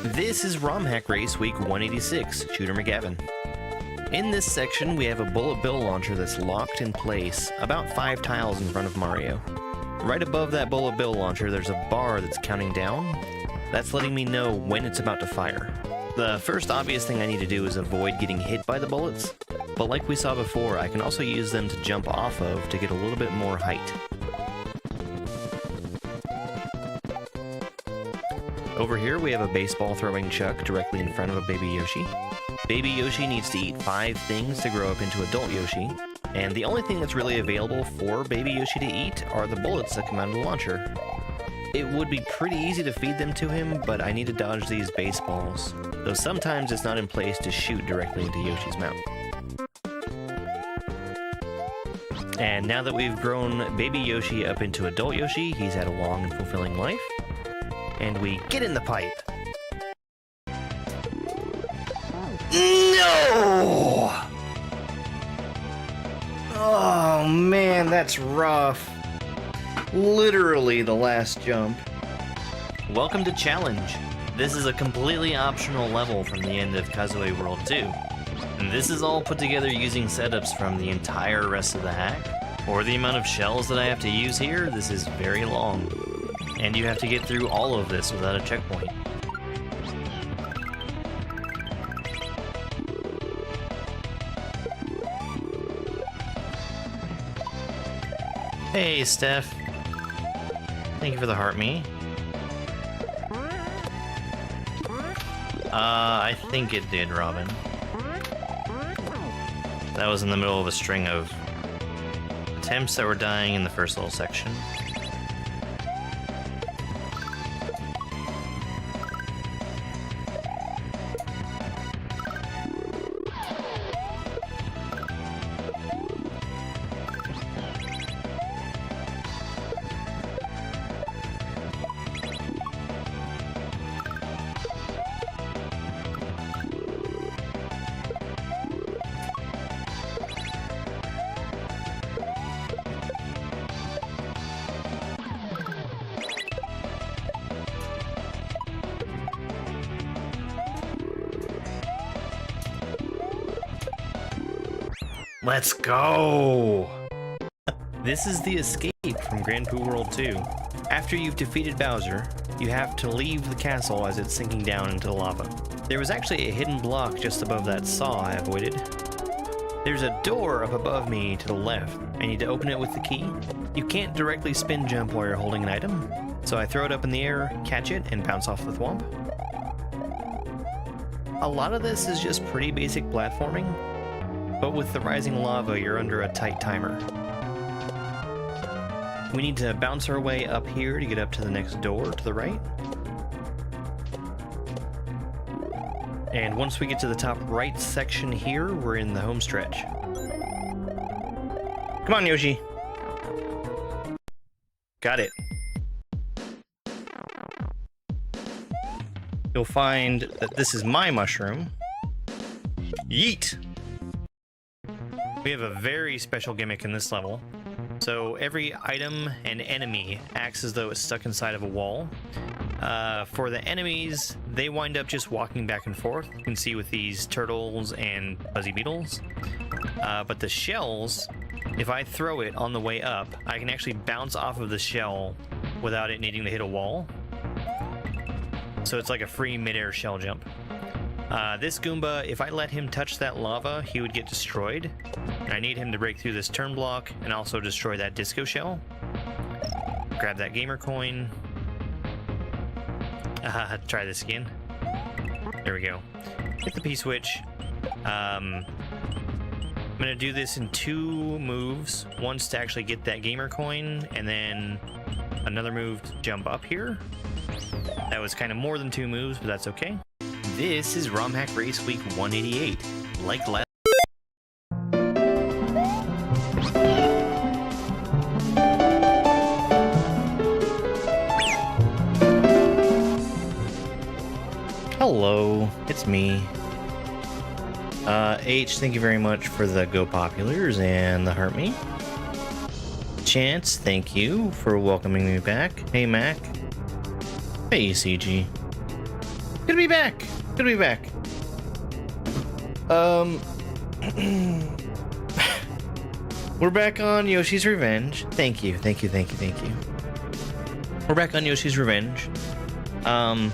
This is ROM Hack Race Week 186, Shooter McGavin. In this section, we have a bullet bill launcher that's locked in place about 5 tiles in front of Mario. Right above that bullet bill launcher, there's a bar that's counting down. That's letting me know when it's about to fire. The first obvious thing I need to do is avoid getting hit by the bullets, but like we saw before, I can also use them to jump off of to get a little bit more height. Over here we have a baseball throwing chuck directly in front of a baby Yoshi. Baby Yoshi needs to eat 5 things to grow up into adult Yoshi, and the only thing that's really available for baby Yoshi to eat are the bullets that come out of the launcher. It would be pretty easy to feed them to him, but I need to dodge these baseballs, though sometimes it's not in place to shoot directly into Yoshi's mouth. And now that we've grown baby Yoshi up into adult Yoshi, he's had a long and fulfilling life. And we get in the pipe. No! Oh man, that's rough. Literally the last jump. Welcome to Challenge. This is a completely optional level from the end of Kaizo World 2. And this is all put together using setups from the entire rest of the hack. For the amount of shells that I have to use here, this is very long. And you have to get through all of this without a checkpoint. Hey, Steph. Thank you for the heart me. I think it did, Robin. That was in the middle of a string of attempts that were dying in the first little section. Let's go! This is the escape from Grand Poo World 2. After you've defeated Bowser, you have to leave the castle as it's sinking down into the lava. There was actually a hidden block just above that saw I avoided. There's a door up above me to the left. I need to open it with the key. You can't directly spin jump while you're holding an item, so I throw it up in the air, catch it, and bounce off the thwomp. A lot of this is just pretty basic platforming, but with the rising lava, you're under a tight timer. We need to bounce our way up here to get up to the next door to the right. And once we get to the top right section here, we're in the home stretch. Come on, Yoshi. Got it. You'll find that this is my mushroom. Yeet! We have a very special gimmick in this level. So every item and enemy acts as though it's stuck inside of a wall. For the enemies, they wind up just walking back and forth. You can see with these turtles and fuzzy beetles. But the shells, if I throw it on the way up, I can actually bounce off of the shell without it needing to hit a wall. So it's like a free midair shell jump. This Goomba, if I let him touch that lava, he would get destroyed. And I need him to break through this turn block and also destroy that disco shell. Grab that gamer coin. Try this again. There we go. Hit the P-switch. I'm gonna do this in 2 moves. Once to actually get that gamer coin, and then another move to jump up here. That was kind of more than 2 moves, but that's okay. This is ROM Hack Race Week 188. Like last. Hello, it's me. H, thank you very much for the Go Populars and the Heart Me. Chance, thank you for welcoming me back. Hey, Mac. Hey, CG. Good to be back. Good to be back. We're back on Yoshi's Revenge. Thank you. We're back on Yoshi's Revenge. I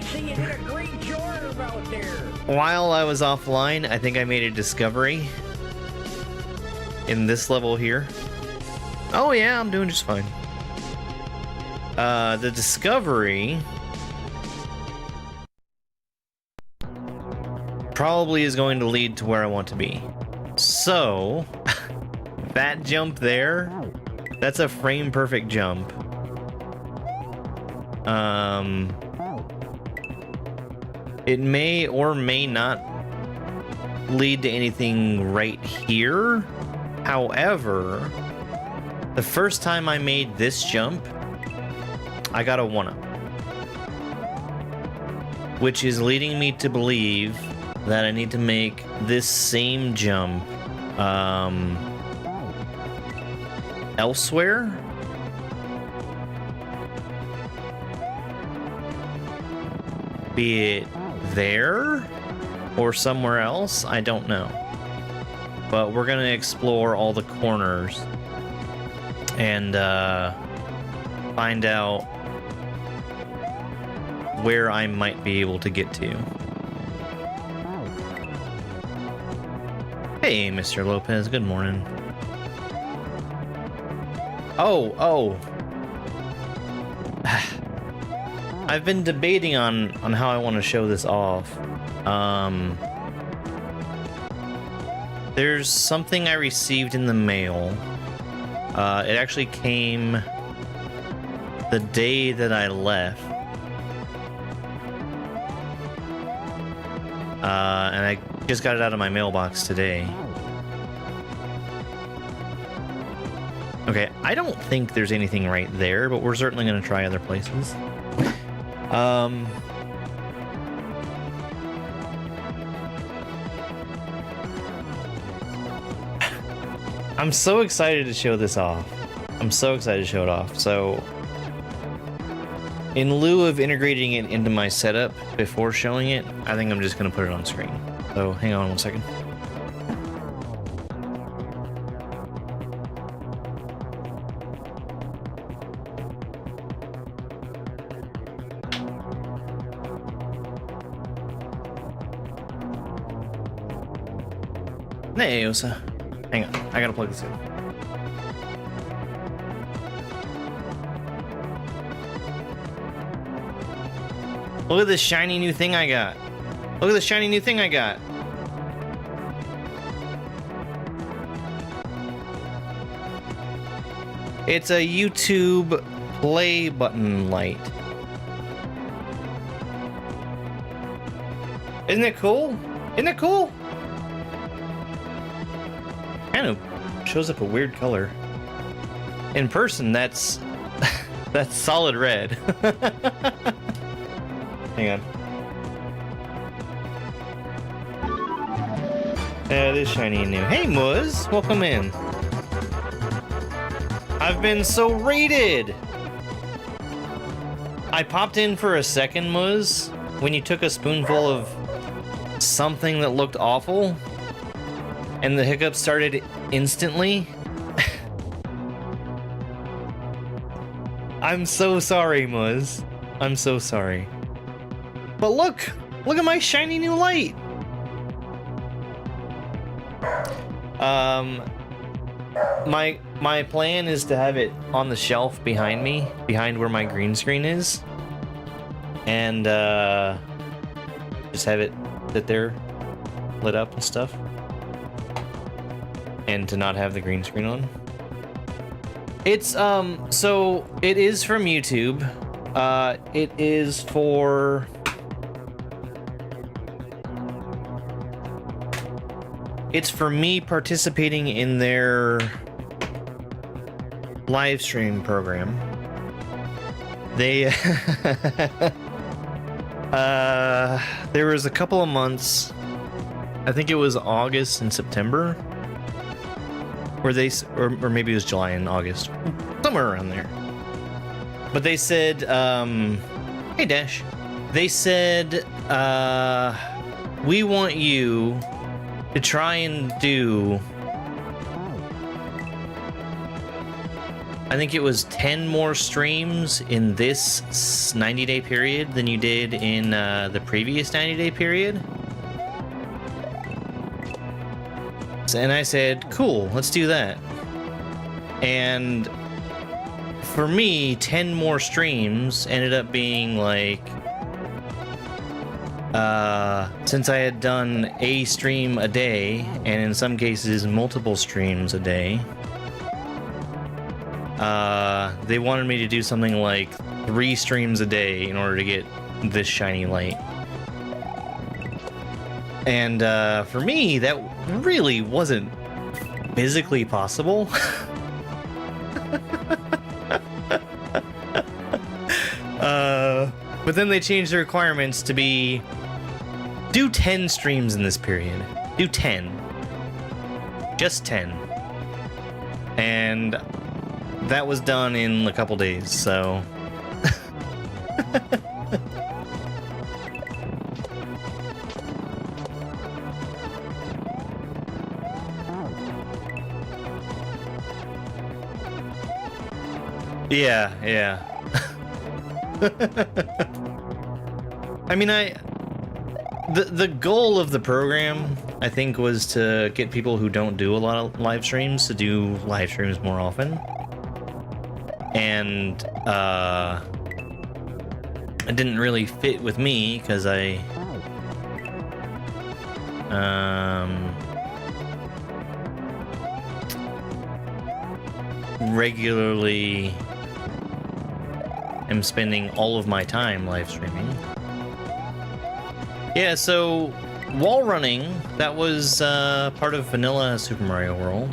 see you did a great job out there. While I was offline, I think I made a discovery in this level here. Oh yeah, I'm doing just fine. The discovery probably is going to lead to where I want to be. So, that jump there, that's a frame perfect jump. It may or may not lead to anything right here. However, the first time I made this jump, I got a 1-up. Which is leading me to believe that I need to make this same jump elsewhere. Be it there or somewhere else, I don't know. But we're gonna explore all the corners and find out where I might be able to get to. Hey, Mr. Lopez, good morning. Oh. I've been debating on how I want to show this off. There's something I received in the mail. It actually came the day that I left. And I just got it out of my mailbox today. Okay, I don't think there's anything right there, but we're certainly going to try other places. I'm so excited to show this off. I'm so excited to show it off. So, in lieu of integrating it into my setup before showing it, I think I'm just going to put it on screen. So, hang on one second. Hey, Osa. Hang on, I gotta plug this in. Look at this shiny new thing I got. Look at this shiny new thing I got. It's a YouTube play button light. Isn't it cool? Isn't it cool? Kind of shows up a weird color. In person, that's that's solid red. Hang on. It is shiny and new. Hey, Muz, welcome in. I've been so rated. I popped in for a second, Muz, when you took a spoonful of something that looked awful. And the hiccups started instantly. I'm so sorry, Muz. I'm so sorry. But look at my shiny new light. My plan is to have it on the shelf behind me, behind where my green screen is, and just have it sit there, lit up and stuff. And to not have the green screen on. It's so it is from YouTube. It is for it's for me participating in their live stream program. They there was a couple of months, I think it was August and September, where they, or maybe it was July and August, somewhere around there. But they said, Hey, Dash. They said, we want you to try and do, I think it was 10 more streams in this 90-day period than you did in the previous 90-day period. And I said, cool, let's do that. And for me, 10 more streams ended up being like, since I had done a stream a day, and in some cases multiple streams a day, they wanted me to do something like 3 streams a day in order to get this shiny light. And for me, that really wasn't physically possible. But then they changed the requirements to be, do 10 streams in this period. Do 10. Just 10. And that was done in a couple days, so... Yeah. I mean, the goal of the program, I think, was to get people who don't do a lot of live streams to do live streams more often. And it didn't really fit with me because I regularly am spending all of my time live streaming. Yeah, so wall running, that was part of vanilla Super Mario World.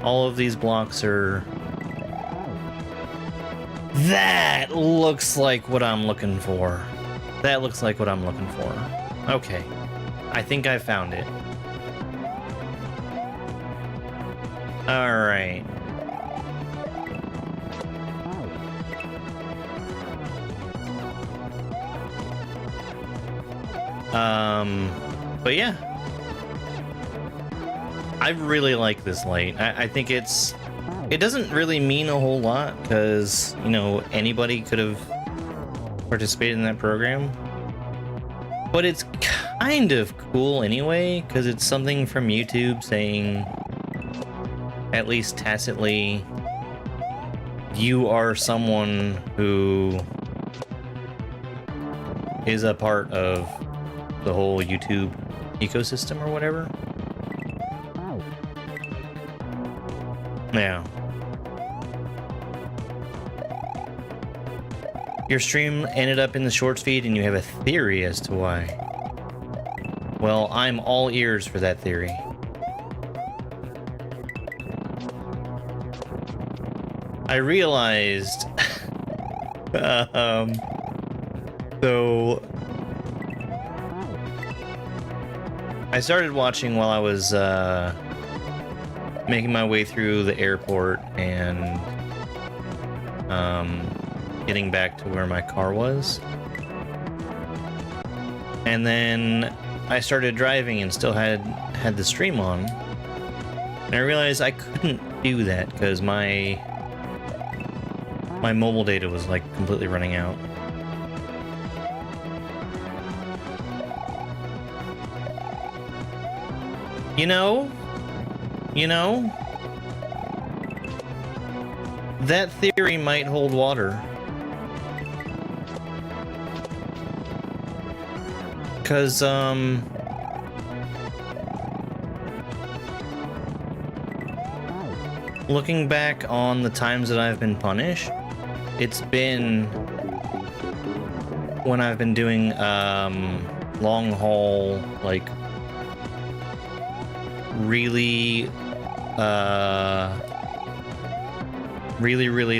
All of these blocks are... That looks like what I'm looking for. That looks like what I'm looking for. Okay. I think I found it. Alright. But yeah. I really like this light. I think it doesn't really mean a whole lot because, you know, anybody could have participated in that program. But it's kind of cool anyway because it's something from YouTube saying, at least tacitly, you are someone who is a part of the whole YouTube ecosystem or whatever. Yeah. Your stream ended up in the shorts feed and you have a theory as to why. Well, I'm all ears for that theory. I realized, so I started watching while I was making my way through the airport and getting back to where my car was. And then I started driving and still had the stream on. And I realized I couldn't do that because my mobile data was like completely running out. You know, that theory might hold water. Because, looking back on the times that I've been punished, it's been when I've been doing, long haul, like, really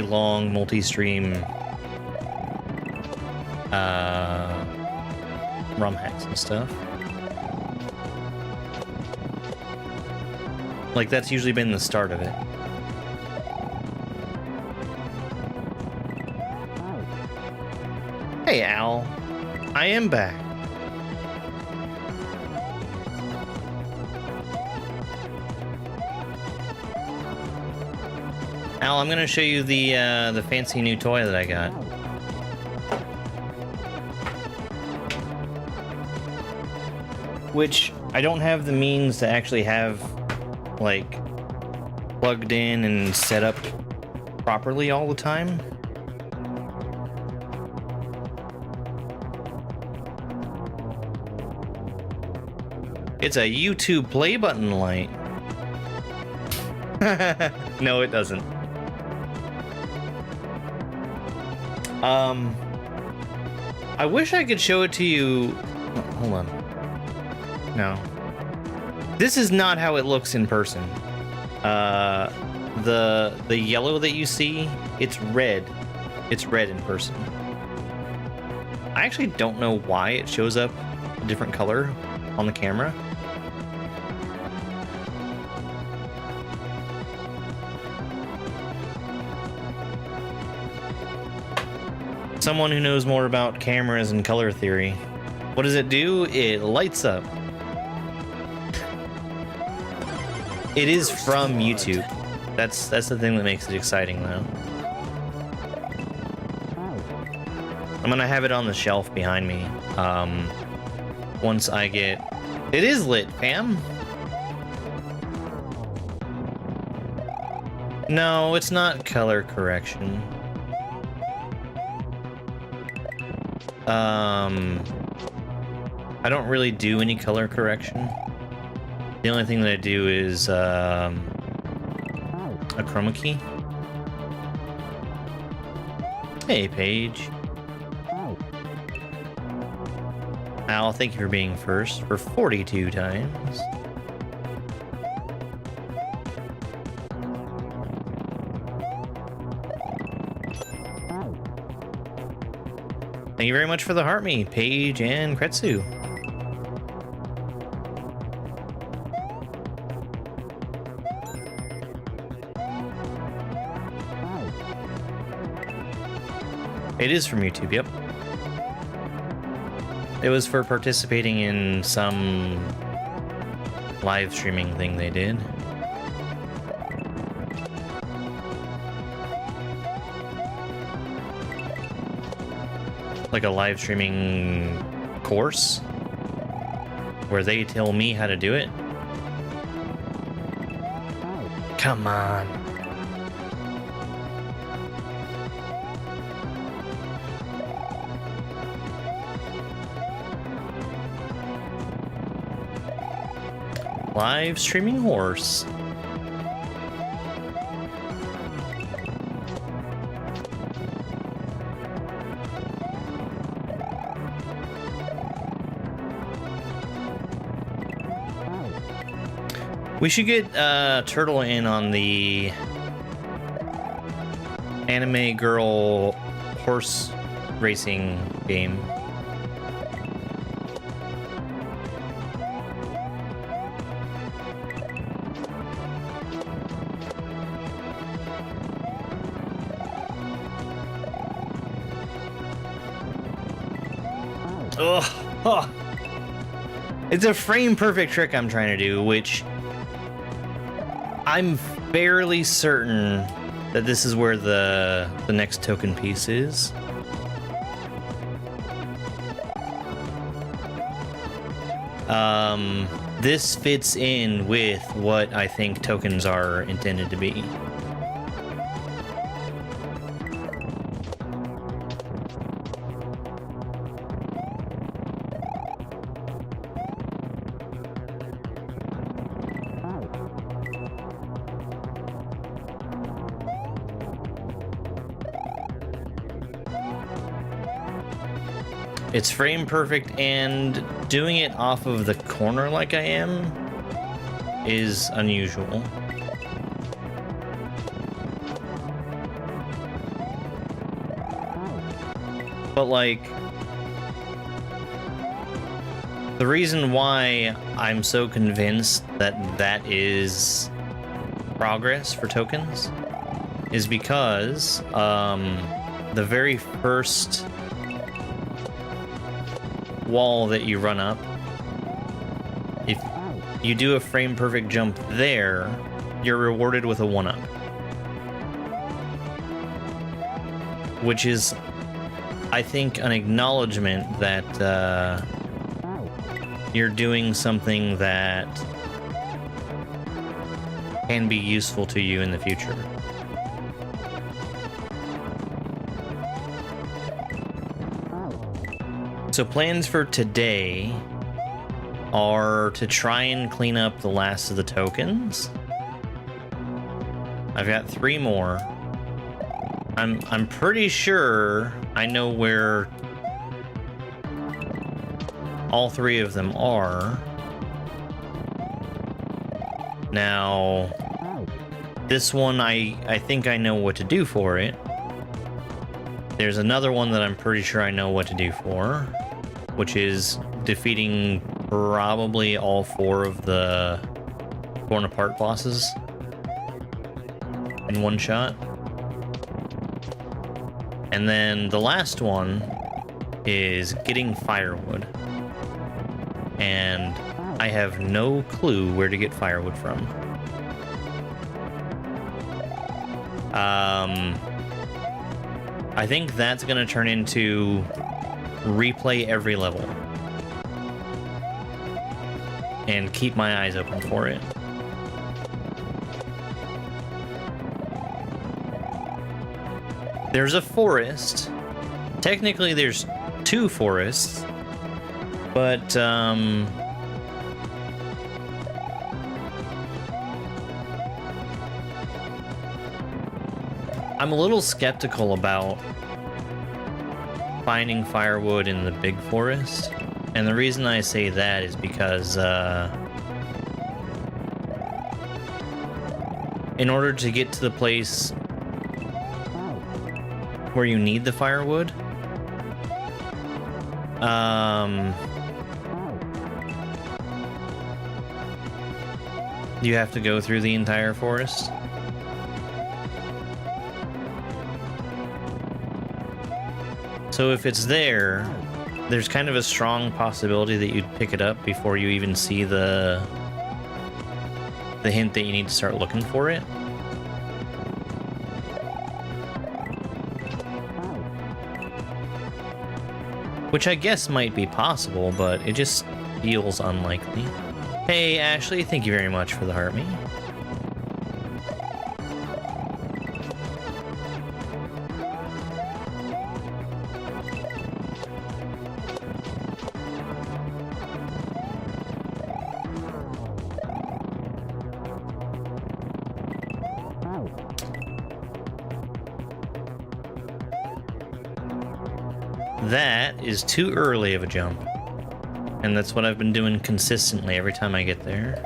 long multi-stream ROM hacks and stuff. Like, that's usually been the start of it. Hey, Al. I am back. Al, I'm gonna show you the fancy new toy that I got. Which I don't have the means to actually have, like, plugged in and set up properly all the time. It's a YouTube play button light. No, it doesn't. I wish I could show it to you. Oh, hold on. No. This is not how it looks in person. The yellow that you see, it's red. It's red in person. I actually don't know why it shows up a different color on the camera. Someone who knows more about cameras and color theory. What does it do? It lights up. It is from YouTube. That's the thing that makes it exciting, though. I'm gonna have it on the shelf behind me. Once I get... It is lit, fam. No, it's not color correction. I don't really do any color correction. The only thing that I do is a chroma key. Hey, Paige. Al, thank you for being first for 42 times. Thank you very much for the heart me, Paige and Kretsu. It is from YouTube, yep. It was for participating in some live streaming thing they did. Like a live streaming course where they tell me how to do it. Come on. Live streaming horse. We should get Turtle in on the anime girl horse racing game. Oh. It's a frame perfect trick I'm trying to do, which I'm fairly certain that this is where the next token piece is. This fits in with what I think tokens are intended to be. It's frame perfect, and doing it off of the corner like I am is unusual. But like, the reason why I'm so convinced that that is progress for tokens is because the very first wall that you run up, if you do a frame perfect jump there, you're rewarded with a 1-up. Which is, I think, an acknowledgement that you're doing something that can be useful to you in the future. So plans for today are to try and clean up the last of the tokens. I've got 3 more. I'm pretty sure I know where all 3 of them are. Now, this one I think I know what to do for it. There's another one that I'm pretty sure I know what to do for, which is defeating probably all 4 of the torn apart bosses in one shot. And then the last one is getting firewood. And I have no clue where to get firewood from. I think that's going to turn into replay every level and keep my eyes open for it. There's a forest. Technically, there's 2 forests, but I'm a little skeptical about finding firewood in the big forest, and the reason I say that is because in order to get to the place where you need the firewood, you have to go through the entire forest. So if it's there, there's kind of a strong possibility that you'd pick it up before you even see the hint that you need to start looking for it. Which I guess might be possible, but it just feels unlikely. Hey Ashley, thank you very much for the heart me. That is too early of a jump. And that's what I've been doing consistently every time I get there.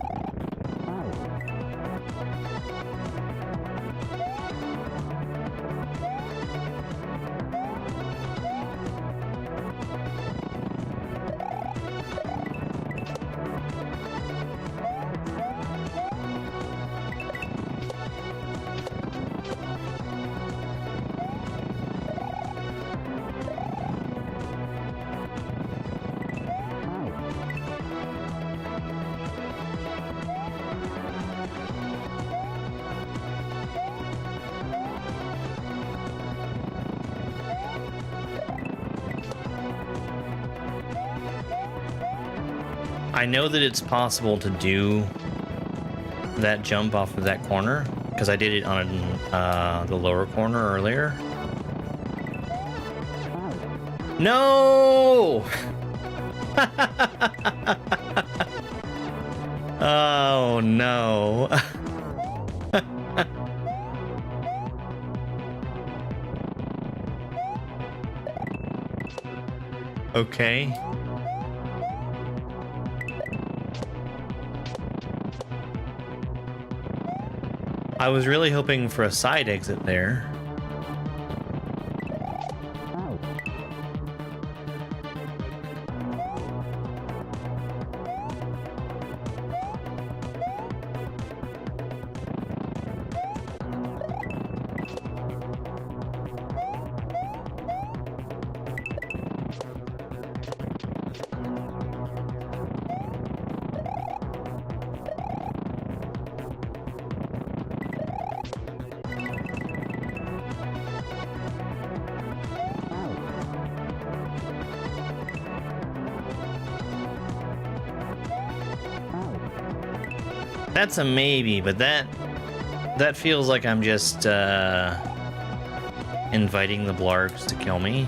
I know that it's possible to do that jump off of that corner, because I did it on the lower corner earlier. No! Oh no. Okay. I was really hoping for a side exit there. That's a maybe, but that feels like I'm just inviting the blargs to kill me.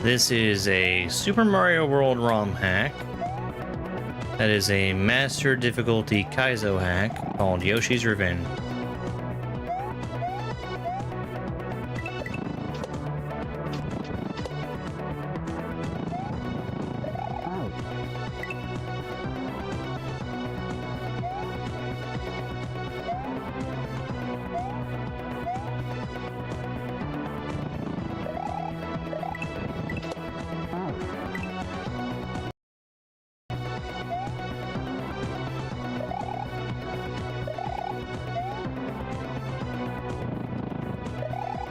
This is a Super Mario World ROM hack. That is a master difficulty kaizo hack called Yoshi's Revenge.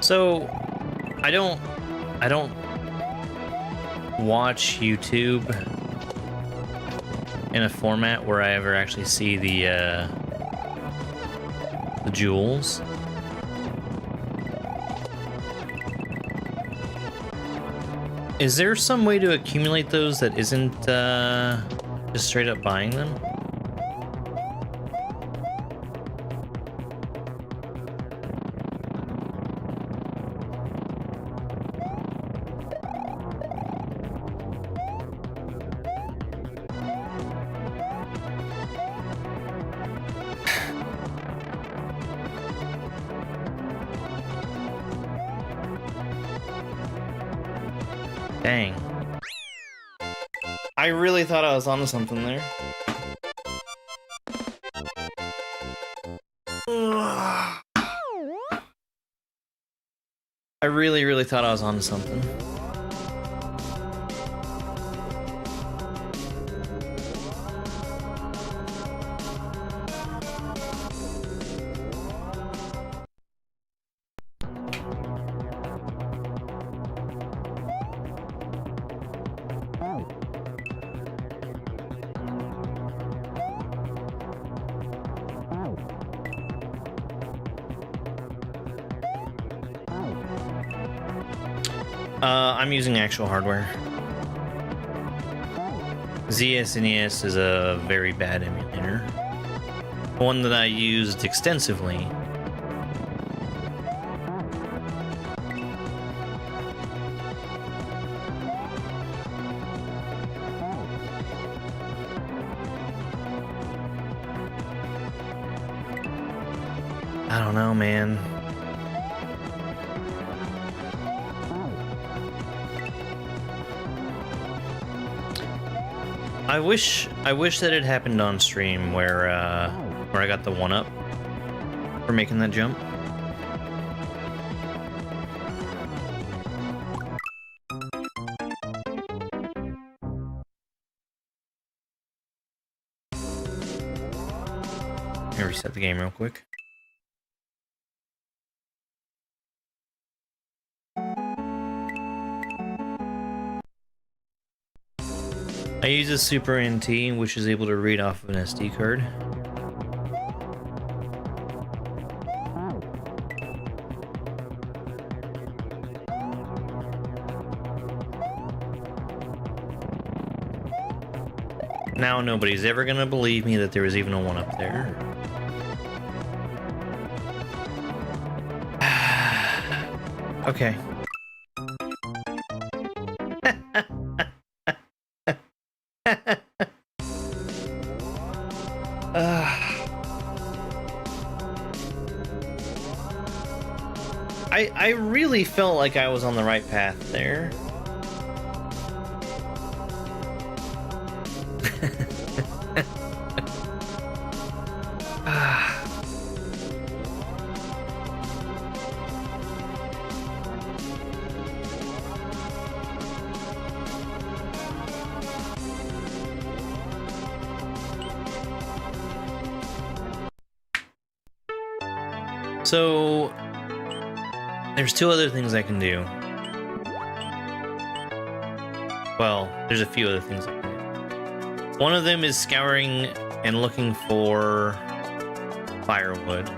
So, I don't watch YouTube in a format where I ever actually see the jewels. Is there some way to accumulate those that isn't just straight up buying them? Dang. I really thought I was onto something there. I really thought I was onto something. I'm using actual hardware. ZSNES is a very bad emulator. One that I used extensively. I don't know, man. I wish that it happened on stream where I got the 1-up for making that jump. Let me reset the game real quick. I use a Super NT, which is able to read off of an SD card. Now nobody's ever gonna believe me that there was even a 1-up there. Okay. I really felt like I was on the right path there. So There's two other things I can do. Well, there's a few other things I can do. One of them is scouring and looking for firewood.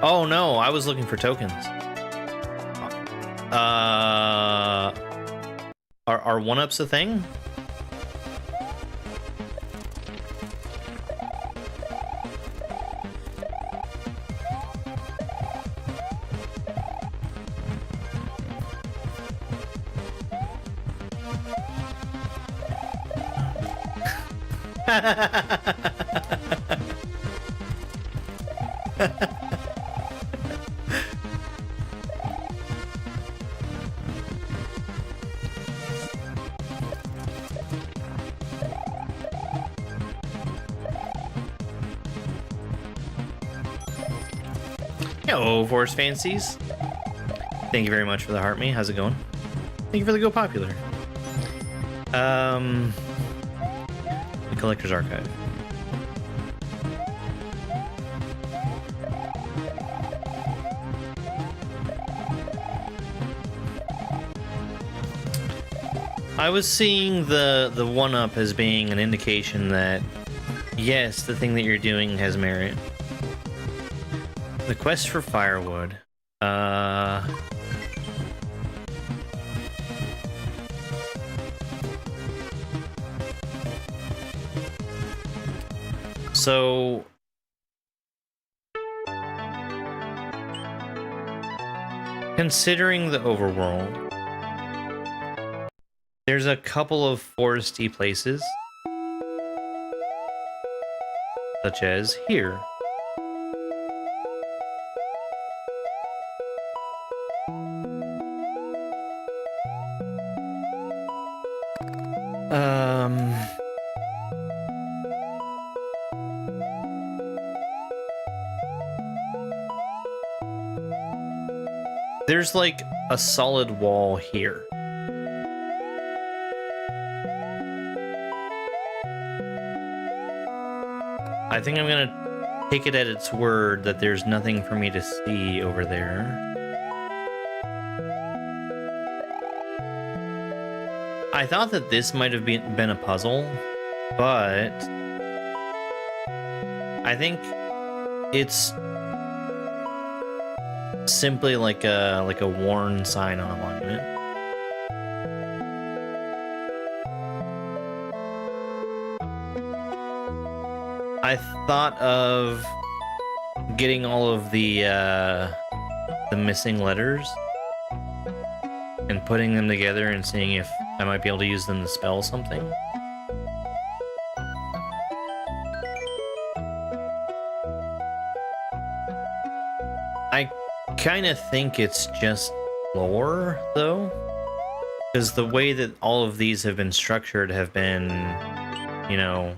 Oh no, I was looking for tokens. Are one-ups a thing? Hello, Forest Fancies. Thank you very much for the heart me. How's it going? Thank you for the Go Popular. The Collector's Archive. I was seeing the one-up as being an indication that, yes, the thing that you're doing has merit. The quest for firewood. So considering the overworld, there's a couple of foresty places, such as here. There's like a solid wall here. I think I'm gonna take it at its word that there's nothing for me to see over there. I thought that this might have been a puzzle, but I think it's simply like a worn sign on a monument. I thought of getting all of the missing letters and putting them together and seeing if I might be able to use them to spell something. I kind of think it's just lore, though, because the way that all of these have been structured have been, you know,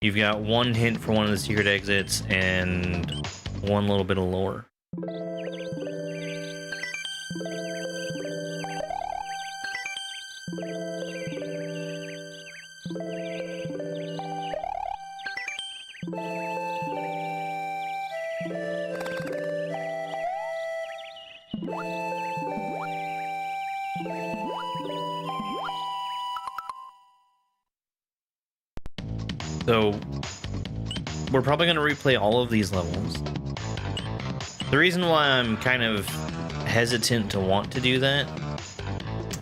you've got one hint for one of the secret exits and one little bit of lore. So, we're probably going to replay all of these levels. The reason why I'm kind of hesitant to want to do that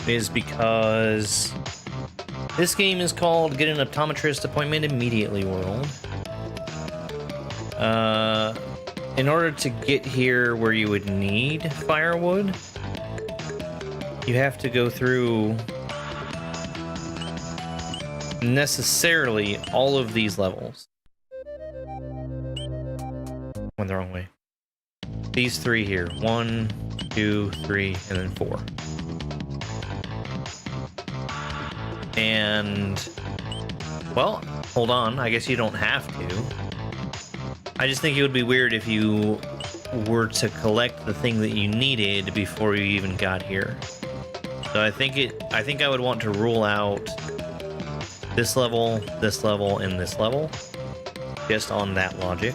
is because this game is called Get an Optometrist Appointment Immediately World. In order to get here where you would need firewood, you have to go through necessarily all of these levels. Went the wrong way. These three here. 1, 2, 3, and then 4. And, well, hold on. I guess you don't have to. I just think it would be weird if you were to collect the thing that you needed before you even got here. So I think I would want to rule out this level, and this level. just on that logic.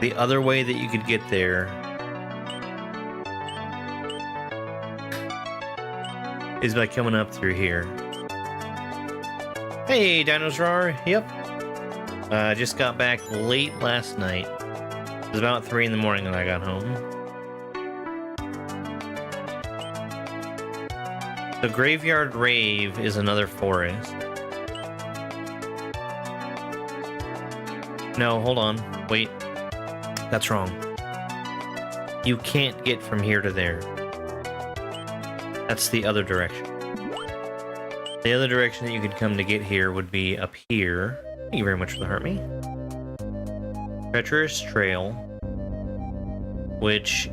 The other way that you could get there is by coming up through here. Hey, Dinosaur. Yep. Just got back late last night. It was about 3 in the morning when I got home. The Graveyard Rave is another forest. No, hold on. Wait. That's wrong. You can't get from here to there. That's the other direction. The other direction that you could come to get here would be up here. Thank you very much for the hurt me. Treacherous Trail, which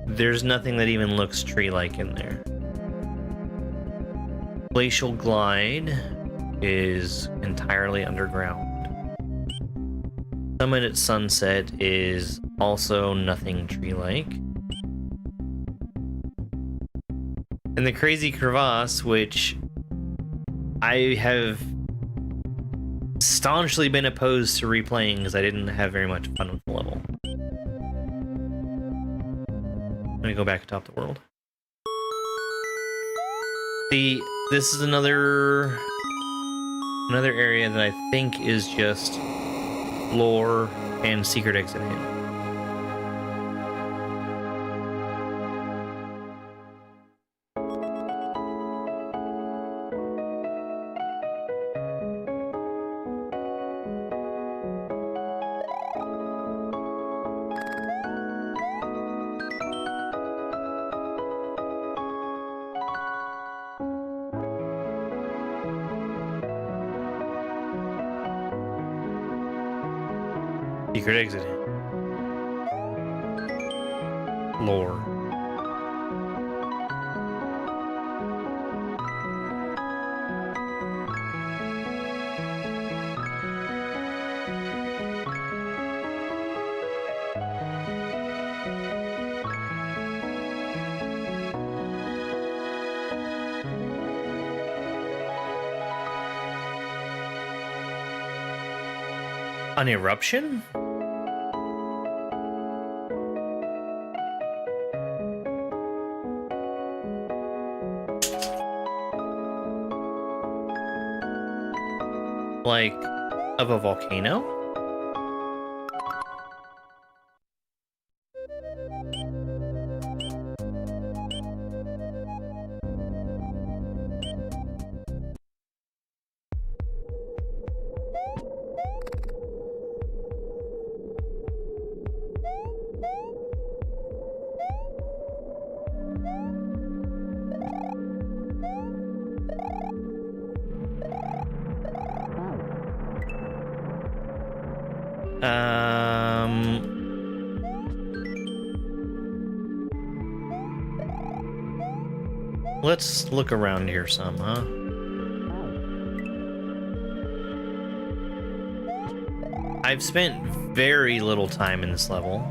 there's nothing that even looks tree-like in there. Glacial Glide is entirely underground. Summit at Sunset is also nothing tree-like. And the Crazy Crevasse, which I have staunchly been opposed to replaying because I didn't have very much fun with the level. Let me go back atop the world. See, this is another area that I think is just lore and secret exit in. Secret exit. Lore. An eruption? Like, of a volcano? Let's look around here some, huh? I've spent very little time in this level.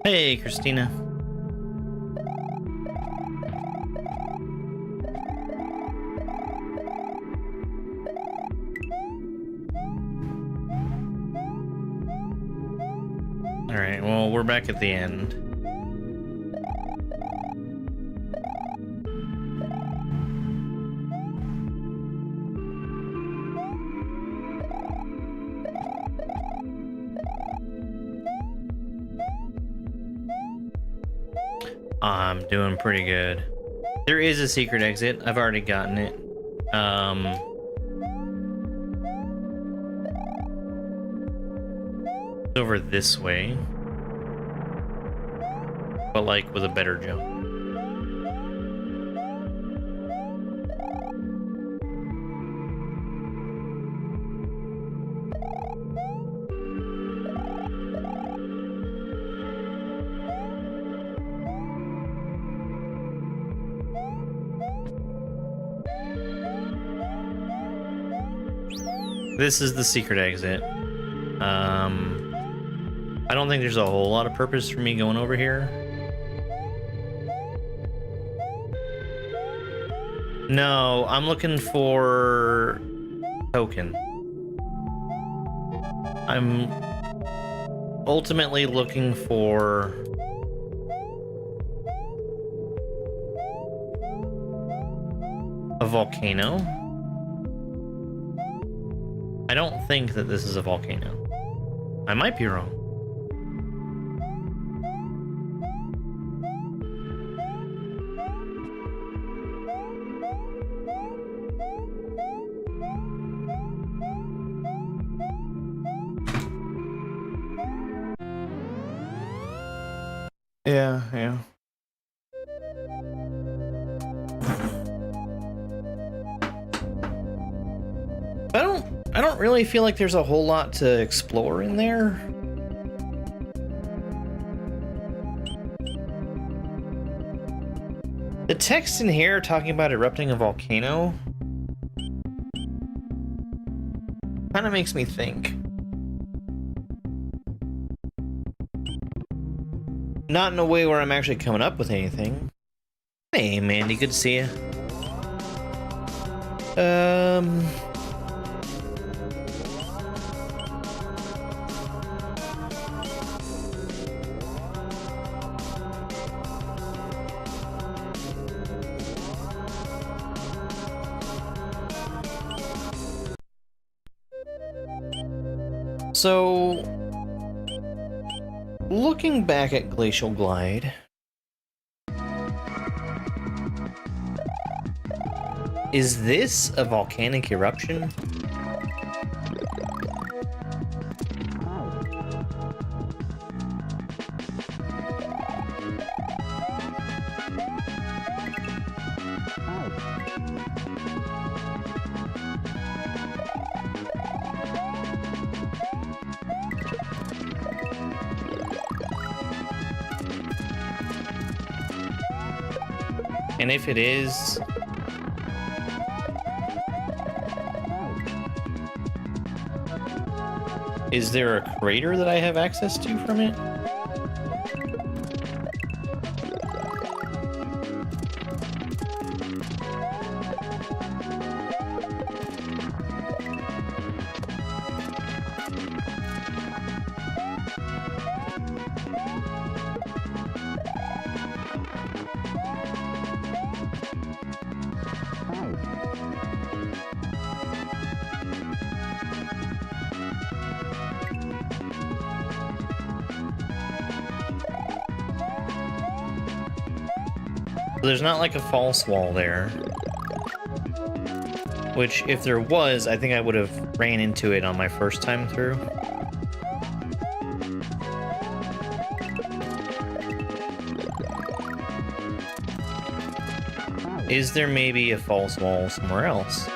Hey, Christina. Alright, well, we're back at the end. I'm doing pretty good. There is a secret exit. I've already gotten it. Over this way. But like with a better jump. This is the secret exit. I don't think there's a whole lot of purpose for me going over here. No, I'm looking for token. I'm ultimately looking for a volcano. I don't think that this is a volcano. I might be wrong. Yeah. I don't really feel like there's a whole lot to explore in there. The text in here talking about erupting a volcano kind of makes me think. Not in a way where I'm actually coming up with anything. Hey, Mandy, good to see you. So, looking back at Glacial Glide, is this a volcanic eruption? And if it is, is there a crater that I have access to from it? There's not like a false wall there. Which, if there was, I think I would have ran into it on my first time through. Is there maybe a false wall somewhere else?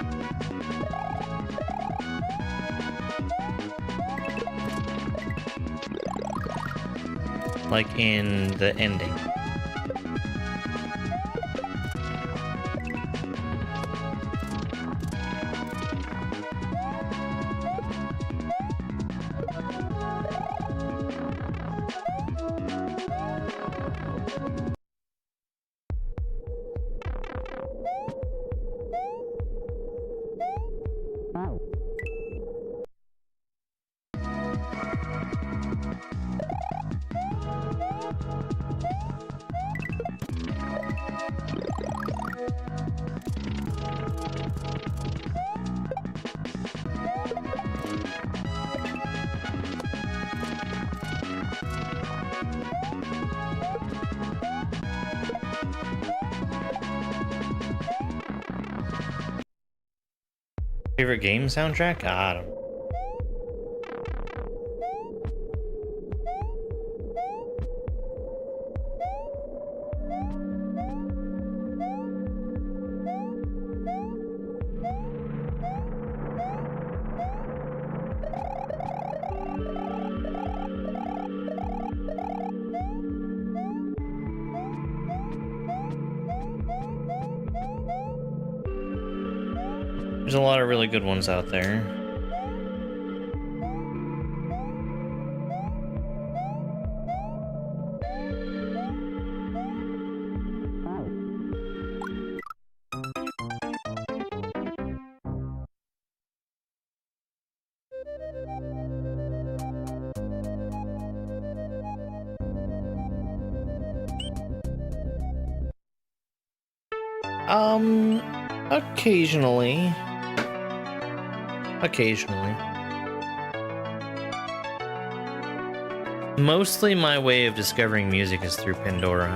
Like in the ending. Favorite game soundtrack? I don't know. There's a lot of really good ones out there. Occasionally. Occasionally. Mostly my way of discovering music is through Pandora.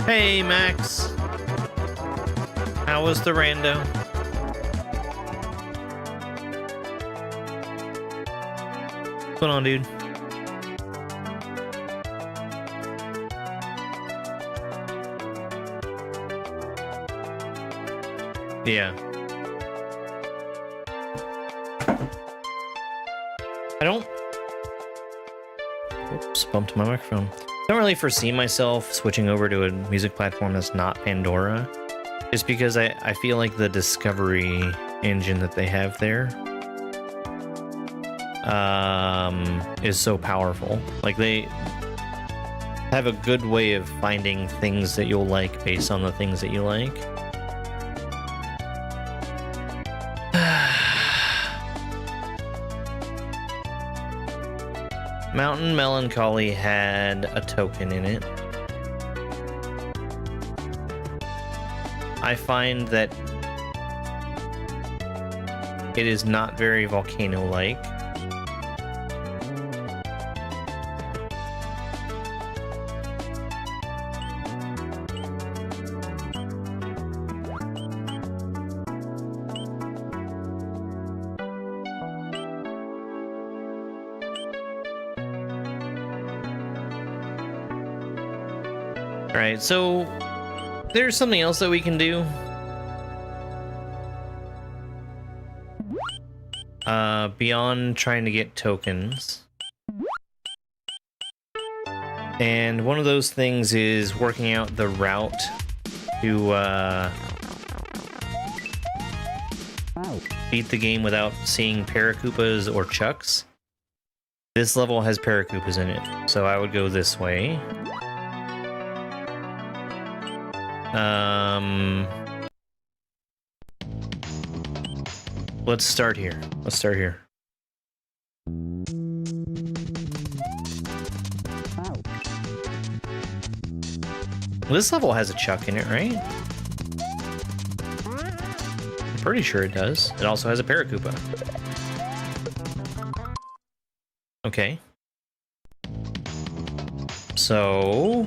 Hey, Max. How was the rando? What's going on, dude? Yeah. I don't... Oops, bumped my microphone. I don't really foresee myself switching over to a music platform that's not Pandora. Just because I feel like the discovery engine that they have there is so powerful. Like, they have a good way of finding things that you'll like based on the things that you like. Mountain Melancholy had a token in it. I find that it is not very Volcano-like. Alright, so there's something else that we can do. Beyond trying to get tokens. And one of those things is working out the route to beat the game without seeing Paracoopas or Chucks. This level has Paracoopas in it, so I would go this way. Let's start here. Let's start here. This level has a Chuck in it, right? I'm pretty sure it does. It also has a Paracoopa. Okay. So...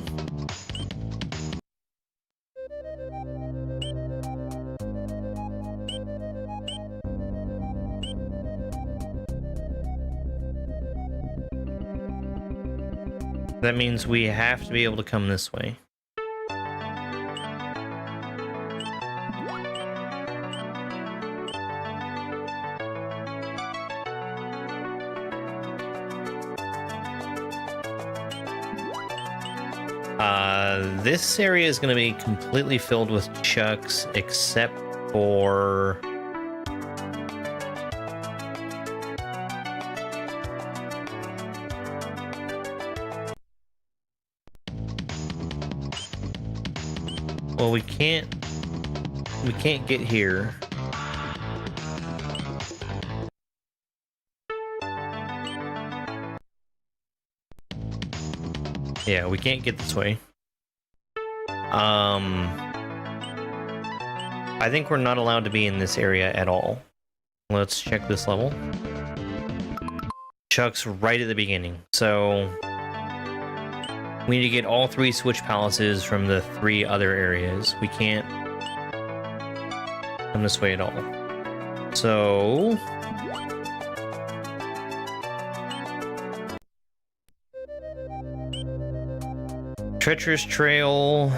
that means we have to be able to come this way. This area is going to be completely filled with Chucks, except for... well, we can't get here. Yeah, we can't get this way. I think we're not allowed to be in this area at all. Let's check this level. Chuck's right at the beginning, so... We need to get all 3 switch palaces from the 3 other areas. We can't come this way at all. So... Treacherous Trail.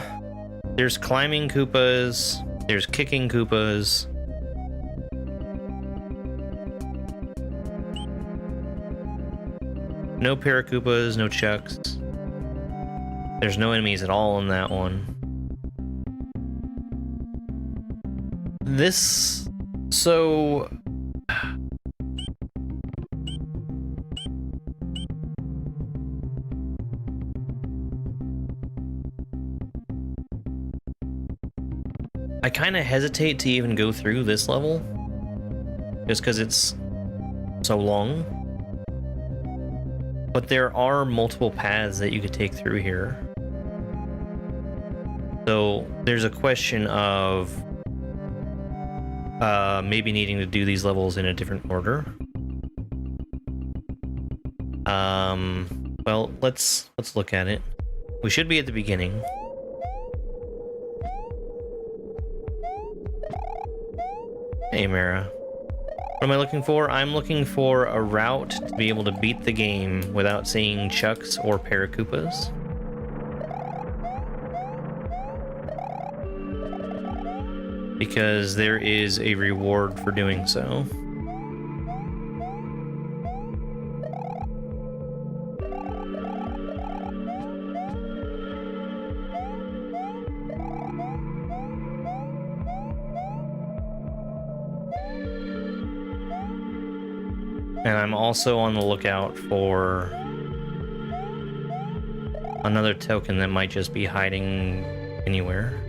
There's climbing Koopas. There's kicking Koopas. No Paracoopas, no Chucks. There's no enemies at all in that one. This... So... I kind of hesitate to even go through this level. Just because it's so long. But there are multiple paths that you could take through here. So there's a question of maybe needing to do these levels in a different order. Well, let's look at it. We should be at the beginning. Hey, Mara. What am I looking for? I'm looking for a route to be able to beat the game without seeing Chucks or Paracoopas. Because there is a reward for doing so. And I'm also on the lookout for another token that might just be hiding anywhere.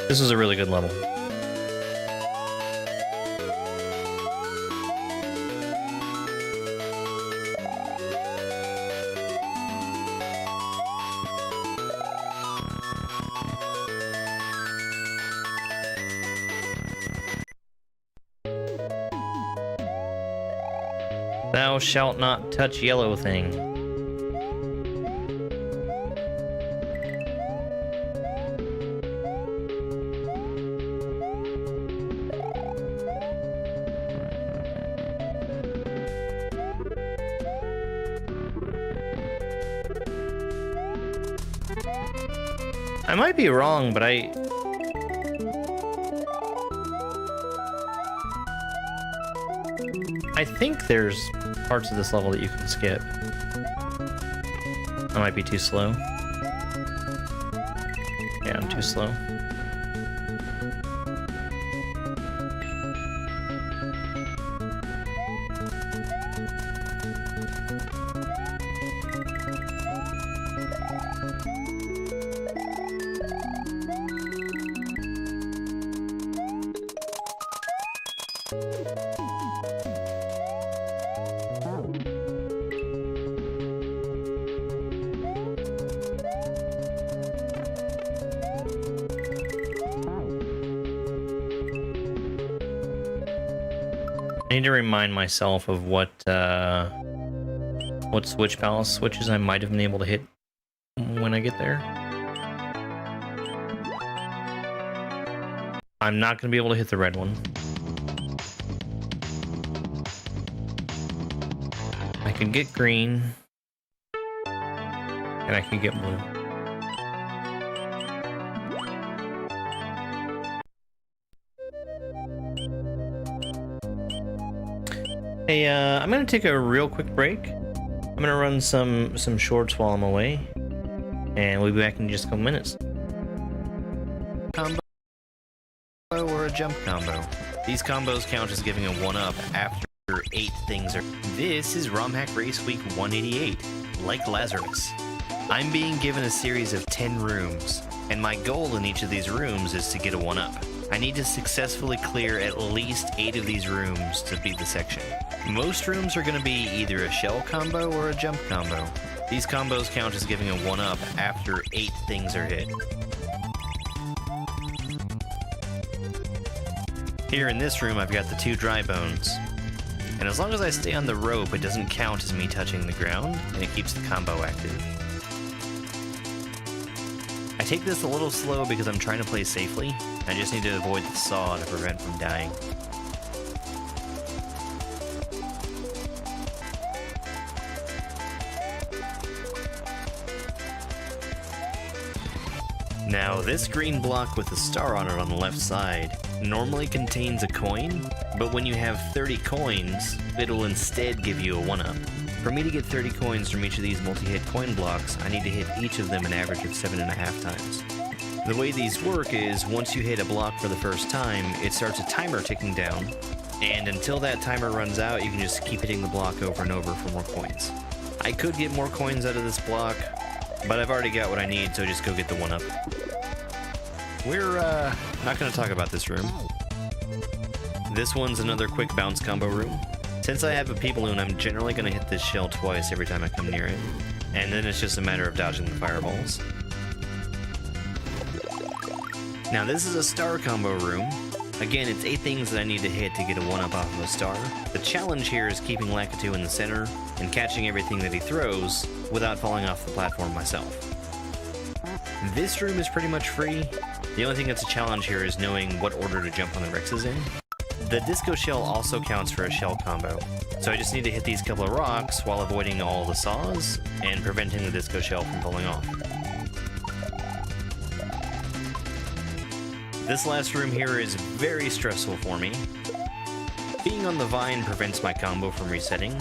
This is a really good level. Thou shalt not touch yellow thing. I might be wrong, but I think there's parts of this level that you can skip. I might be too slow. Yeah, I'm too slow. I need to remind myself of what switch palace switches I might have been able to hit when I get there. I'm not going to be able to hit the red one. I can get green, and I can get blue. Hey, I'm gonna take a real quick break. I'm gonna run some shorts while I'm away, and we'll be back in just a couple minutes. Combo or a jump combo. These combos count as giving a 1-up after 8 things are. This is ROM Hack Race Week 188. Like Lazarus, I'm being given a series of 10 rooms, and my goal in each of these rooms is to get a 1-up. I need to successfully clear at least 8 of these rooms to beat the section. Most rooms are going to be either a shell combo or a jump combo. These combos count as giving a 1-up after 8 things are hit. Here in this room, I've got the 2 dry bones. And as long as I stay on the rope, it doesn't count as me touching the ground, and it keeps the combo active. I take this a little slow because I'm trying to play safely. I just need to avoid the saw to prevent from dying. Now, this green block with a star on it on the left side normally contains a coin, but when you have 30 coins, it'll instead give you a 1-up. For me to get 30 coins from each of these multi-hit coin blocks, I need to hit each of them an average of 7.5 times. The way these work is, once you hit a block for the first time, it starts a timer ticking down, and until that timer runs out, you can just keep hitting the block over and over for more coins. I could get more coins out of this block, but I've already got what I need, so just go get the 1-up. We're not going to talk about this room. This one's another quick bounce combo room. Since I have a pea balloon, I'm generally going to hit this shell twice every time I come near it, and then it's just a matter of dodging the fireballs. Now this is a star combo room. Again, it's 8 things that I need to hit to get a 1-up off of a star. The challenge here is keeping Lakitu in the center and catching everything that he throws without falling off the platform myself. This room is pretty much free. The only thing that's a challenge here is knowing what order to jump on the Rexes in. The disco shell also counts for a shell combo, so I just need to hit these couple of rocks while avoiding all the saws and preventing the disco shell from falling off. This last room here is very stressful for me. Being on the vine prevents my combo from resetting,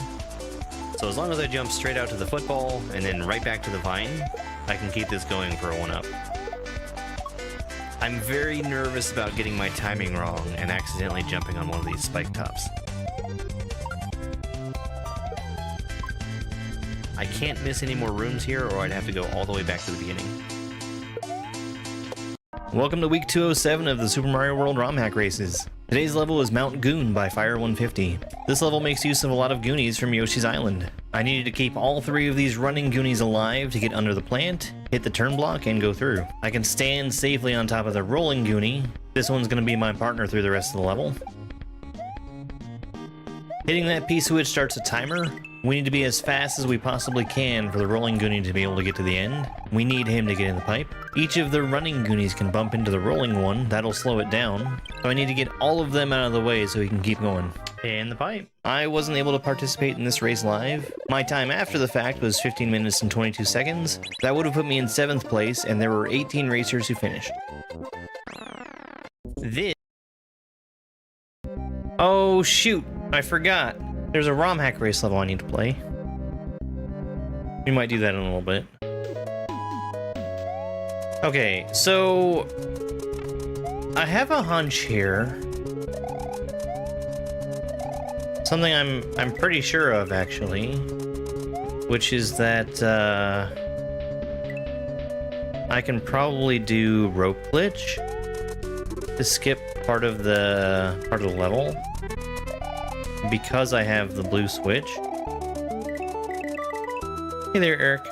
so as long as I jump straight out to the football and then right back to the vine, I can keep this going for a 1-up. I'm very nervous about getting my timing wrong and accidentally jumping on one of these spike tops. I can't miss any more rooms here or I'd have to go all the way back to the beginning. Welcome to week 207 of the Super Mario World ROM hack races. Today's level is Mount Goon by Fire 150. This level makes use of a lot of Goonies from Yoshi's Island. I needed to keep all 3 of these running Goonies alive to get under the plant, hit the turn block, and go through. I can stand safely on top of the rolling Goonie. This one's going to be my partner through the rest of the level. Hitting that P-switch starts a timer. We need to be as fast as we possibly can for the rolling Goonie to be able to get to the end. We need him to get in the pipe. Each of the running Goonies can bump into the rolling one. That'll slow it down. So I need to get all of them out of the way so he can keep going. In the pipe. I wasn't able to participate in this race live. My time after the fact was 15 minutes and 22 seconds. That would have put me in 7th place, and there were 18 racers who finished. This... Oh shoot, I forgot. There's a ROM hack race level I need to play. We might do that in a little bit. Okay, so I have a hunch here. Something I'm pretty sure of, actually, which is that I can probably do rope glitch to skip part of the level because I have the blue switch. Hey there, Eric.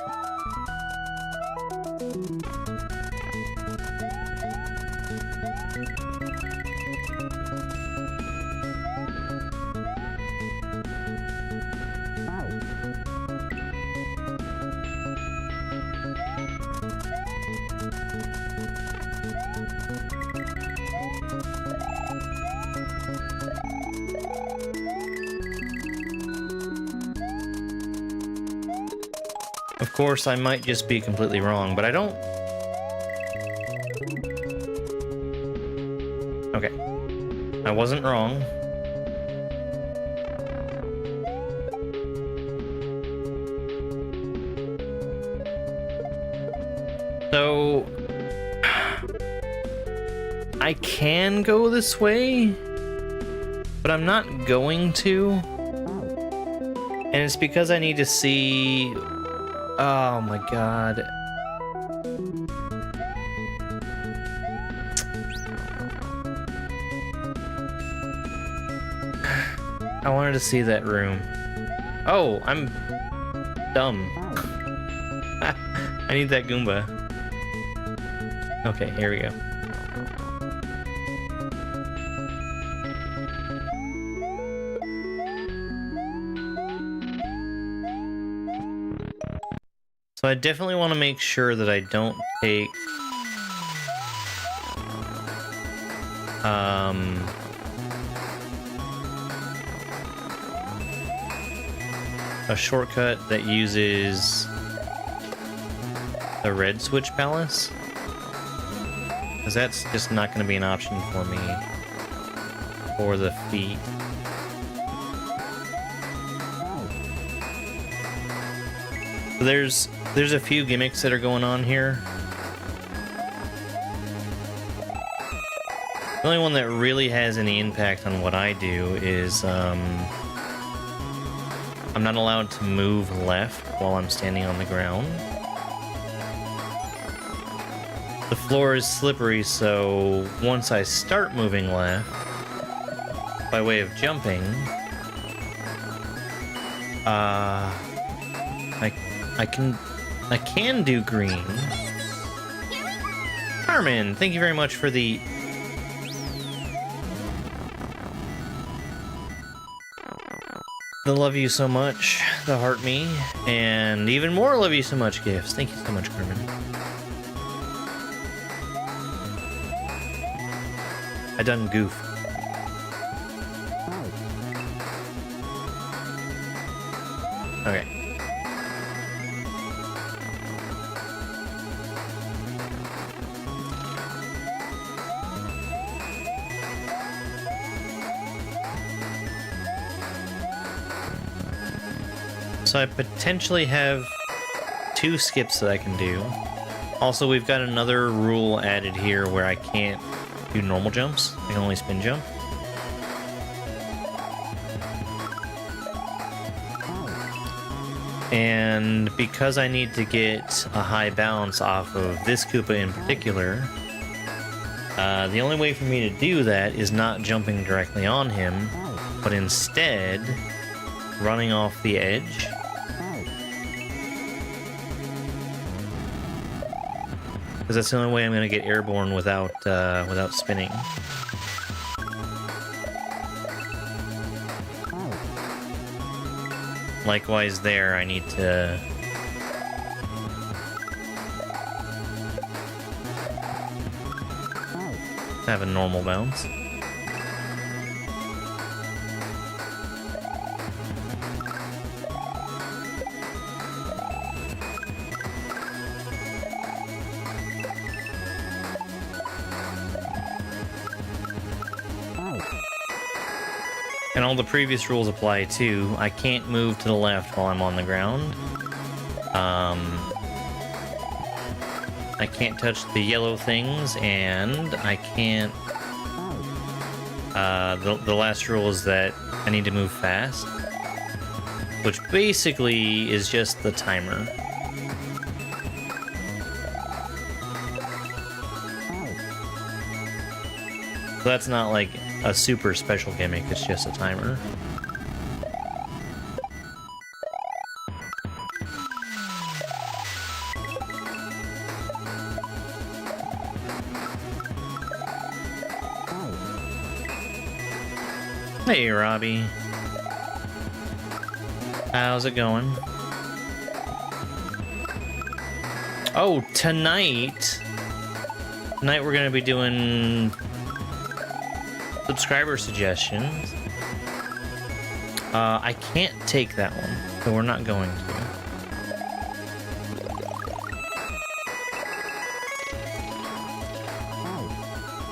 Of course, I might just be completely wrong, but I don't... Okay. I wasn't wrong. So... I can go this way, but I'm not going to. And it's because I need to see... Oh my god. I wanted to see that room. Oh, I'm dumb. I need that Goomba. Okay, here we go. So I definitely want to make sure that I don't take a shortcut that uses the red switch palace, because that's just not going to be an option for me for the feet. There's a few gimmicks that are going on here. The only one that really has any impact on what I do is I'm not allowed to move left while I'm standing on the ground. The floor is slippery, so once I start moving left by way of jumping, I can do green. Carmen, thank you very much for the love you so much, the heart me, and even more love you so much gifts. Thank you so much, Carmen. I done goof. Okay. So I potentially have 2 skips that I can do. Also, we've got another rule added here where I can't do normal jumps. I can only spin jump. And because I need to get a high bounce off of this Koopa in particular, the only way for me to do that is not jumping directly on him, but instead running off the edge. Because that's the only way I'm going to get airborne without spinning. Likewise there, I need to have a normal bounce. And all the previous rules apply too. I can't move to the left while I'm on the ground. I can't touch the yellow things, and I can't... the last rule is that I need to move fast, which basically is just the timer. So that's not like a super special gimmick, it's just a timer. Hey, Robbie. How's it going? Oh, tonight we're going to be doing subscriber suggestions. I can't take that one, so we're not going to.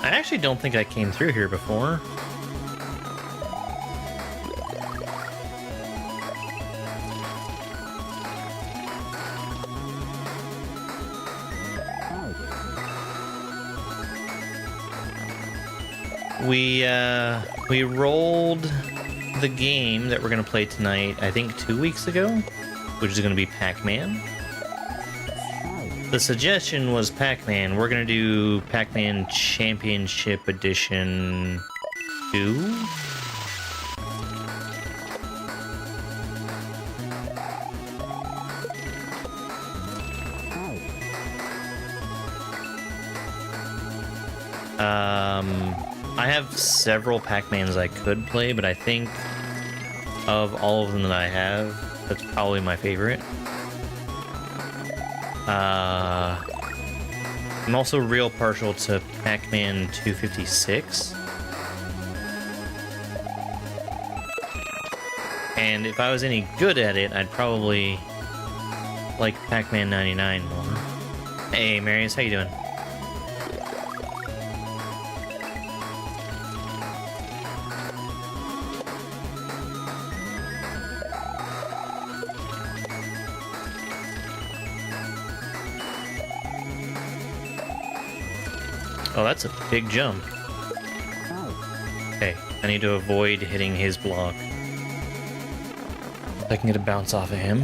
I actually don't think I came through here before. We rolled the game that we're gonna play tonight, I think 2 weeks ago, which is gonna be Pac-Man. The suggestion was Pac-Man. We're gonna do Pac-Man Championship Edition 2. I have several Pac-Mans I could play, but I think of all of them that I have, that's probably my favorite. I'm also real partial to Pac-Man 256. And if I was any good at it, I'd probably like Pac-Man 99 more. Hey, Marius, how you doing? Oh, that's a big jump. Okay, I need to avoid hitting his block. I can get a bounce off of him.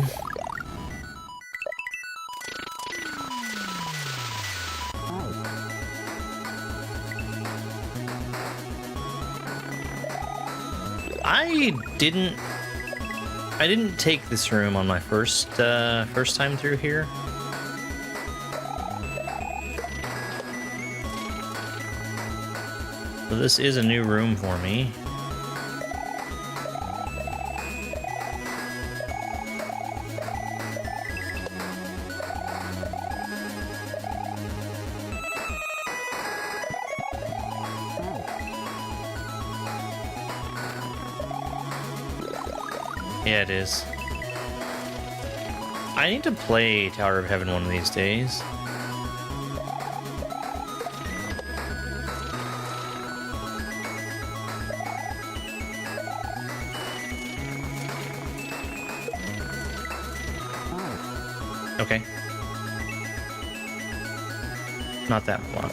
I didn't take this room on my first time through here. So this is a new room for me. Yeah, it is. I need to play Tower of Heaven one of these days. Okay. Not that block.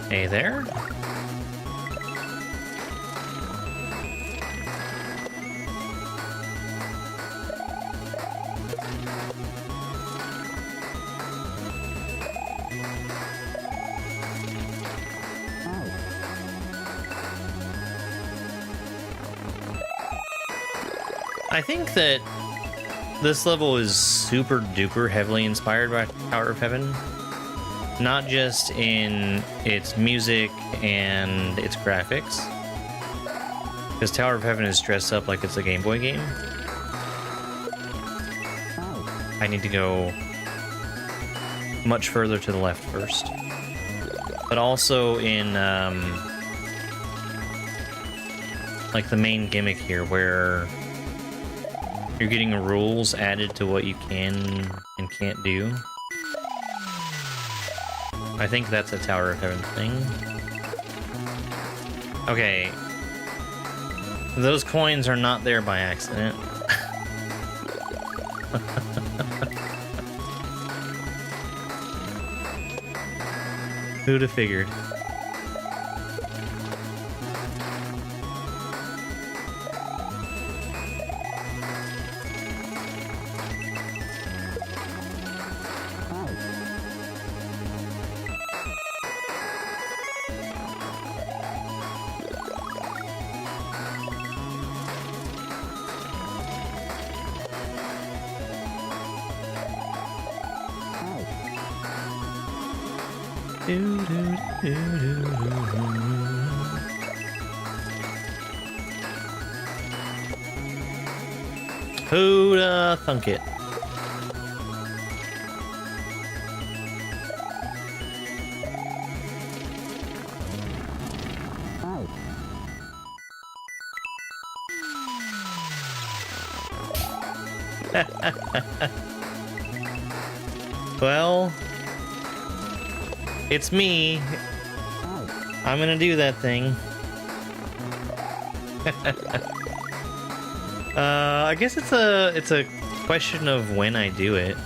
Hey there. I think that this level is super duper heavily inspired by Tower of Heaven. Not just in its music and its graphics, because Tower of Heaven is dressed up like it's a Game Boy game. I need to go much further to the left first. But also in like the main gimmick here, where you're getting rules added to what you can and can't do. I think that's a Tower of Heaven thing. Okay. Those coins are not there by accident. Who'd have figured? Who'da thunk it? Well, it's me. I'm gonna do that thing. I guess it's a question of when I do it.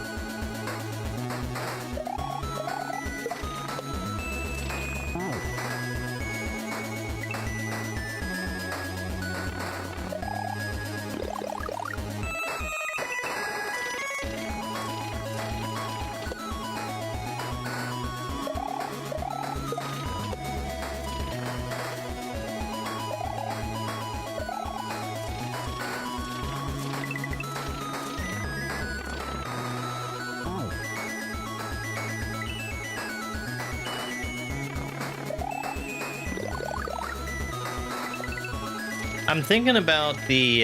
I'm thinking about the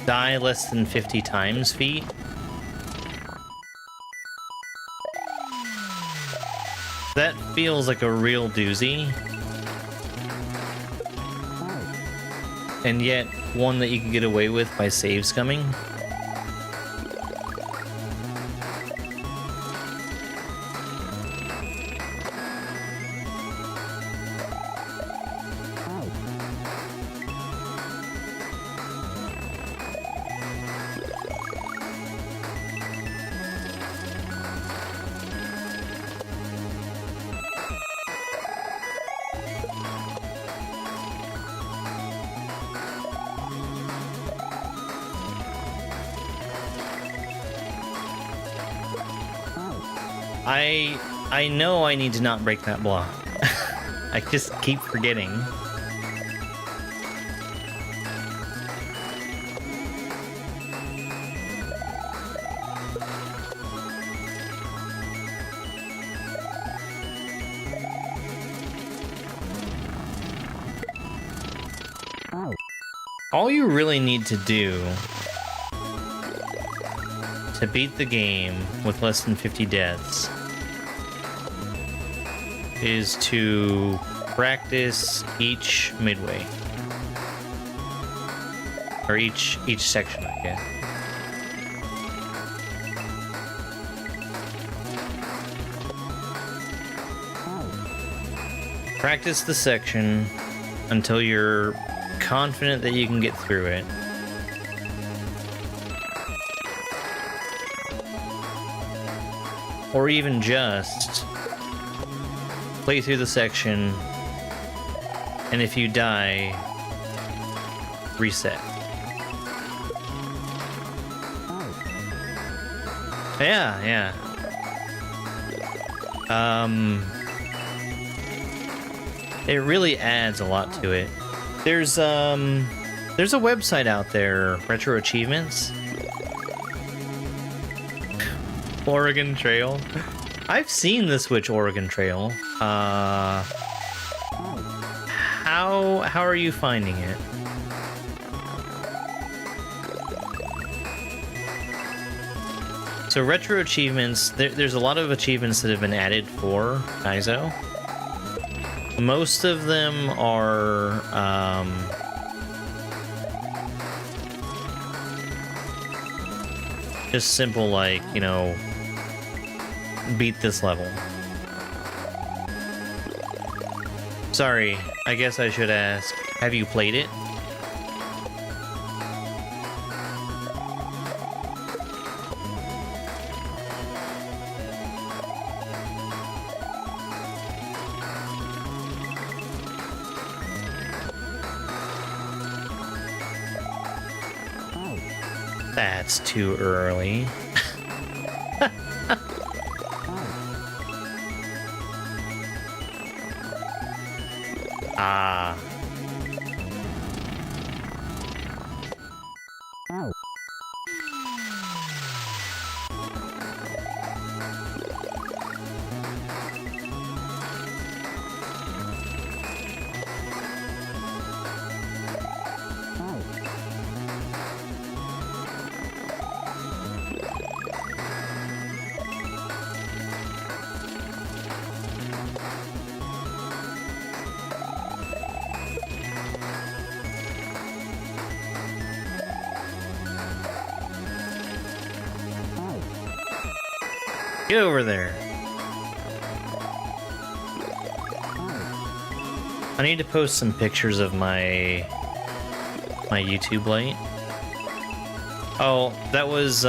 die less than 50 times feat. That feels like a real doozy. And yet, one that you can get away with by save scumming. I know I need to not break that block. I just keep forgetting. All you really need to do to beat the game with less than 50 deaths is to practice each midway. Or each section, I guess. Practice the section until you're confident that you can get through it. Or even just play through the section, and if you die, reset. Yeah. It really adds a lot to it. There's a website out there, Retro Achievements. Oregon Trail. I've seen the Switch Oregon Trail. How are you finding it? So Retro Achievements, there's a lot of achievements that have been added for Kaizo. Most of them are just simple, like, you know, beat this level. Sorry, I guess I should ask, have you played it? That's too early. Ah. Get over there. I need to post some pictures of my YouTube light. Oh, that was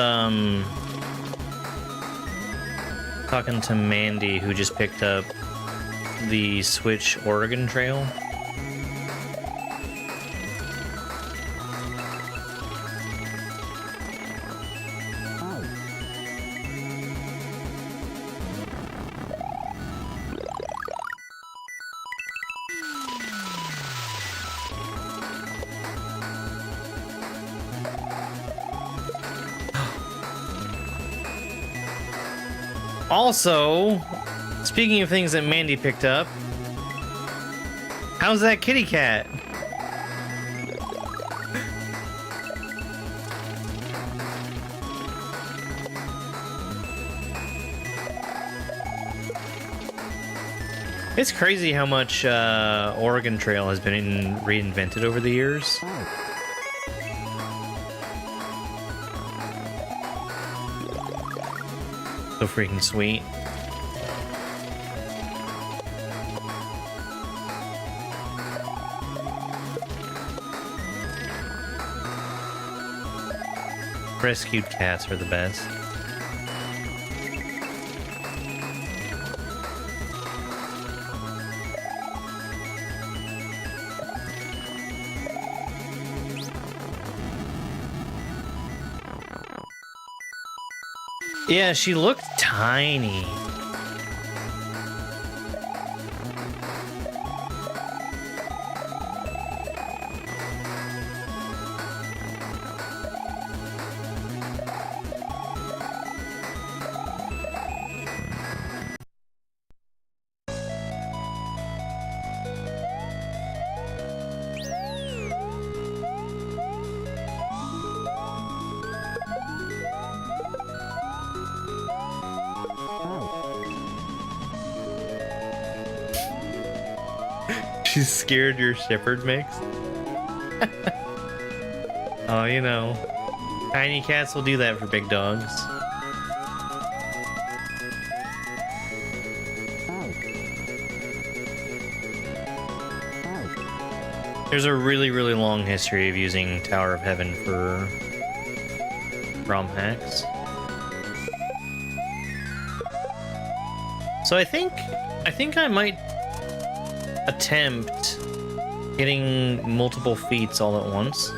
talking to Mandy, who just picked up the Switch Oregon Trail. Also, speaking of things that Mandy picked up, How's that kitty cat? It's crazy how much Oregon Trail has been reinvented over the years. So freaking sweet. Rescued cats are the best. Yeah, she looked tiny. She's scared your shepherd mix. Oh, you know, tiny cats will do that for big dogs. There's a really, really long history of using Tower of Heaven for ROM hacks. So I think I might attempt getting multiple feats all at once.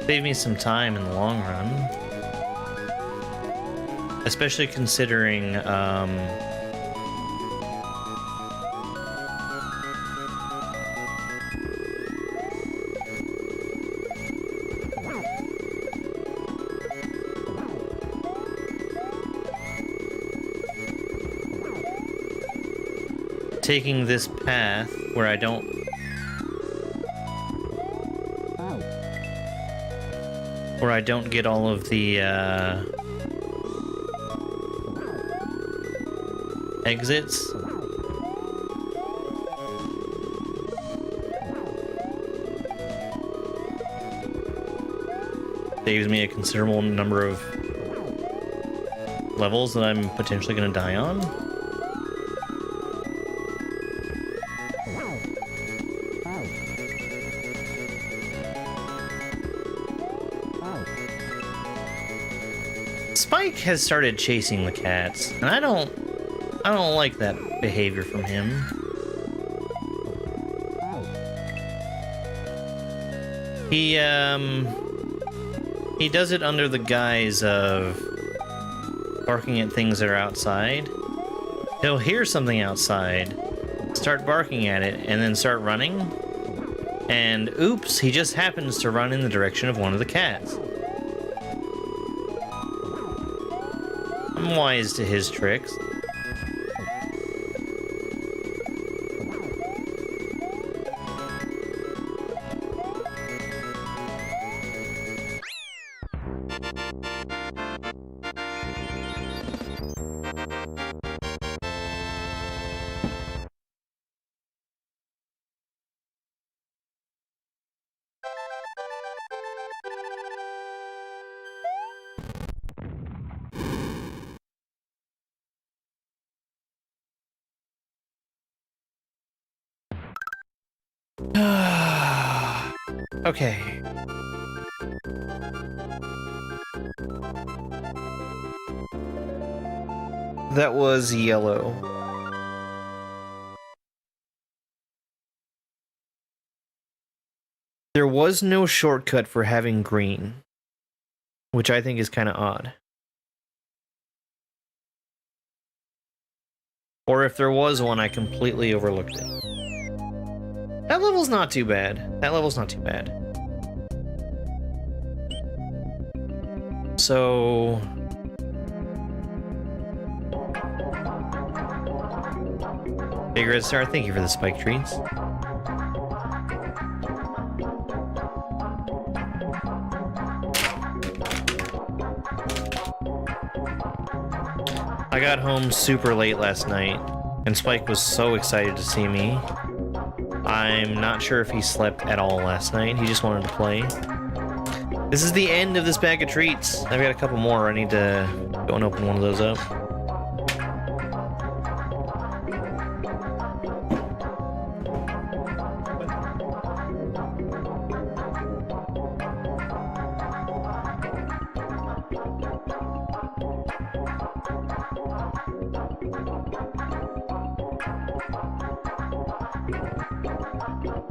Save me some time in the long run. Especially considering taking this path where I don't get all of the exits. Saves me a considerable number of levels that I'm potentially going to die on. Spike has started chasing the cats, and I don't like that behavior from him. He does it under the guise of barking at things that are outside. He'll hear something outside, start barking at it, and then start running. And oops, he just happens to run in the direction of one of the cats. I'm wise to his tricks. Okay. That was yellow. There was no shortcut for having green, which I think is kind of odd. Or if there was one, I completely overlooked it. That level's not too bad. That level's not too bad. So Big Red Star, thank you for the spike treats. I got home super late last night, and Spike was so excited to see me. I'm not sure if he slept at all last night. He just wanted to play. This is the end of this bag of treats. I've got a couple more. I need to go and open one of those up.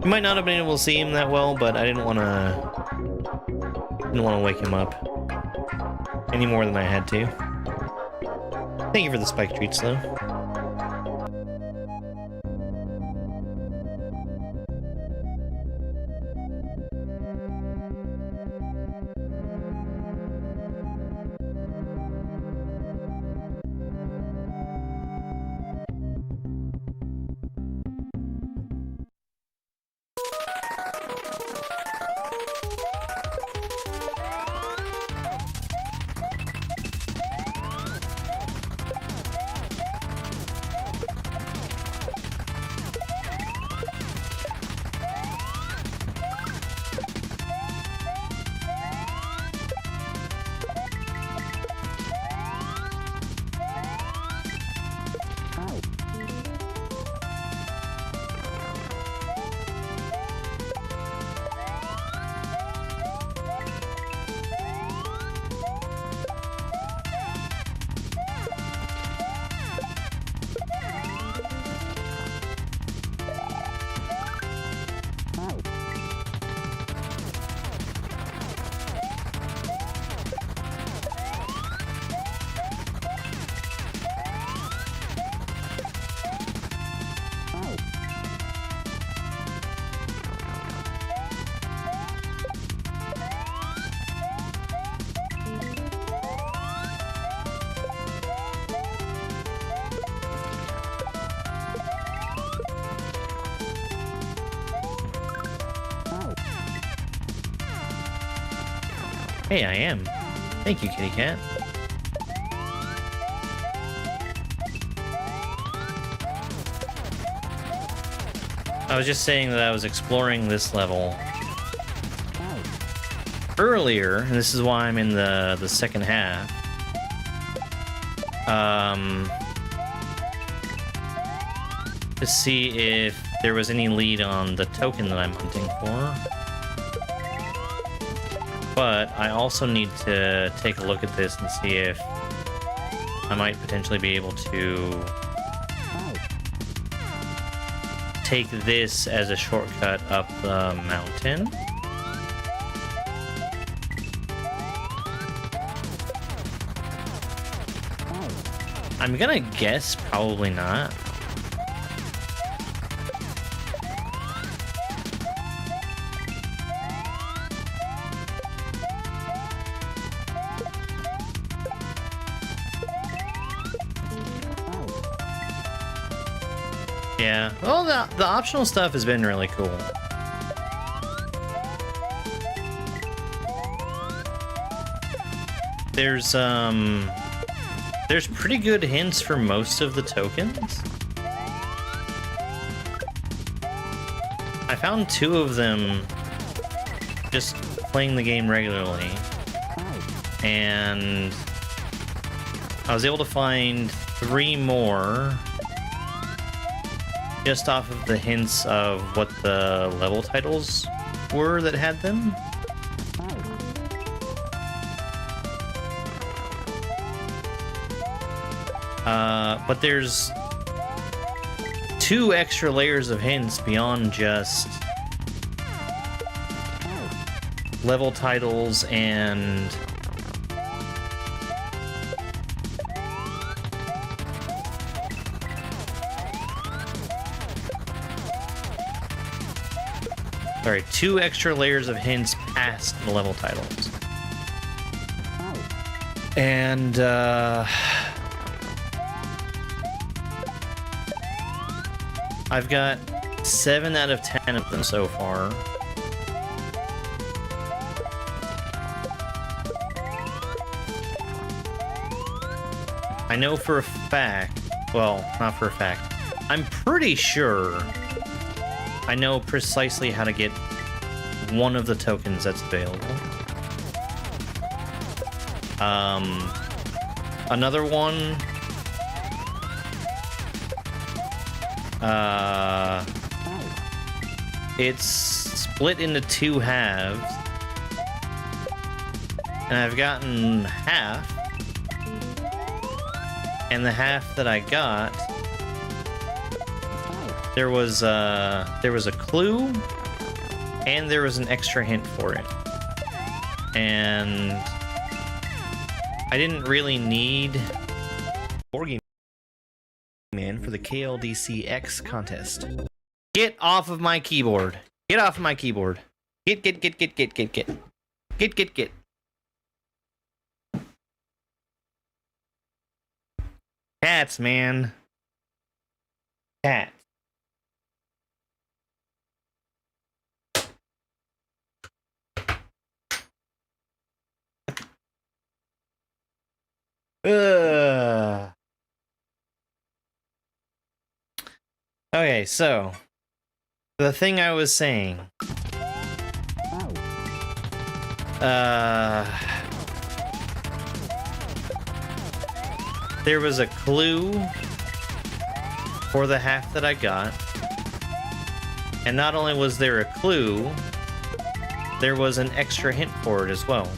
You might not have been able to see him that well, but I didn't want to wake him up any more than I had to. Thank you for the spike treats, though. Hey, I am. Thank you, kitty cat. I was just saying that I was exploring this level earlier, and this is why I'm in the second half. To see if there was any lead on the token that I'm hunting for. But I also need to take a look at this and see if I might potentially be able to take this as a shortcut up the mountain. I'm gonna guess probably not. Yeah, well, the optional stuff has been really cool. There's pretty good hints for most of the tokens. I found 2 of them just playing the game regularly, and I was able to find 3 more just off of the hints of what the level titles were that had them. But there's 2 extra layers of hints beyond just level titles and sorry, 2 extra layers of hints past the level titles. And I've got 7 out of 10 of them so far. I know for a fact, well, not for a fact, I'm pretty sure I know precisely how to get one of the tokens that's available. Another one, it's split into 2 halves, and I've gotten half, and the half that I got, there was a clue, and there was an extra hint for it, and I didn't really need Board Game Man for the KLDCX contest. Get off of my keyboard. Get off of my keyboard. Get. Cats, man. Cats. Okay, so the thing I was saying. There was a clue for the half that I got. And not only was there a clue, there was an extra hint for it as well.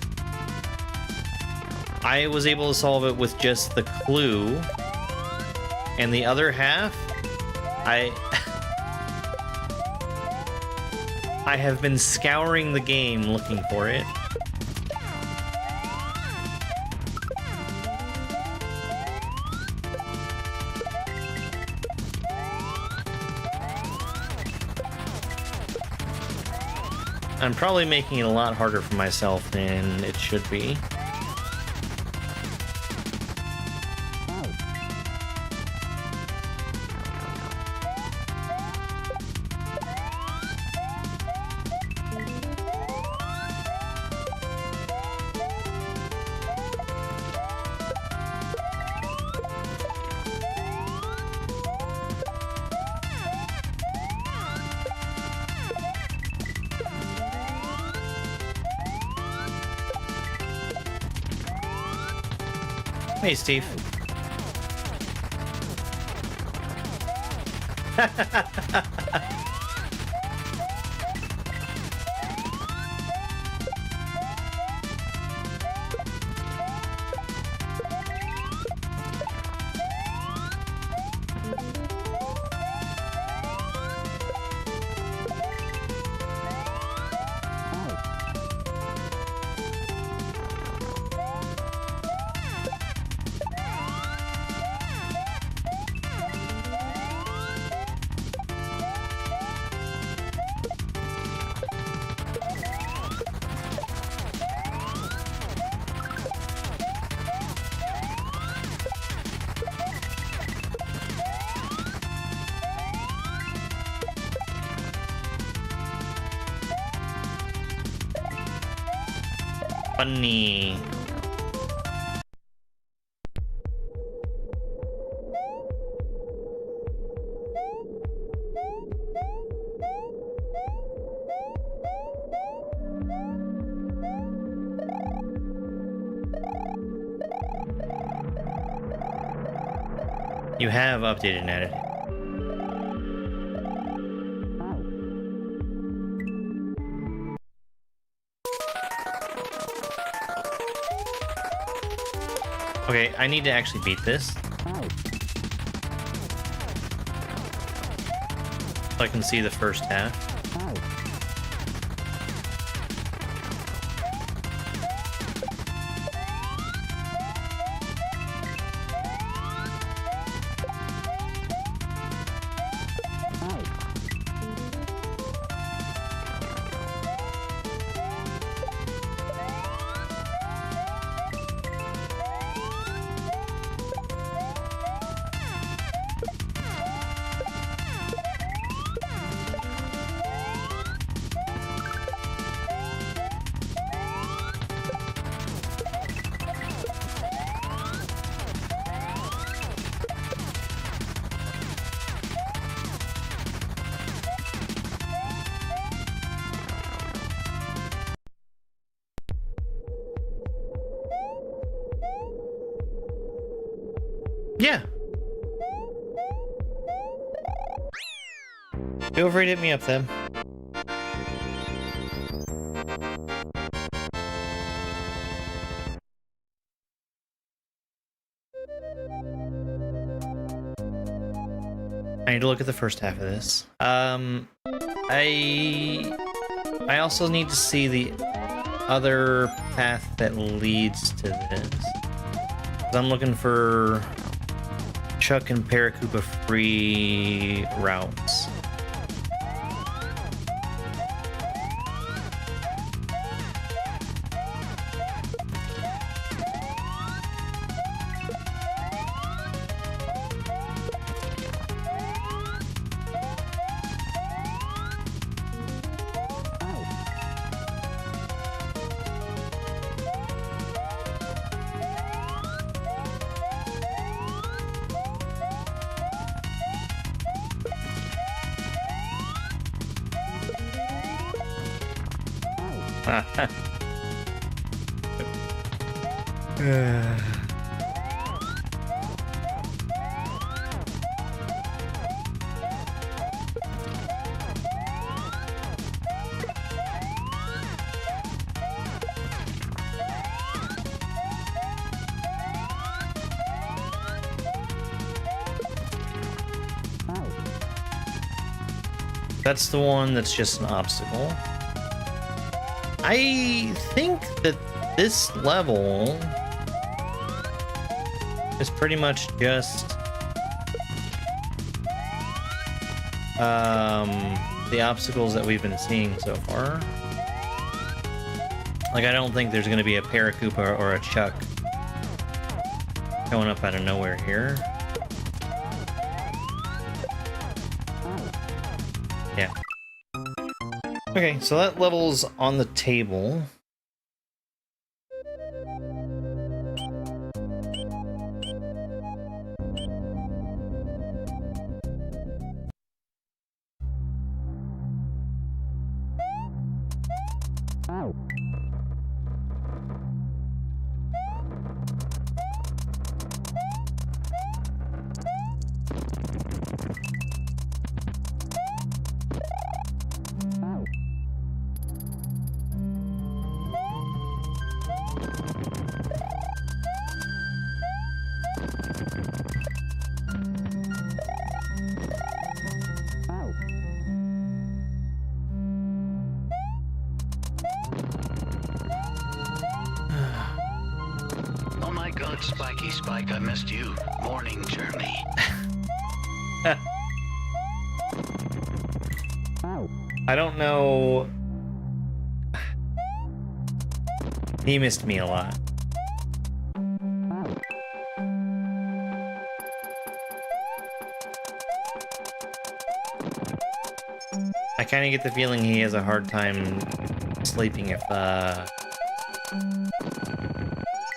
I was able to solve it with just the clue, and the other half, I have been scouring the game looking for it. I'm probably making it a lot harder for myself than it should be. Hey, Steve. Funny. You have updated and edited. Okay, I need to actually beat this. So I can see the first half. Yeah. Feel free to hit me up, then. I need to look at the first half of this. I also need to see the other path that leads to this. I'm looking for Chuck and Paracupa free routes. That's the one that's just an obstacle. I think that this level is pretty much just the obstacles that we've been seeing so far. Like, I don't think there's going to be a Paracupa or a Chuck going up out of nowhere here. Yeah. Okay, so that level's on the table. Spiky Spike, I missed you. Morning journey. I don't know. He missed me a lot. I kind of get the feeling he has a hard time sleeping if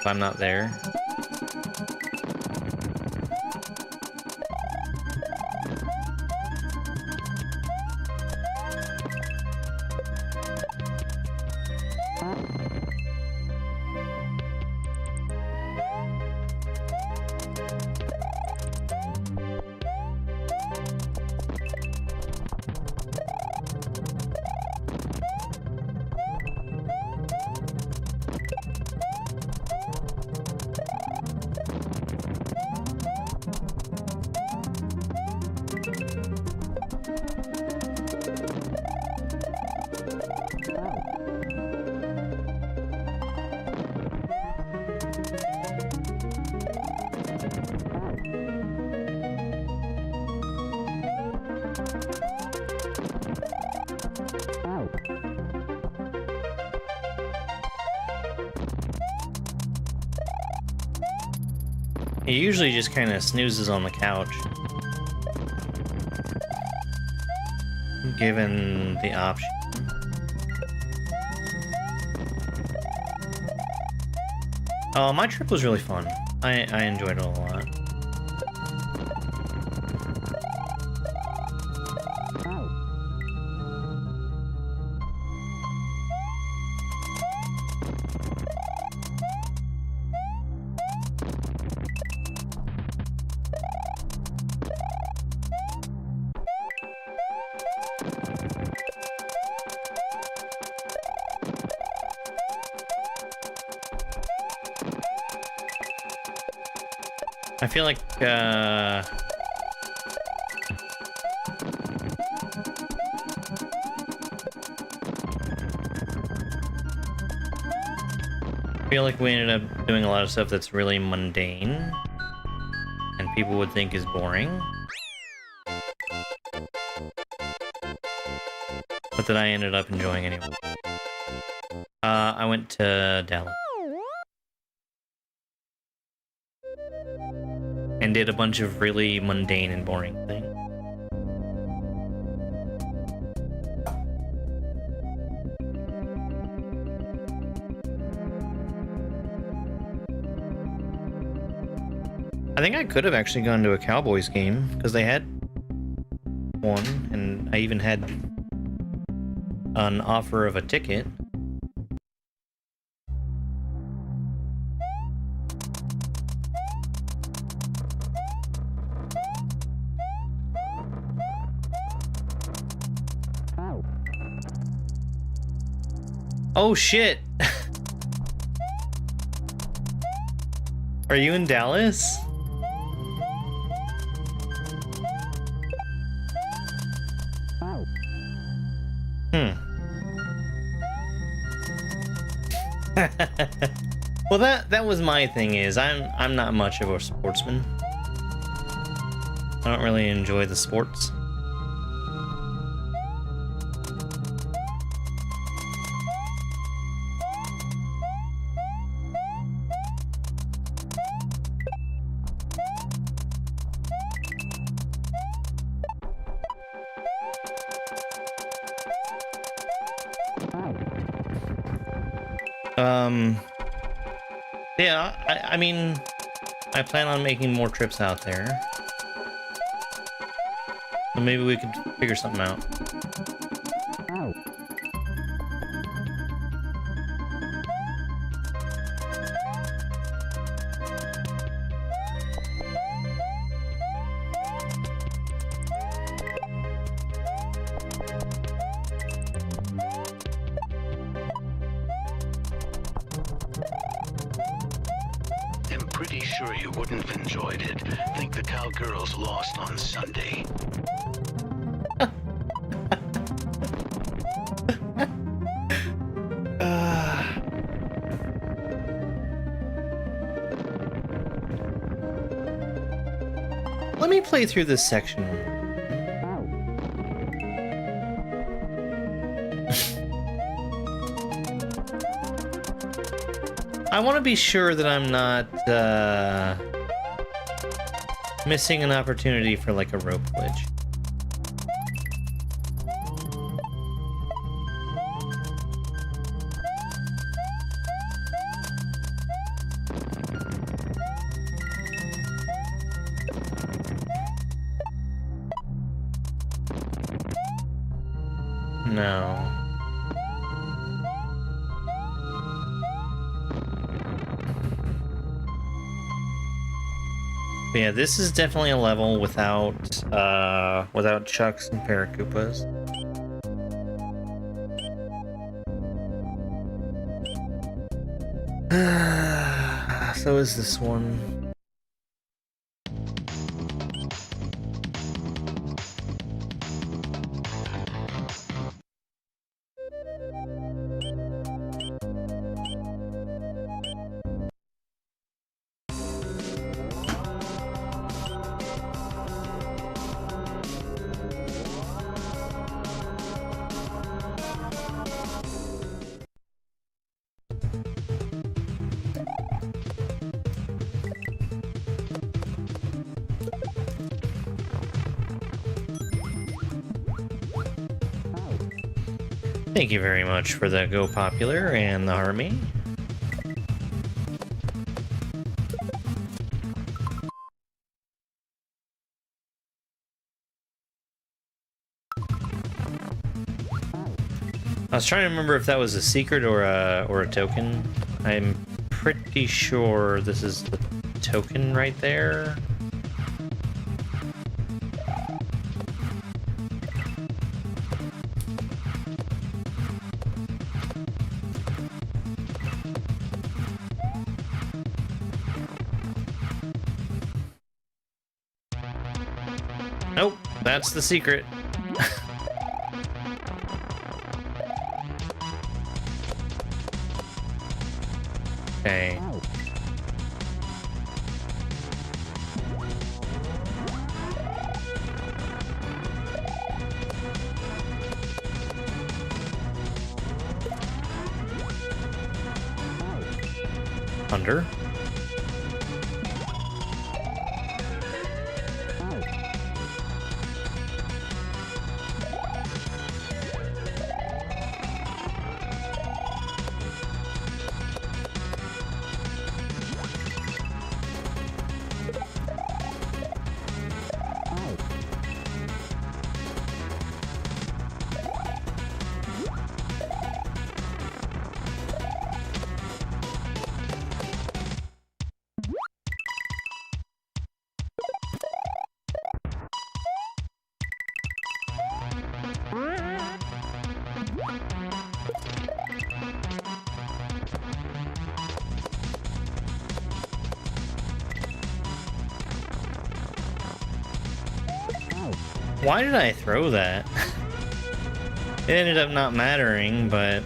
I'm not there. He usually just kind of snoozes on the couch, given the option. Oh, my trip was really fun. I enjoyed it a lot. I feel like, we ended up doing a lot of stuff that's really mundane and people would think is boring. But that I ended up enjoying anyway. I went to Dallas. And did a bunch of really mundane and boring things. I think I could have actually gone to a Cowboys game, because they had one, and I even had an offer of a ticket. Oh shit! Are you in Dallas? Well, that was my thing. Is I'm not much of a sportsman. I don't really enjoy the sports. Yeah, I mean, I plan on making more trips out there. So maybe we could figure something out. Pretty sure you wouldn't have enjoyed it. Think the Cowgirls lost on Sunday. Let me play through this section. I want to be sure that I'm not missing an opportunity for like a rope glitch. No. But yeah, this is definitely a level without Chucks and Paracoopas. So is this one. Thank you very much for the Go Popular and the Harmony. I was trying to remember if that was a secret or a token. I'm pretty sure this is the token right there. That's the secret. Okay. Under. Why did I throw that? It ended up not mattering, but...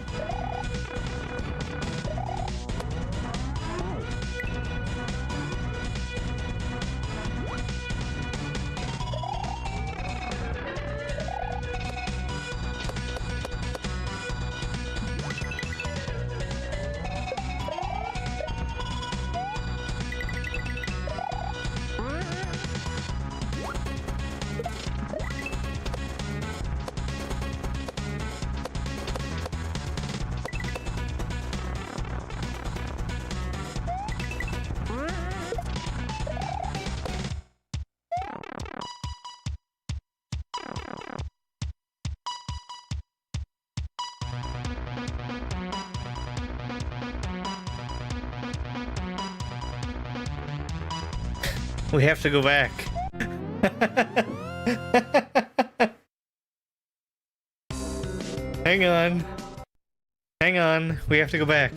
We have to go back. Hang on. Hang on. We have to go back.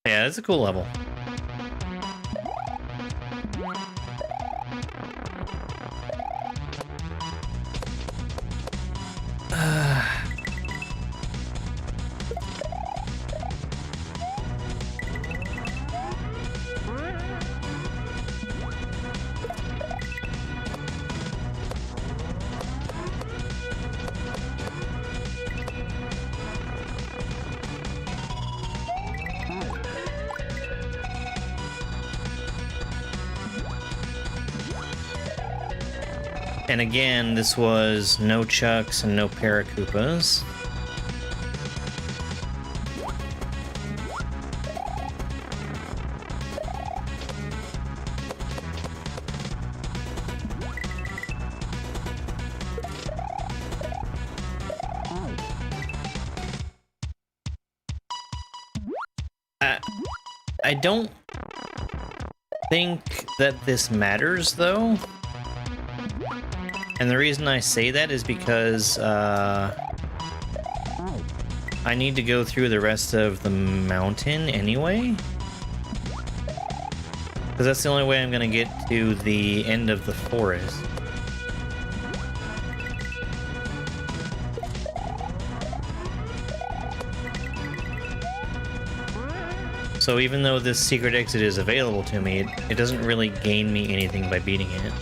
Yeah, it's a cool level. And again, this was no Chucks and no Paracoopas. I don't think that this matters, though. And the reason I say that is because I need to go through the rest of the mountain anyway. Because that's the only way I'm going to get to the end of the forest. So even though this secret exit is available to me, it doesn't really gain me anything by beating it.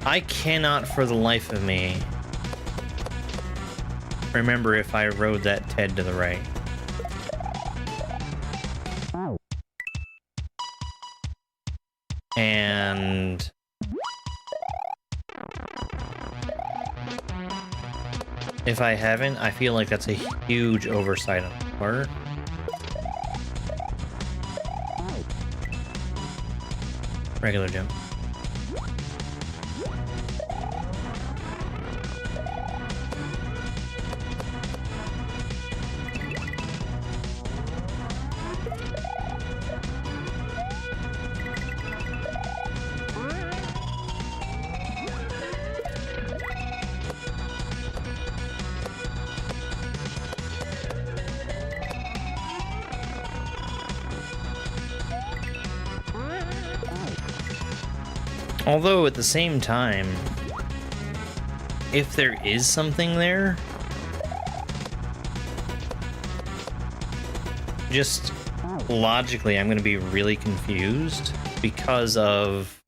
I cannot for the life of me remember if I rode that Ted to the right. And if I haven't, I feel like that's a huge oversight on my part. Regular jump. Although at the same time, if there is something there, just logically, I'm going to be really confused because of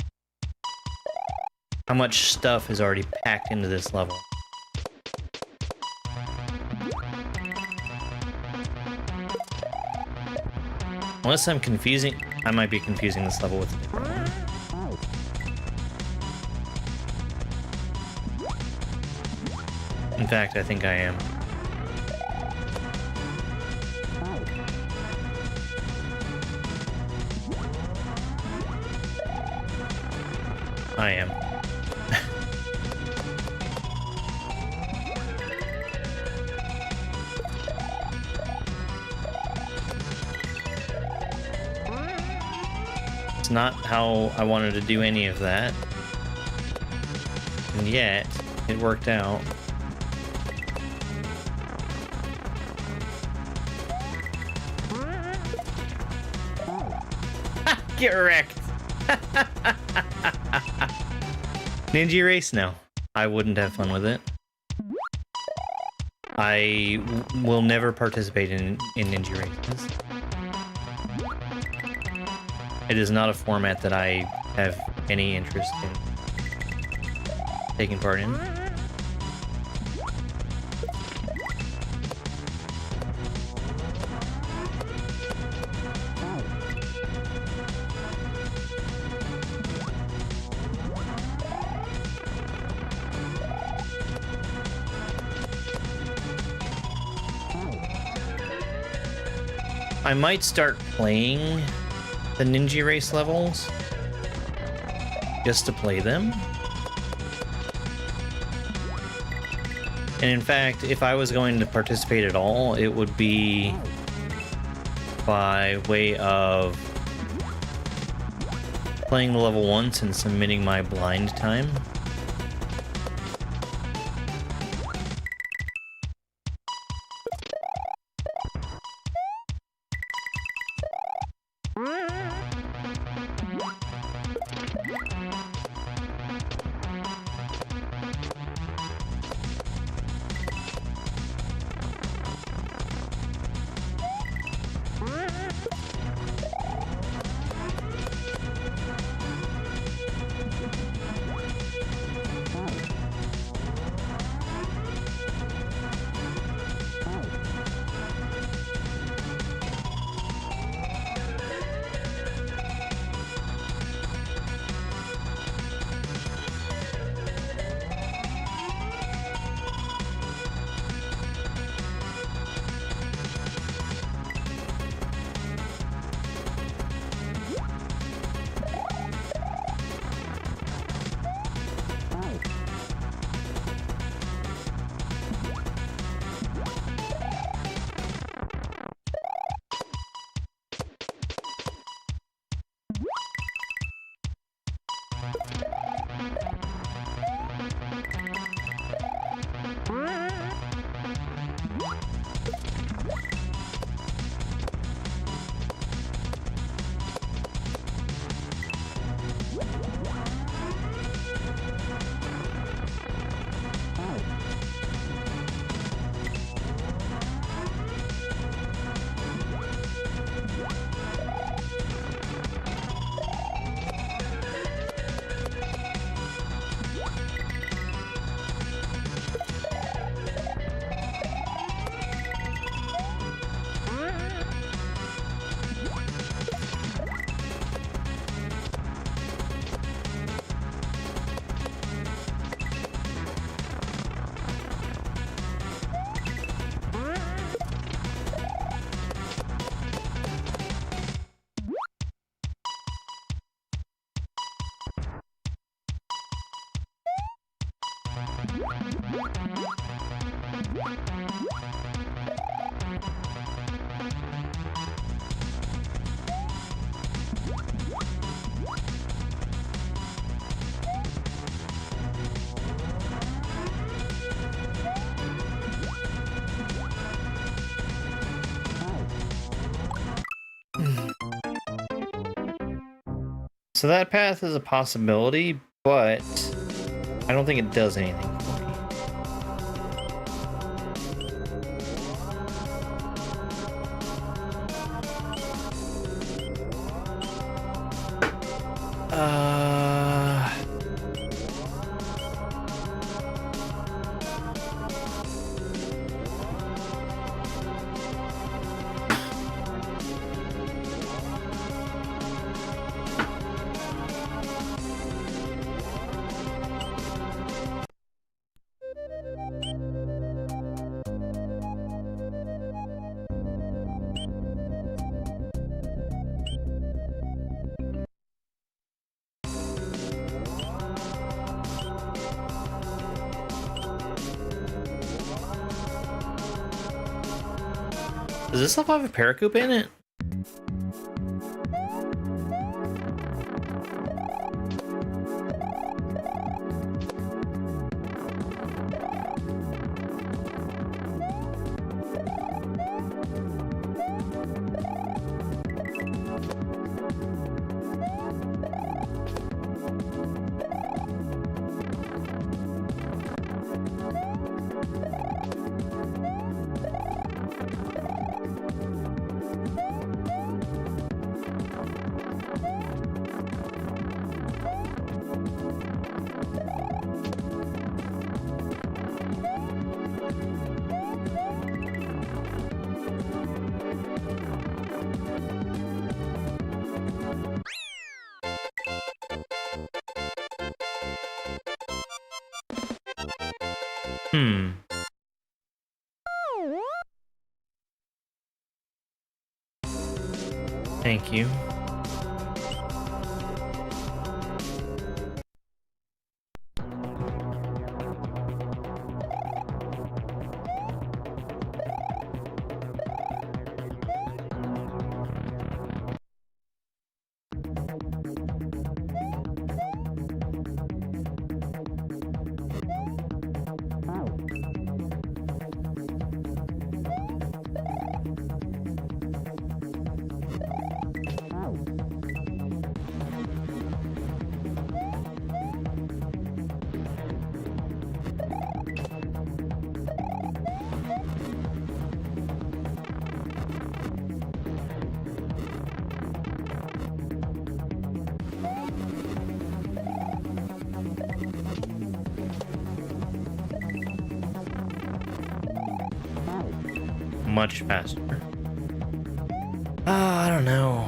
how much stuff is already packed into this level. Unless I'm confusing, I might be confusing this level with a different one. In fact, I think I am. I am. It's not how I wanted to do any of that. And yet, it worked out. Get wrecked! Ninja race? No. I wouldn't have fun with it. I will never participate in ninja races. It is not a format that I have any interest in taking part in. I might start playing the ninja race levels just to play them. And in fact, if I was going to participate at all, it would be by way of playing the level once and submitting my blind time. So that path is a possibility, but I don't think it does anything for me. Does this level have a paracoop in it? Thank you. Much faster. I don't know.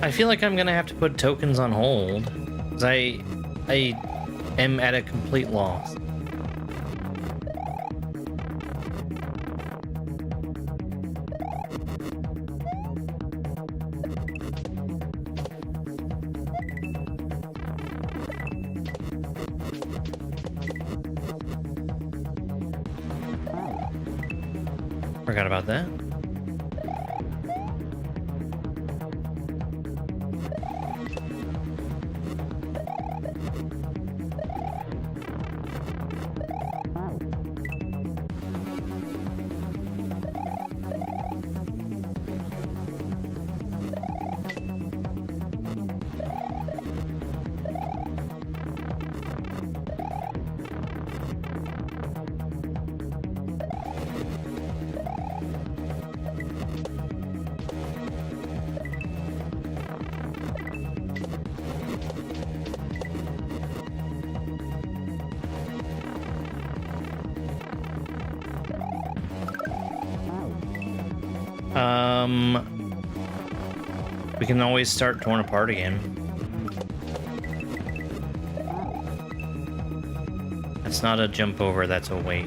I feel like I'm gonna have to put tokens on hold, because I am at a complete loss. Forgot about that. We can always start torn apart again. That's not a jump over, that's a wait.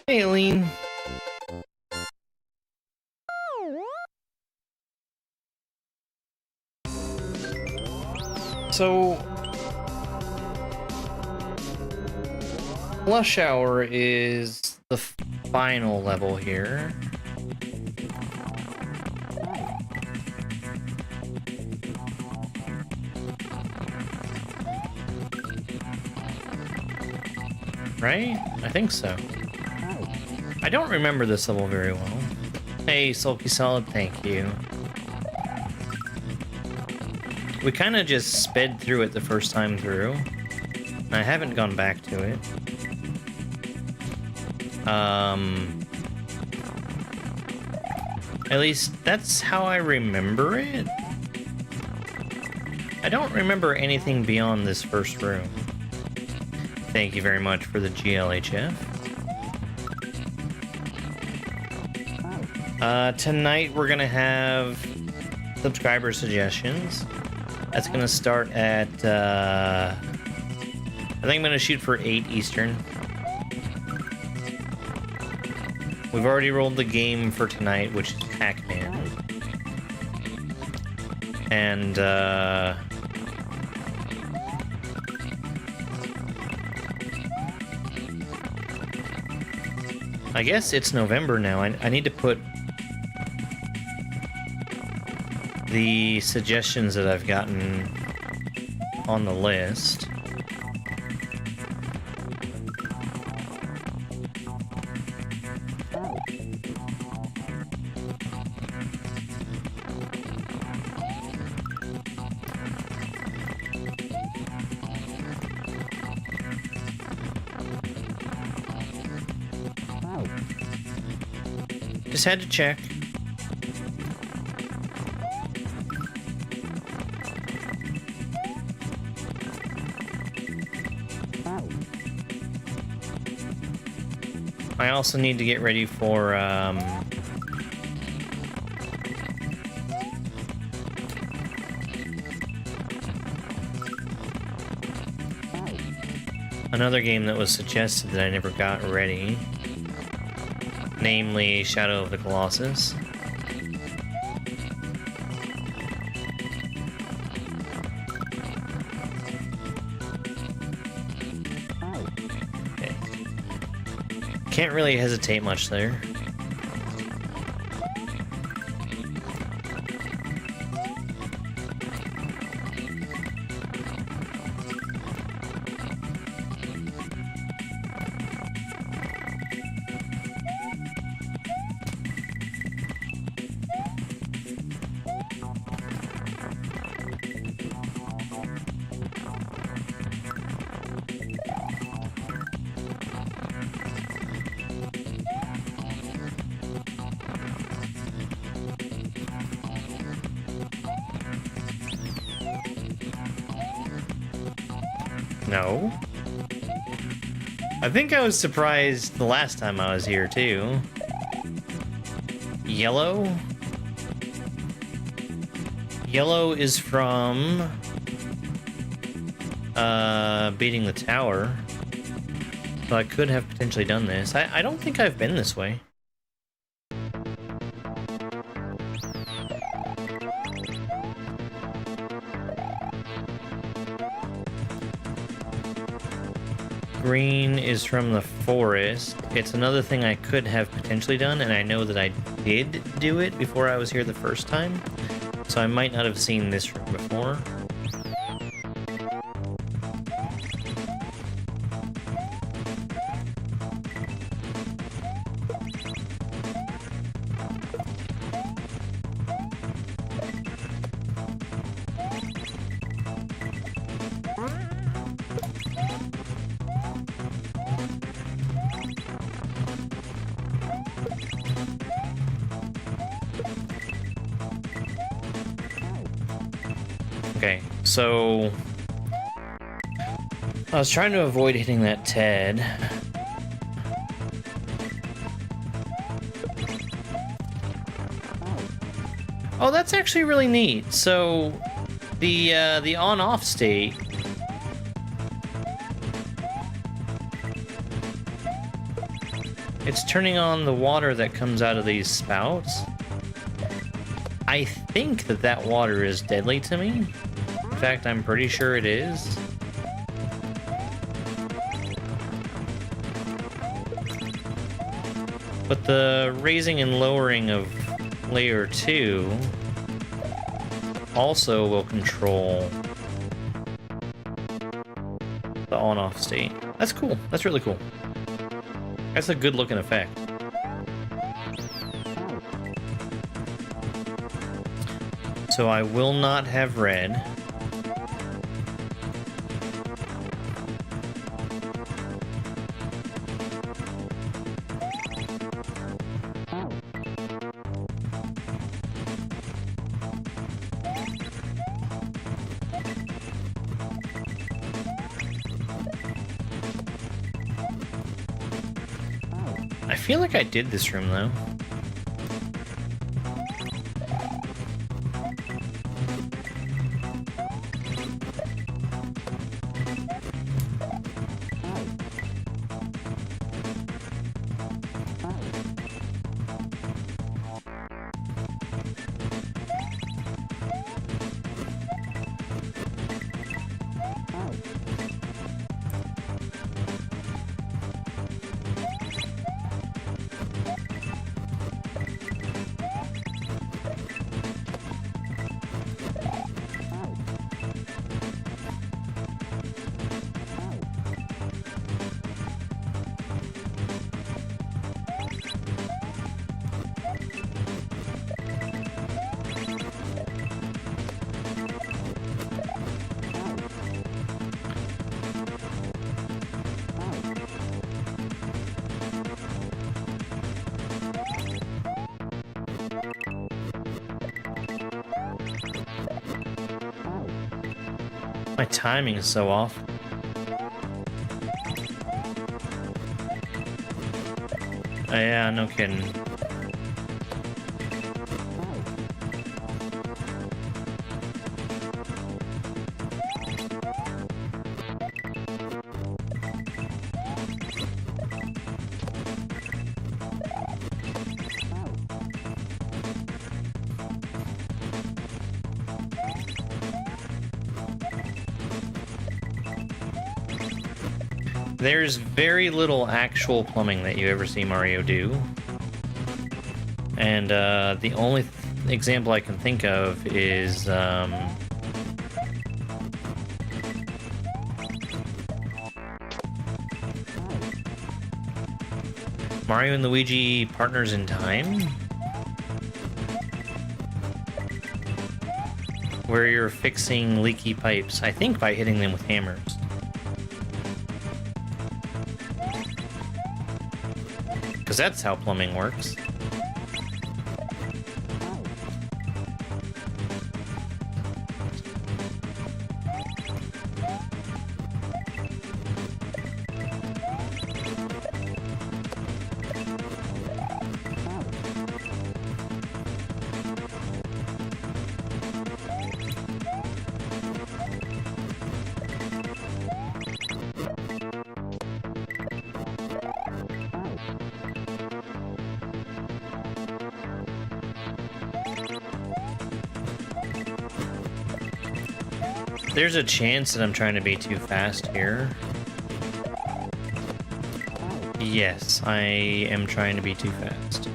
Hey, Aline. So, Flush Hour is the final level here. Right? I think so. I don't remember this level very well. Hey, Sulky Solid, thank you. We kind of just sped through it the first time through. I haven't gone back to it. At least that's how I remember it. I don't remember anything beyond this first room. Thank you very much for the GLHF. Tonight we're gonna have subscriber suggestions. That's gonna start at, I think I'm gonna shoot for 8 Eastern. We've already rolled the game for tonight, which is Pac-Man. And, I guess it's November now. I need to put the suggestions that I've gotten on the list. Just had to check. I also need to get ready for another game that was suggested that I never got ready, namely Shadow of the Colossus. Can't really hesitate much there. No. I think I was surprised the last time I was here, too. Yellow? Yellow is from... beating the tower. So I could have potentially done this. I don't think I've been this way. green is from the forest. It's another thing I could have potentially done, and I know that I did do it before I was here the first time. So I might not have seen this room before. Okay, so I was trying to avoid hitting that Ted. Oh, that's actually really neat. So the on-off state it's turning on the water that comes out of these spouts. I think that water is deadly to me. In fact, I'm pretty sure it is. But the raising and lowering of layer 2 also will control the on-off state. That's cool. That's really cool. That's a good looking effect. So I will not have red. I feel like I did this room though. My timing is so off. Oh, yeah, no kidding. There's very little actual plumbing that you ever see Mario do. And the only example I can think of is Mario and Luigi Partners in Time, where you're fixing leaky pipes, I think by hitting them with hammers. Because that's how plumbing works. There's a chance that I'm trying to be too fast here. Yes, I am trying to be too fast.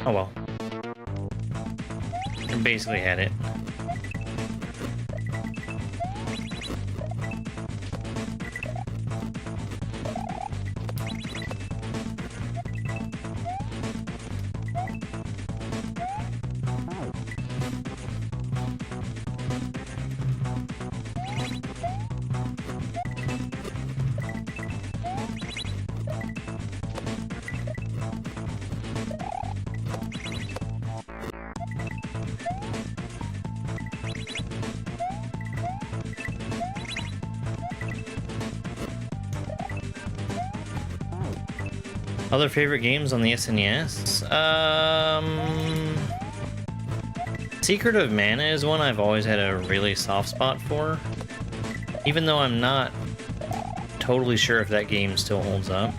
Oh well. I basically had it. Other favorite games on the SNES? Secret of Mana is one I've always had a really soft spot for. Even though I'm not totally sure if that game still holds up.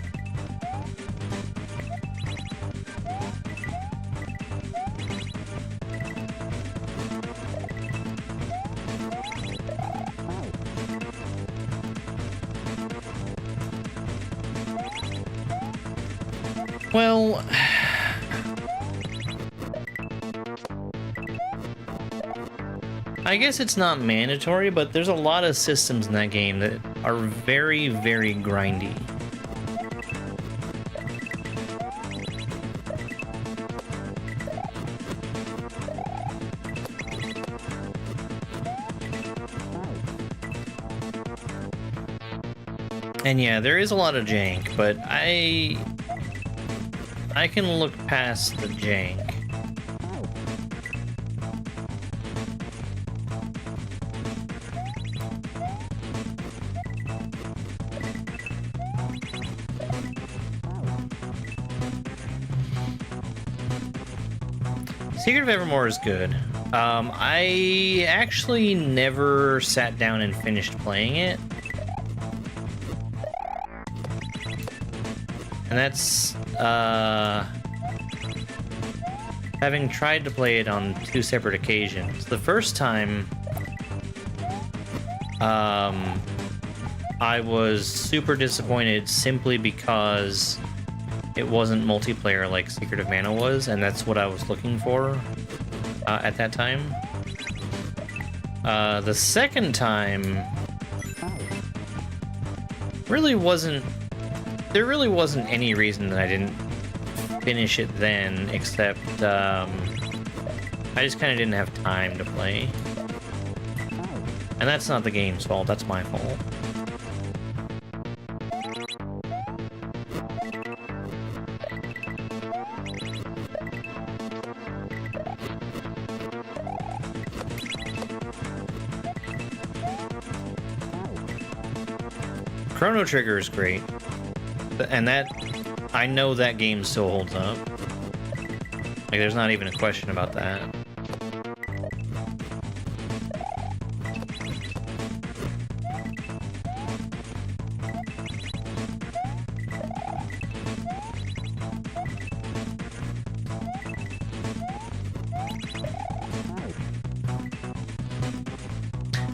Well, I guess it's not mandatory, but there's a lot of systems in that game that are very, very grindy. And yeah, there is a lot of jank, but I can look past the jank. Secret of Evermore is good. I actually never sat down and finished playing it. And that's, having tried to play it on 2 separate occasions. The first time, I was super disappointed simply because it wasn't multiplayer like Secret of Mana was, and that's what I was looking for at that time. The second time really wasn't... There really wasn't any reason that I didn't finish it then, except I just kind of didn't have time to play. And that's not the game's fault, that's my fault. Chrono Trigger is great. And that, I know that game still holds up. Like, there's not even a question about that.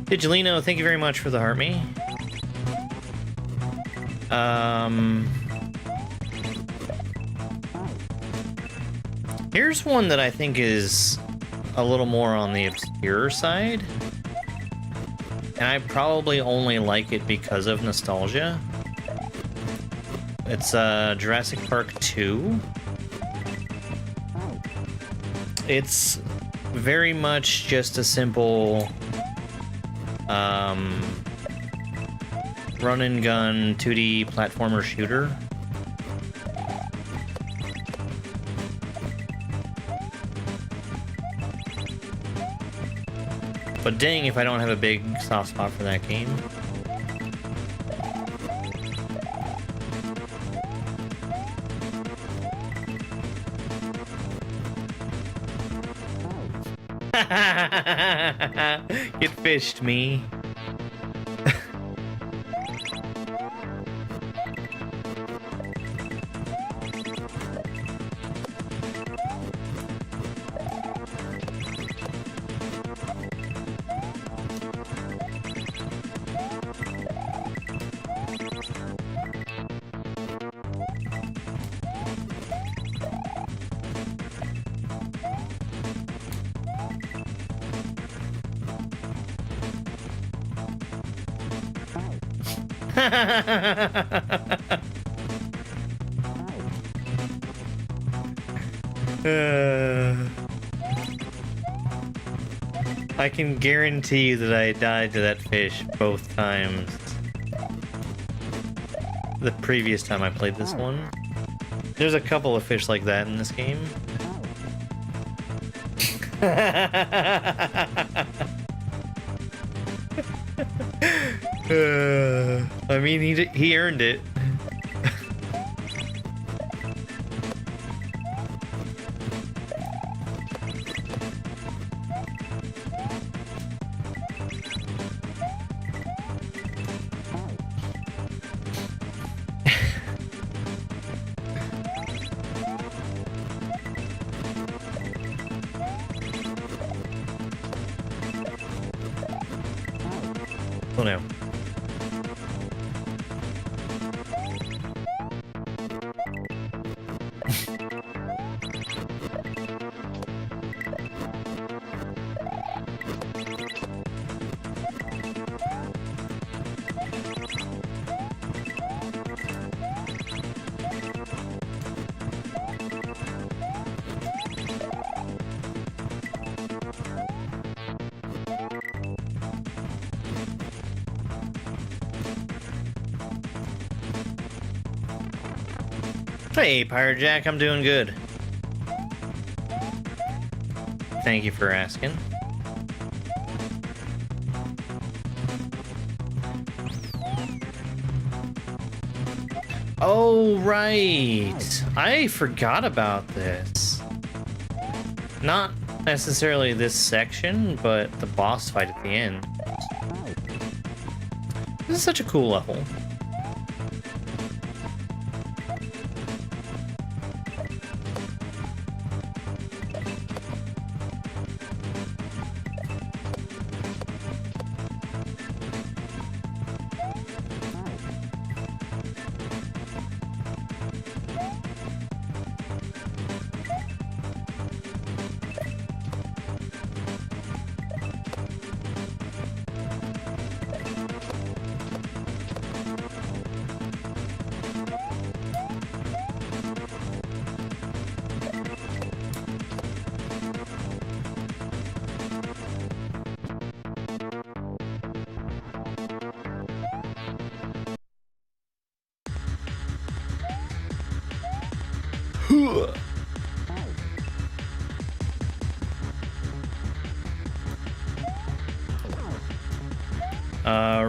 Digilino, thank you very much for the heart me. Here's one that I think is a little more on the obscure side. And I probably only like it because of nostalgia. It's Jurassic Park 2. It's very much just a simple run and gun 2D platformer shooter. But dang if I don't have a big soft spot for that game. Get fished, me. I can guarantee you that I died to that fish both times. The previous time I played this one. There's a couple of fish like that in this game. I mean, he earned it. Oh no. Hey, Pirate Jack, I'm doing good. Thank you for asking. Oh, right. I forgot about this. Not necessarily this section, but the boss fight at the end. This is such a cool level.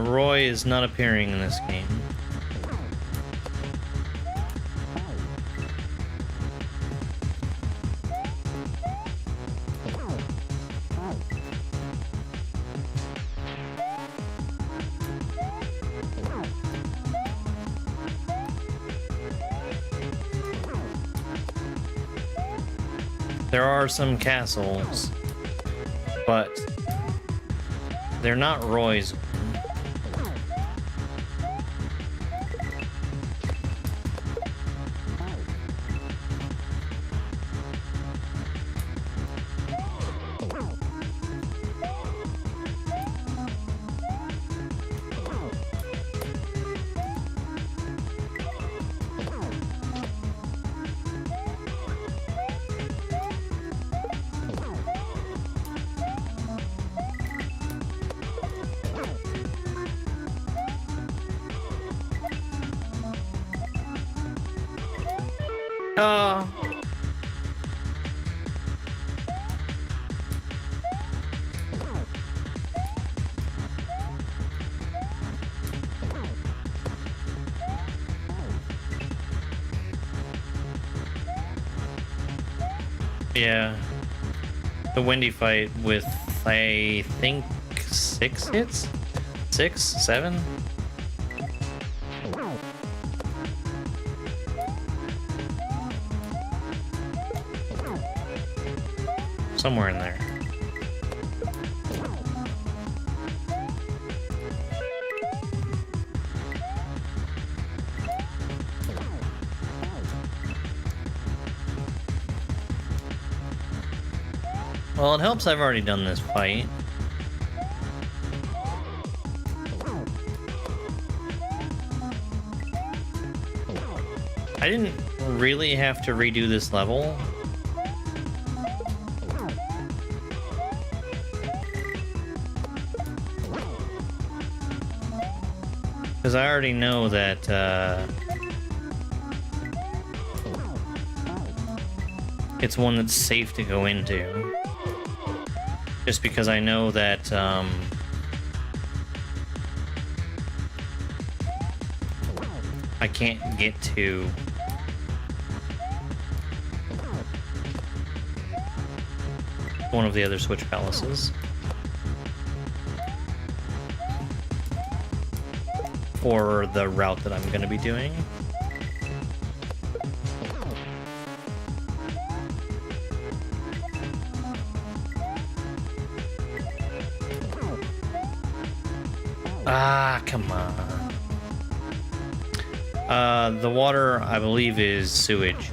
Roy is not appearing in this game. There are some castles, but They're not Roy's. Yeah. The windy fight with, I think, 6 hits? 6? 7? Somewhere in there. Well, it helps I've already done this fight. I didn't really have to redo this level. Because I already know that it's one that's safe to go into. Just because I know that I can't get to one of the other Switch Palaces. Or the route that I'm going to be doing. Ah, come on. The water, I believe, is sewage.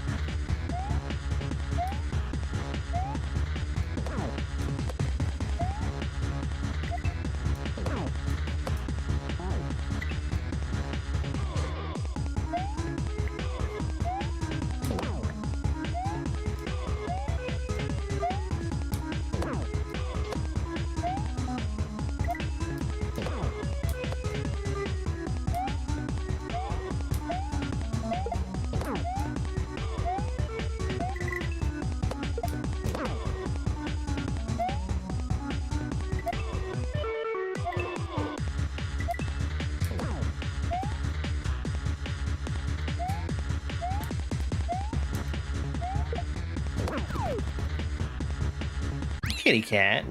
Kitty cat.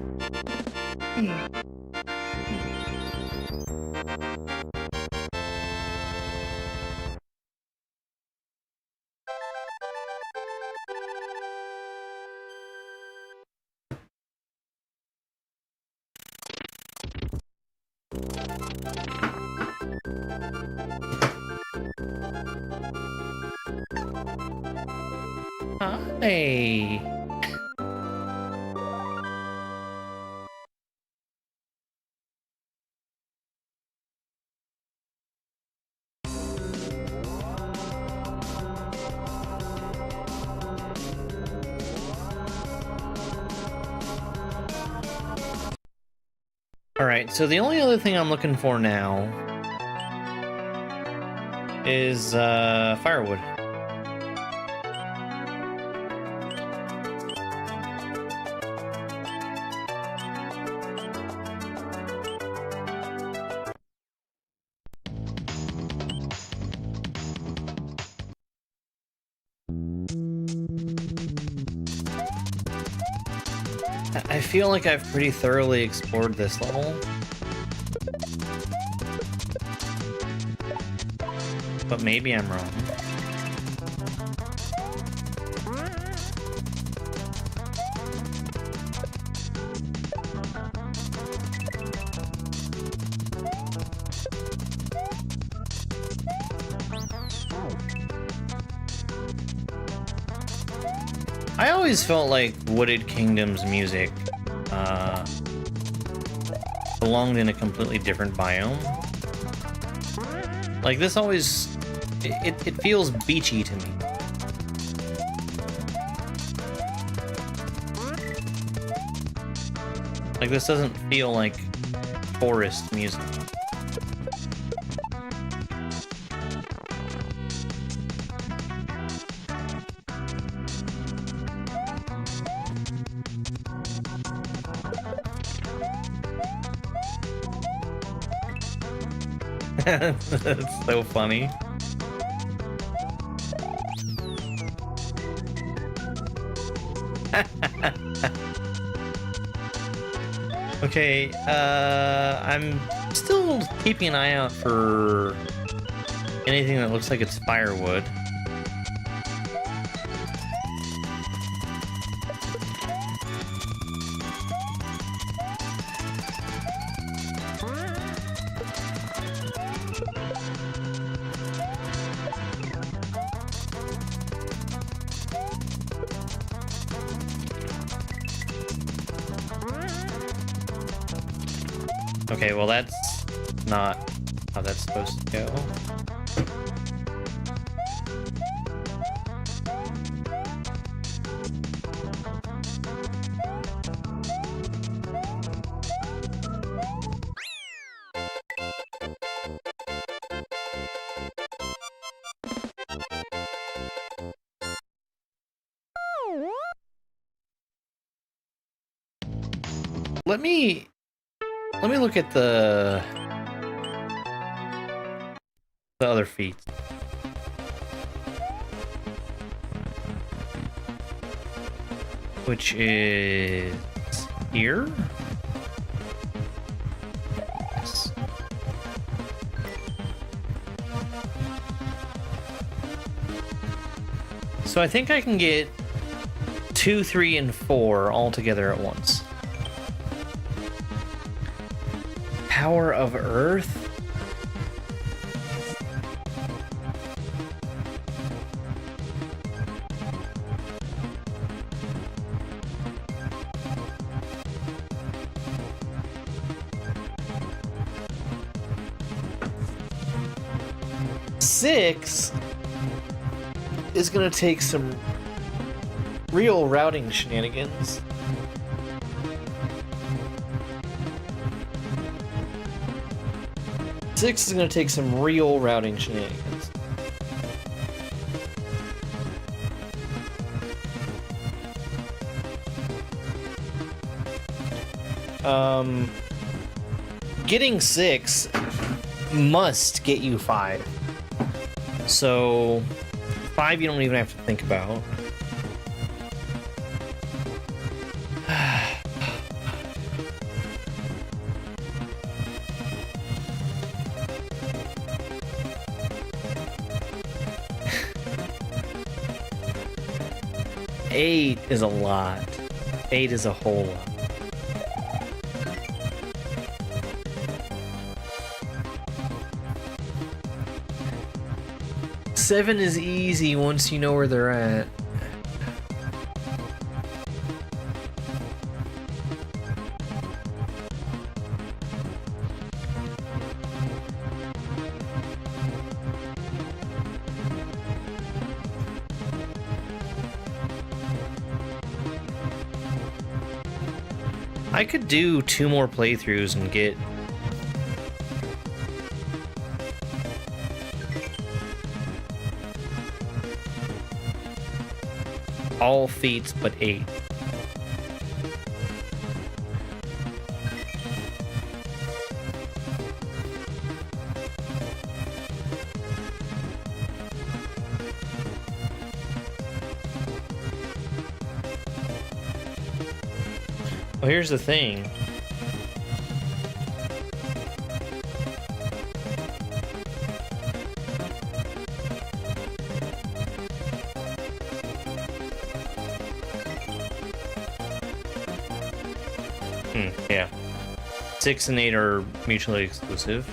Hi. Alright, so the only other thing I'm looking for now is firewood. I feel like I've pretty thoroughly explored this level. But maybe I'm wrong. I always felt like Wooded Kingdom's music belonged in a completely different biome. Like this always, it feels beachy to me. Like this doesn't feel like forest music. That's so funny. Okay, I'm still keeping an eye out for anything that looks like it's firewood. Okay, well that's not how that's supposed to go. Let me look at the other feats. Which is here? Yes. So I think I can get 2, 3, and 4 all together at once. Power of Earth? Six is gonna take some real routing shenanigans. Six is going to take some real routing shenanigans. Getting 6 must get you 5. So 5 you don't even have to think about. Eight is a lot. 8 is a whole lot. Seven is easy once you know where they're at. I could do 2 more playthroughs and get all feats but 8. Well, here's the thing. Yeah. 6 and 8 are mutually exclusive.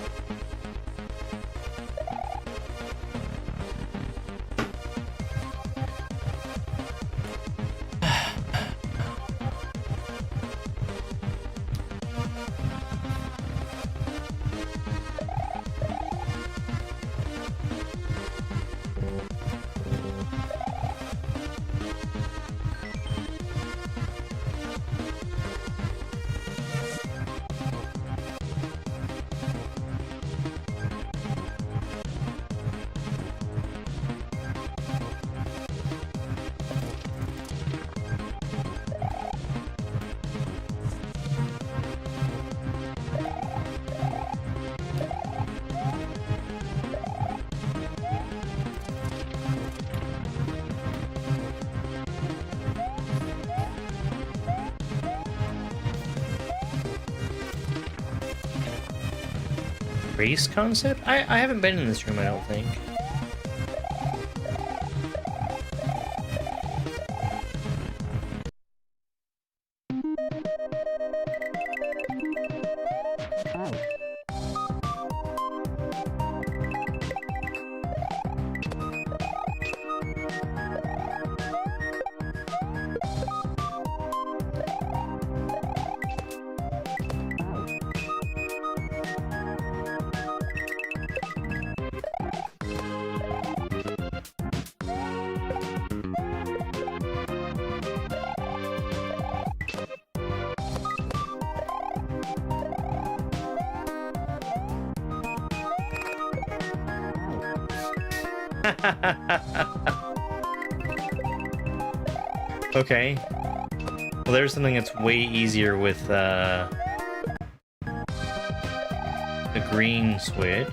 race concept? I haven't been in this room, I don't think. Okay. Well, there's something that's way easier with the green switch.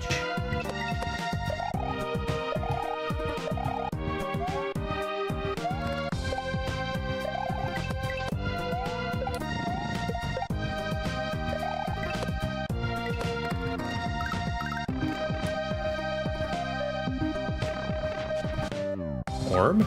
Orb?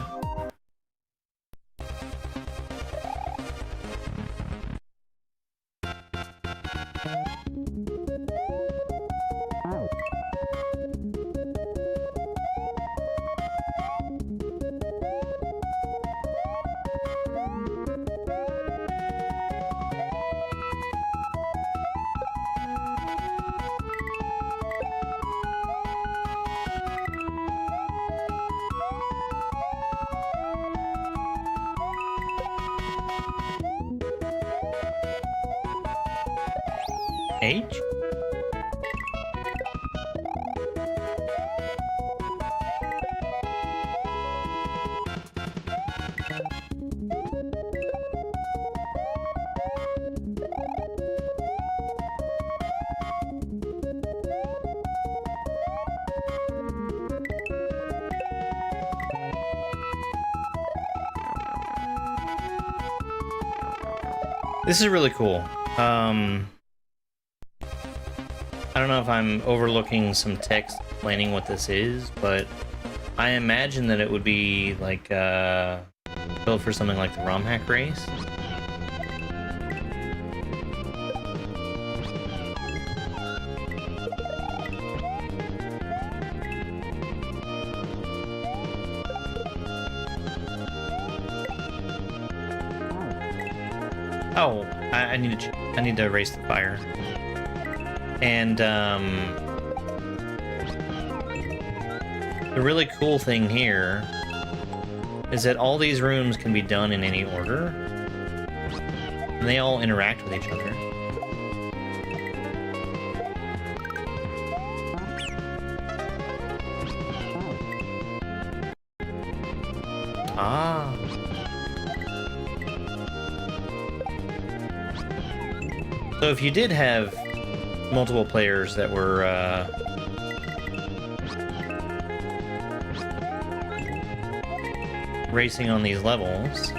H? This is really cool. I don't know if I'm overlooking some text explaining what this is, but I imagine that it would be like built for something like the ROM hack race. Oh, I need to erase the fire. And the really cool thing here is that all these rooms can be done in any order, and they all interact with each other. Ah. So if you did have multiple players that were racing on these levels,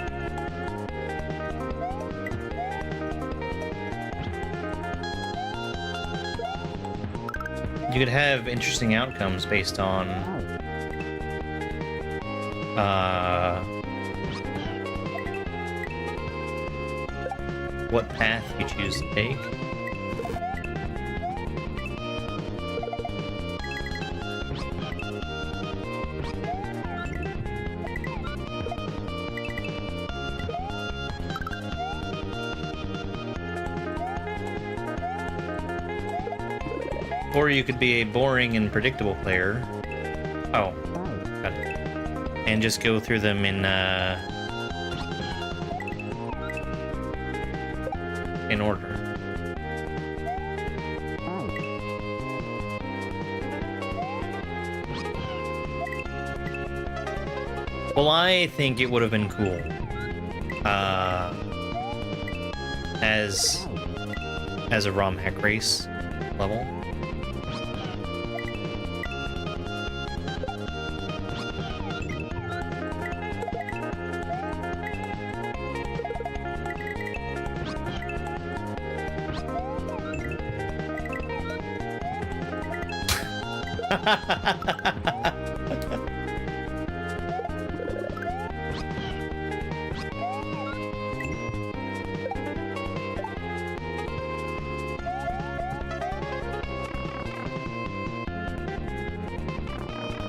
you could have interesting outcomes based on what path you choose to take. Or you could be a boring and predictable player. Oh, got it. And just go through them in order. Well, I think it would have been cool as a ROM hack race level.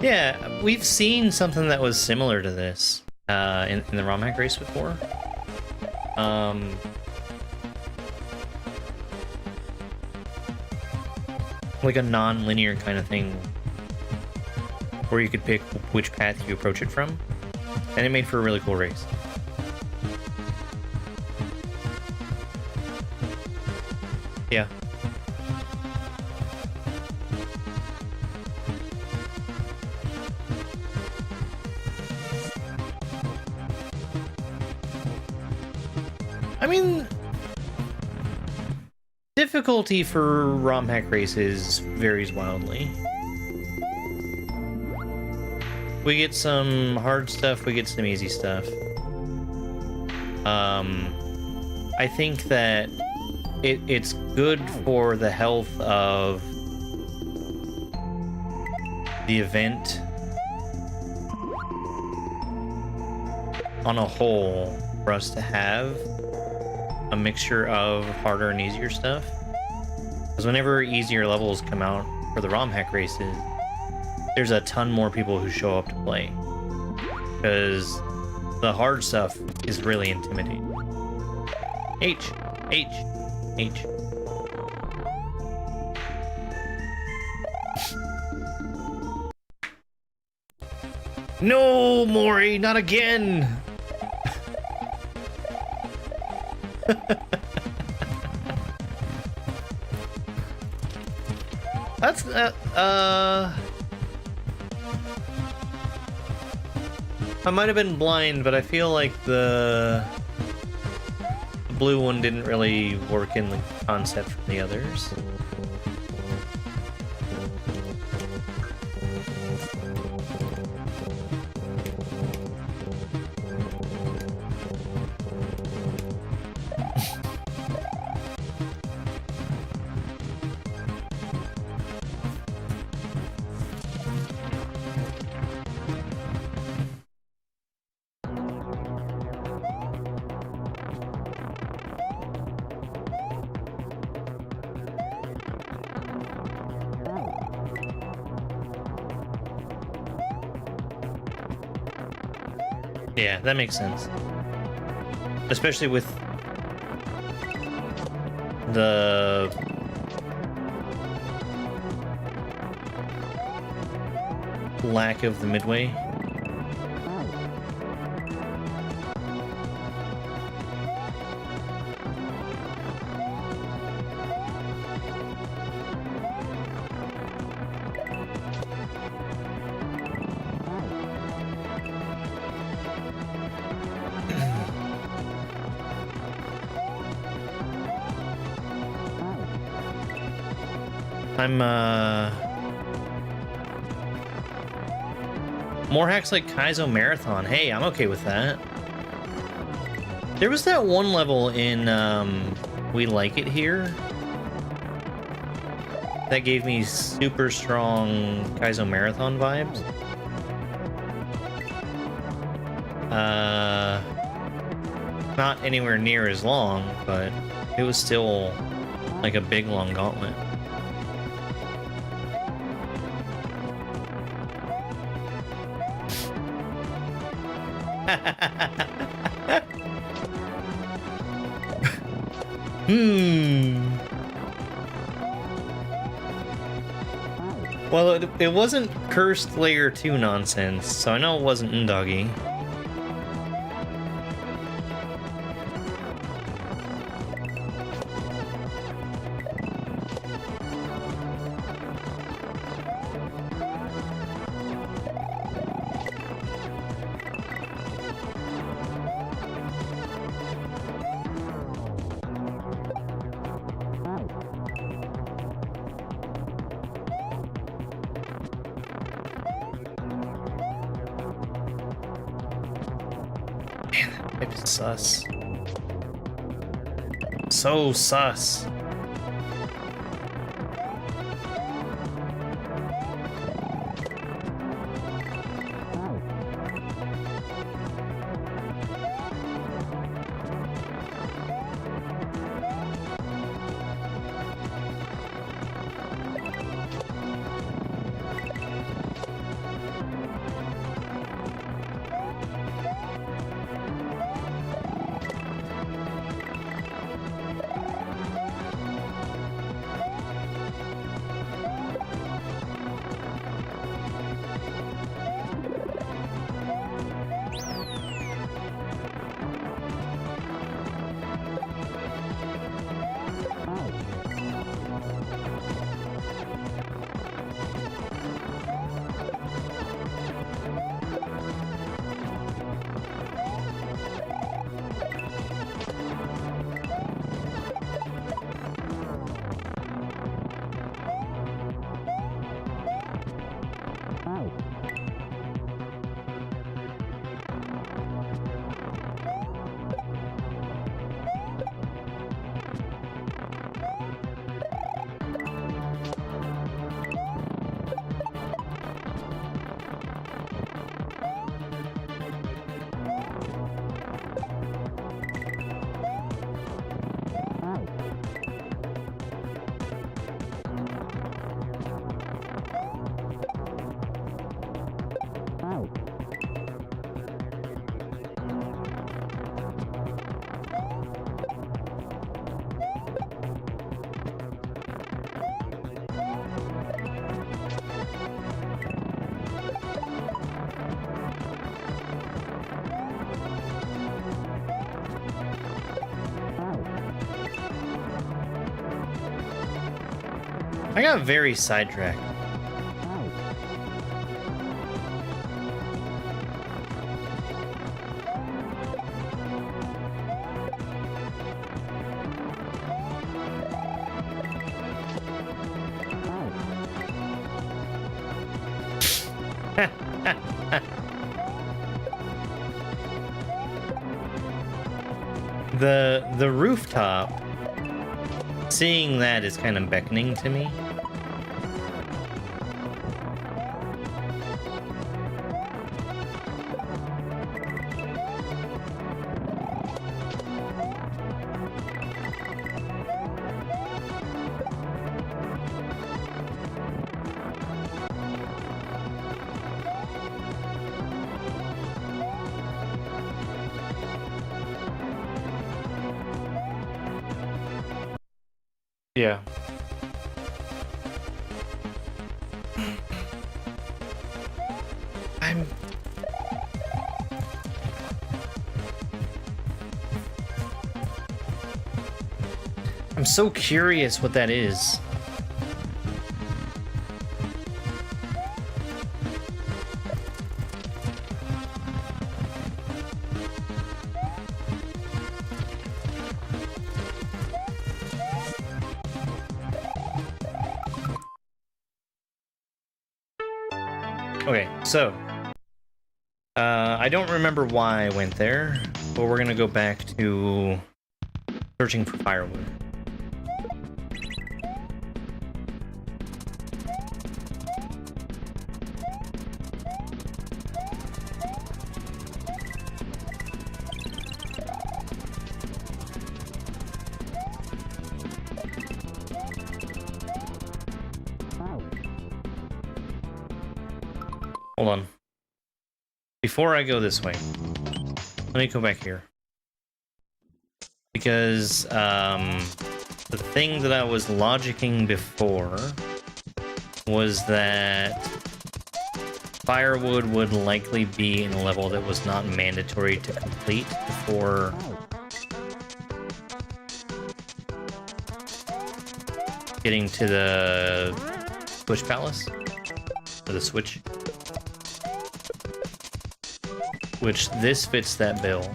Yeah, we've seen something that was similar to this in the ROM hack race before. Like a non-linear kind of thing, where you could pick which path you approach it from, and it made for a really cool race. Yeah. I mean, difficulty for ROM hack races varies wildly. We get some hard stuff, we get some easy stuff. I think that it's good for the health of the event on a whole for us to have a mixture of harder and easier stuff. Because whenever easier levels come out for the ROM hack races, there's a ton more people who show up to play. Because the hard stuff is really intimidating. H. No, Mori, not again! That's I might have been blind, but I feel like the blue one didn't really work in the concept from the others. Yeah, that makes sense. Especially with the lack of the midway. I'm, more hacks like Kaizo Marathon. Hey, I'm okay with that. There was that one level in, We Like It Here that gave me super strong Kaizo Marathon vibes. Not anywhere near as long, but it was still like a big long gauntlet. Well, it wasn't cursed layer 2 nonsense, so I know it wasn't Ndoggy. It's sus. So sus. I got very sidetracked. The rooftop, seeing that is kind of beckoning to me. Yeah. I'm so curious what that is. Okay, so I don't remember why I went there, but we're gonna go back to searching for firewood. Hold on. Before I go this way, let me go back here. Because the thing that I was logicking before was that firewood would likely be in a level that was not mandatory to complete before getting to the Switch Palace, or the Switch. Which this fits that bill.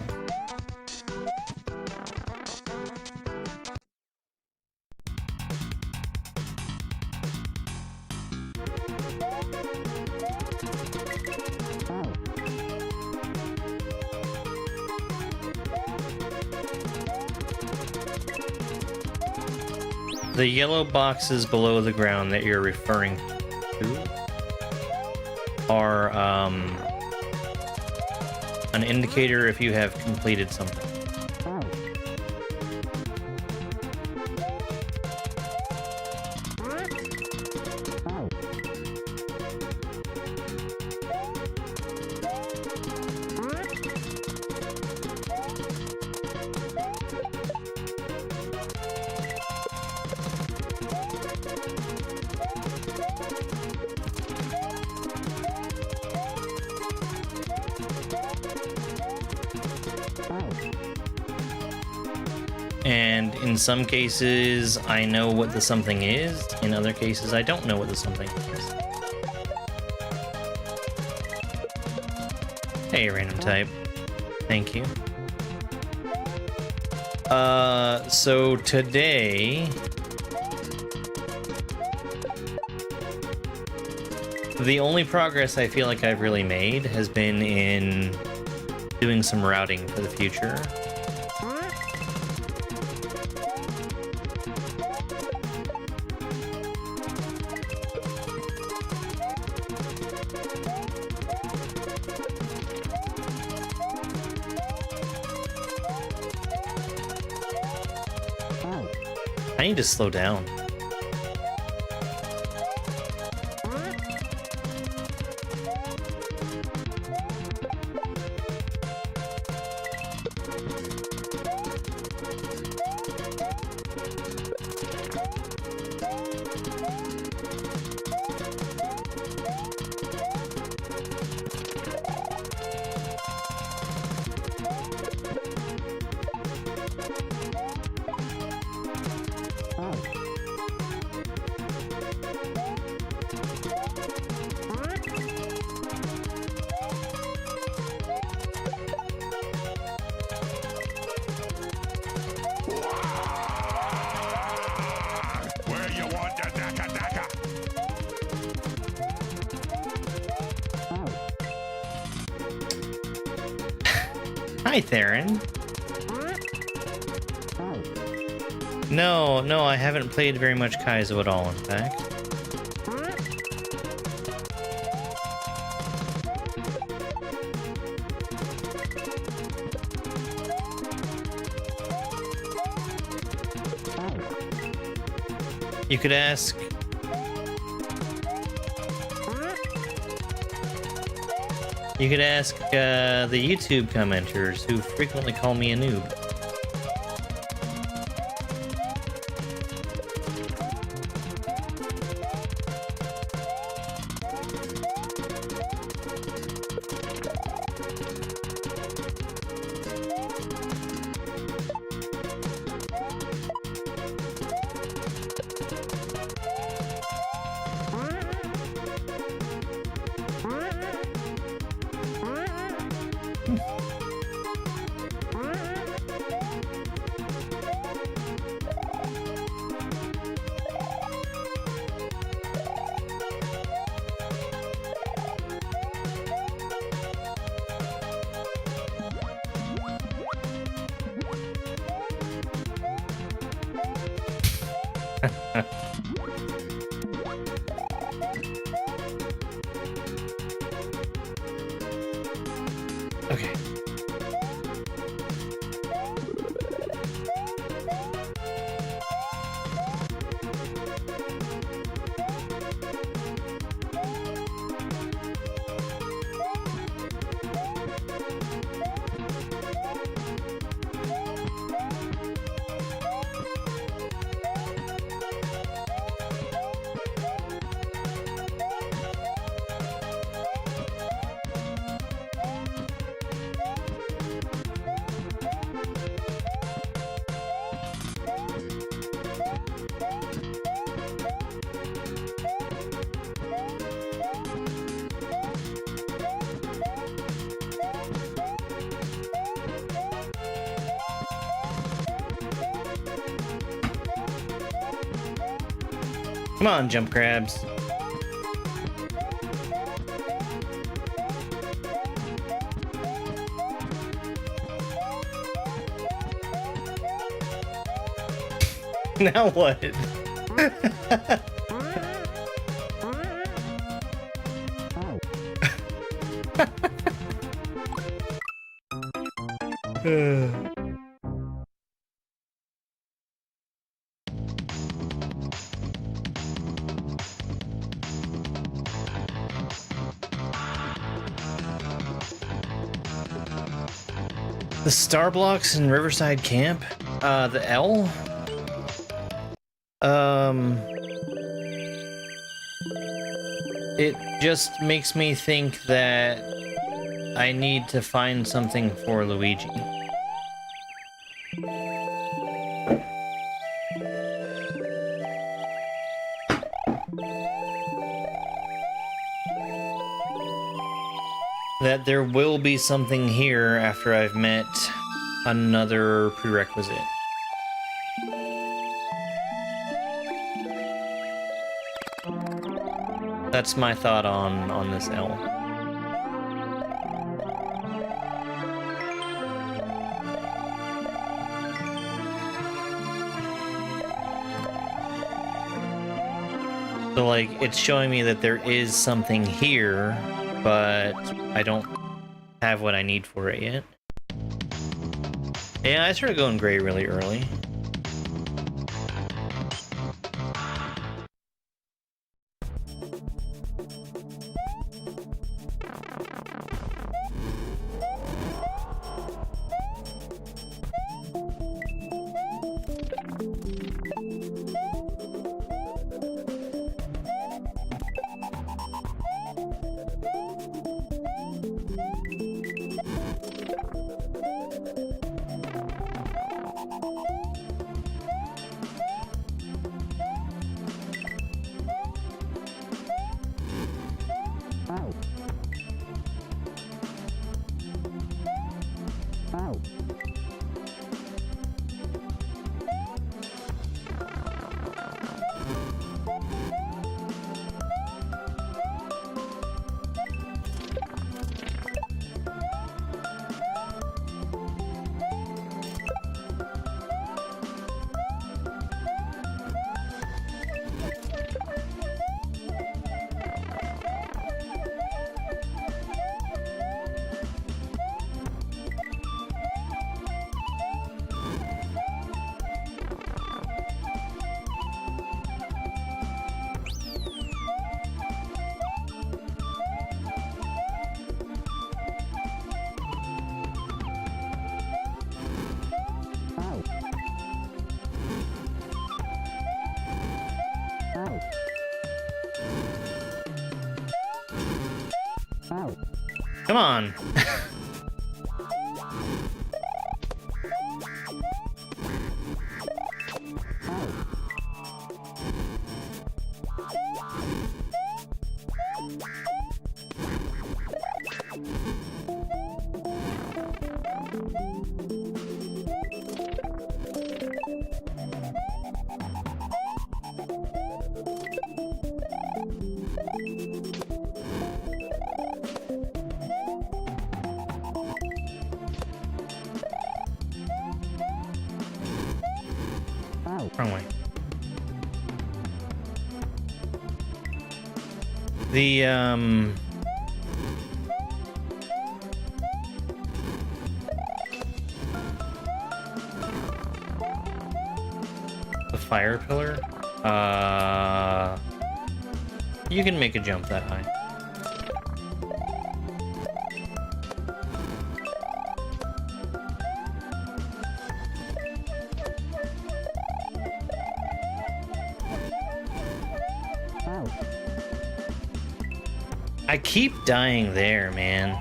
The yellow boxes below the ground that you're referring to are an indicator if you have completed something. And in some cases, I know what the something is. In other cases, I don't know what the something is. Hey, random type. Thank you. So today... the only progress I feel like I've really made has been in doing some routing for the future. I need to slow down. Hi, Theron. No, I haven't played very much Kaizo at all, in fact. You could ask... You could ask the YouTube commenters who frequently call me a noob. Okay. Come on, jump crabs. Now what? The star blocks in Riverside Camp? The L? It just makes me think that I need to find something for Luigi. That there will be something here after I've met another prerequisite. That's my thought on this L. So, like, it's showing me that there is something here, but I don't have what I need for it yet. Yeah, I started going gray really early. Come on. Wrong way. The fire pillar. You can make a jump that high. I keep dying there, man.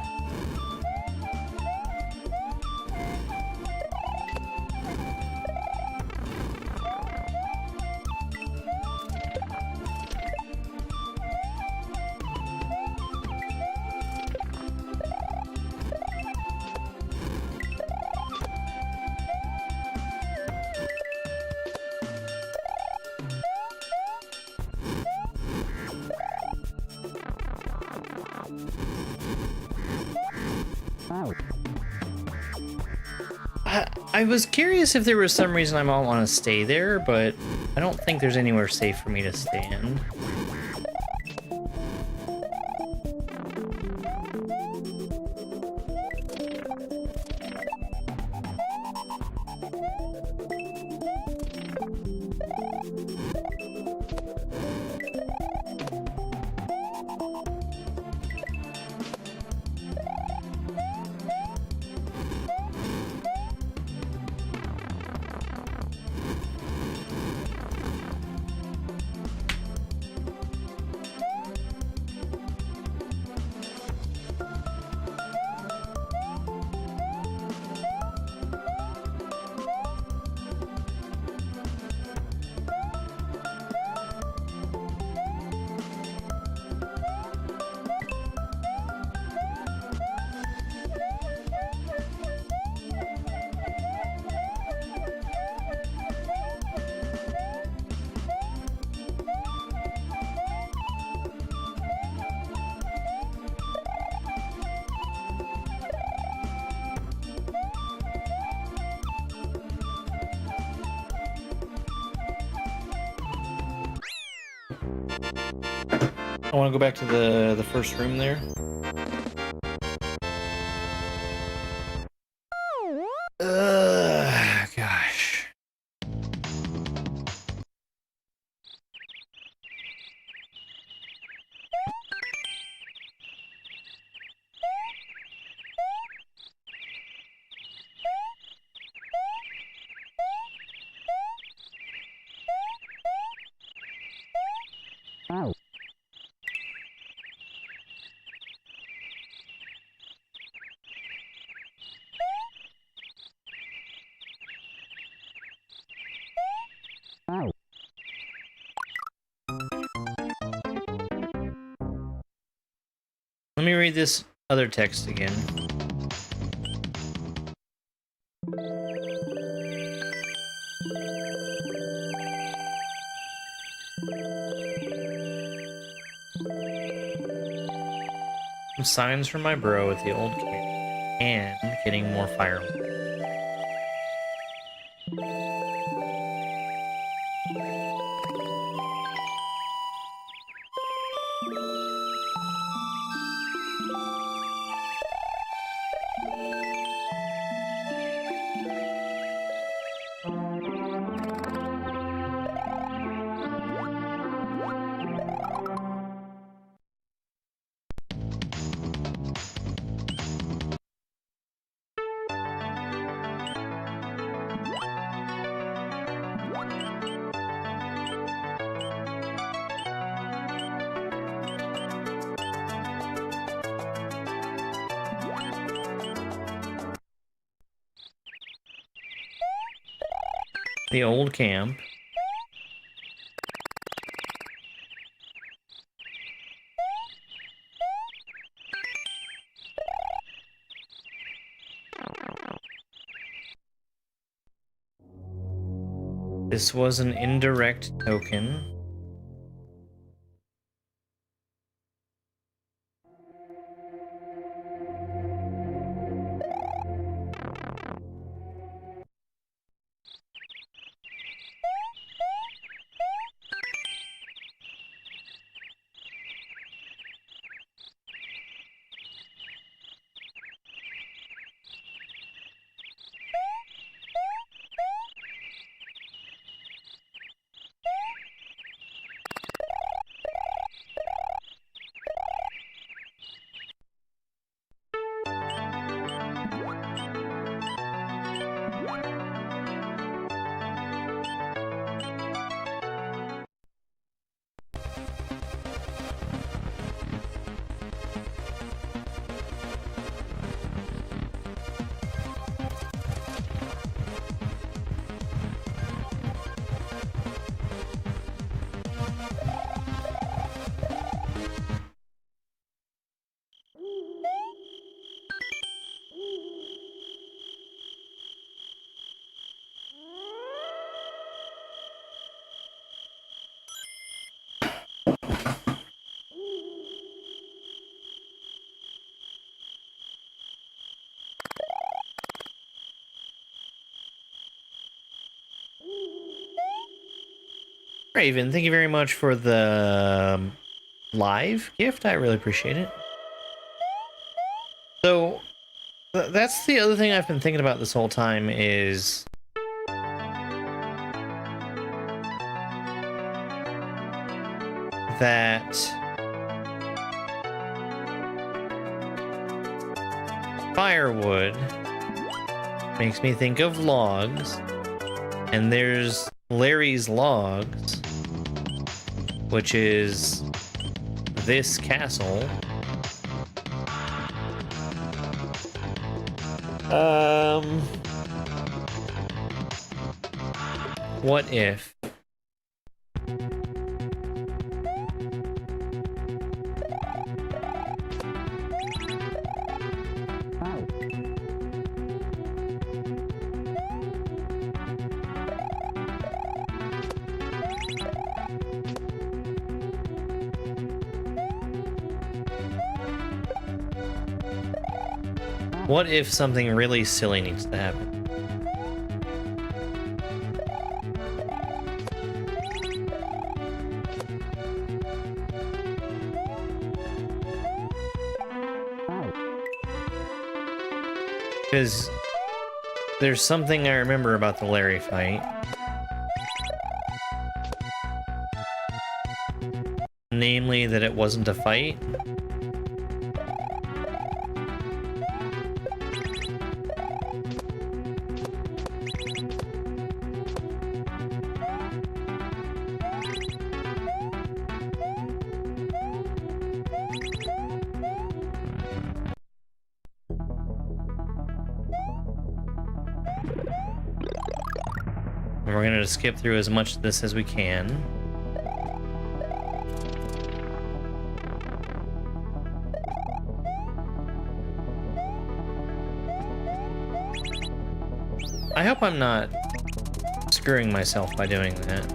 I was curious if there was some reason I might want to stay there, but I don't think there's anywhere safe for me to stand. I want to go back to the first room there. Gosh. Let me read this other text again. Some signs from my bro at the old camp and getting more firewood. The old camp. This was an indirect token. Raven, thank you very much for the live gift. I really appreciate it. So, that's the other thing I've been thinking about this whole time is... that... firewood makes me think of logs, and there's Larry's logs, which is this castle. What if? What if something really silly needs to happen? Because there's something I remember about the Larry fight. Namely, that it wasn't a fight. We're going to skip through as much of this as we can. I hope I'm not screwing myself by doing that.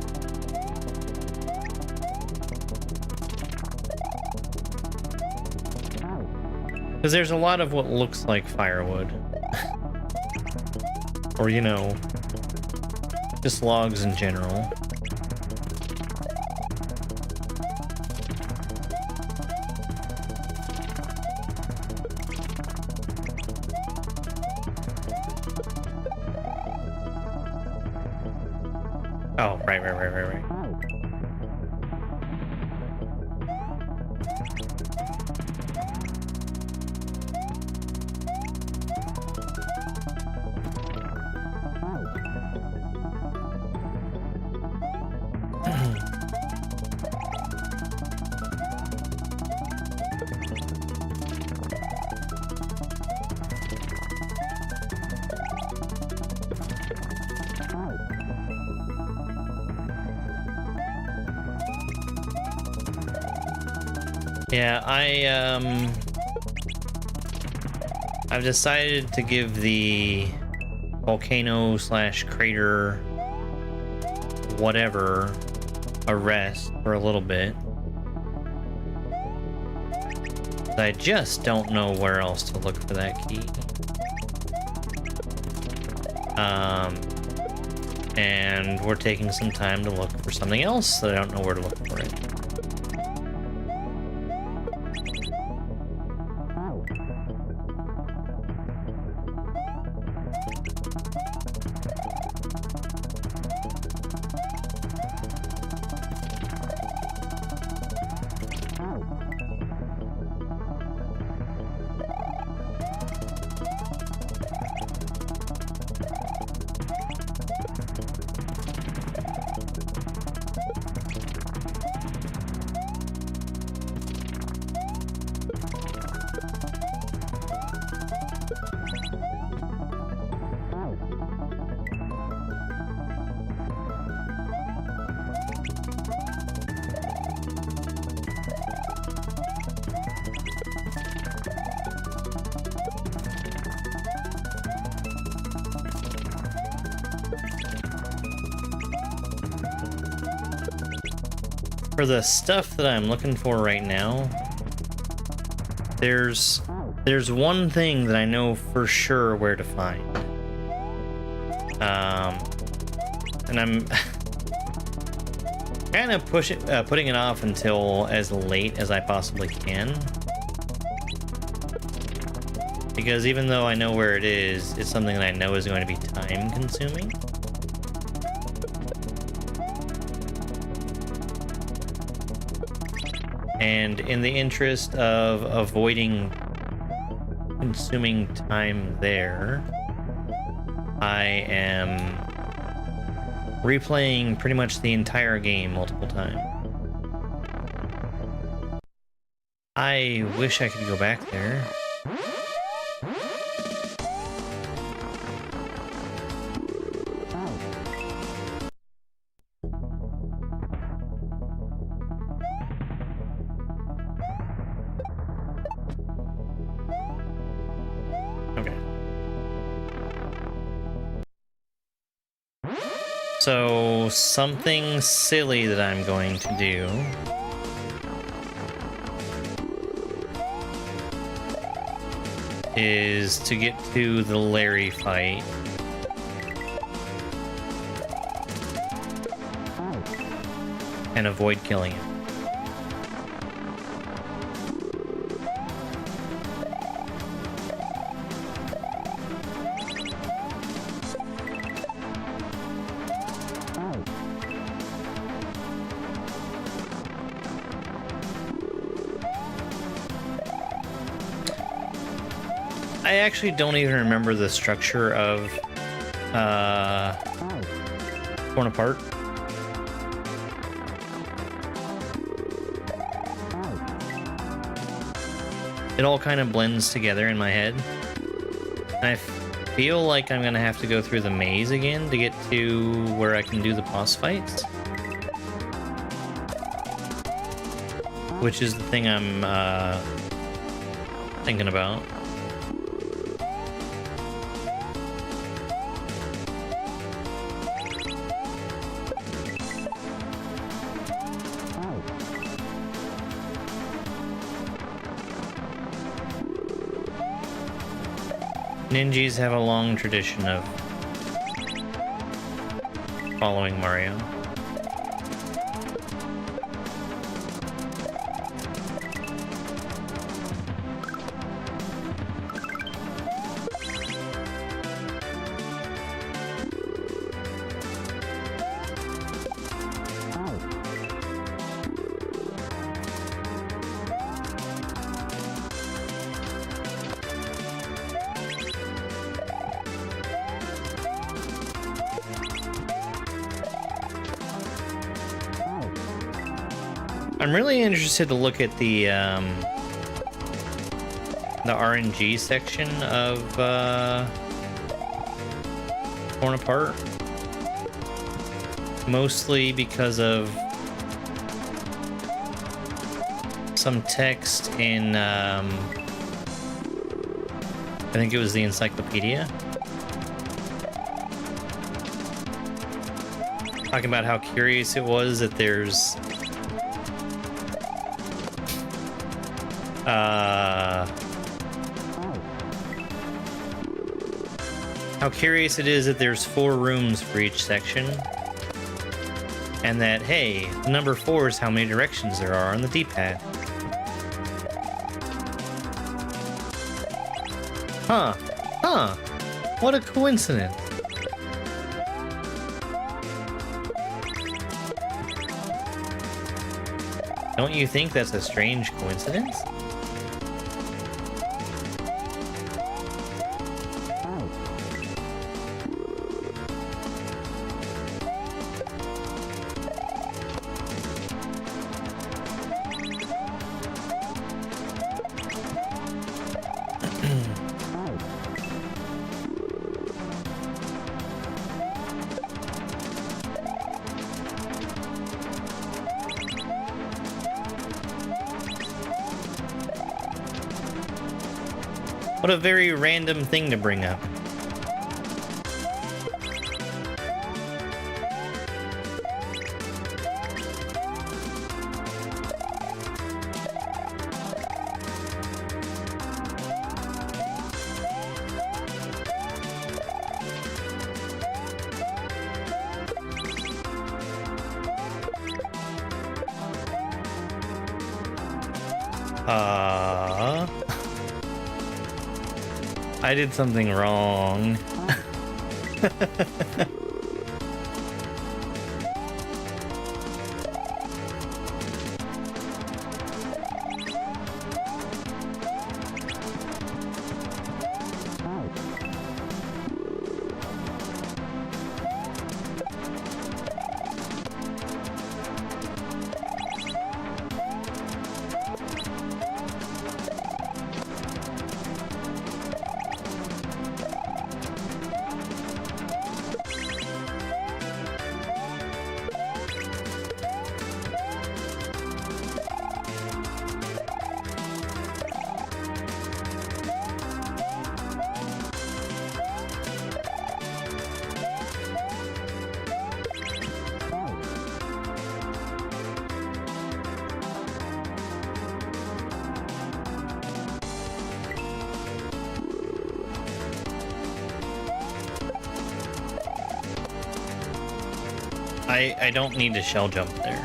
Because there's a lot of what looks like firewood. Or, you know, just logs in general. Oh, right. Yeah, I've decided to give the volcano slash crater whatever a rest for a little bit. I just don't know where else to look for that key. And we're taking some time to look for something else that I don't know where to look for it. For the stuff that I'm looking for right now, there's one thing that I know for sure where to find. And I'm kind of putting it off until as late as I possibly can. Because even though I know where it is, it's something that I know is going to be time consuming. And in the interest of avoiding consuming time there, I am replaying pretty much the entire game multiple times. I wish I could go back there. So, something silly that I'm going to do is to get to the Larry fight. And avoid killing him. I actually don't even remember the structure of Torn Apart. It all kind of blends together in my head. And I feel like I'm gonna have to go through the maze again to get to where I can do the boss fights. Which is the thing I'm thinking about. Ninjas have a long tradition of following Mario. I'm really interested to look at the RNG section of Torn Apart, mostly because of some text in, I think it was the encyclopedia, talking about how curious it was that there's how curious it is that there's 4 rooms for each section, and that, hey, number 4 is how many directions there are on the D-pad. Huh, what a coincidence. Don't you think that's a strange coincidence? What a very random thing to bring up. I did something wrong. I don't need to shell jump there.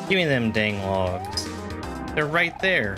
Give me them dang logs. They're right there.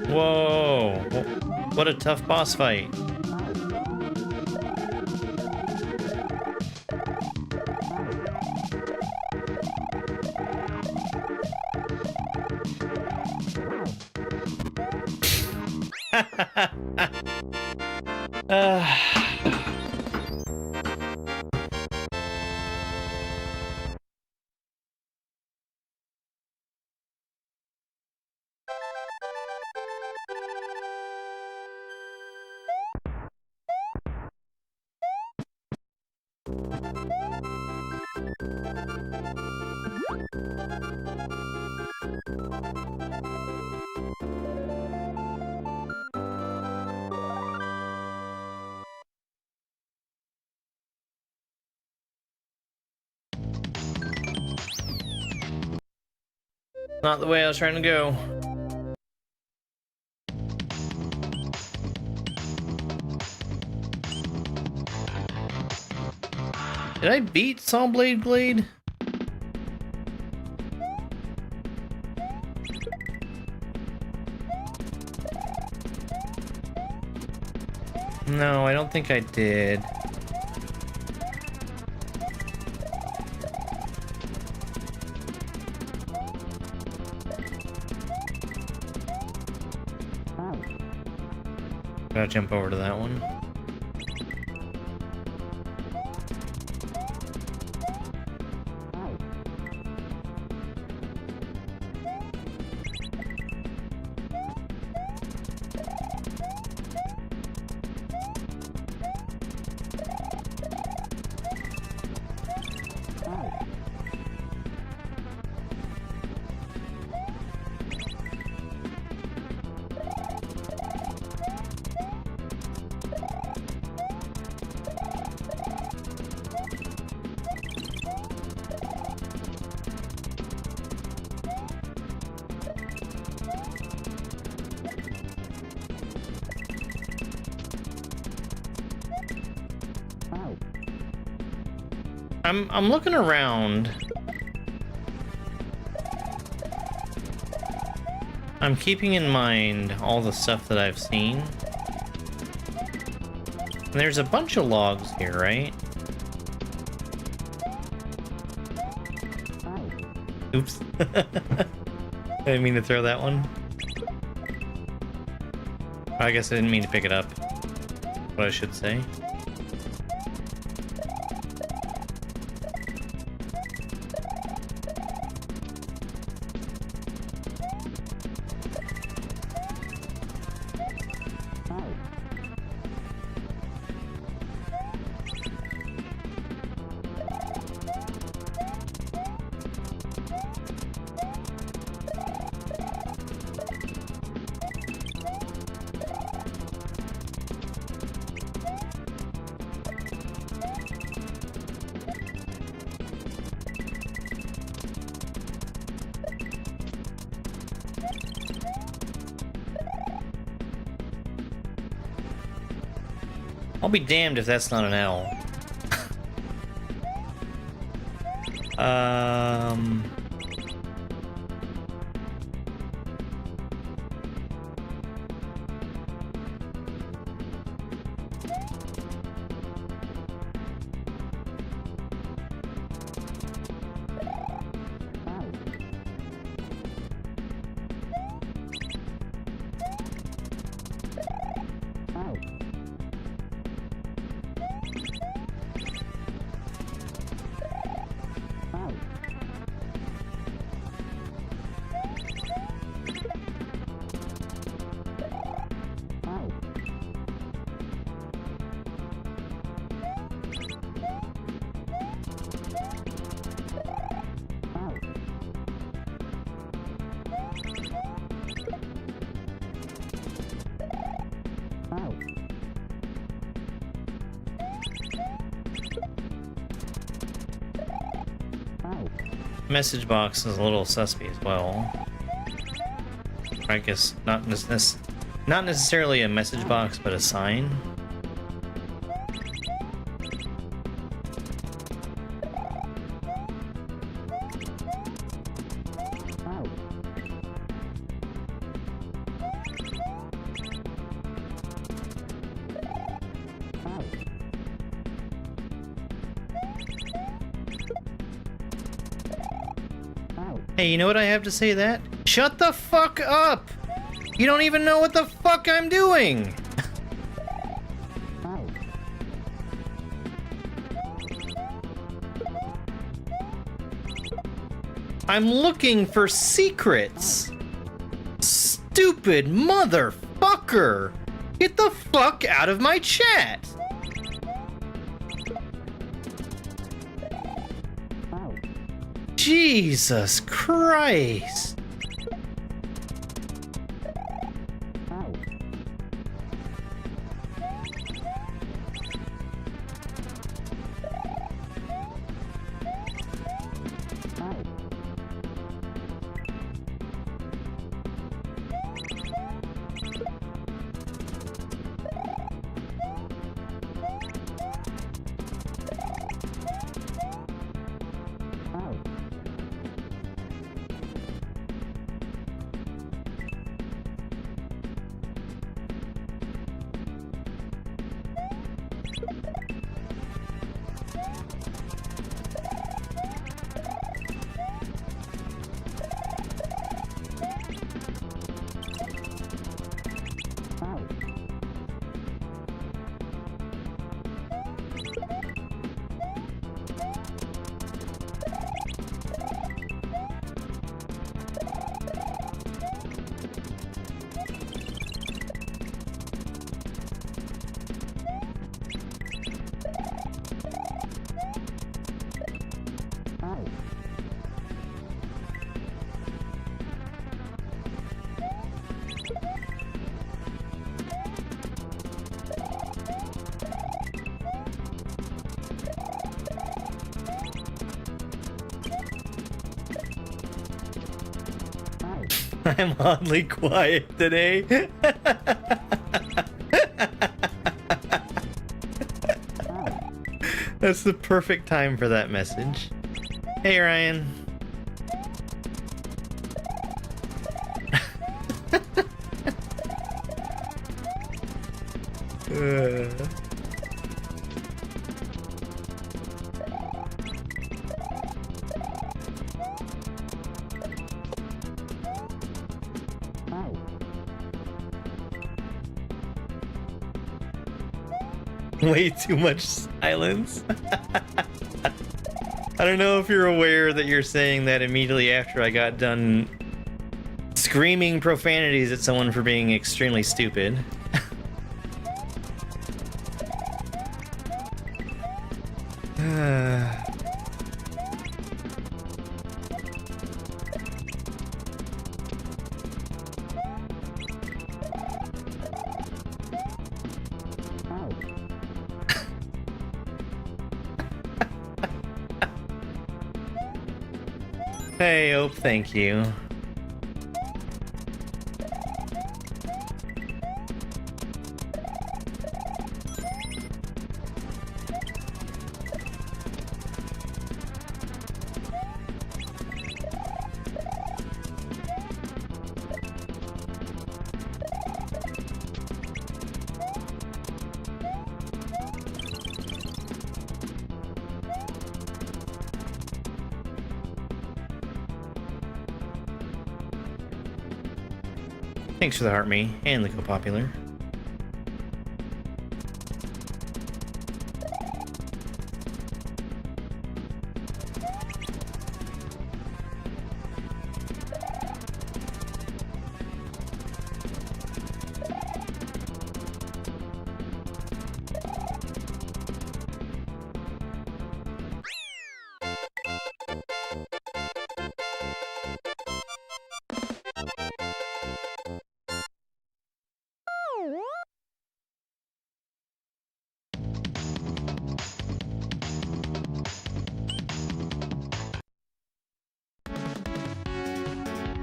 Whoa, what a tough boss fight. Not the way I was trying to go. Did I beat Sawblade Glade? No, I don't think I did. Gotta jump over to that one. I'm looking around. I'm keeping in mind all the stuff that I've seen. And there's a bunch of logs here, right? Oops. I didn't mean to throw that one. I guess I didn't mean to pick it up. What I should say. I'll be damned if that's not an L. Message box is a little suspy as well. I guess not necessarily a message box, but a sign. Hey, you know what I have to say to that? Shut the fuck up! You don't even know what the fuck I'm doing! I'm looking for secrets! Stupid motherfucker! Get the fuck out of my chat! Jesus Christ! I'm oddly quiet today. That's the perfect time for that message. Hey, Ryan. Way too much silence. I don't know if you're aware that you're saying that immediately after I got done screaming profanities at someone for being extremely stupid. Hey, Ope, thank you. Thanks for the heart me and the co-popular.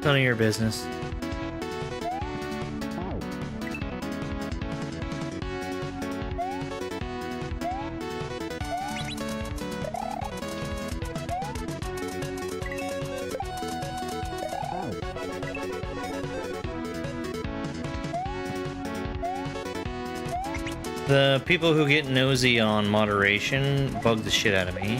None of your business. The people who get nosy on moderation bug the shit out of me.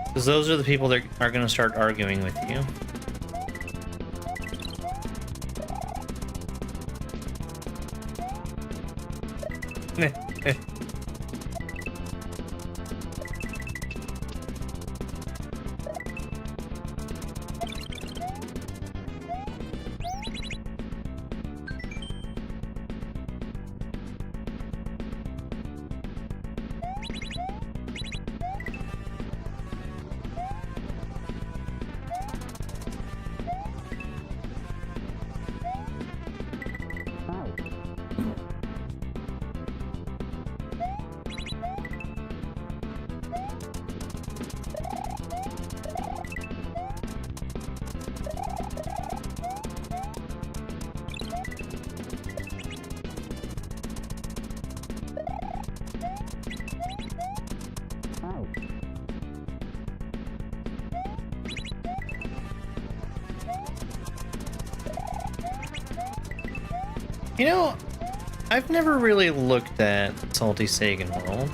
Because those are the people that are going to start arguing with you. You know, I've never really looked at Salty Sagan World.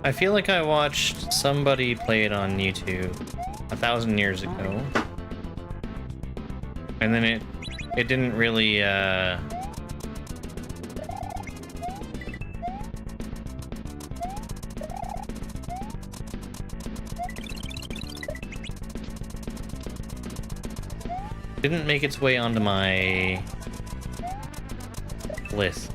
I feel like I watched somebody play it on YouTube 1,000 years ago. And then it didn't really, didn't make its way onto my list.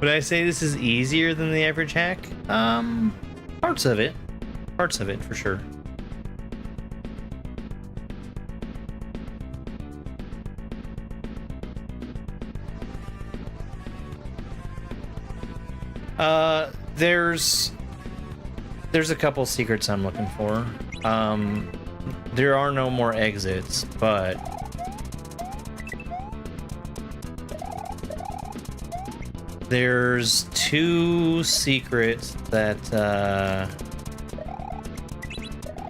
Would I say this is easier than the average hack? Parts of it. Parts of it, for sure. There's a couple secrets I'm looking for. There are no more exits, but there's 2 secrets that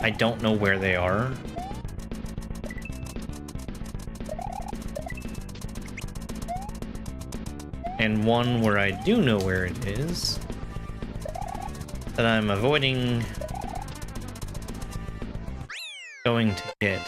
I don't know where they are. And one where I do know where it is, that I'm avoiding going to get.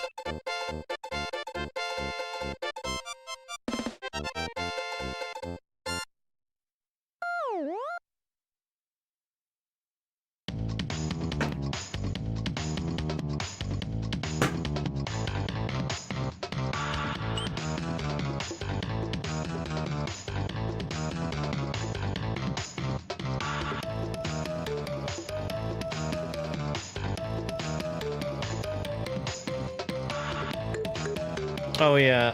Oh yeah,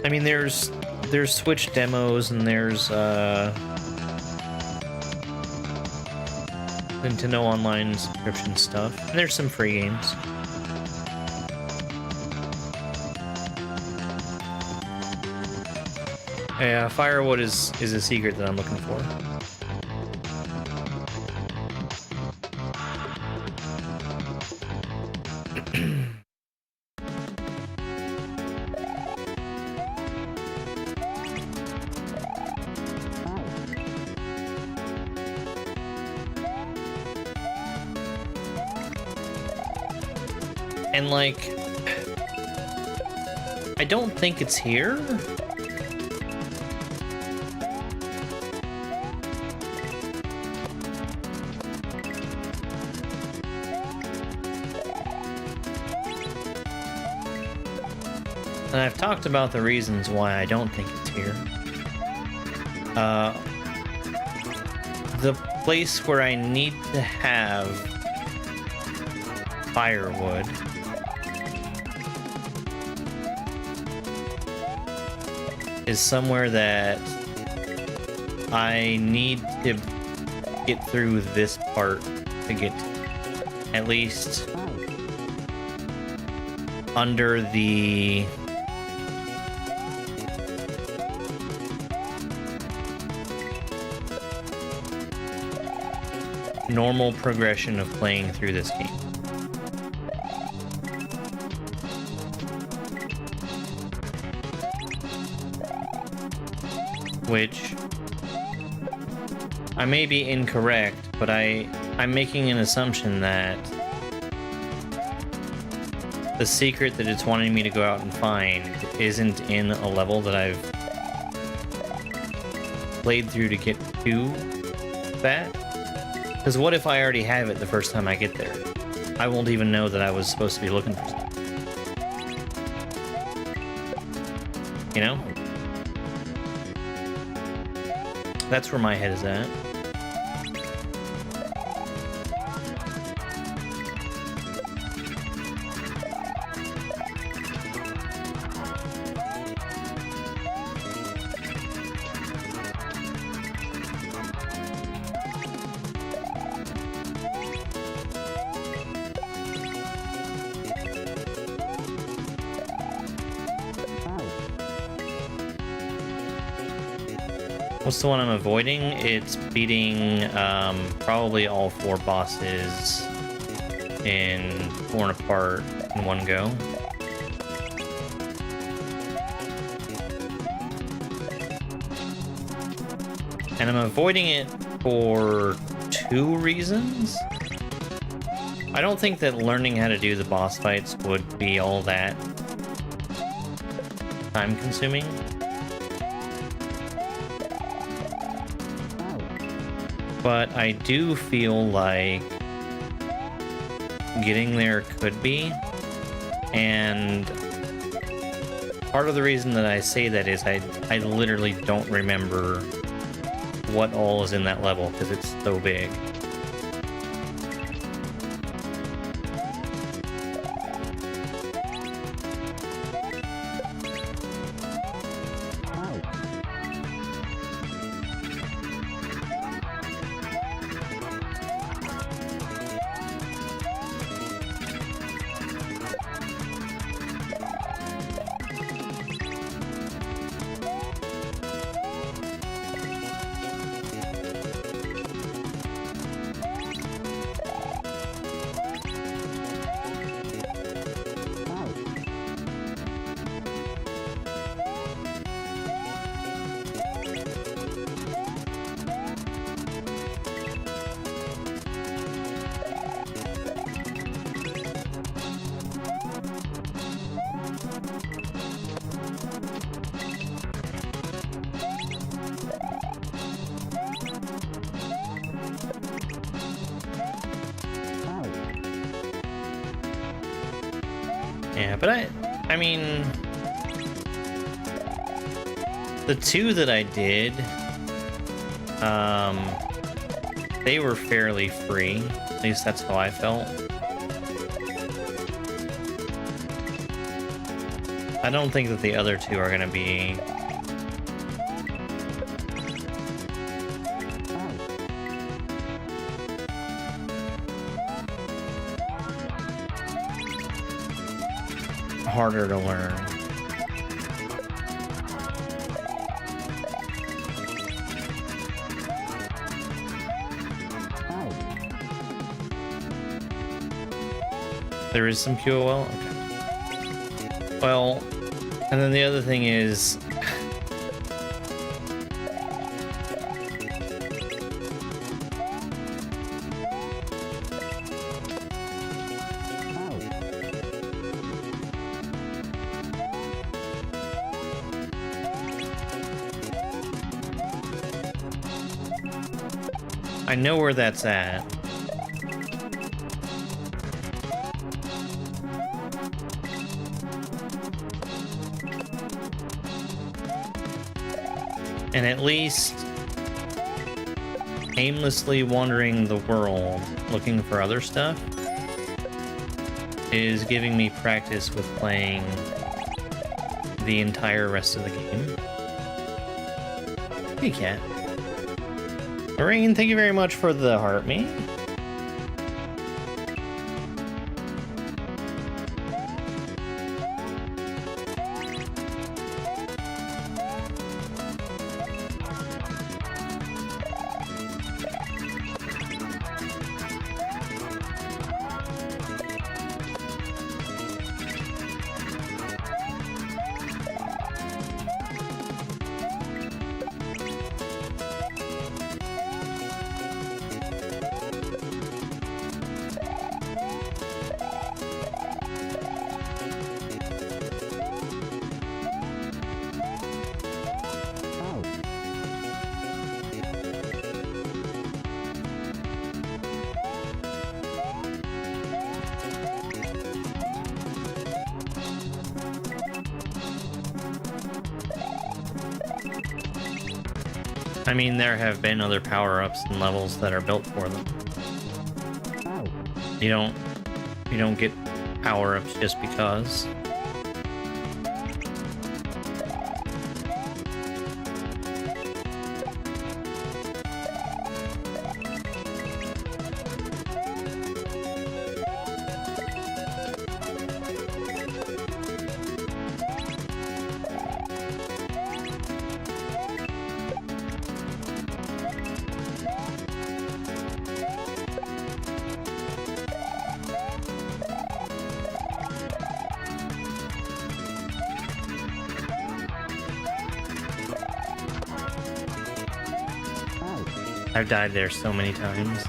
I mean there's Switch demos and there's Nintendo Online subscription stuff, and there's some free games. Yeah, firewood is a secret that I'm looking for. And like, I don't think it's here. And I've talked about the reasons why I don't think it's here. The place where I need to have firewood is somewhere that I need to get through this part to get to, at least under the normal progression of playing through this game. Which I may be incorrect, but I'm making an assumption that the secret that it's wanting me to go out and find isn't in a level that I've played through to get to that. Because what if I already have it the first time I get there? I won't even know that I was supposed to be looking for something. You know? That's where my head is at. What's the one I'm avoiding? It's beating probably all 4 bosses in torn apart in one go. And I'm avoiding it for 2 reasons. I don't think that learning how to do the boss fights would be all that time consuming. But I do feel like getting there could be. And part of the reason that I say that is I literally don't remember what all is in that level because it's so big. Yeah, but I mean, the 2 that I did, they were fairly free. At least that's how I felt. I don't think that the other 2 are gonna be harder to learn. There is some QOL? Okay. Well, and then the other thing is, I know where that's at. And at least aimlessly wandering the world looking for other stuff is giving me practice with playing the entire rest of the game. Hey, cat. Lorraine, thank you very much for the heart me. I mean, there have been other power-ups and levels that are built for them. You don't get power-ups just because. I've died there so many times.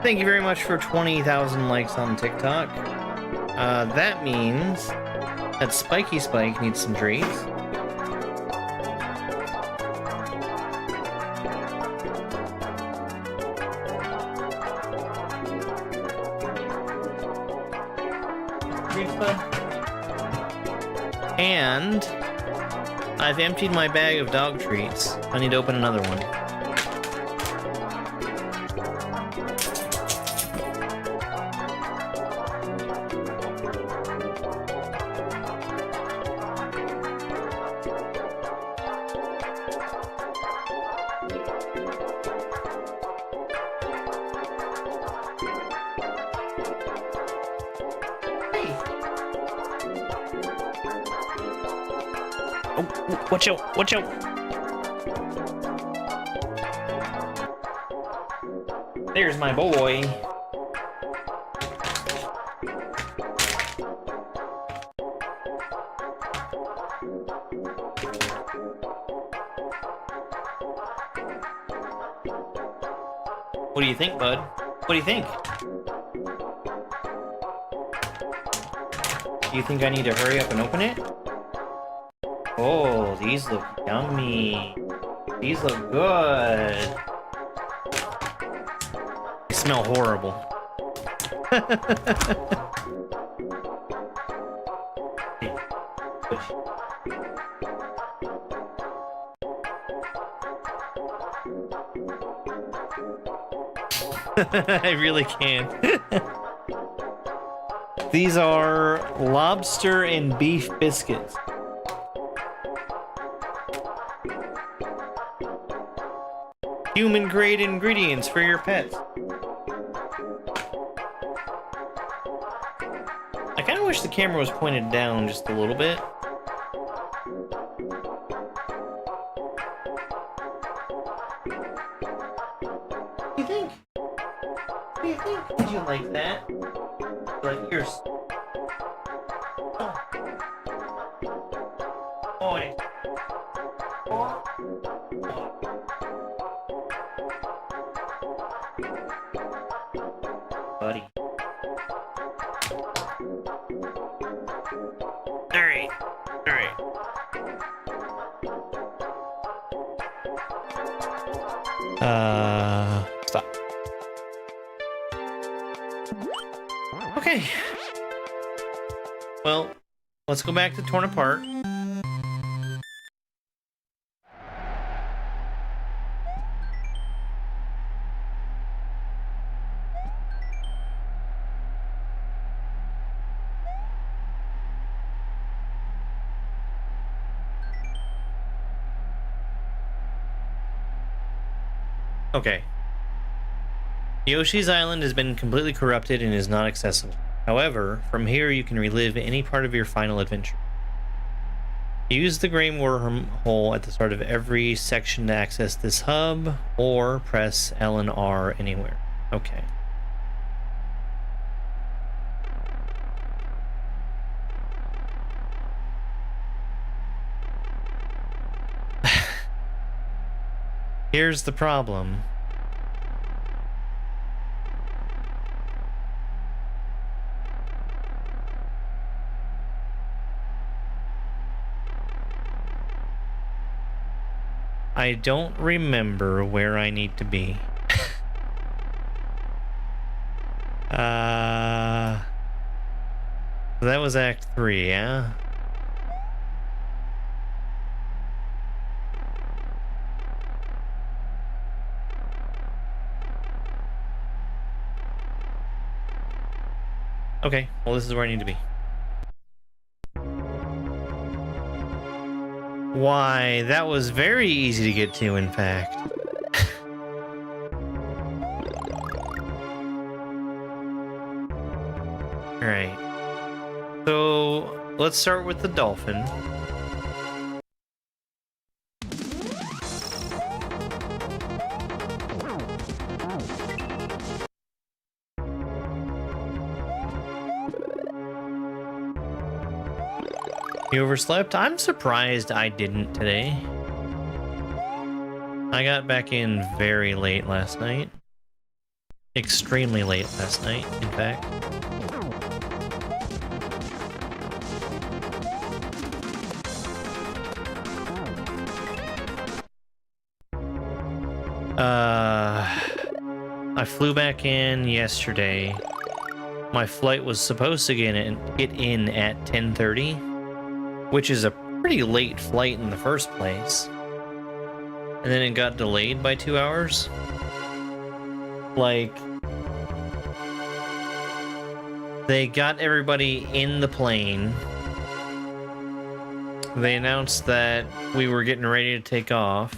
Thank you very much for 20,000 likes on TikTok. That means that Spiky Spike needs some treats. And I've emptied my bag of dog treats. I need to open another one. Watch out! Watch out! There's my boy. What do you think, bud? What do you think? Do you think I need to hurry up and open it? Oh, these look yummy. These look good. They smell horrible. I really can't. These are lobster and beef biscuits. Human-grade ingredients for your pets. I kind of wish the camera was pointed down just a little bit. What do you think? What do you think? Did you like that? Like yours. Oh. Boy. Oh. Buddy. Alright. Alright. Stop. Okay. Well, let's go back to Torn Apart. Okay. Yoshi's Island has been completely corrupted and is not accessible. However, from here you can relive any part of your final adventure. Use the gray wormhole at the start of every section to access this hub, or press L and R anywhere. Okay. Here's the problem. I don't remember where I need to be. That was Act 3, yeah? Okay, well, this is where I need to be. Why, that was very easy to get to, in fact. Alright. So, let's start with the dolphin. You overslept? I'm surprised I didn't today. I got back in very late last night. Extremely late last night, in fact. I flew back in yesterday. My flight was supposed to get in at 10:30. Which is a pretty late flight in the first place. And then it got delayed by 2 hours. Like, they got everybody in the plane. They announced that we were getting ready to take off.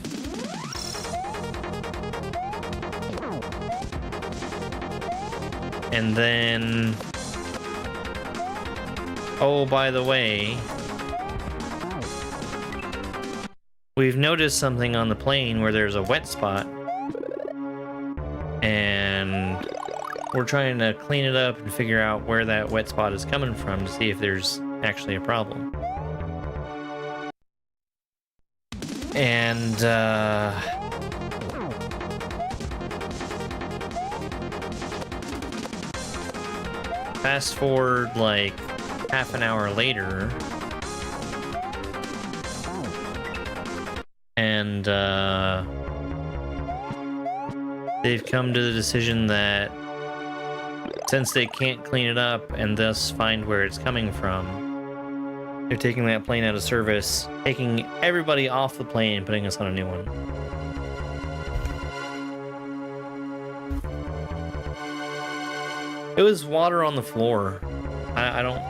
And then, oh, by the way, we've noticed something on the plane where there's a wet spot, and we're trying to clean it up and figure out where that wet spot is coming from to see if there's actually a problem. And, fast forward like half an hour later, and they've come to the decision that since they can't clean it up and thus find where it's coming from, they're taking that plane out of service, taking everybody off the plane and putting us on a new one. It was water on the floor. I don't...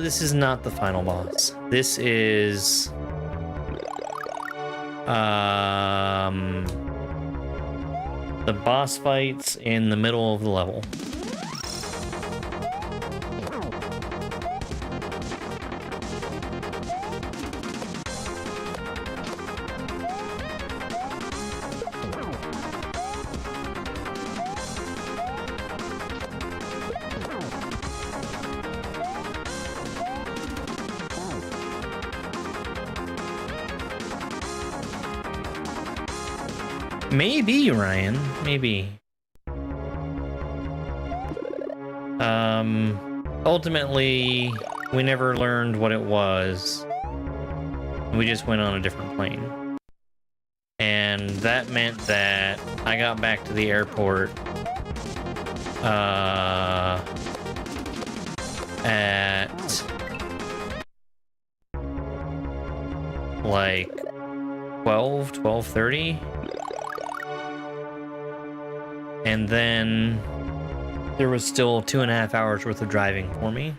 This is not the final boss. This is... the boss fights in the middle of the level. Maybe, Ryan. Maybe. Ultimately, we never learned what it was. We just went on a different plane. And that meant that I got back to the airport at like 12:30. And then there was still 2.5 hours worth of driving for me.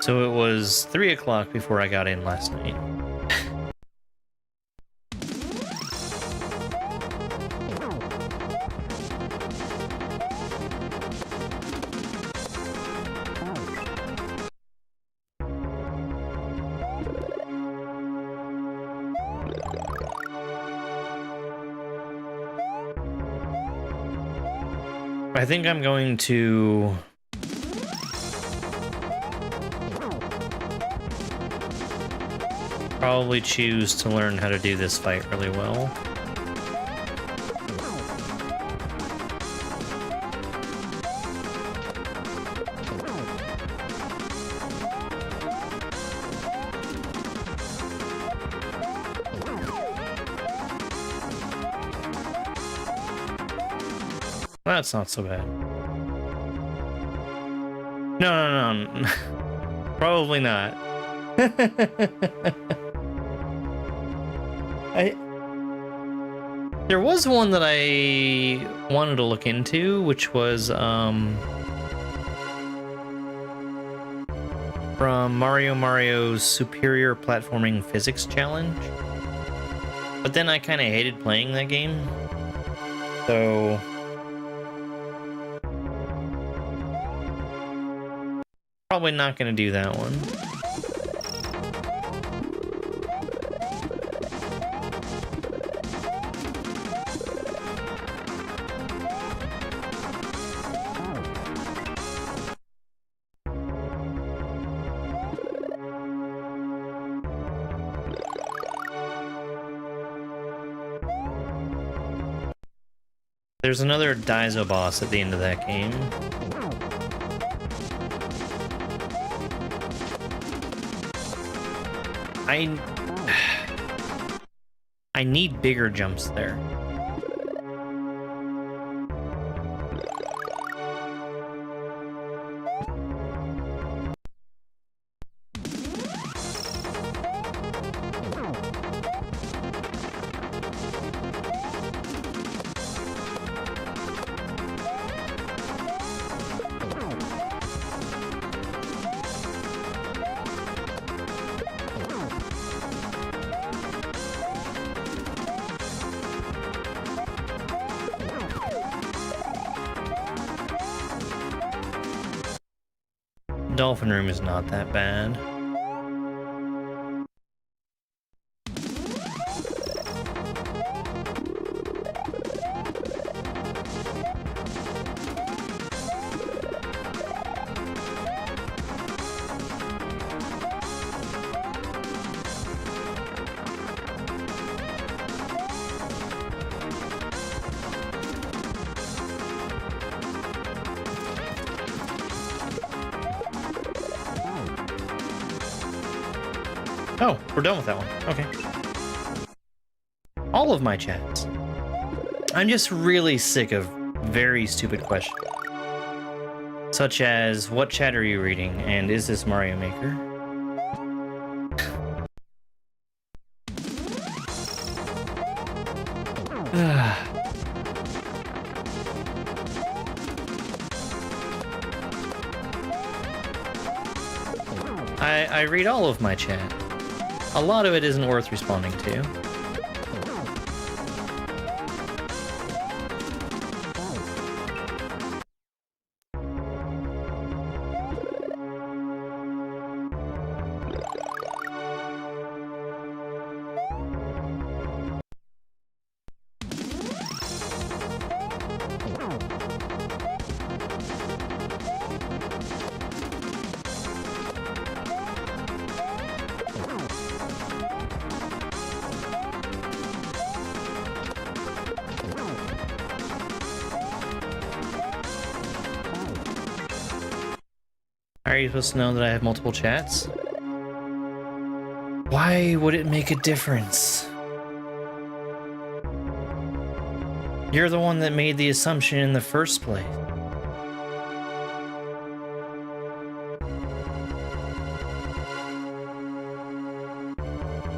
So it was 3 o'clock before I got in last night. I think I'm going to probably choose to learn how to do this fight really well. That's not so bad. No. Probably not. There was one that I wanted to look into, which was from Mario's Superior Platforming Physics Challenge. But then I kind of hated playing that game. So probably not going to do that one. There's another Kaizo boss at the end of that game. I need bigger jumps there. Dolphin room is not that bad. Oh, we're done with that one. Okay. All of my chats. I'm just really sick of very stupid questions. Such as, what chat are you reading? And is this Mario Maker? I read all of my chat. A lot of it isn't worth responding to. How are you supposed to know that I have multiple chats? Why would it make a difference? You're the one that made the assumption in the first place.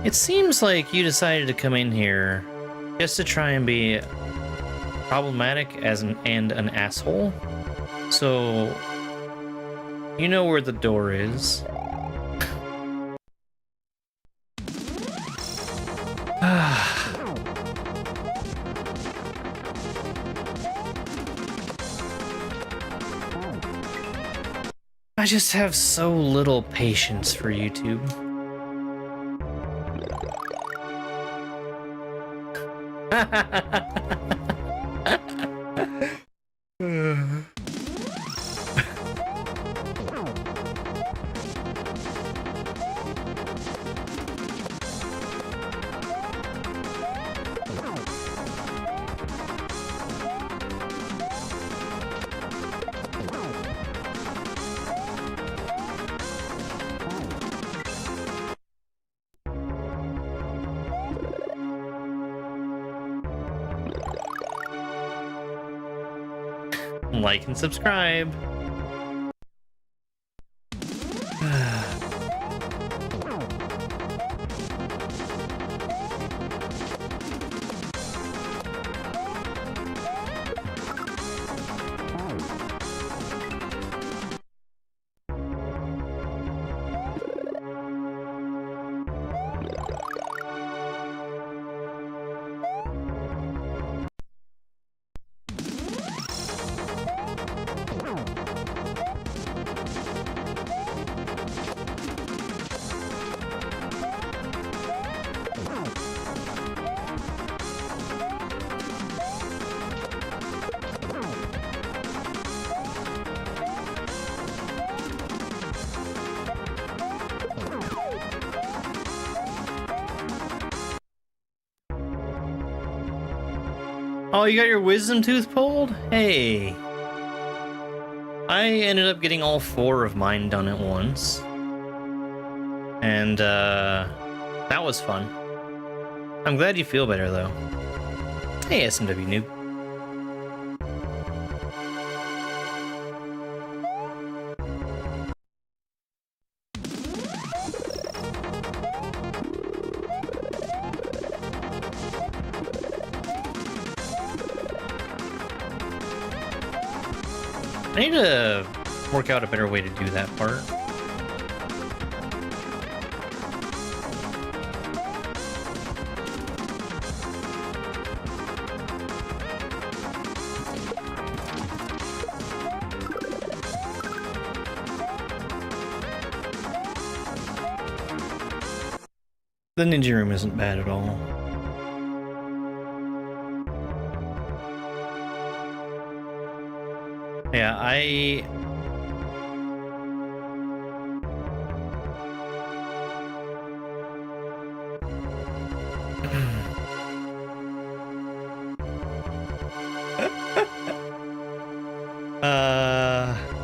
It seems like you decided to come in here just to try and be problematic and an asshole. So, you know where the door is. I just have so little patience for YouTube. Like and subscribe. Oh, you got your wisdom tooth pulled? Hey. I ended up getting all 4 of mine done at once. And, that was fun. I'm glad you feel better, though. Hey, SMW noob. I need to work out a better way to do that part. The ninja room isn't bad at all. Yeah, I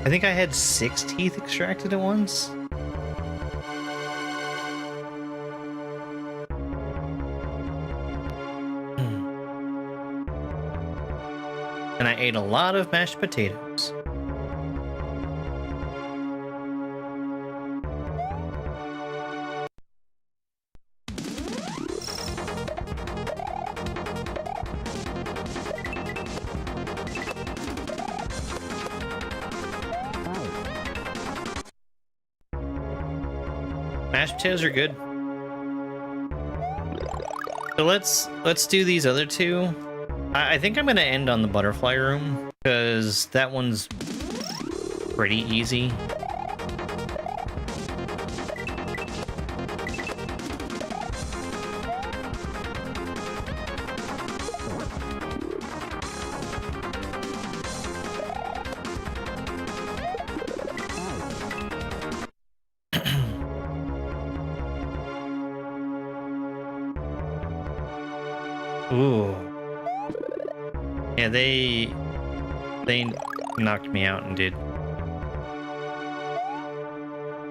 think I had 6 teeth extracted at once. And I ate a lot of mashed potatoes. Mashed potatoes are good. So let's do these other 2. I think I'm gonna end on the butterfly room because that one's pretty easy. Ooh. Yeah, they knocked me out and did.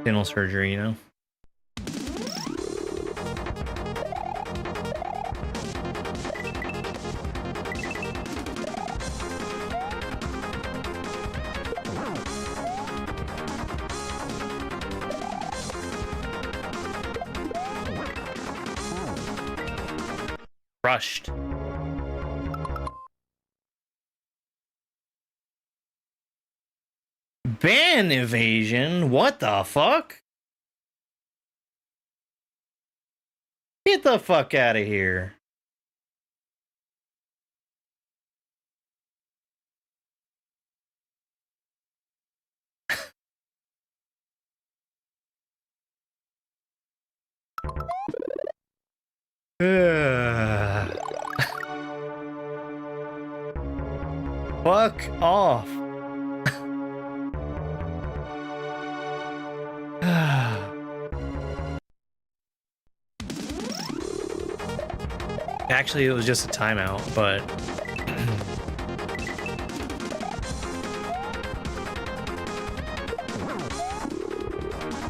dental surgery, you know? Crushed. Ban evasion? What the fuck? Get the fuck out of here. Fuck off. Actually, it was just a timeout, but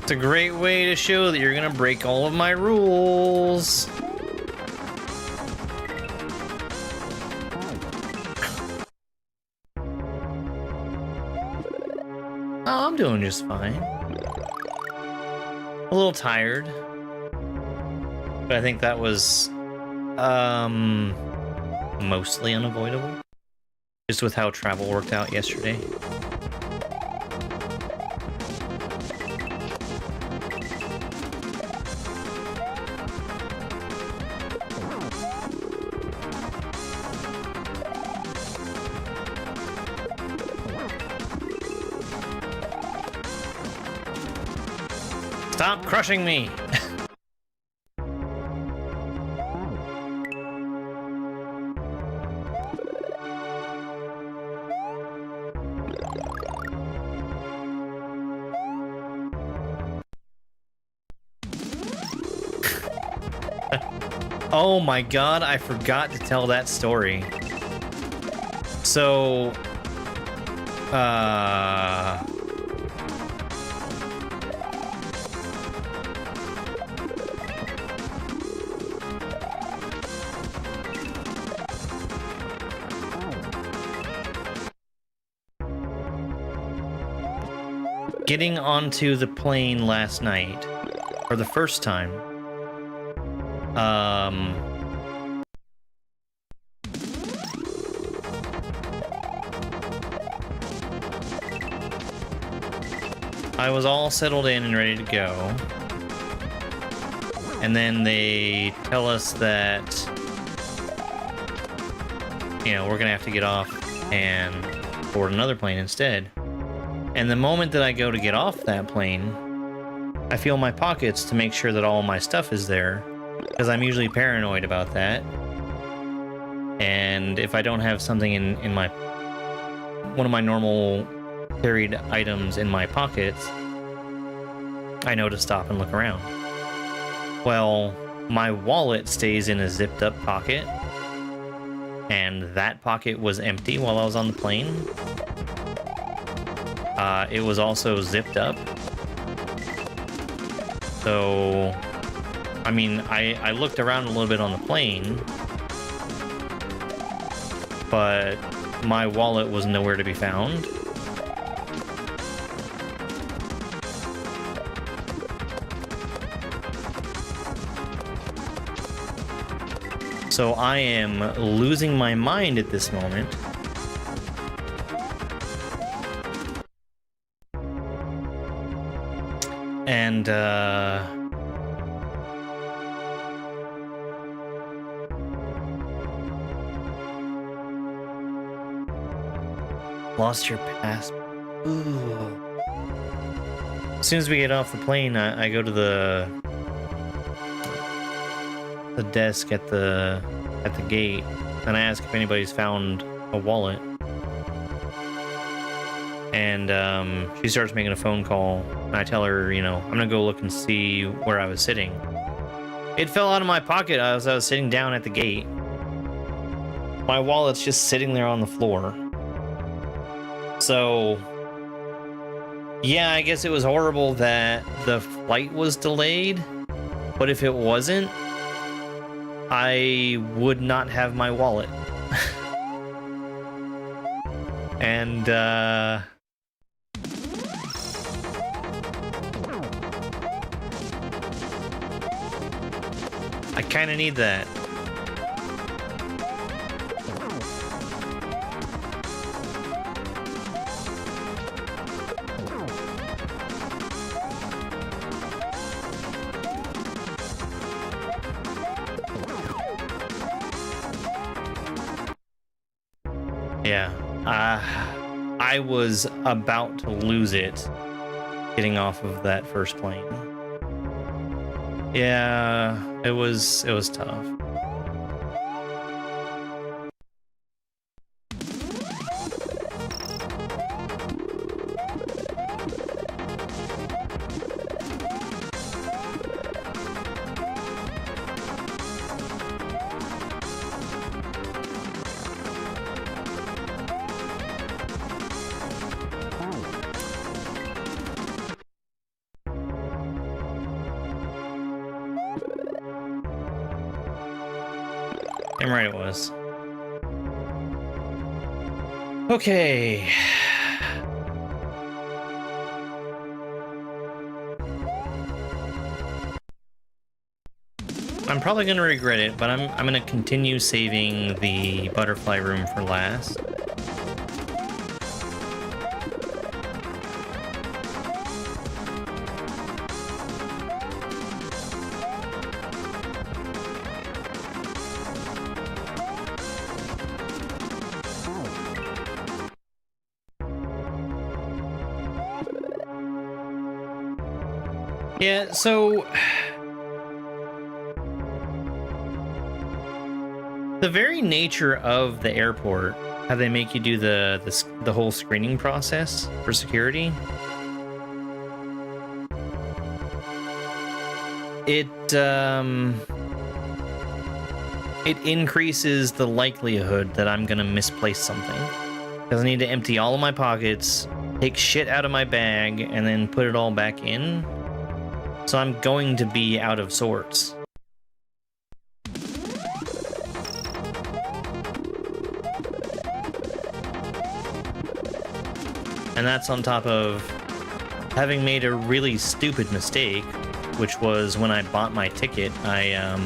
it's a great way to show that you're gonna break all of my rules. Oh, I'm doing just fine. A little tired, but I think that was mostly unavoidable, just with how travel worked out yesterday. Stop crushing me! Oh my god, I forgot to tell that story. So, getting onto the plane last night for the first time. I was all settled in and ready to go. And then they tell us that, you know, we're gonna have to get off and board another plane instead. And the moment that I go to get off that plane, I feel my pockets to make sure that all my stuff is there, because I'm usually paranoid about that. And if I don't have something in my one of my normal carried items in my pockets, I know to stop and look around. Well, my wallet stays in a zipped up pocket, and that pocket was empty while I was on the plane. It was also zipped up. So, I mean, I looked around a little bit on the plane, but my wallet was nowhere to be found. So I am losing my mind at this moment. And, lost your passport. Ooh. As soon as we get off the plane, I go to the desk at the gate, and I ask if anybody's found a wallet. And she starts making a phone call, and I tell her, you know, I'm gonna go look and see where I was sitting. It fell out of my pocket as I was sitting down at the gate. My wallet's just sitting there on the floor. So Yeah, I guess it was horrible that the flight was delayed, but if it wasn't, I would not have my wallet. And, I kind of need that. Yeah, I was about to lose it getting off of that first plane. Yeah, it was tough. I'm right, it was. Okay. I'm probably gonna regret it, but I'm gonna continue saving the butterfly room for last. Yeah, so the very nature of the airport, how they make you do the whole screening process for security, it increases the likelihood that I'm gonna misplace something, because I need to empty all of my pockets, take shit out of my bag, and then put it all back in. So I'm going to be out of sorts. And that's on top of having made a really stupid mistake, which was when I bought my ticket, I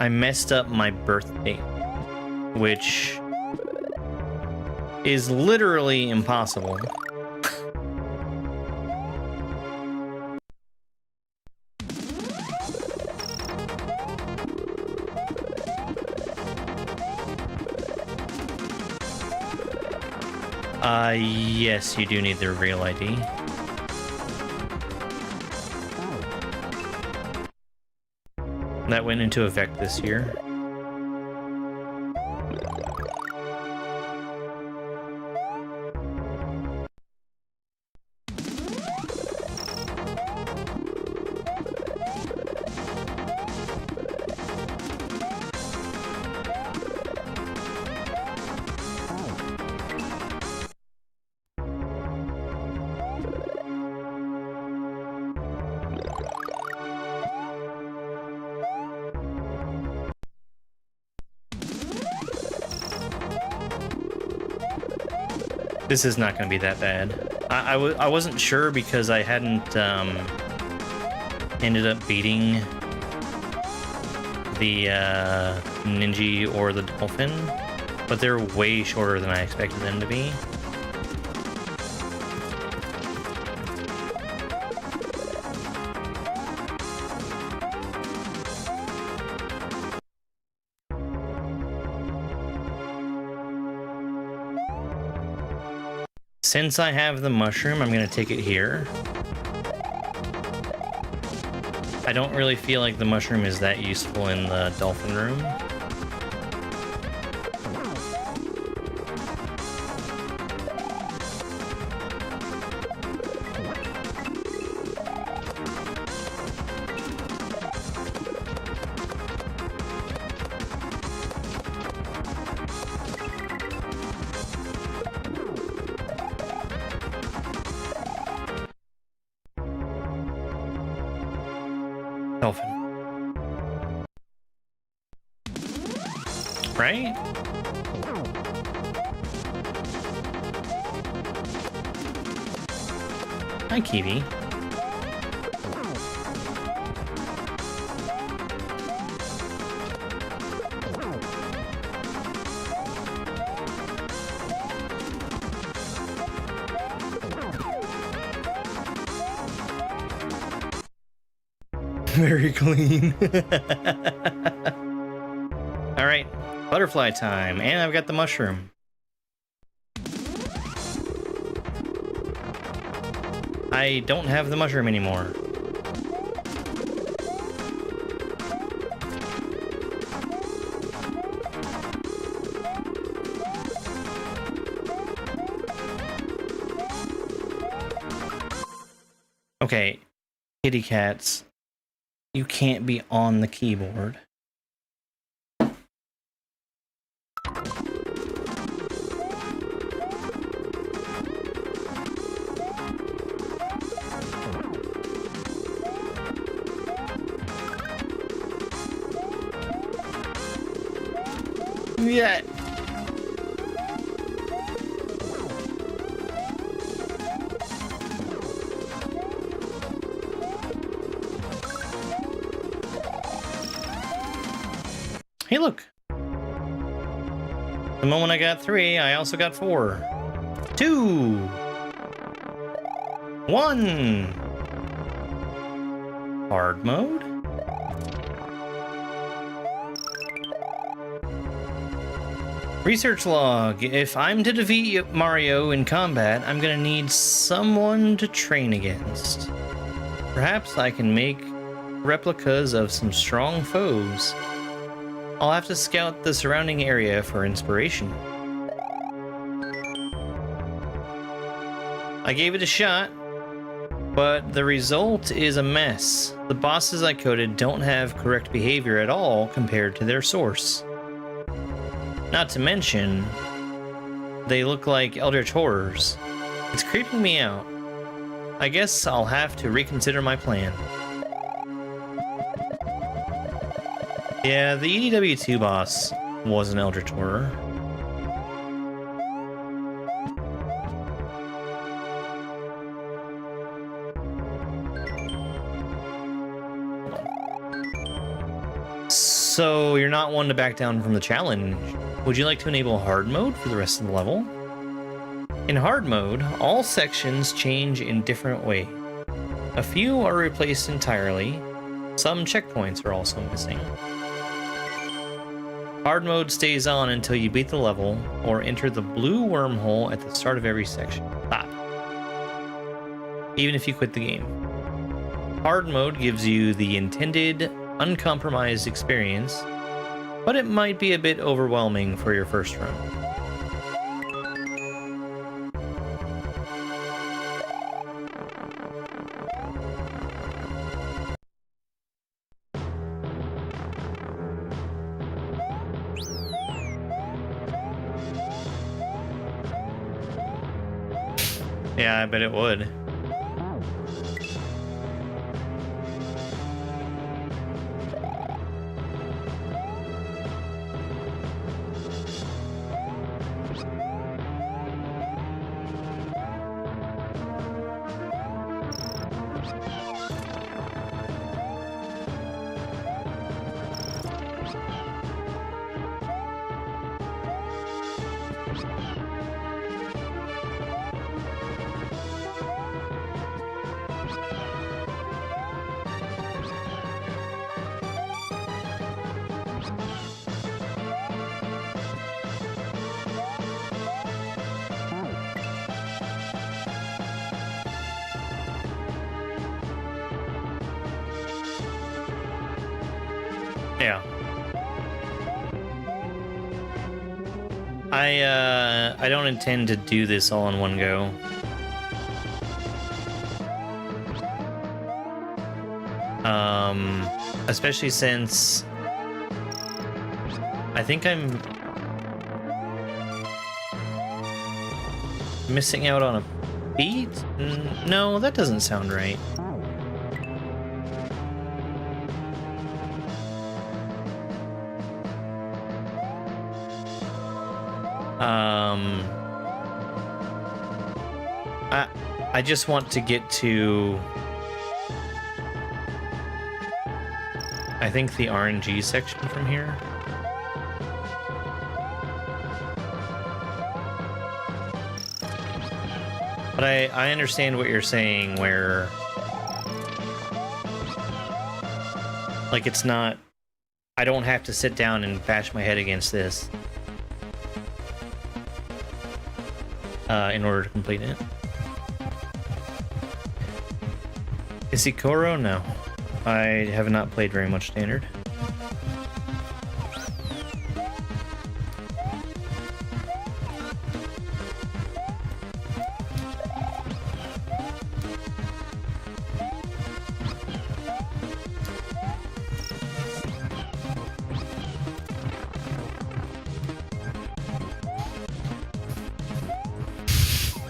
messed up my birth date, which is literally impossible. Yes, you do need the real ID. That went into effect this year. This is not going to be that bad. I wasn't sure because I hadn't ended up beating the Ninja or the Dolphin, but they're way shorter than I expected them to be. Since I have the mushroom, I'm going to take it here. I don't really feel like the mushroom is that useful in the dolphin room. Dolphin. Right? Hi, Kiwi. Very clean. All right, butterfly time, and I've got the mushroom. I don't have the mushroom anymore. Okay, kitty cats. You can't be on the keyboard. Yeah. Hey, look. The moment I got 3, I also got 4. 2. 1. Hard mode. Research log. If I'm to defeat Mario in combat, I'm gonna need someone to train against. Perhaps I can make replicas of some strong foes. I'll have to scout the surrounding area for inspiration. I gave it a shot, but the result is a mess. The bosses I coded don't have correct behavior at all compared to their source. Not to mention, they look like Eldritch horrors. It's creeping me out. I guess I'll have to reconsider my plan. Yeah, the EDW2 boss was an Eldritch horror. So you're not one to back down from the challenge. Would you like to enable hard mode for the rest of the level? In hard mode, all sections change in different ways. A few are replaced entirely. Some checkpoints are also missing. Hard mode stays on until you beat the level or enter the blue wormhole at the start of every section. Stop. Even if you quit the game. Hard mode gives you the intended, uncompromised experience, but it might be a bit overwhelming for your first run. Yeah, I bet it would. Yeah. I don't intend to do this all in one go. Especially since I think I'm missing out on a beat? No, that doesn't sound right. I just want to get to, I think, the RNG section from here. But I understand what you're saying, where, like, it's not, I don't have to sit down and bash my head against this in order to complete it. Is he Koro? No. I have not played very much Standard.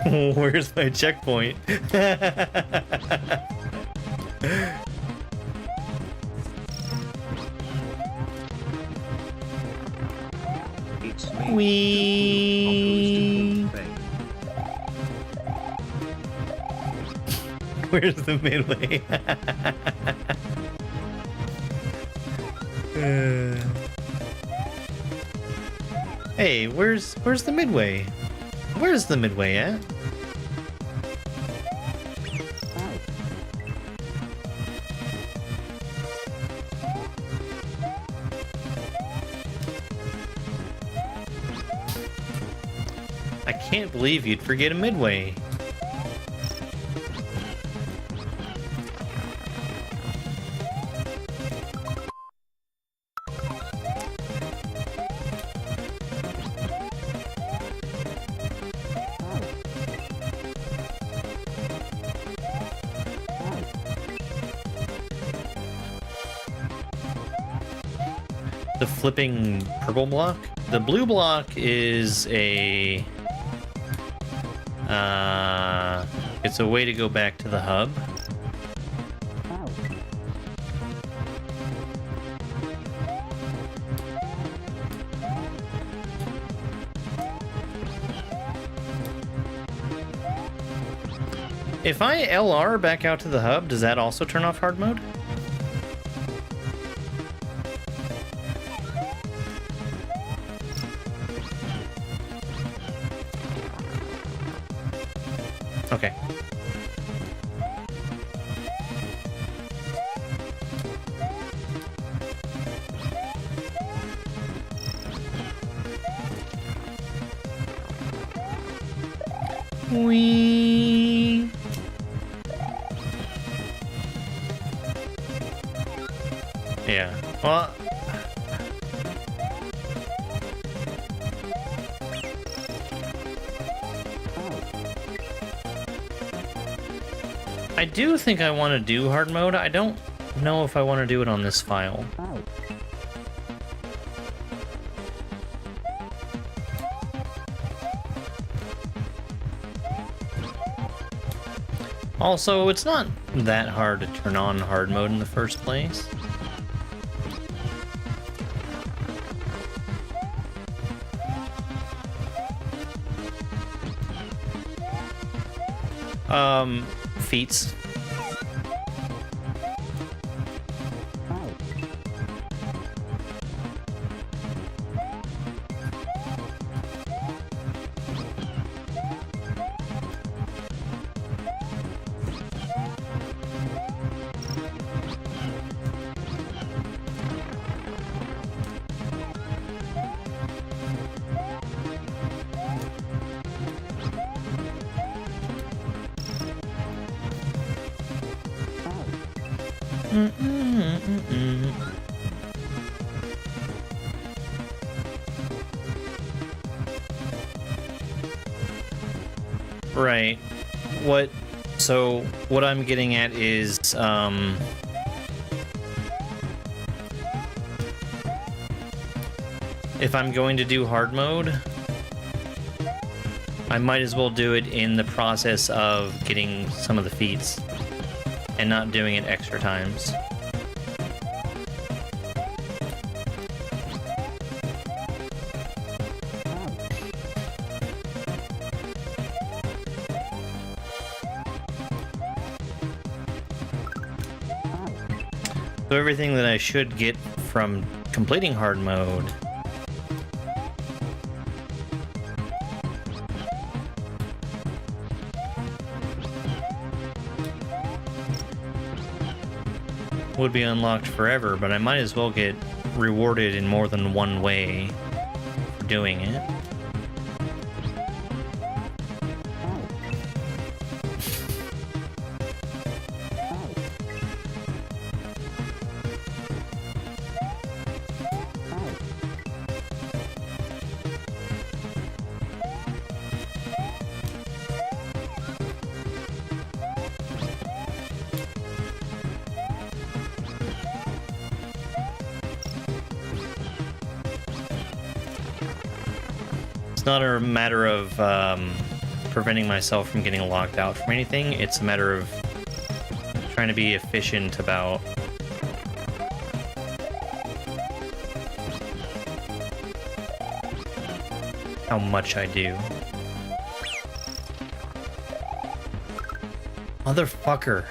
Where's my checkpoint? It's me. Wee. Where's the midway? Hey, where's the midway? Where's the midway at? I can't believe you'd forget a midway. The flipping purple block? The blue block is a... it's a way to go back to the hub. If I LR back out to the hub, does that also turn off hard mode? Okay. Whee! Yeah. Well, I do think I want to do hard mode. I don't know if I want to do it on this file. Also, it's not that hard to turn on hard mode in the first place. Feats. Right. What I'm getting at is, if I'm going to do hard mode, I might as well do it in the process of getting some of the feats and not doing it extra times. So everything that I should get from completing hard mode would be unlocked forever, but I might as well get rewarded in more than one way for doing it. Not a matter of preventing myself from getting locked out from anything. It's a matter of trying to be efficient about how much I do. Motherfucker.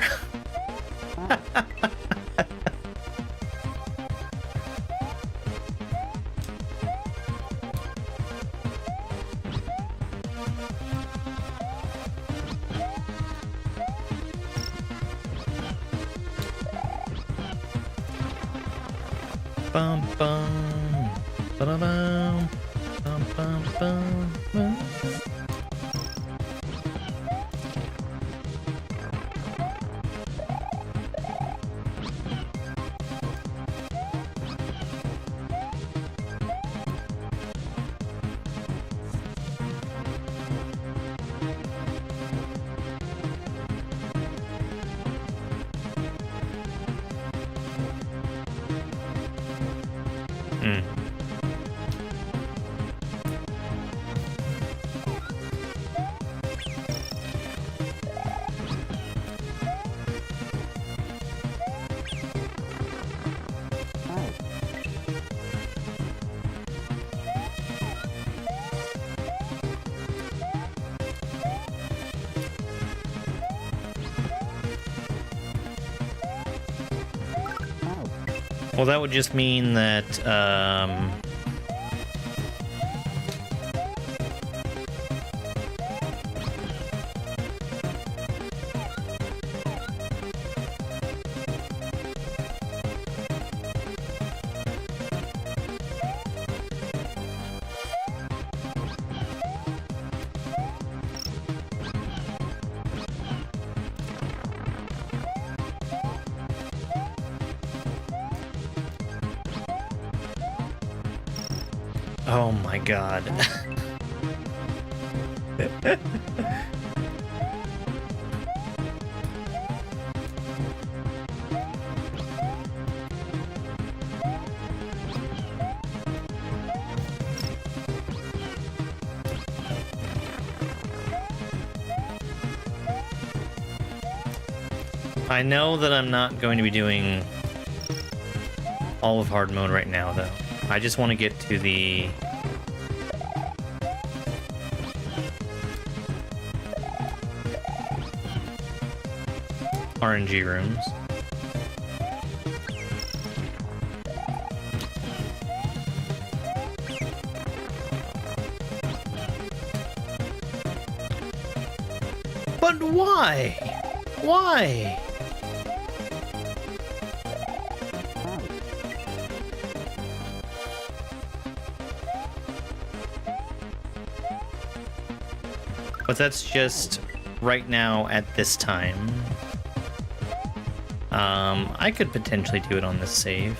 Bum bum, ba-da-bum, bum bum bum, bum. Well, that would just mean that, oh my god. I know that I'm not going to be doing all of hard mode right now, though. I just want to get to the RNG rooms. But why? Why? But that's just right now at this time. I could potentially do it on this save.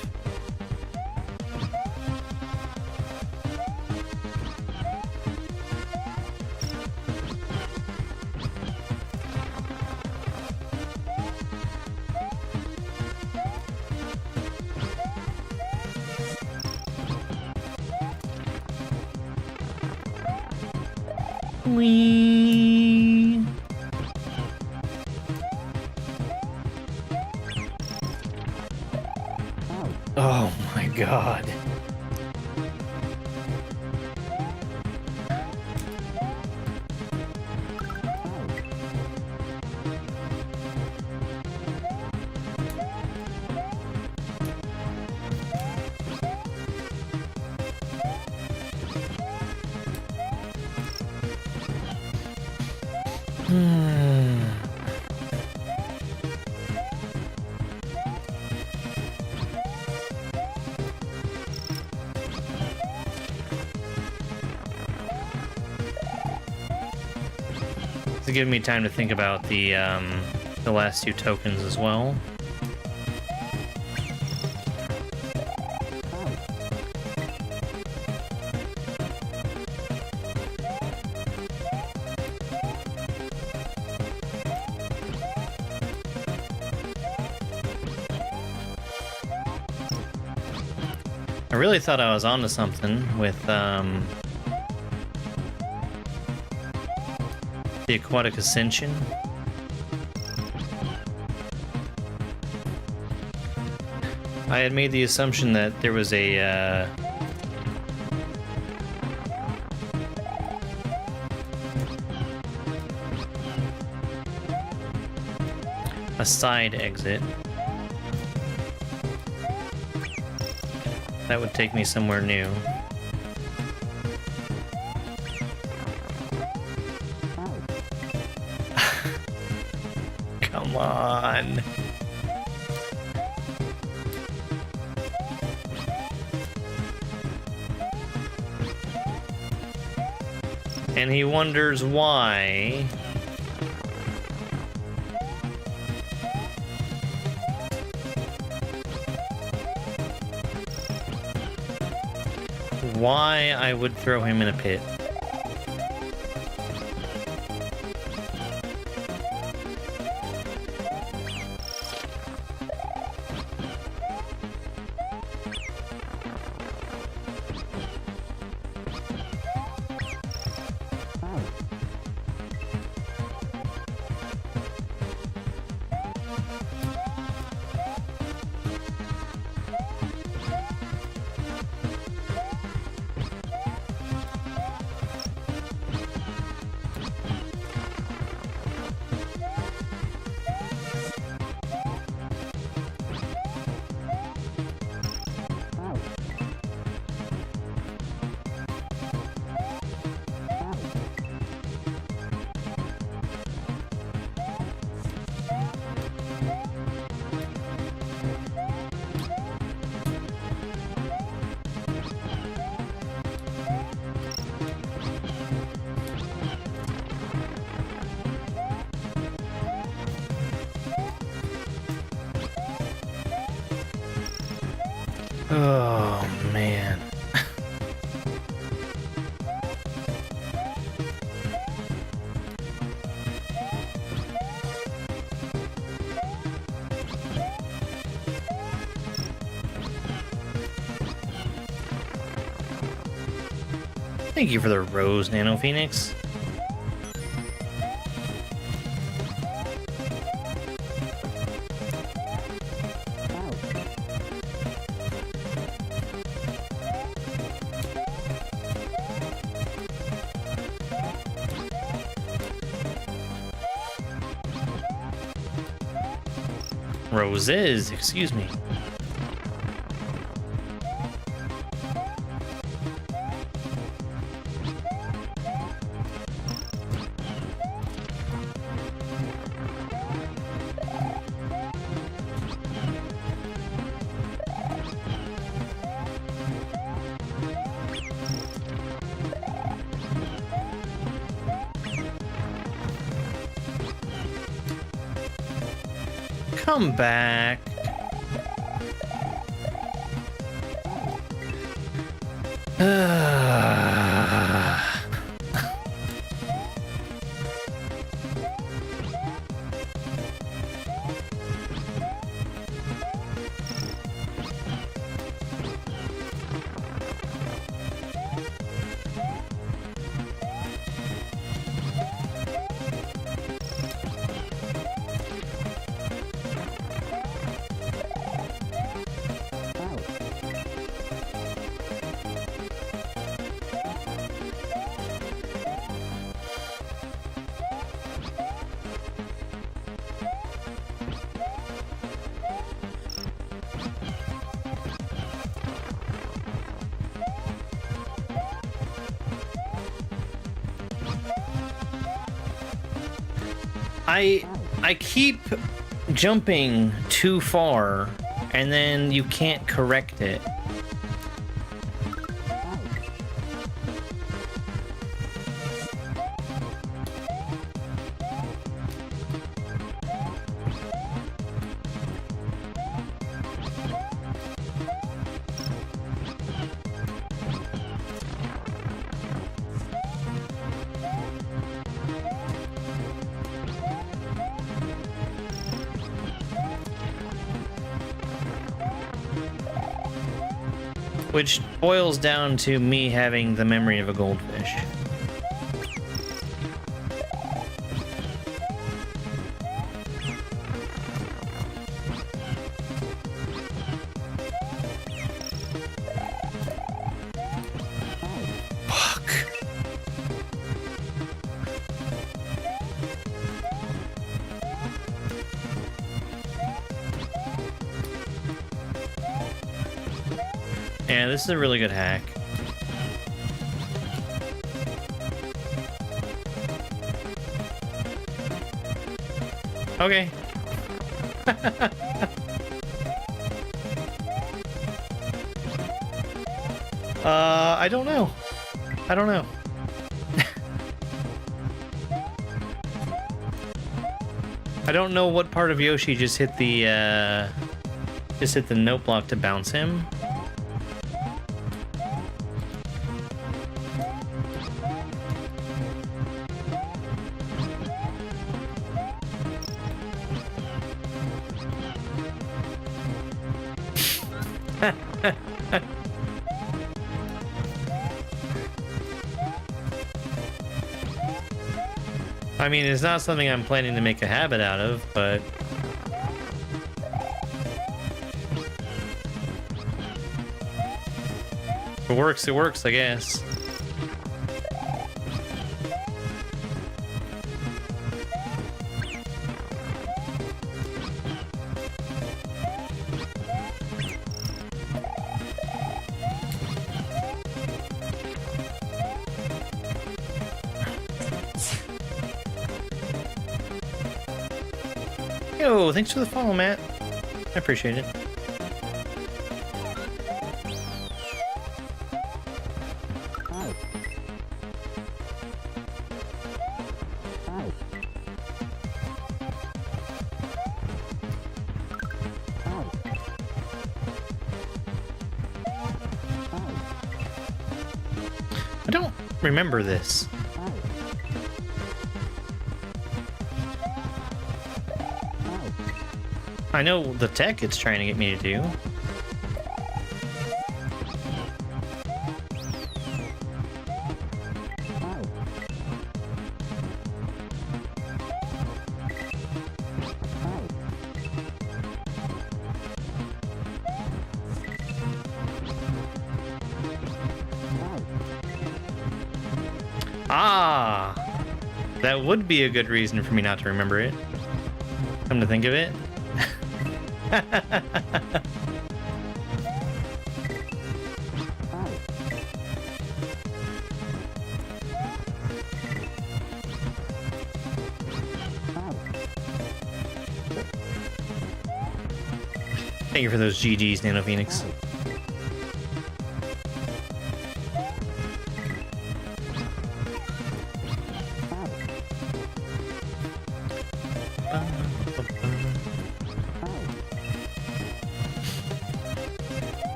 Whee! Oh my god. It's giving me time to think about the last two tokens as well. I really thought I was onto something with the aquatic ascension. I had made the assumption that there was a side exit that would take me somewhere new. Come on. And he wonders why. Why I would throw him in a pit. Oh, man. Thank you for the rose, Nano Phoenix. Roses, excuse me. Come back. I keep jumping too far, and then you can't correct it. Which boils down to me having the memory of a goldfish. Fuck. Yeah, this is a really good hack. Okay. I don't know. I don't know. I don't know what part of Yoshi just hit the note block to bounce him. I mean, it's not something I'm planning to make a habit out of, but... if it works, I guess. Yo, thanks for the follow, Matt. I appreciate it. I don't remember this. I know the tech it's trying to get me to do. Ah! That would be a good reason for me not to remember it. Come to think of it. Thank you for those GGs, Nano Phoenix.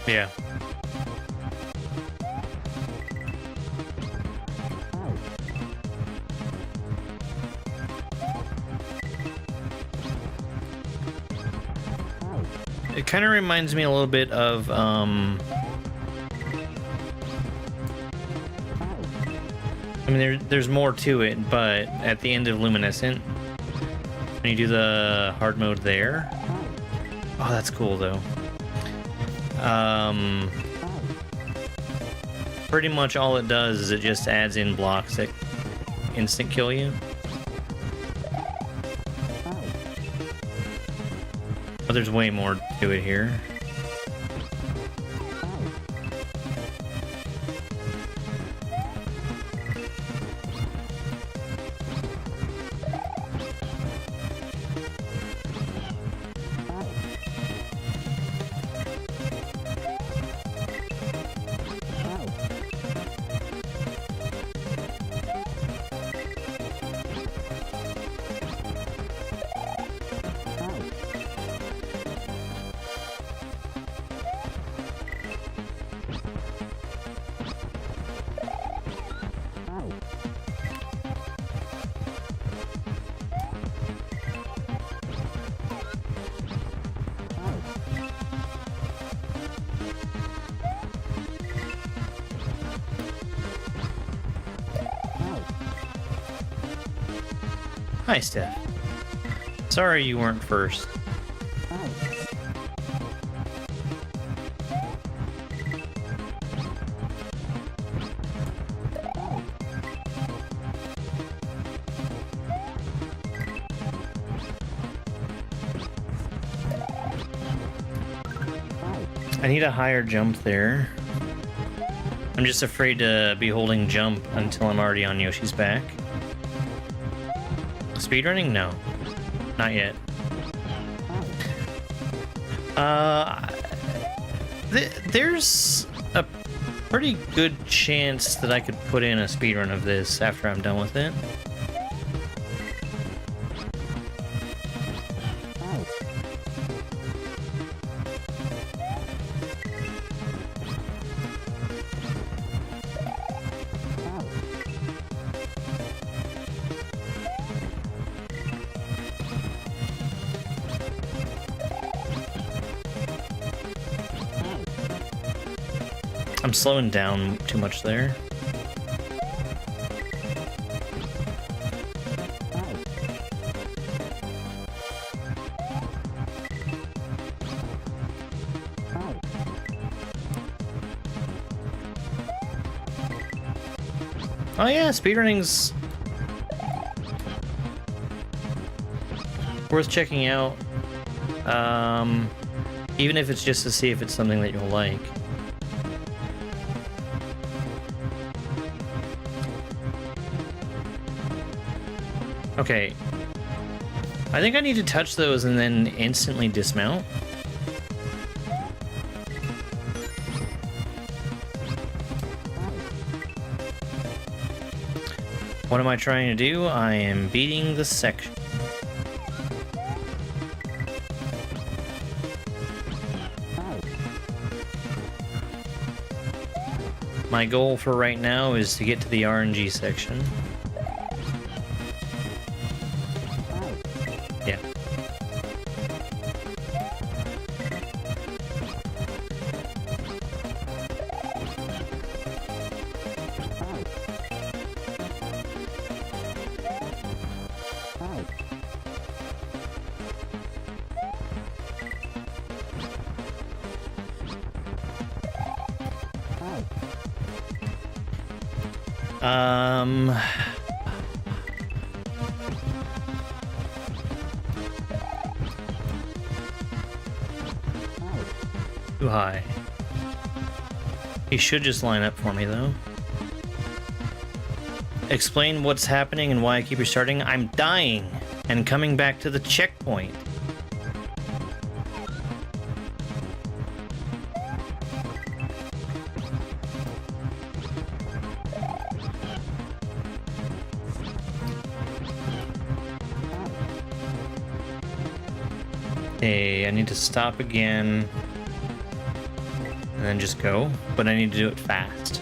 Yeah. It kind of reminds me a little bit of, I mean, there's more to it, but at the end of Luminescent, when you do the hard mode there, oh, that's cool, though. Pretty much all it does is it just adds in blocks that instant kill you. But there's way more to it here. Hi, Steph. Sorry you weren't first. I need a higher jump there. I'm just afraid to be holding jump until I'm already on Yoshi's back. Speedrunning? No. Not yet. There's a pretty good chance that I could put in a speedrun of this after I'm done with it. I'm slowing down too much there. Oh yeah, speedrunning's worth checking out. Even if it's just to see if it's something that you'll like. Okay, I think I need to touch those and then instantly dismount. What am I trying to do? I am beating the section. My goal for right now is to get to the RNG section. Yeah. Too high. He should just line up for me, though. Explain what's happening and why I keep restarting. I'm dying and coming back to the checkpoint. Okay, I need to stop again. And then just go, but I need to do it fast.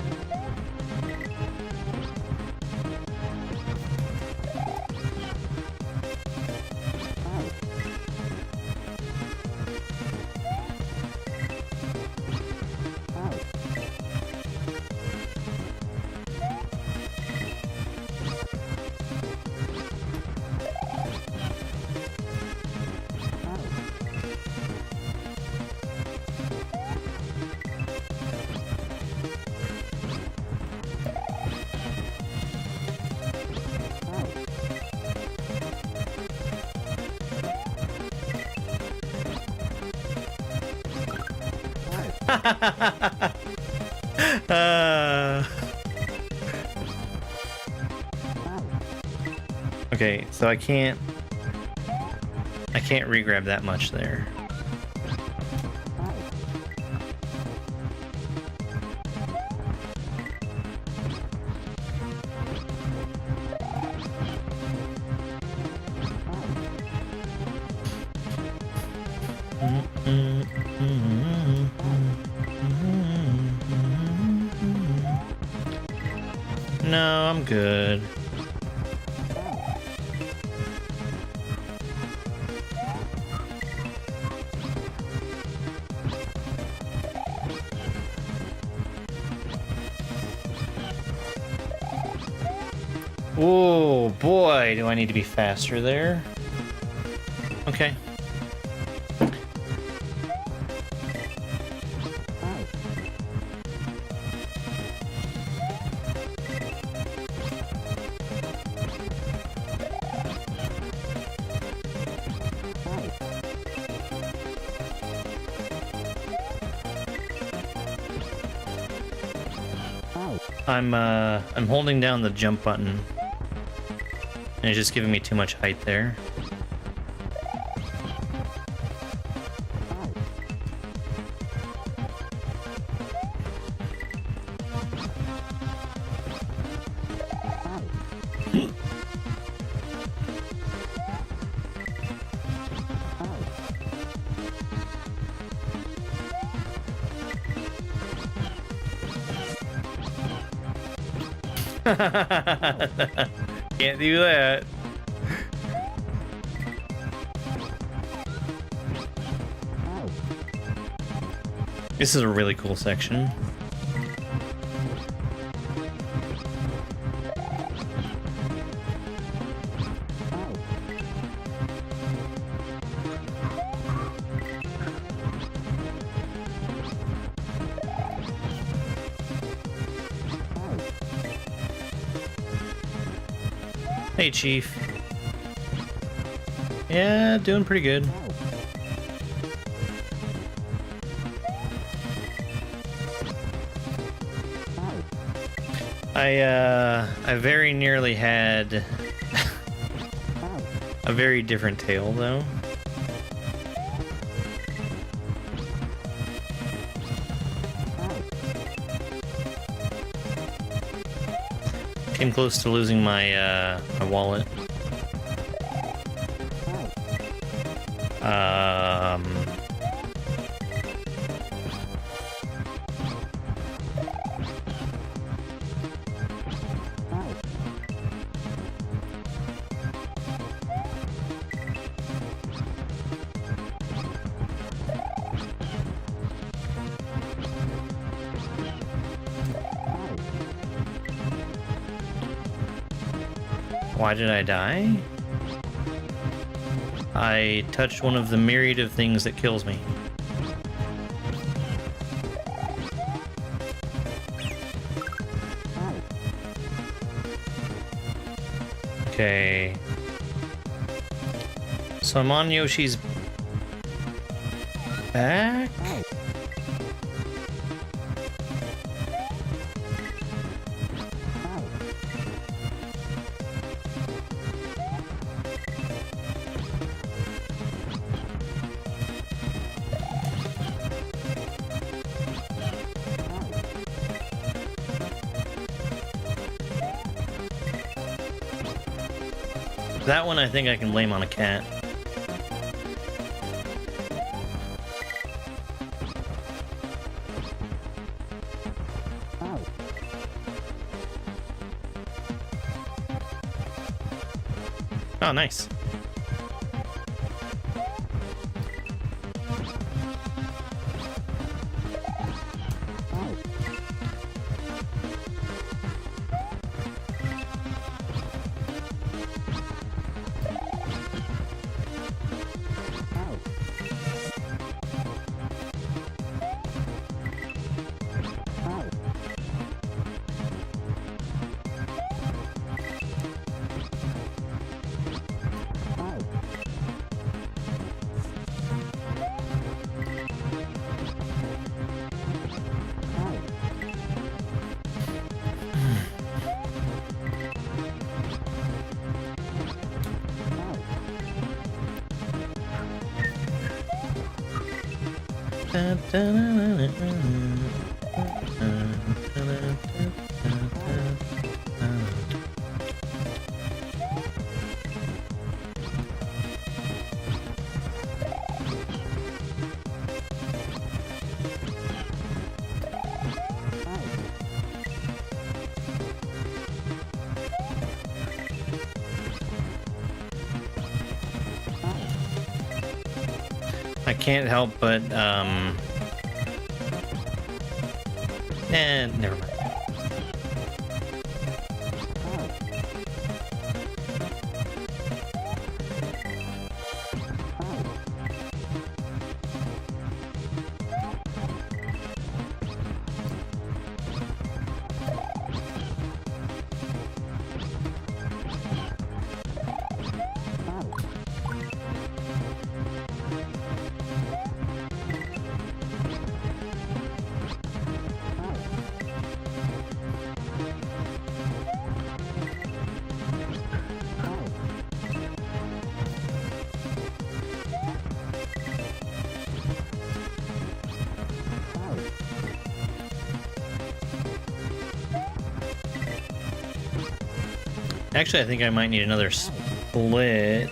Okay, so I can't re-grab that much there. No, I'm good. Oh boy, do I need to be faster there. Okay. I'm holding down the jump button, and it's just giving me too much height there. Can't do that. This is a really cool section. Hey, Chief. Yeah, doing pretty good. I very nearly had a very different tail, though. Came close to losing my my wallet. Why did I die? I touched one of the myriad of things that kills me. Okay. So I'm on Yoshi's back? That one I think I can blame on a cat. Oh, nice. I can't help but, never mind. Actually, I think I might need another split.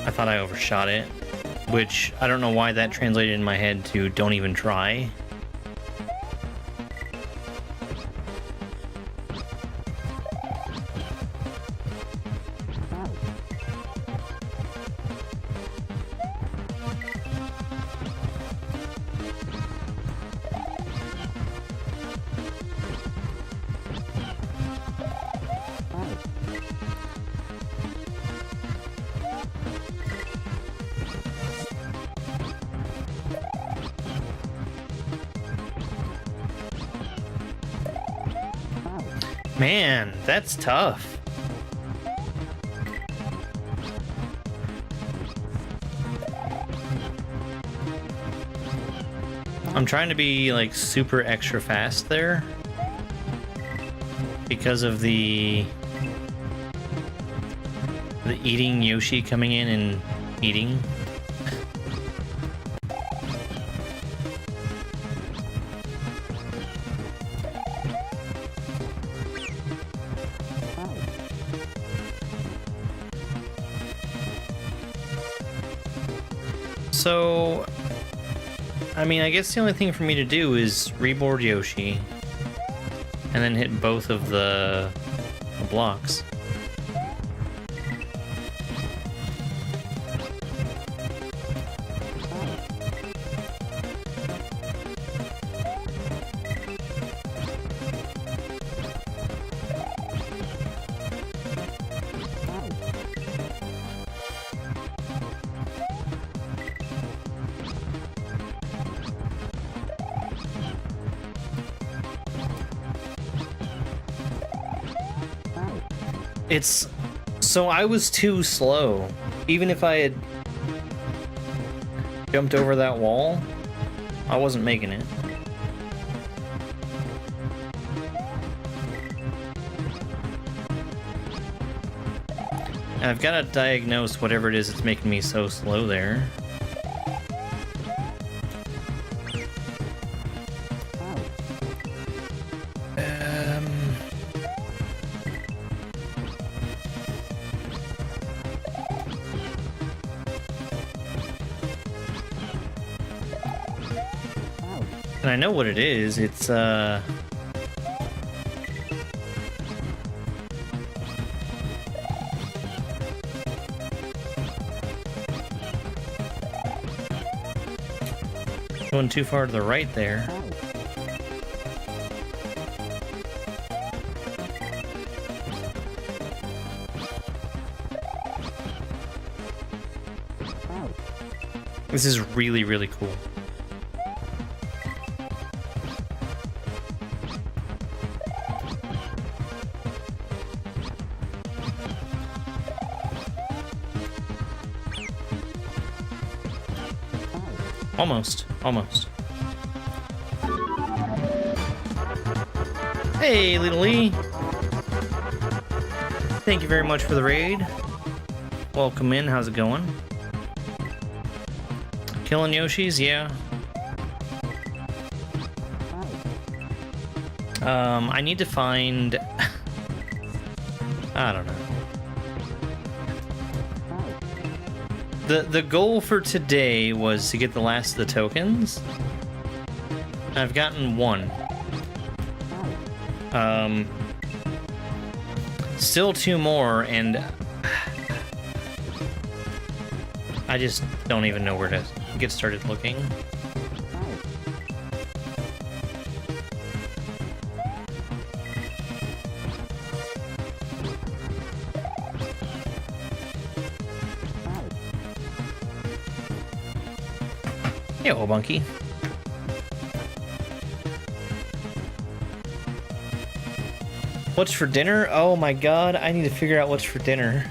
I thought I overshot it, which I don't know why that translated in my head to don't even try. Man, that's tough. I'm trying to be like super extra fast there because of the eating Yoshi coming in and eating. So, I mean, I guess the only thing for me to do is reboard Yoshi and then hit both of the blocks. It's so I was too slow. Even if I had jumped over that wall, I wasn't making it. And I've got to diagnose whatever it is that's making me so slow there. And I know what it is. It's going too far to the right there. This is really, really cool. Almost. Almost. Hey, Little Lee. Thank you very much for the raid. Welcome in. How's it going? Killing Yoshis? Yeah. I need to find... I don't know. The goal for today was to get the last of the tokens. I've gotten one. Still two more, and I just don't even know where to get started looking. Yo, Bunky. What's for dinner? Oh my god, I need to figure out what's for dinner.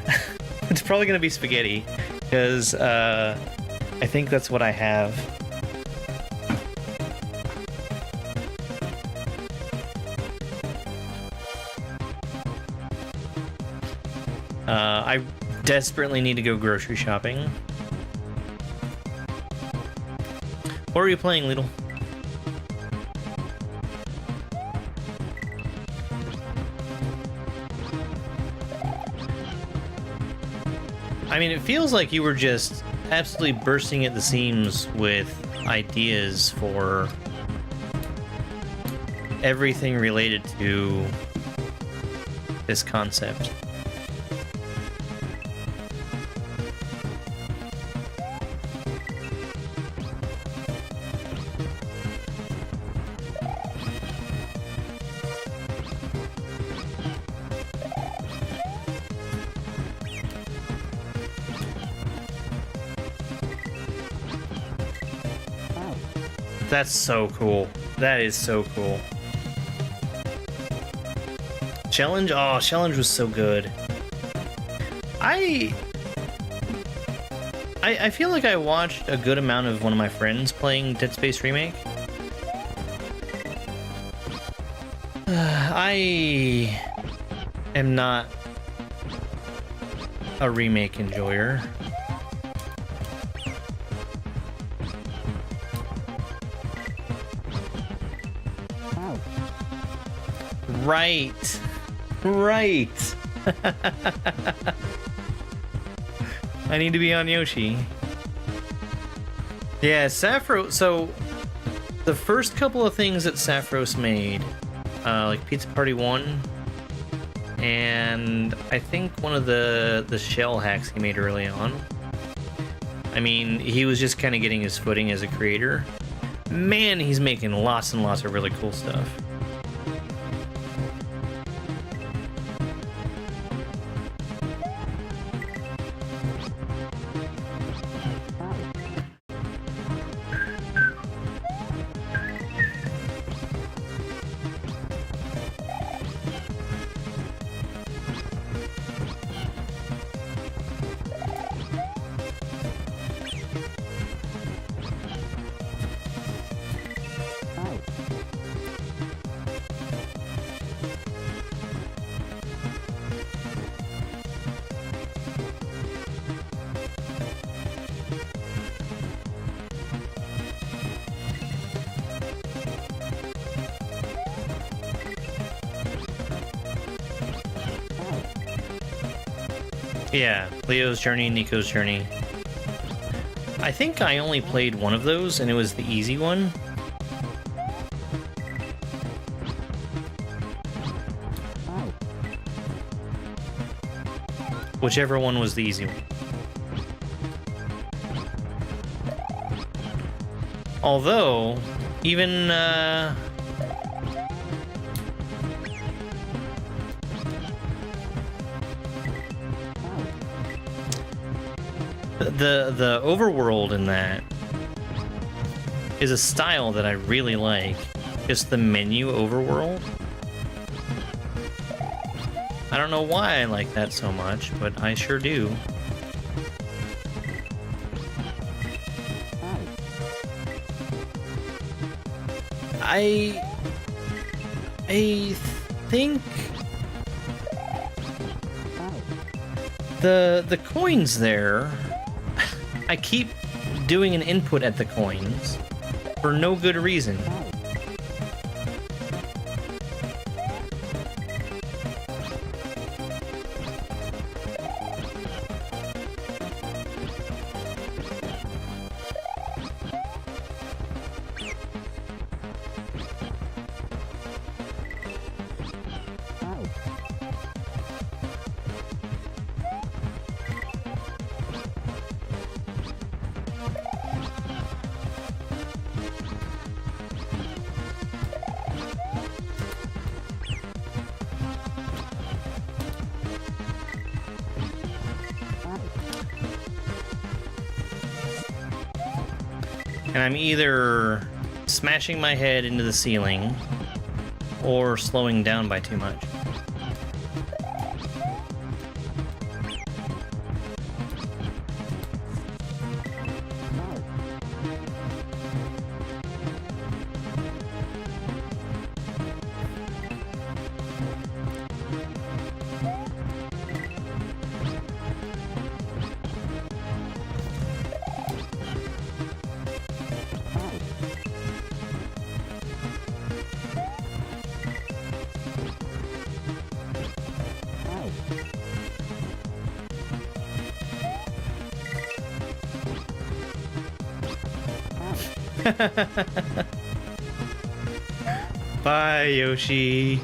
It's probably gonna be spaghetti, because I think that's what I have. I desperately need to go grocery shopping. What are you playing, Lidl? I mean, it feels like you were just absolutely bursting at the seams with ideas for everything related to this concept. That's so cool. That is so cool. Challenge? Oh, Challenge was so good. I feel like I watched a good amount of one of my friends playing Dead Space Remake. I am not a remake enjoyer. Right. Right. I need to be on Yoshi. Yeah, Saffros. So, the first couple of things that Saffros made, like Pizza Party 1, and I think one of the shell hacks he made early on. I mean, he was just kind of getting his footing as a creator. Man, he's making lots and lots of really cool stuff. Yeah, Leo's Journey, Nico's Journey. I think I only played one of those, and it was the easy one. Whichever one was the easy one. Although, even, the overworld in that is a style that I really like. Just the menu overworld. I don't know why I like that so much, but I sure do. I think the coins there, I keep doing an input at the coins for no good reason. And I'm either smashing my head into the ceiling or slowing down by too much. Bye, Yoshi.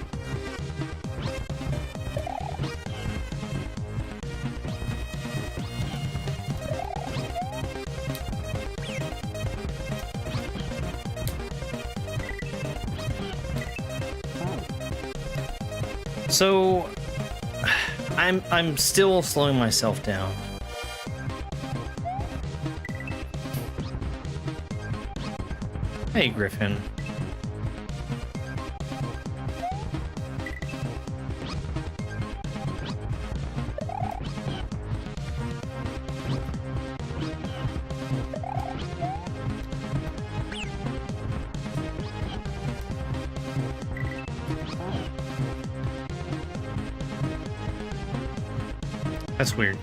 So, I'm still slowing myself down. Hey, Griffin. That's weird.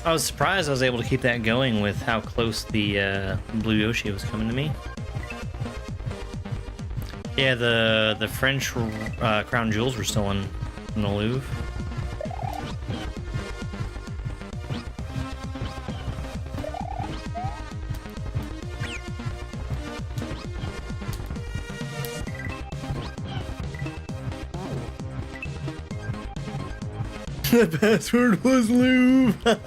I was surprised I was able to keep that going with how close the blue Yoshi was coming to me. Yeah, the French crown jewels were still in the Louvre. The password was Louvre.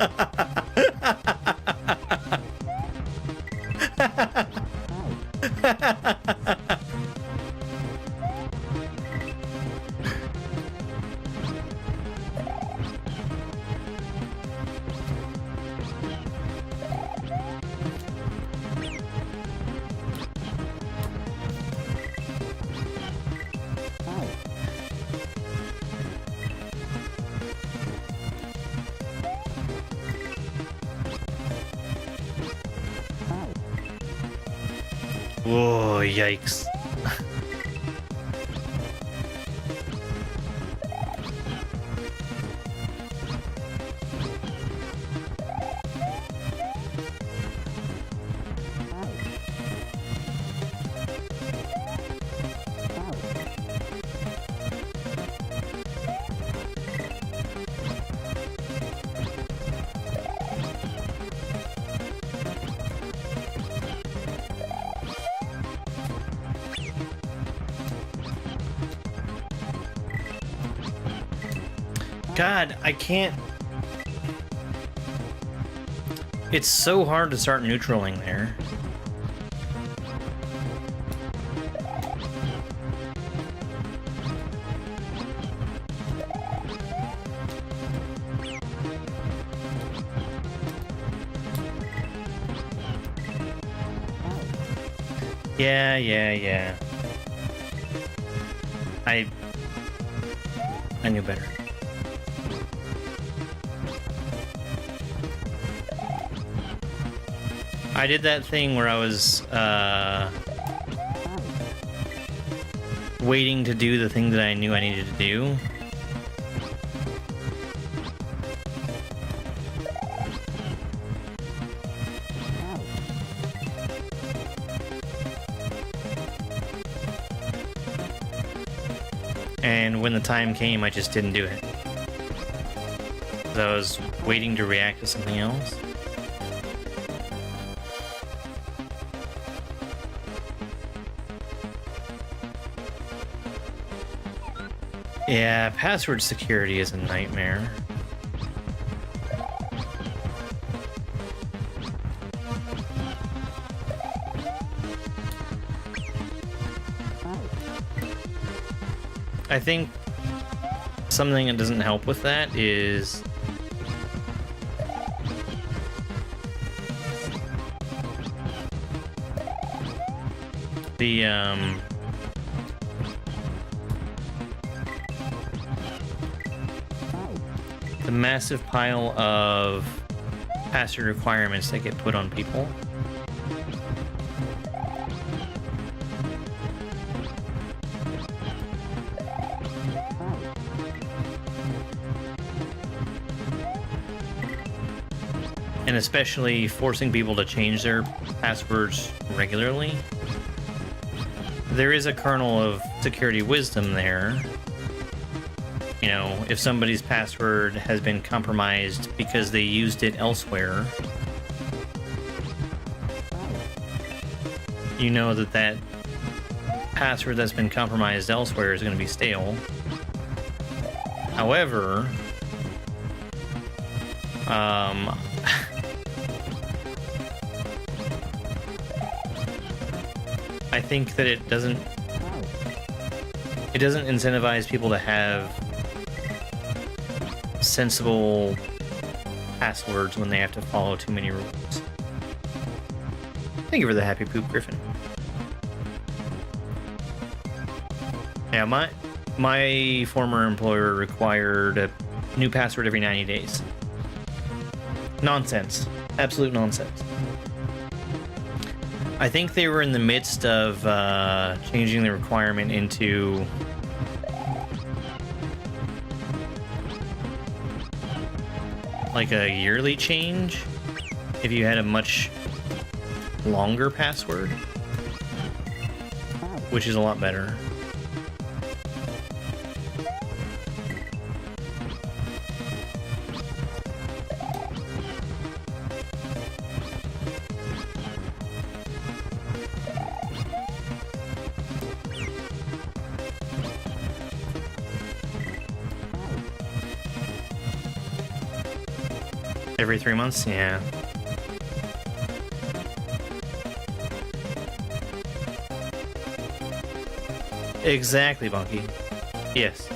Whoa, yikes. God, I can't... It's so hard to start neutraling there. Yeah. I knew better. I did that thing where I was waiting to do the thing that I knew I needed to do. And when the time came, I just didn't do it. 'Cause I was waiting to react to something else. Yeah, password security is a nightmare. I think something that doesn't help with that is the massive pile of password requirements that get put on people. And especially forcing people to change their passwords regularly. There is a kernel of security wisdom there. You know, if somebody's password has been compromised because they used it elsewhere, you know that that password that's been compromised elsewhere is going to be stale. However, I think that it doesn't incentivize people to have sensible passwords when they have to follow too many rules. Thank you for the happy poop, Griffin. Yeah, my former employer required a new password every 90 days. Nonsense. Absolute nonsense. I think they were in the midst of changing the requirement into like a yearly change if you had a much longer password, which is a lot better. Every 3 months? Yeah. Exactly, Bunky. Yes.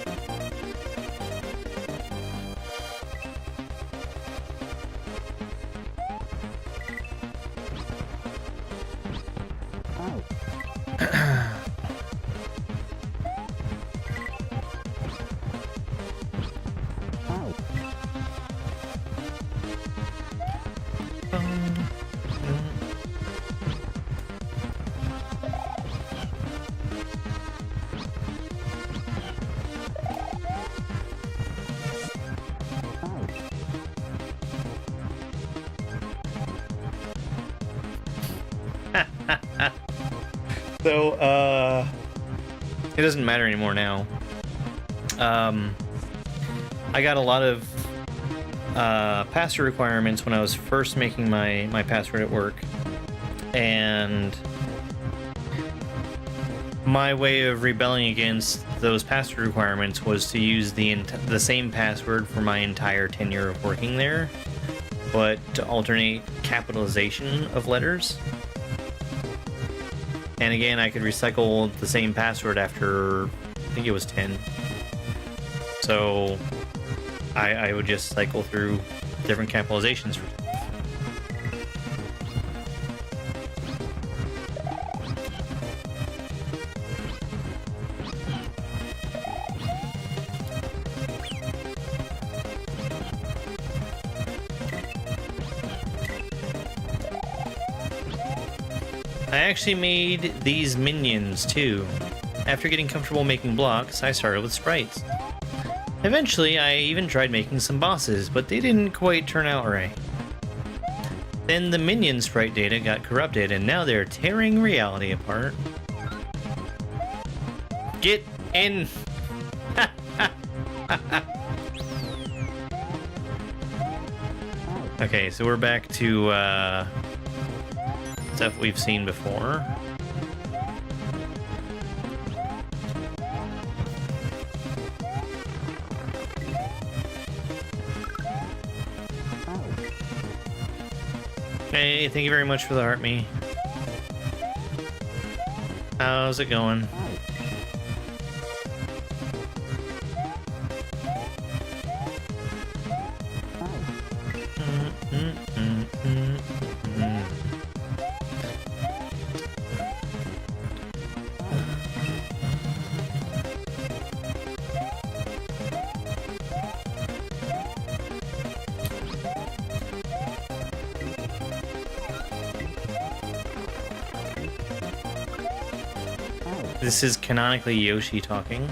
So, it doesn't matter anymore now. I got a lot of password requirements when I was first making my password at work, and my way of rebelling against those password requirements was to use the same password for my entire tenure of working there, but to alternate capitalization of letters. And again, I could recycle the same password after, I think it was 10. So I would just cycle through different capitalizations. I actually made these minions too. After getting comfortable making blocks, I started with sprites. Eventually, I even tried making some bosses, but they didn't quite turn out right. Then the minion sprite data got corrupted, and now they're tearing reality apart. Get in! Okay, so we're back to stuff we've seen before. Hey, thank you very much for the heart me. How's it going? This is canonically Yoshi talking.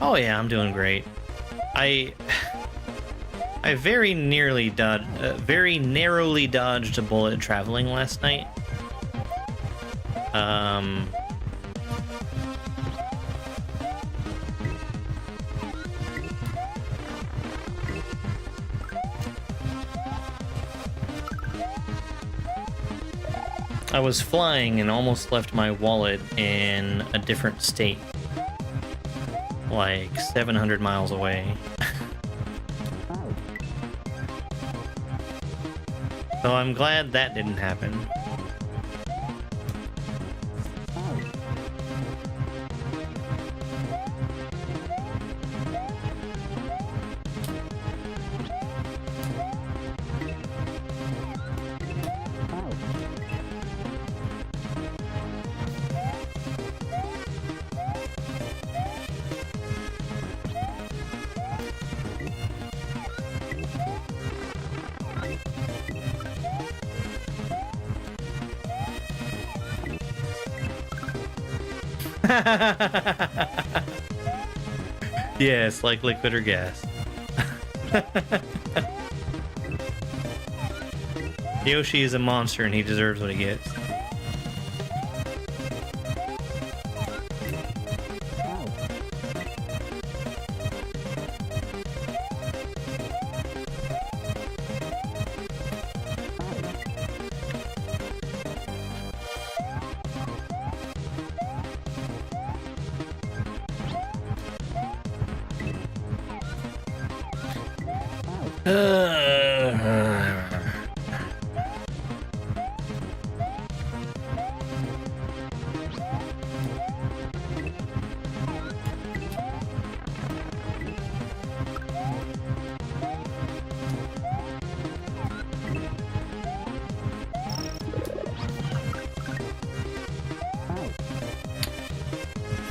Oh yeah, I'm doing great. I very narrowly dodged a bullet traveling last night. I was flying and almost left my wallet in a different state, like 700 miles away. So I'm glad that didn't happen. Yes, like liquid or gas. Yoshi is a monster and he deserves what he gets.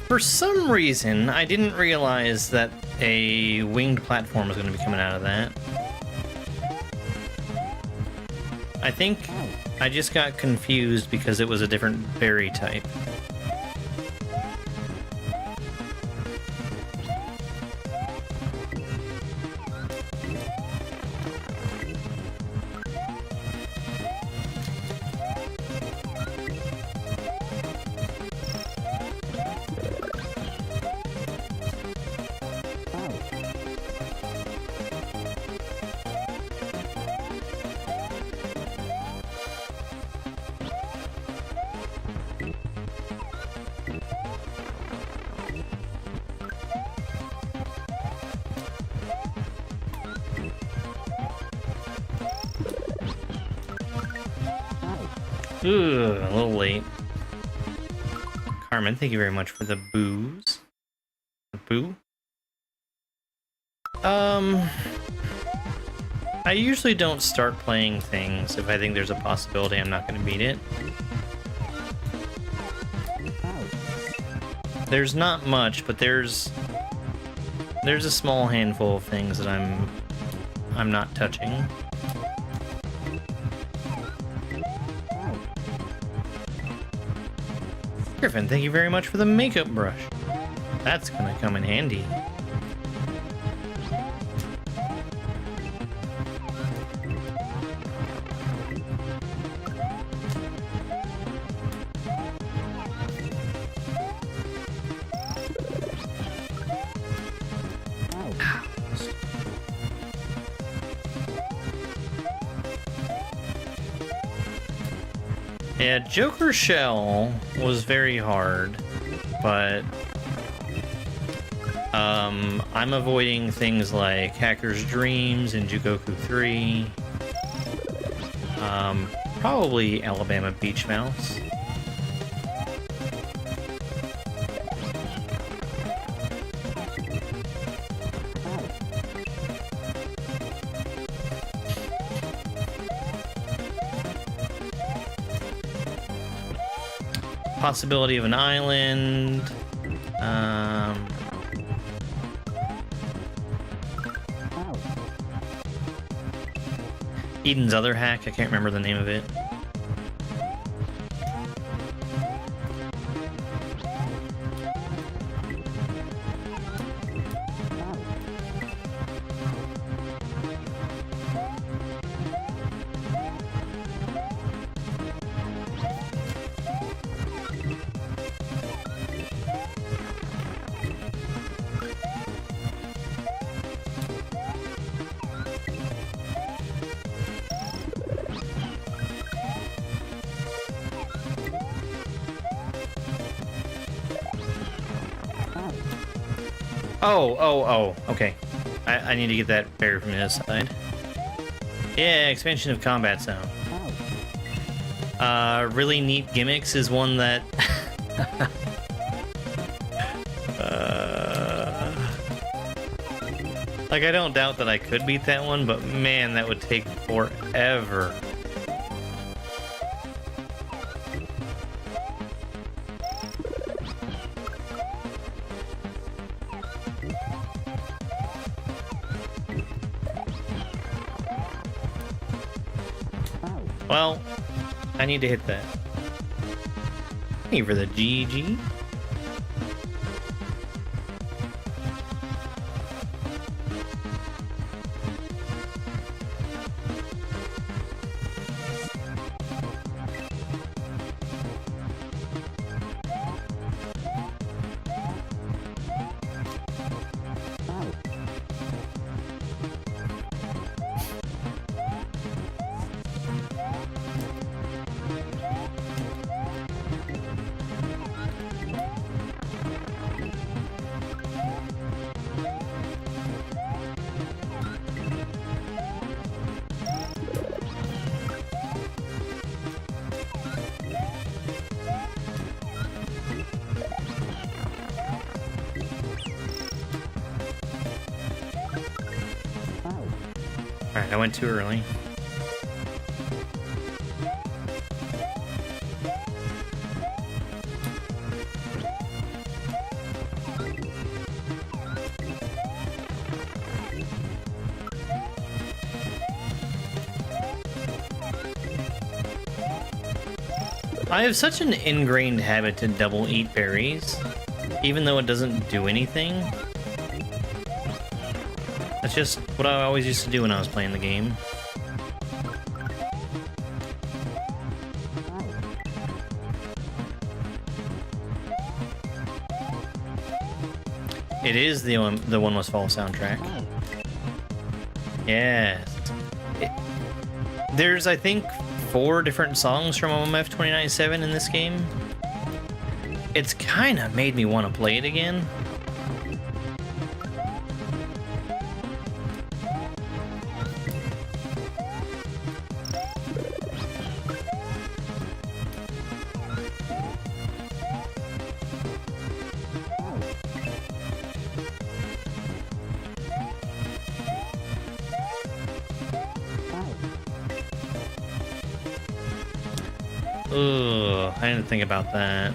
For some reason, I didn't realize that a winged platform was going to be coming out of that. I think I just got confused because it was a different berry type. Ooh, a little late. Carmen, thank you very much for the booze. The boo? I usually don't start playing things if I think there's a possibility I'm not going to beat it. There's not much, but there's a small handful of things that I'm not touching. Griffin, thank you very much for the makeup brush. That's gonna come in handy. Yeah, Joker Shell was very hard, but I'm avoiding things like Hacker's Dreams and Jugoku 3. Probably Alabama Beach Mouse. Possibility of an island. Eden's other hack, I can't remember the name of it. Oh, okay. I need to get that berry from the other side. Yeah, expansion of combat zone. Really neat gimmicks is one that... like, I don't doubt that I could beat that one, but man, that would take forever. Well, I need to hit that. Thank you for the GG. Alright, I went too early. I have such an ingrained habit to double eat berries, even though it doesn't do anything. That's just what I always used to do when I was playing the game. It is the One Must Fall soundtrack. Yes. There's, I think, 4 different songs from OMF 2097 in this game. It's kind of made me want to play it again. Ugh, I didn't think about that.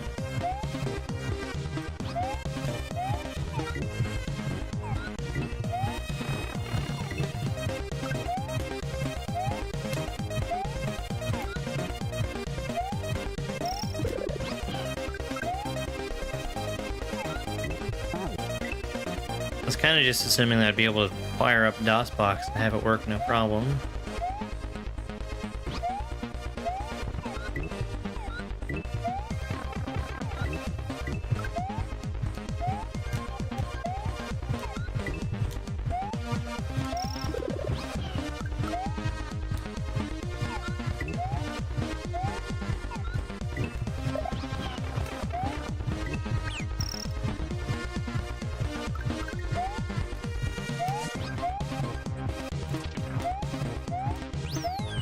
I was kind of just assuming that I'd be able to fire up DOSBox and have it work no problem.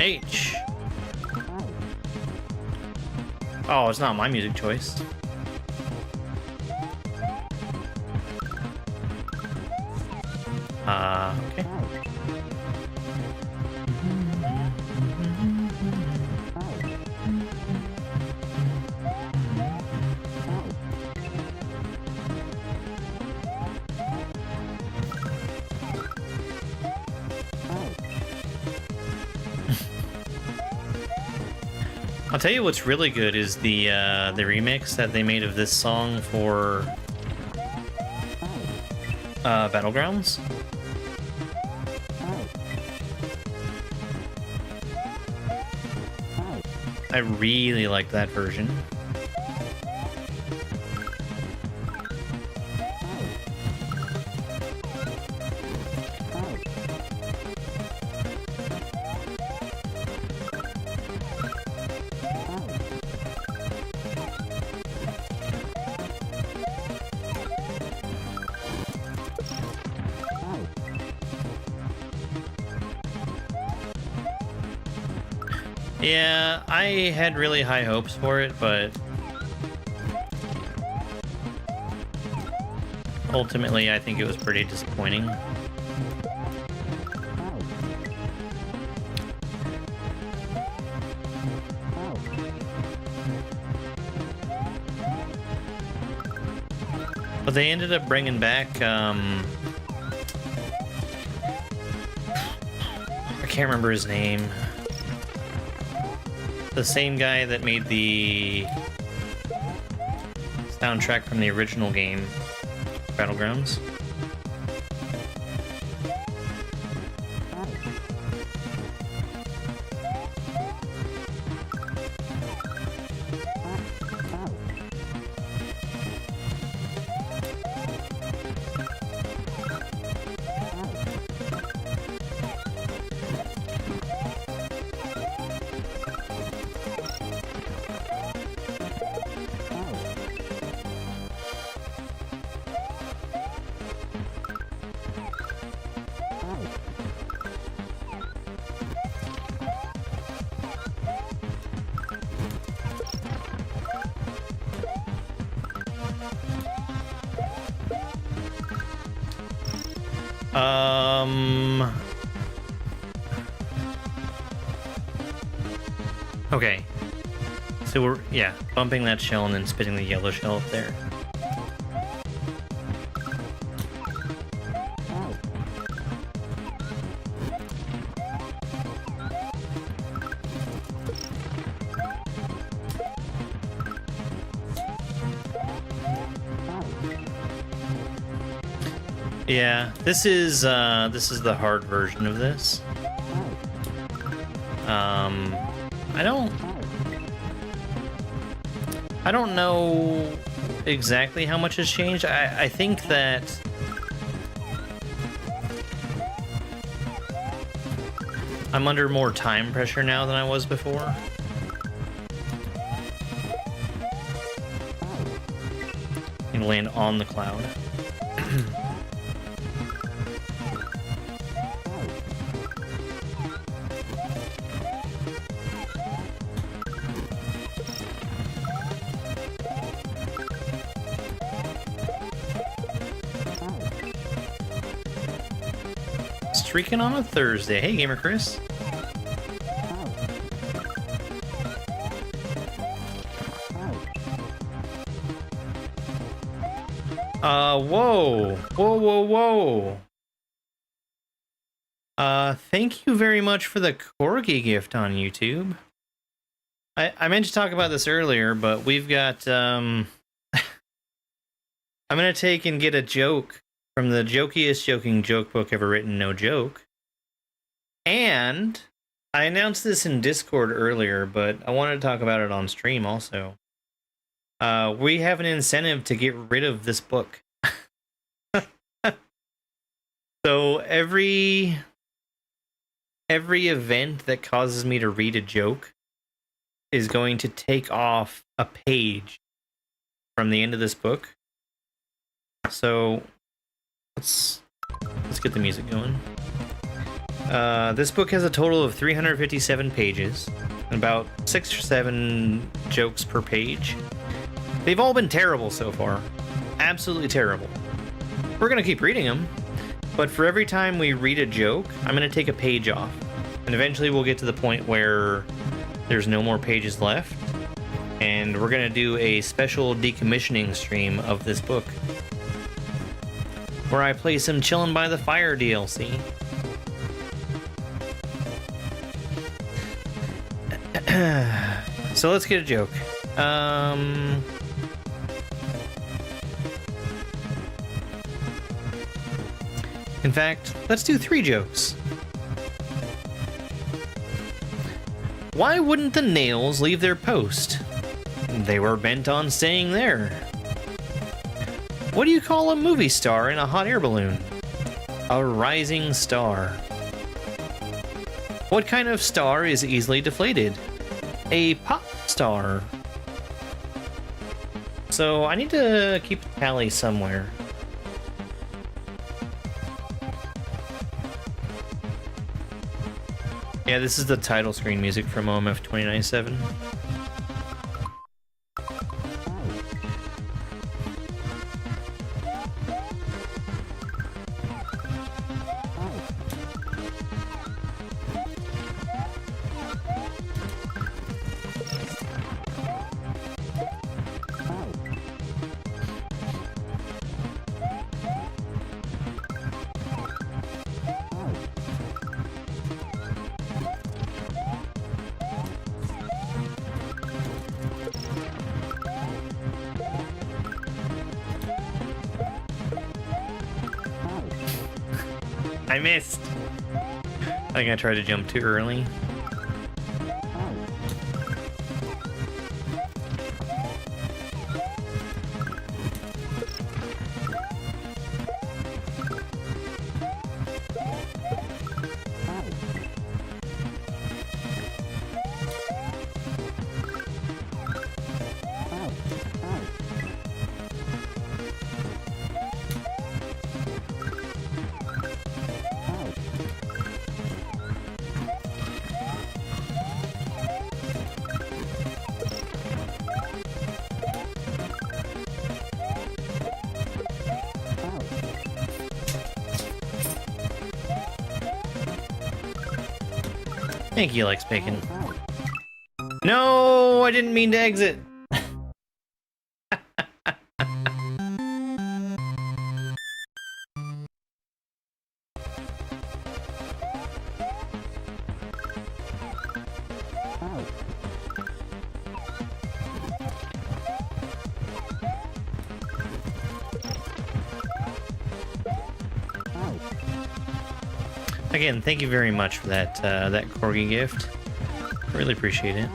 H. Oh, it's not my music choice. Okay. I'll tell you what's really good is the remix that they made of this song for Battlegrounds. I really like that version. Yeah, I had really high hopes for it, but ultimately I think it was pretty disappointing. But they ended up bringing back, I can't remember his name. The same guy that made the soundtrack from the original game, Battlegrounds. Okay. So we're, yeah, bumping that shell and then spitting the yellow shell up there. Yeah, this is the hard version of this. I don't know exactly how much has changed. I think that I'm under more time pressure now than I was before. And land on the cloud. Streaking on a Thursday. Hey, Gamer Chris. Whoa. Whoa, whoa, whoa. Thank you very much for the corgi gift on YouTube. I meant to talk about this earlier, but we've got, I'm gonna take and get a joke from the jokiest joking joke book ever written, No Joke. And I announced this in Discord earlier, but I wanted to talk about it on stream also. We have an incentive to get rid of this book. So every event that causes me to read a joke is going to take off a page from the end of this book. So let's get the music going. This book has a total of 357 pages, and about 6 or 7 jokes per page. They've all been terrible so far. Absolutely terrible. We're gonna keep reading them, but for every time we read a joke, I'm gonna take a page off. And eventually we'll get to the point where there's no more pages left, and we're gonna do a special decommissioning stream of this book, where I play some Chillin' by the Fire DLC. So let's get a joke. In fact, let's do 3 jokes. Why wouldn't the nails leave their post? They were bent on staying there. What do you call a movie star in a hot air balloon? A rising star. What kind of star is easily deflated? A pop star. So I need to keep a tally somewhere. Yeah, this is the title screen music from OMF 2097. I missed. I think I tried to jump too early. Thank you, Lex Bacon. No, I didn't mean to exit. Again, thank you very much for that that corgi gift. Really appreciate it.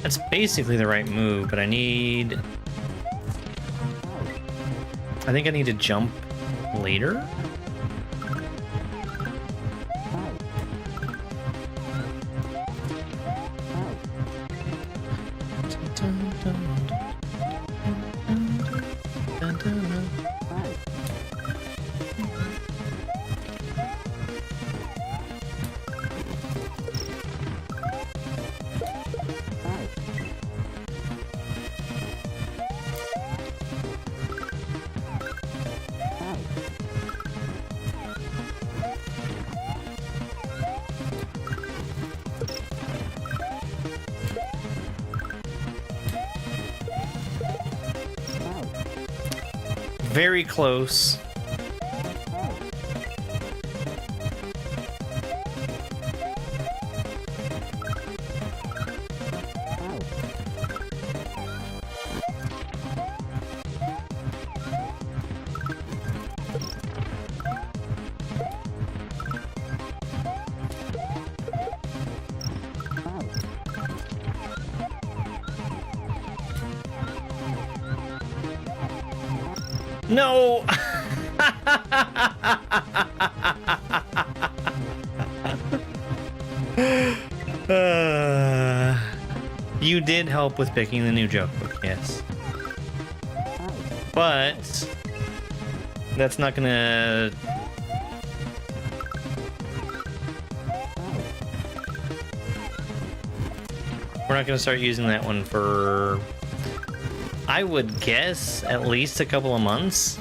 That's basically the right move, but I think I need to jump later? very close. No! You did help with picking the new joke book, yes. But that's not gonna... We're not gonna start using that one for... I would guess at least a couple of months.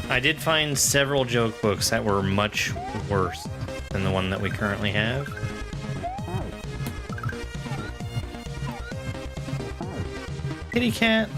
I did find several joke books that were much worse than the one that we currently have. Kitty cat.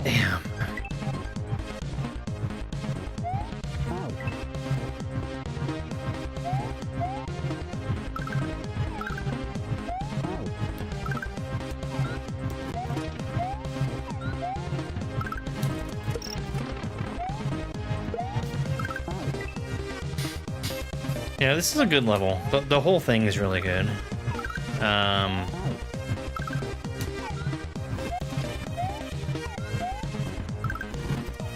Damn. Yeah, this is a good level. The whole thing is really good.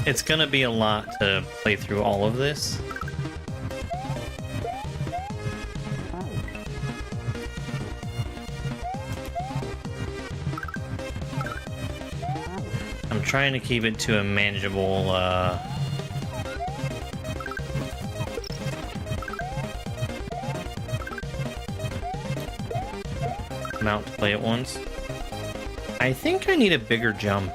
It's gonna be a lot to play through all of this. I'm trying to keep it to a manageable, amount to play at once. I think I need a bigger jump.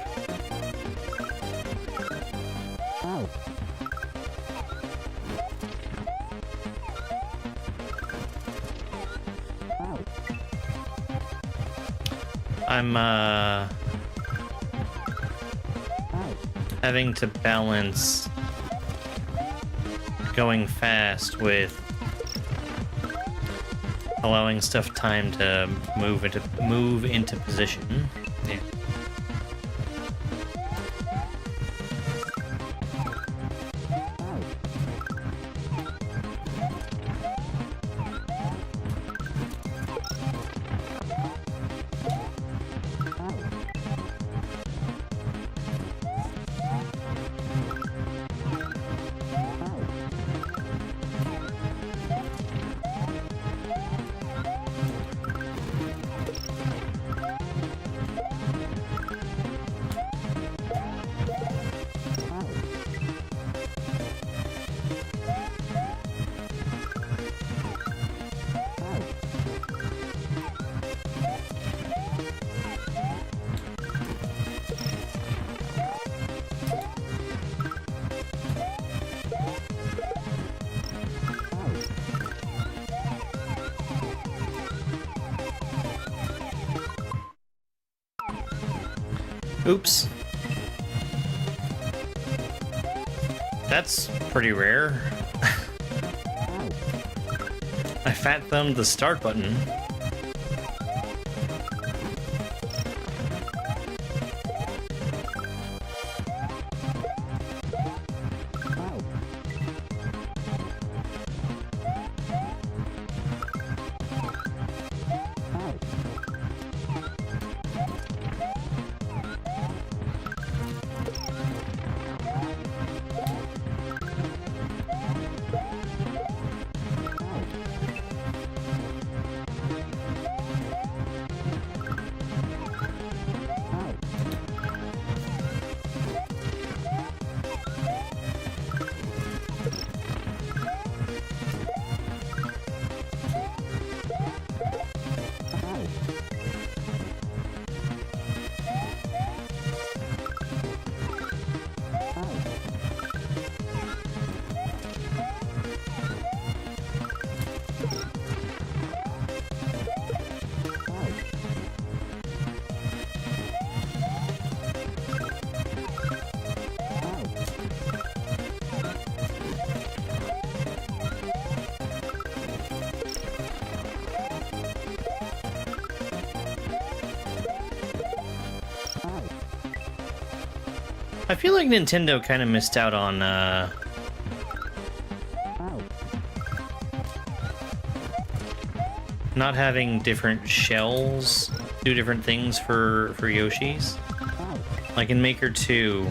I'm having to balance going fast with allowing stuff time to move into position. Yeah. Oops. That's pretty rare. I fat thumbed the start button. I feel like Nintendo kind of missed out on, not having different shells do different things for Yoshis. Like in Maker 2,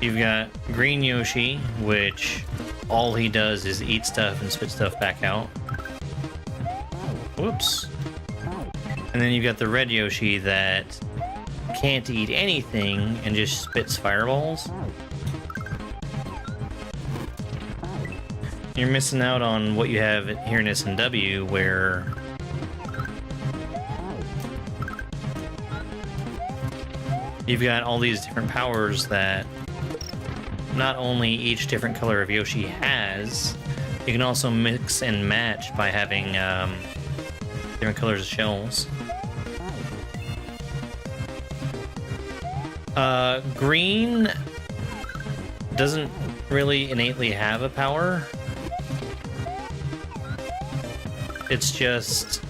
you've got Green Yoshi, which all he does is eat stuff and spit stuff back out. Whoops. And then you've got the Red Yoshi that can't eat anything and just spits fireballs. You're missing out on what you have here in S&W, where you've got all these different powers that not only each different color of Yoshi has, you can also mix and match by having different colors of shells. Green doesn't really innately have a power. It's just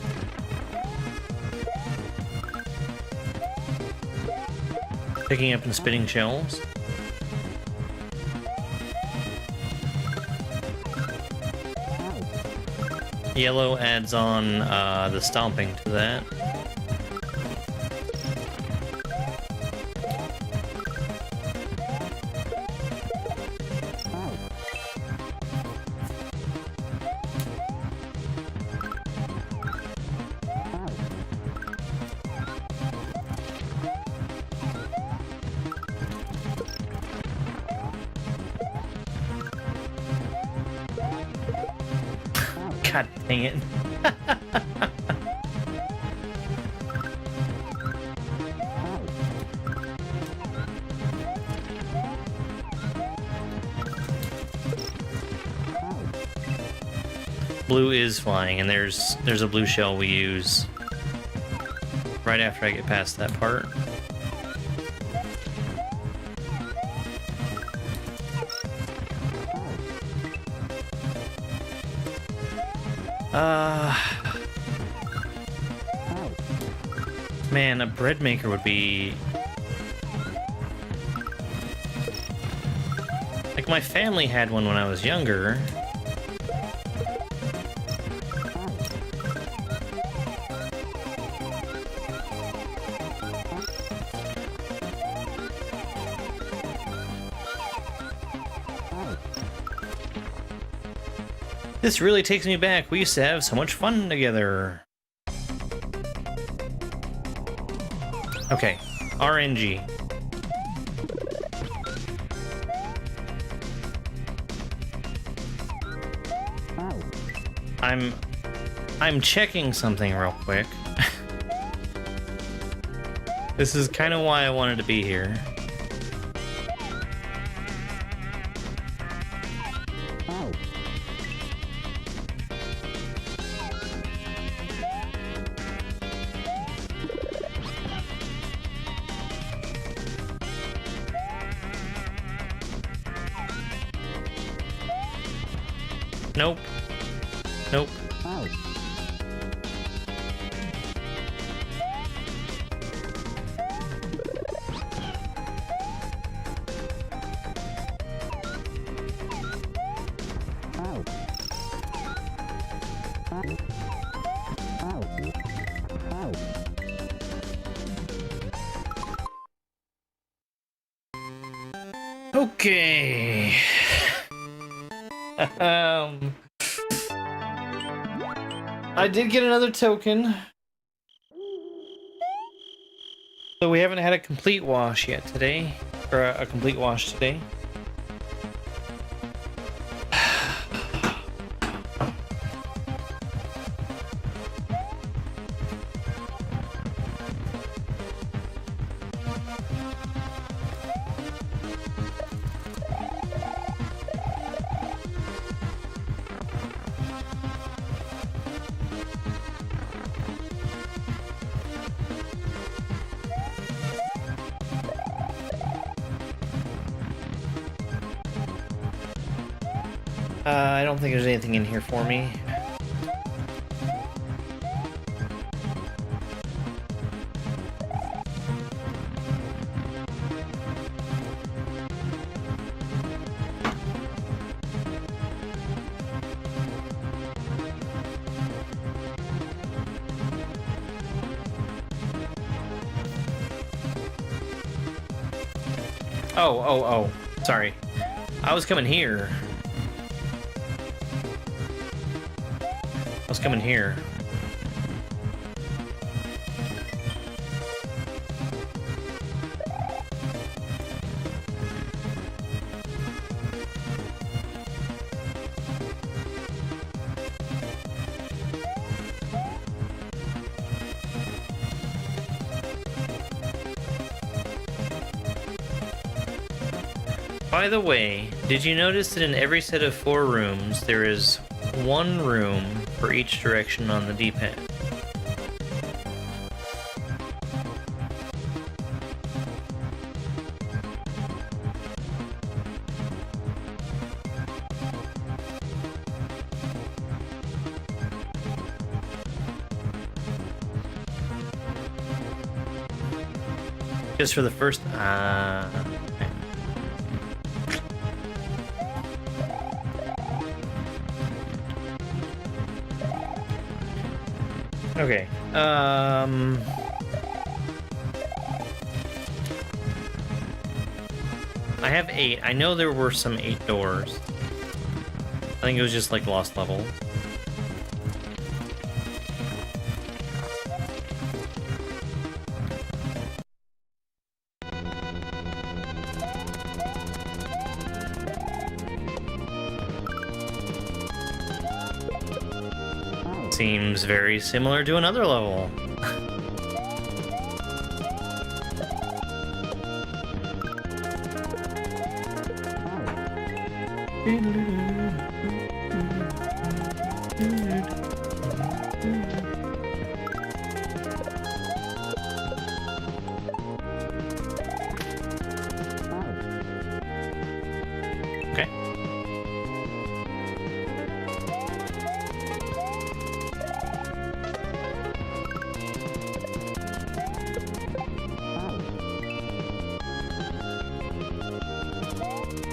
picking up and spitting shells. Yellow adds on the stomping to that. God dang it. Blue is flying, and there's a blue shell we use right after I get past that part. Man, a bread maker would be... Like, my family had one when I was younger. This really takes me back. We used to have so much fun together. Okay, RNG. I'm checking something real quick. This is kind of why I wanted to be here. Nope. Nope. Okay. I did get another token. So we haven't had a complete wash yet today, or a complete wash today. I don't think there's anything in here for me. Oh, sorry. I was coming here. I was coming here. By the way, did you notice that in every set of 4 rooms, there is 1 room for each direction on the D-pad? Just for the first... Okay, I have 8. I know there were some 8 doors. I think it was just like lost level. Seems very similar to another level. Okay.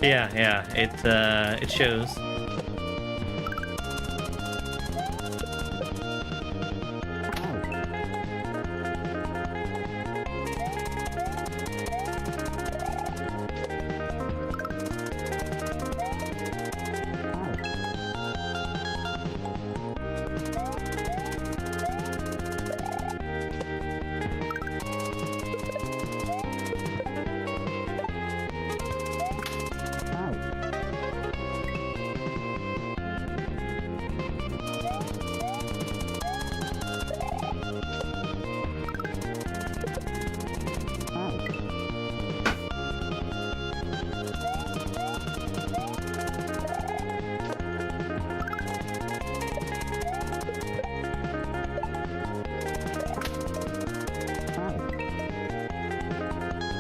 Yeah, it shows.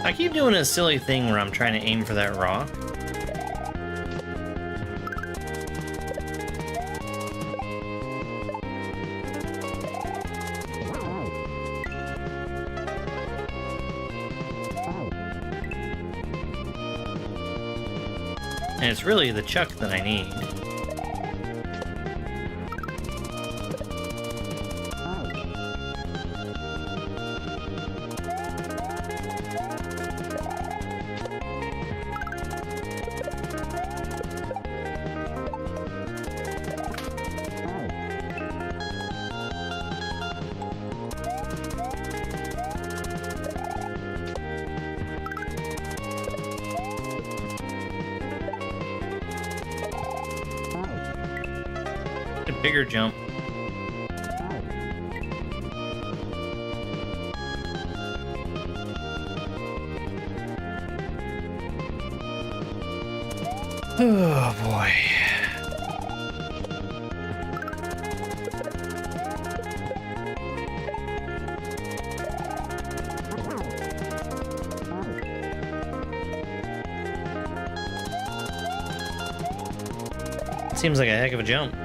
I keep doing a silly thing where I'm trying to aim for that rock. And it's really the chuck that I need. A bigger jump. Oh boy. Seems like a heck of a jump.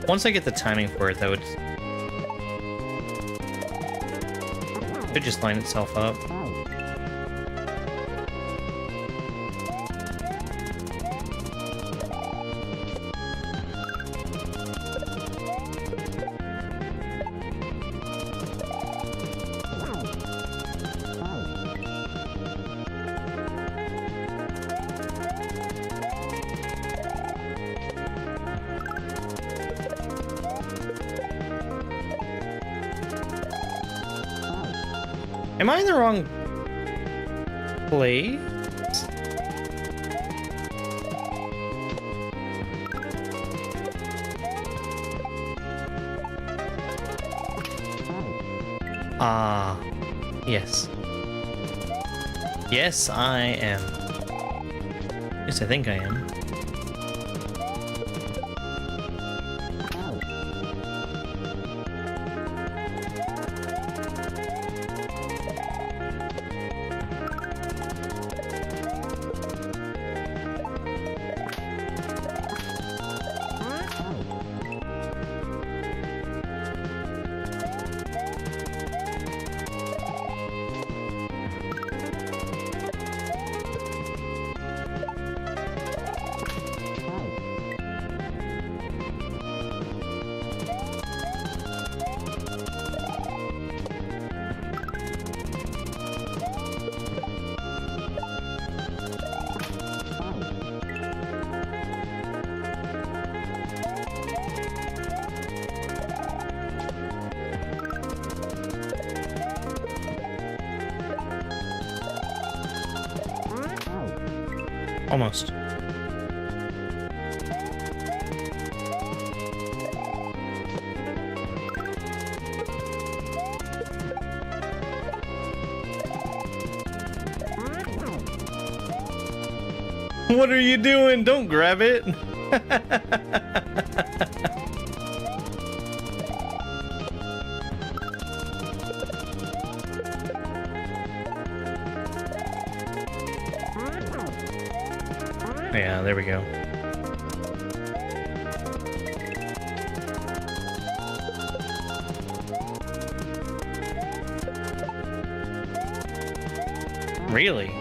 Once I get the timing for it, that would could just line itself up. Am I in the wrong place? Ah, yes. Yes, I am. Yes, I think I am. Almost. What are you doing? Don't grab it. Yeah, there we go. Really?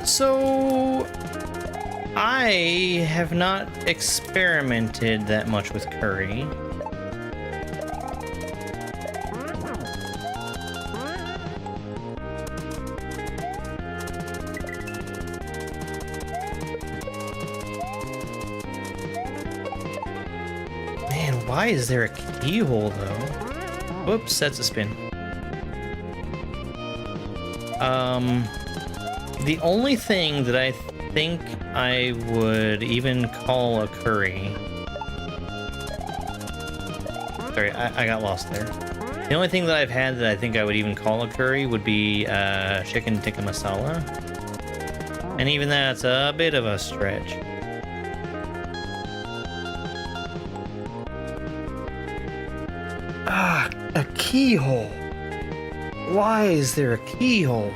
So I have not experimented that much with curry. Man, why is there a keyhole though? Whoops, that's a spin. The only thing that I think I would even call a curry... Sorry, I got lost there. The only thing that I've had that I think I would even call a curry would be chicken tikka masala. And even that's a bit of a stretch. Ah, a keyhole. Why is there a keyhole?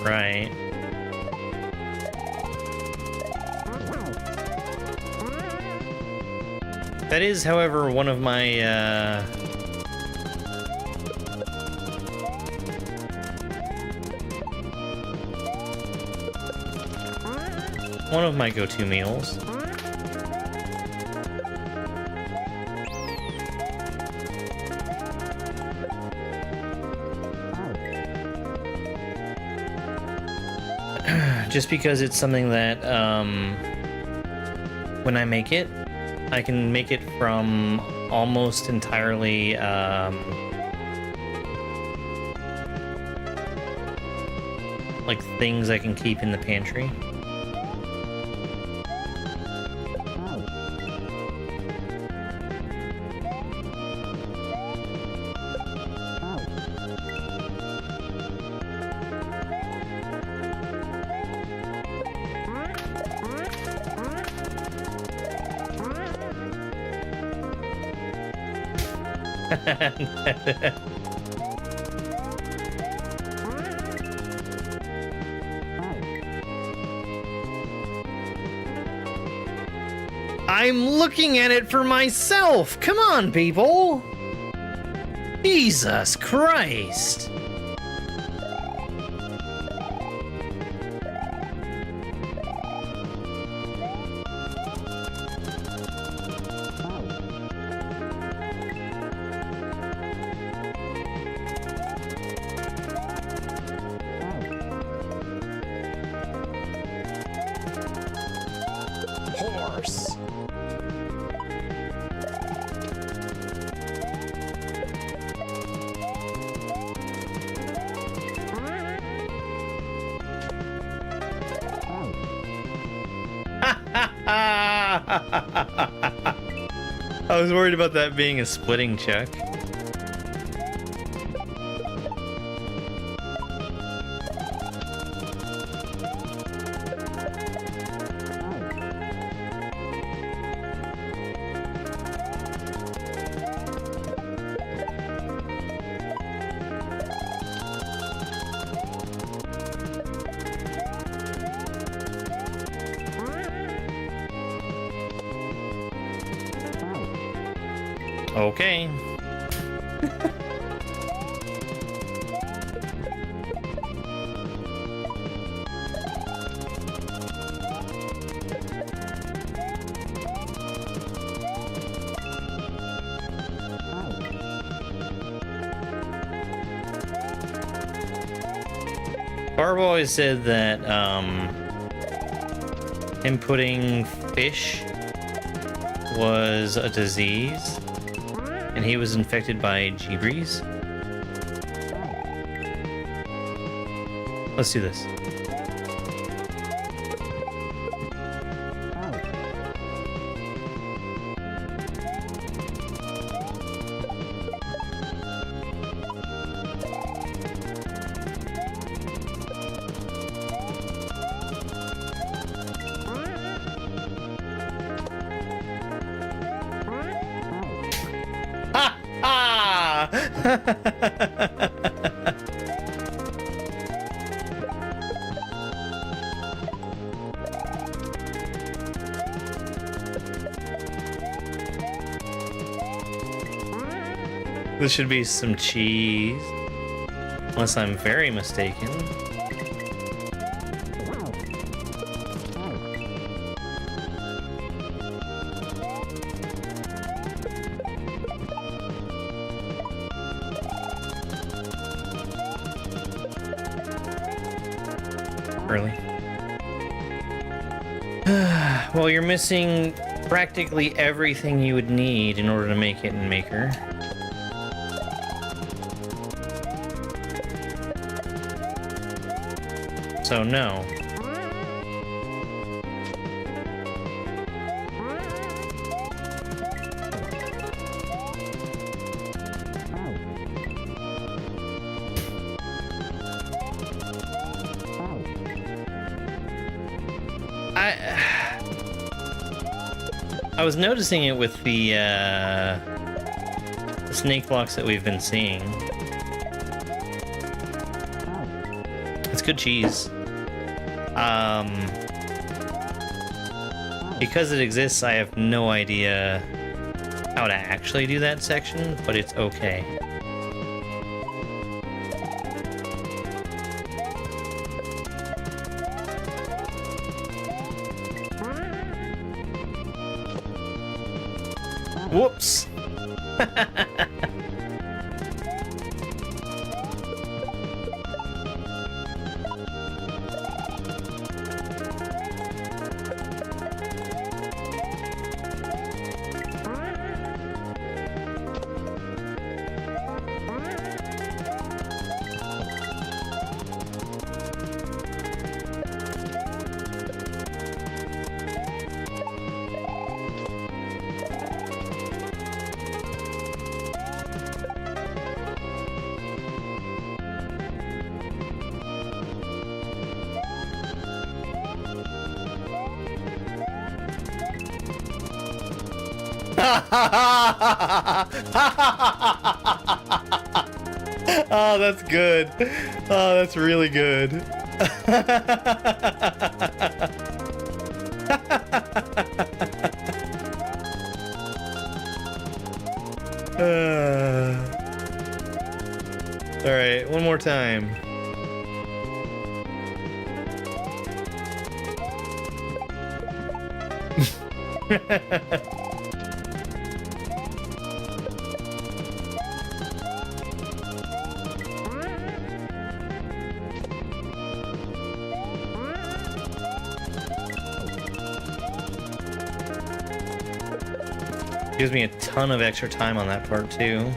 Right. That is, however, one of my, one of my go-to meals. Just because it's something that, when I make it, I can make it from almost entirely, like things I can keep in the pantry. I'm looking at it for myself! Come on, people! Jesus Christ! Horse. I was worried about that being a splitting check. Okay. Barb always said that him putting fish was a disease. And he was infected by G-Breeze. Let's do this. This should be some cheese, unless I'm very mistaken. Early. Well, you're missing practically everything you would need in order to make it in Maker. So no. I was noticing it with the snake blocks that we've been seeing. It's good cheese. Because it exists, I have no idea how to actually do that section, but it's okay. Whoops! Oh, that's good. Oh, that's really good. All right, one more time. Gives me a ton of extra time on that part too.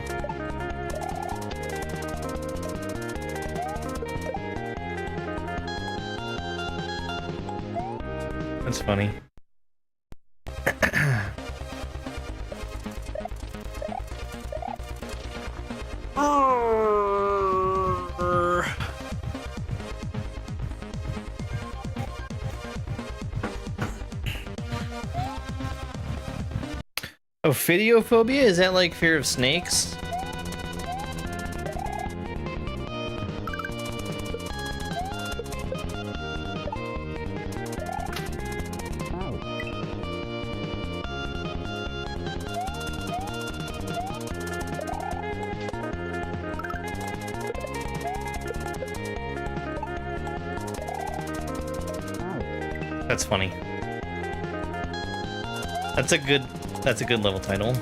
That's funny. Ophidiophobia? Is that like fear of snakes? That's funny. That's a good level title.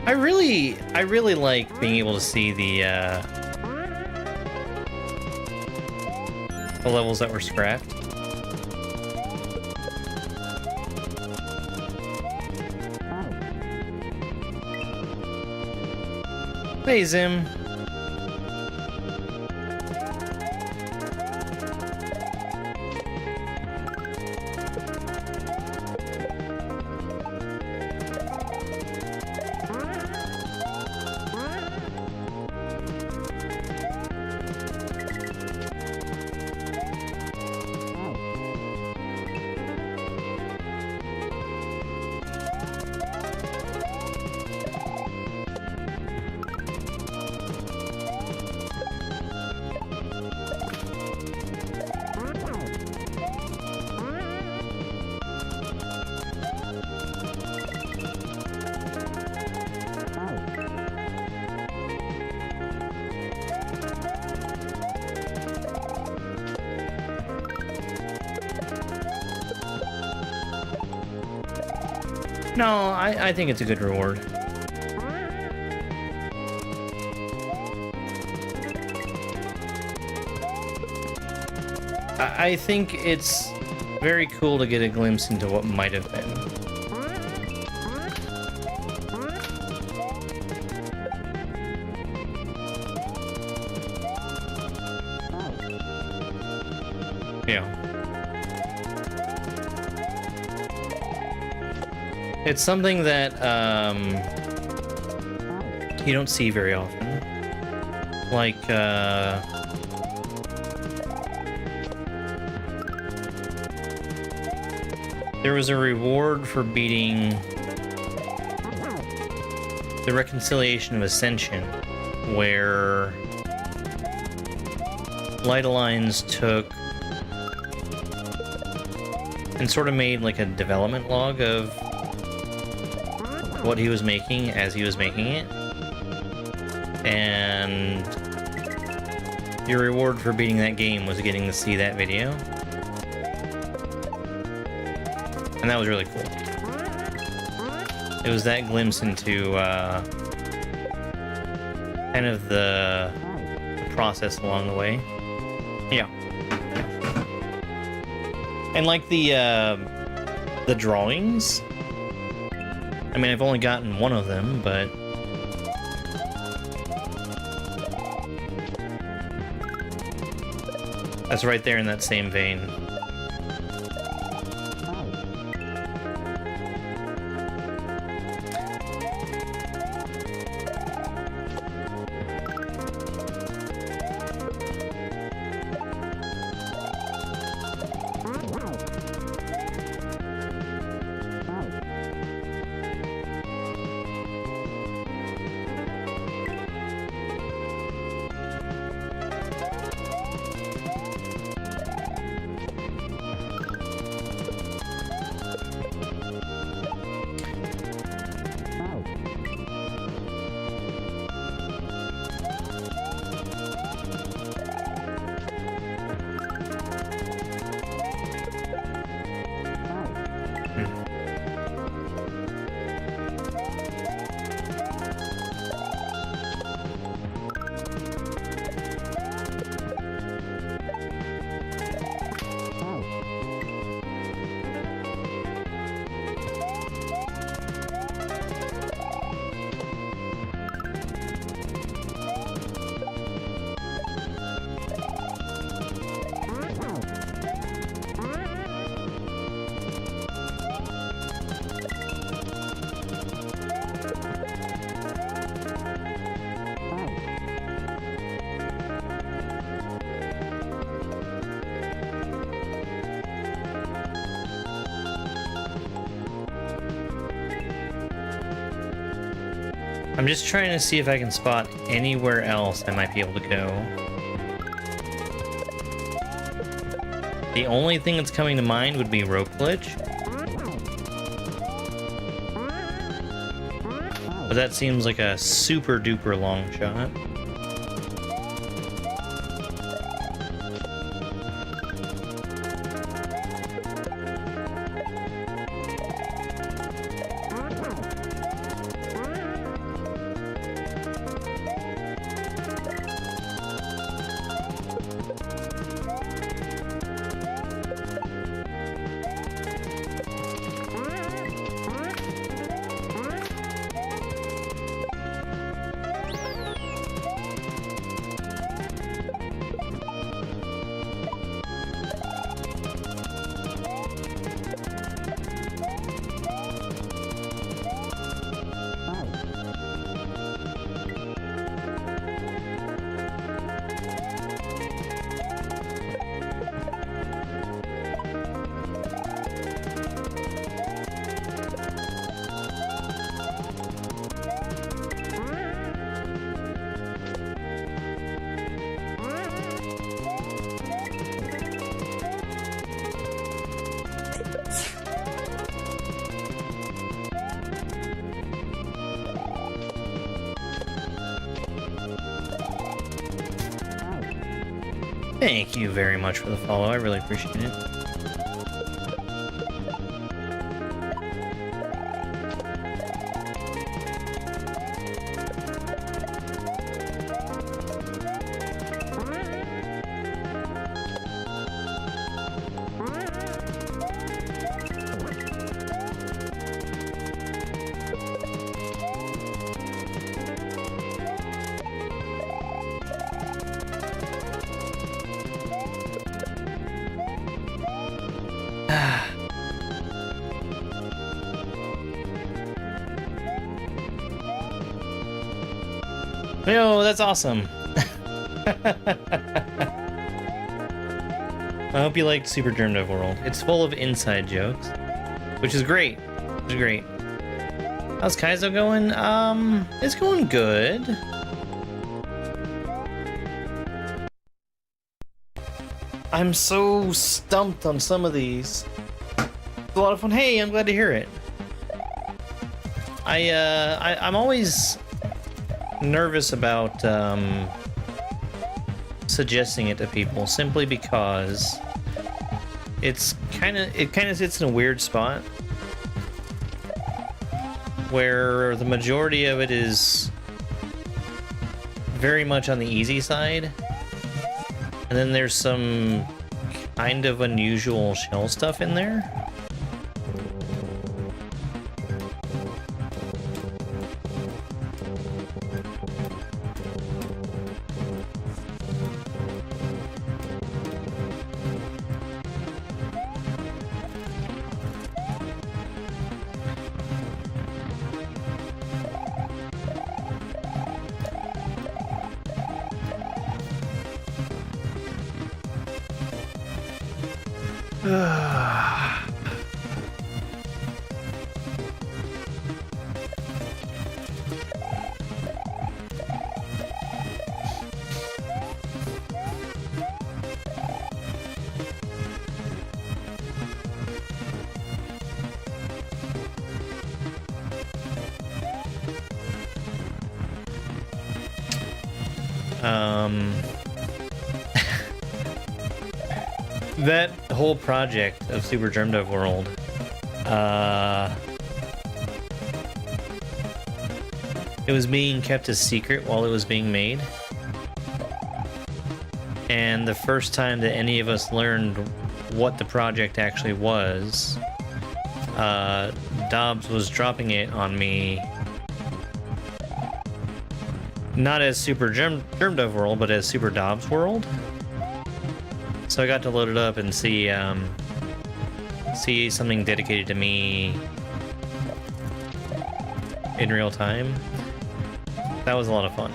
I really like being able to see the levels that were scrapped. Hey, Zim. No, I think it's a good reward. I think it's very cool to get a glimpse into what might have been. Yeah. It's something that you don't see very often. Like, there was a reward for beating the Reconciliation of Ascension, where Light Alliance took and sort of made like a development log of what he was making as he was making it. And your reward for beating that game was getting to see that video. And that was really cool. It was that glimpse into kind of the process along the way. Yeah. And like the drawings, I mean, I've only gotten one of them, but that's right there in that same vein. I'm just trying to see if I can spot anywhere else I might be able to go. The only thing that's coming to mind would be rope glitch. But that seems like a super duper long shot. Thank you very much for the follow. I really appreciate it. Yo, that's awesome. I hope you liked Super Germ World. It's full of inside jokes, which is great. It's great. How's Kaiso going? It's going good. I'm so stumped on some of these. It's a lot of fun. Hey, I'm glad to hear it. I'm always nervous about suggesting it to people simply because it kind of sits in a weird spot where the majority of it is very much on the easy side, and then there's some kind of unusual shell stuff in there. That whole project of Super Germ World, it was being kept a secret while it was being made. And the first time that any of us learned what the project actually was, Dobbs was dropping it on me, not as Super Germ World, but as Super Dobbs World. So I got to load it up and see something dedicated to me in real time. That was a lot of fun.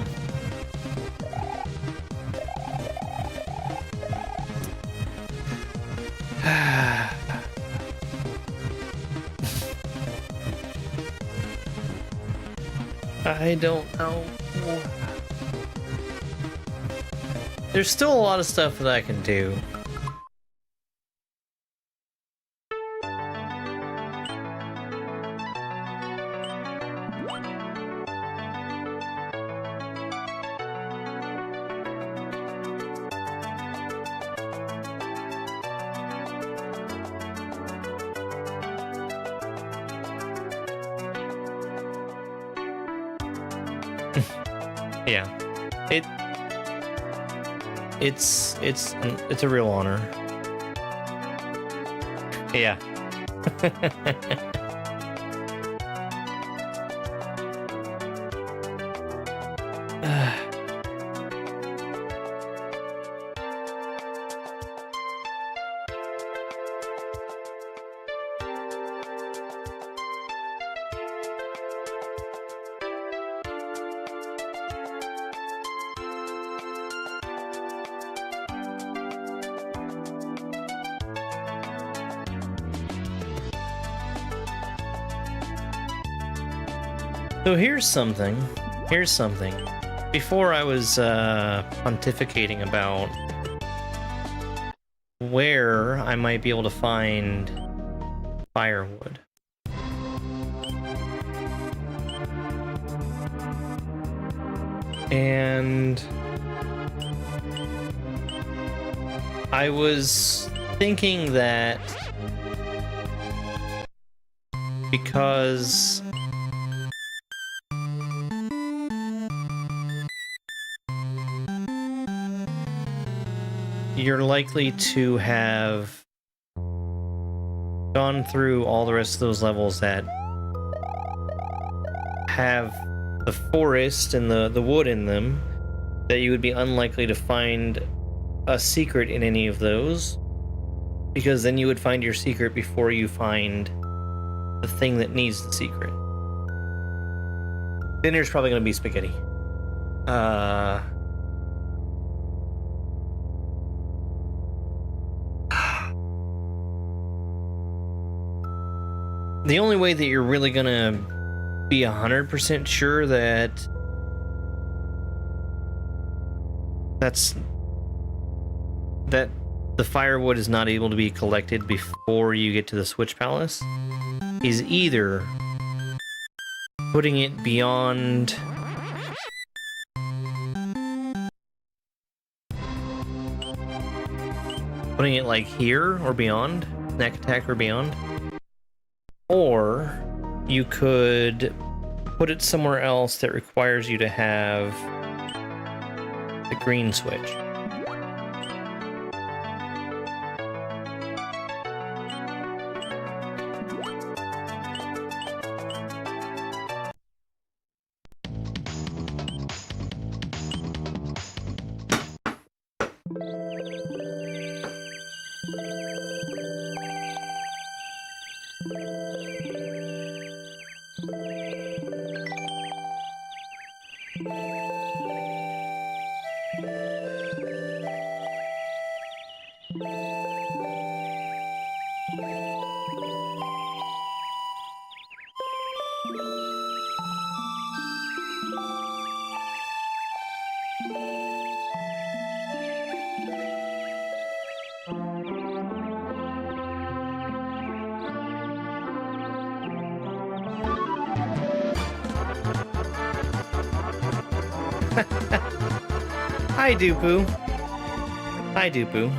I don't know. There's still a lot of stuff that I can do. Yeah. It's a real honor. Yeah. So here's something. Before I was pontificating about where I might be able to find firewood. And I was thinking that because you're likely to have gone through all the rest of those levels that have the forest and the wood in them, that you would be unlikely to find a secret in any of those, because then you would find your secret before you find the thing that needs the secret. Dinner's probably going to be spaghetti. The only way that you're really gonna be 100% sure that the firewood is not able to be collected before you get to the Switch Palace is either putting it beyond putting it like here or beyond, snack attack or beyond, or you could put it somewhere else that requires you to have the green switch. Hi, Dupu. Hi, Dupu.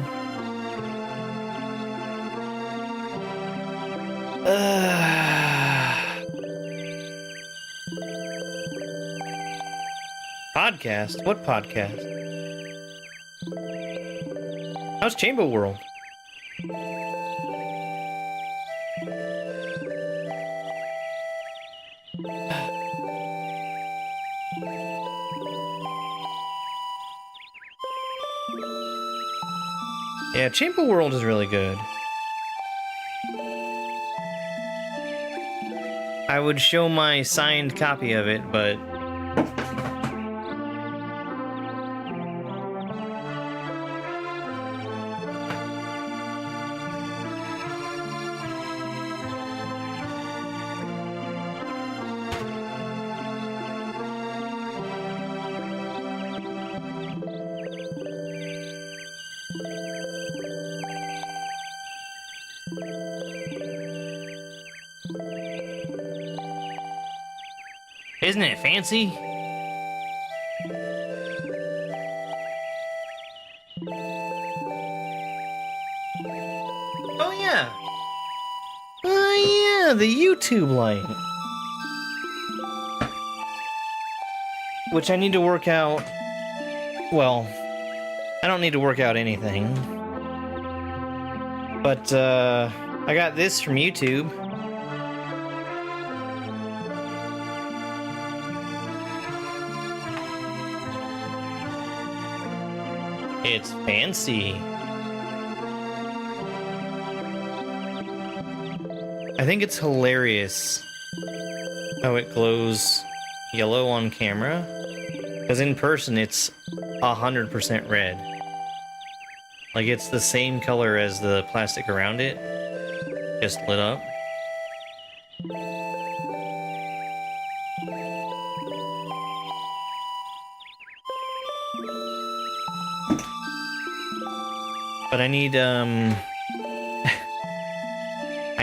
Podcast? What podcast? How's Chamber World? Yeah, Chamber World is really good. I would show my signed copy of it, but isn't it fancy? Oh yeah. Oh yeah, the YouTube light. Which I need to work out. Well, I don't need to work out anything. But I got this from YouTube. It's fancy. I think it's hilarious how it glows yellow on camera, because in person it's 100% red. Like it's the same color as the plastic around it, just lit up. But I need I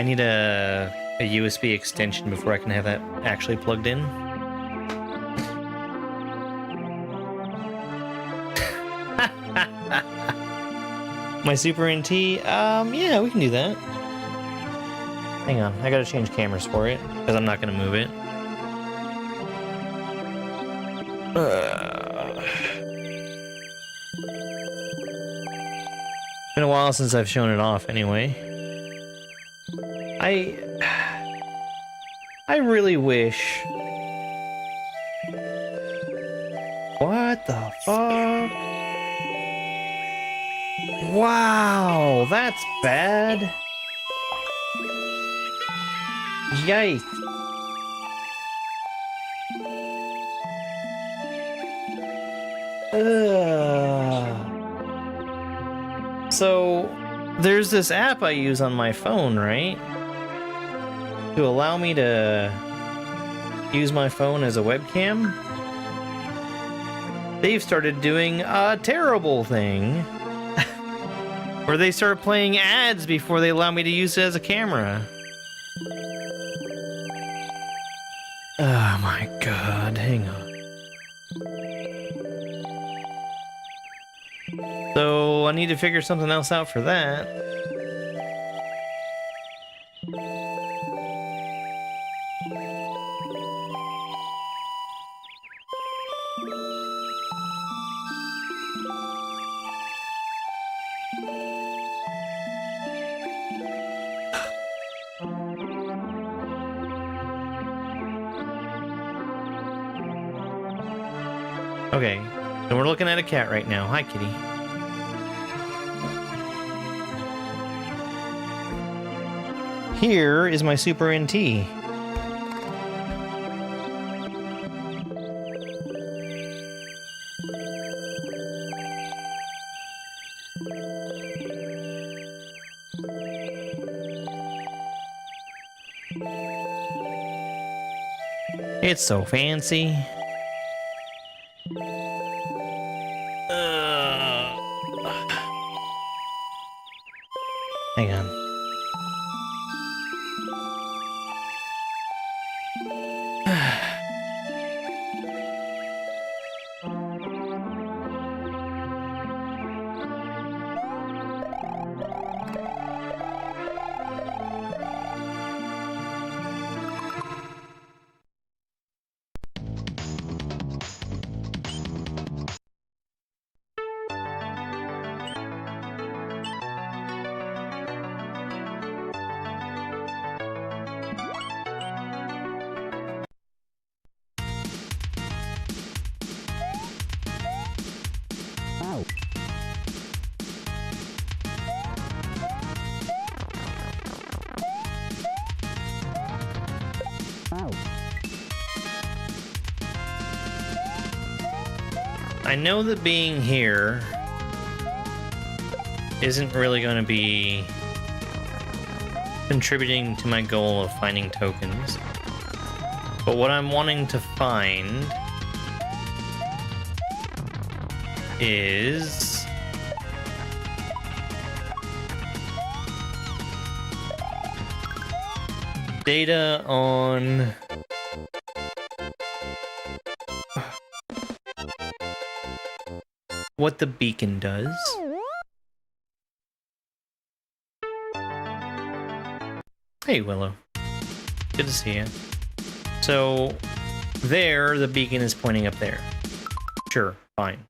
need a USB extension before I can have that actually plugged in. My Super NT, yeah, we can do that. Hang on, I gotta change cameras for it, because I'm not gonna move it. Been a while since I've shown it off anyway. I really wish... What the fuck? Wow, that's bad. Yikes. So, there's this app I use on my phone, right? To allow me to use my phone as a webcam. They've started doing a terrible thing. Where they start playing ads before they allow me to use it as a camera. Oh my god, hang on. So I need to figure something else out for that. Okay, so we're looking at a cat right now. Hi, kitty. Here is my Super NT. It's so fancy. Hang on. I know that being here isn't really going to be contributing to my goal of finding tokens, but what I'm wanting to find is data on what the beacon does. Hey, Willow. Good to see you. So, there, the beacon is pointing up there. Sure, fine.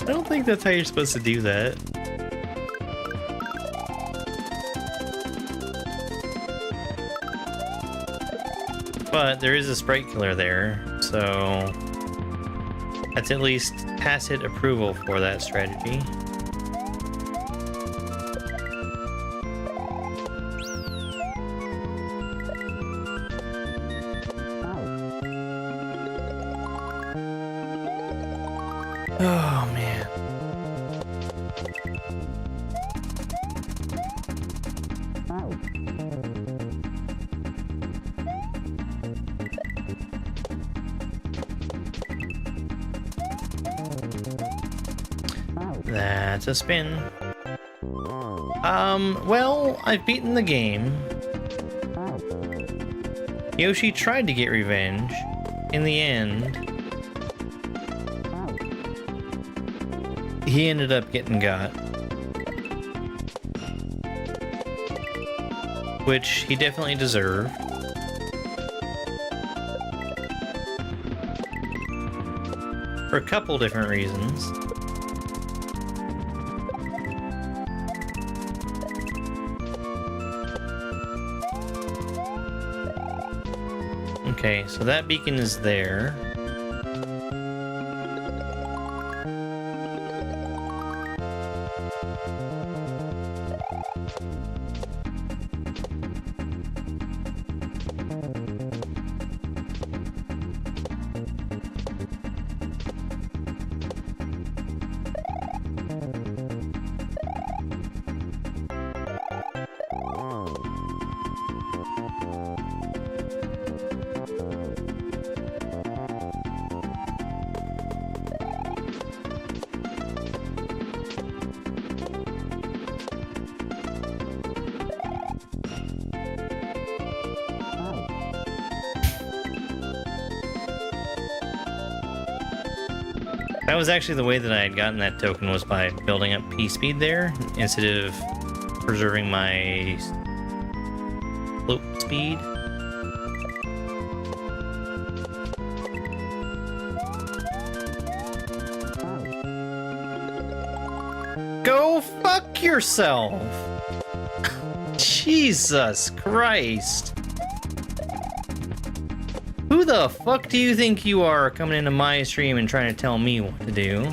I don't think that's how you're supposed to do that. But there is a sprite killer there, so that's at least tacit approval for that strategy. Oh man. That's a spin. Well, I've beaten the game. Yoshi tried to get revenge. In the end, he ended up getting got. Which he definitely deserved. For a couple different reasons. Okay, so that beacon is there. That was actually the way that I had gotten that token, was by building up P speed there instead of preserving my slope speed. Go fuck yourself! Jesus Christ! Who the fuck do you think you are coming into my stream and trying to tell me what to do?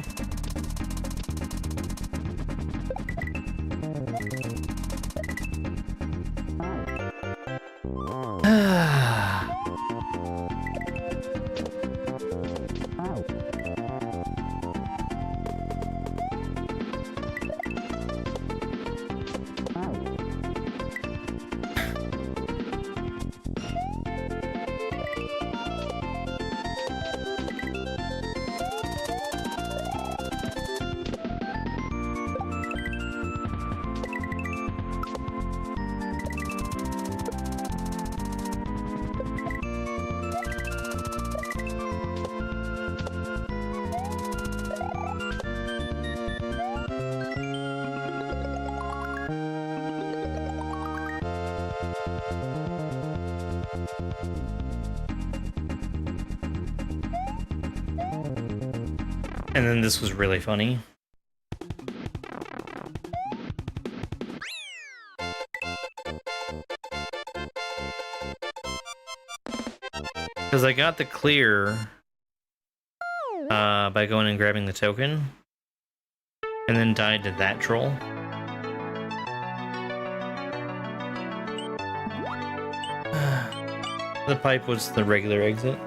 And then this was really funny. Because I got the clear by going and grabbing the token, and then died to that troll. The pipe was the regular exit.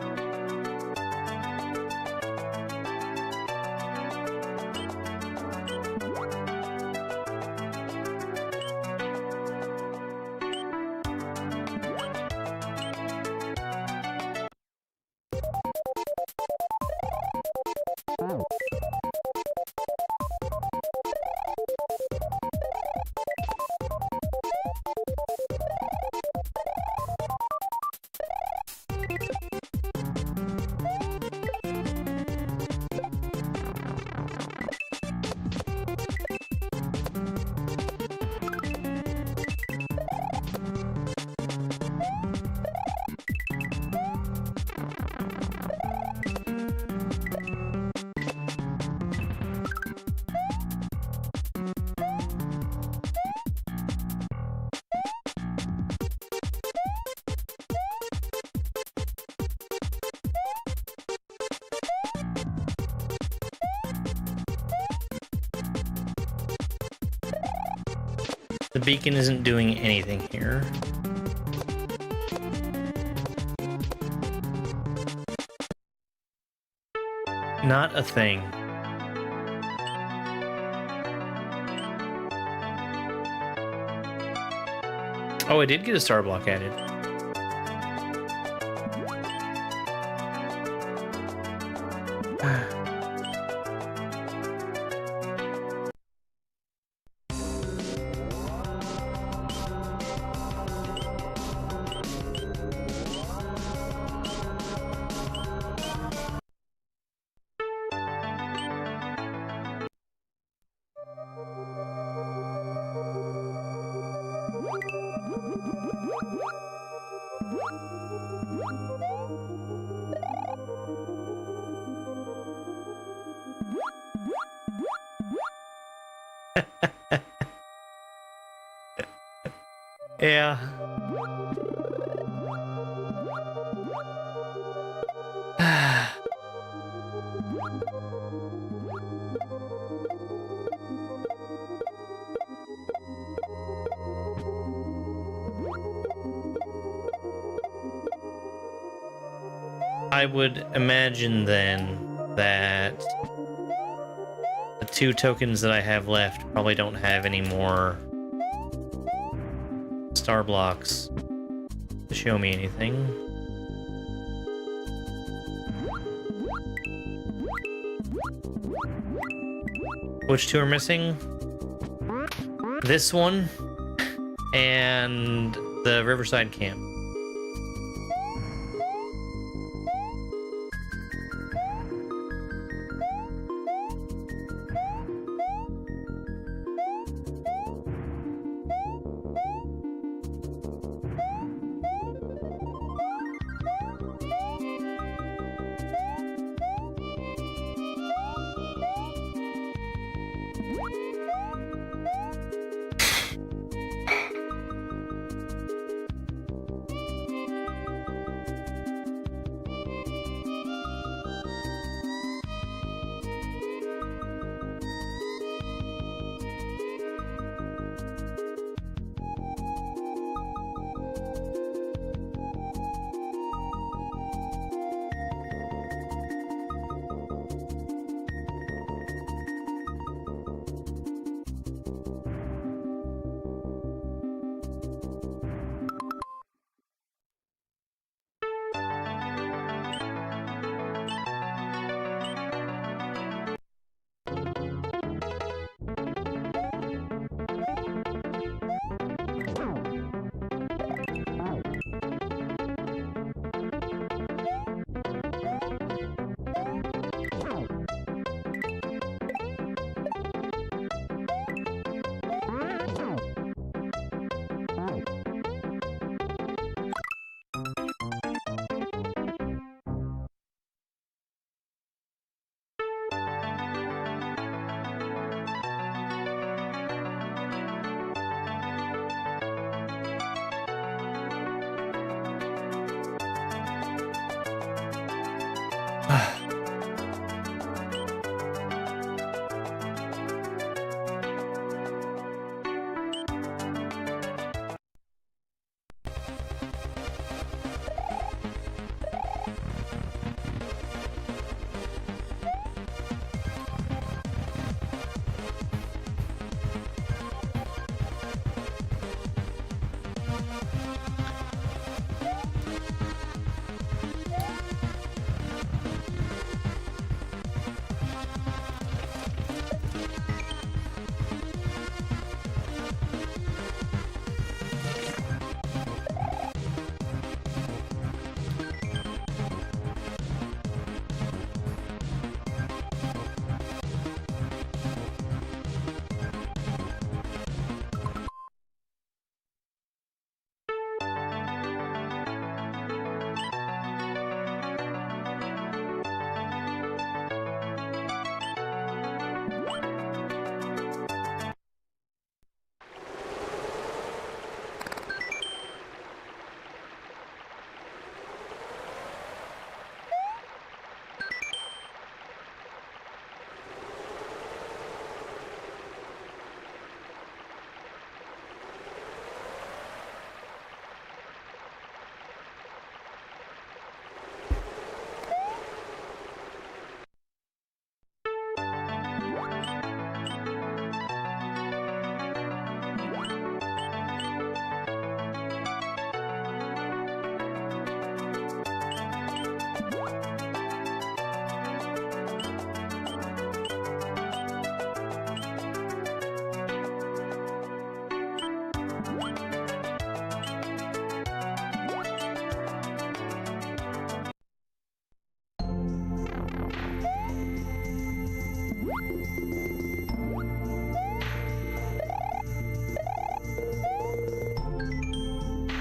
The beacon isn't doing anything here. Not a thing. Oh, I did get a star block added. Yeah. I would imagine then that the 2 tokens that I have left probably don't have any more star blocks to show me anything. Which 2 are missing? This one and the Riverside Camp.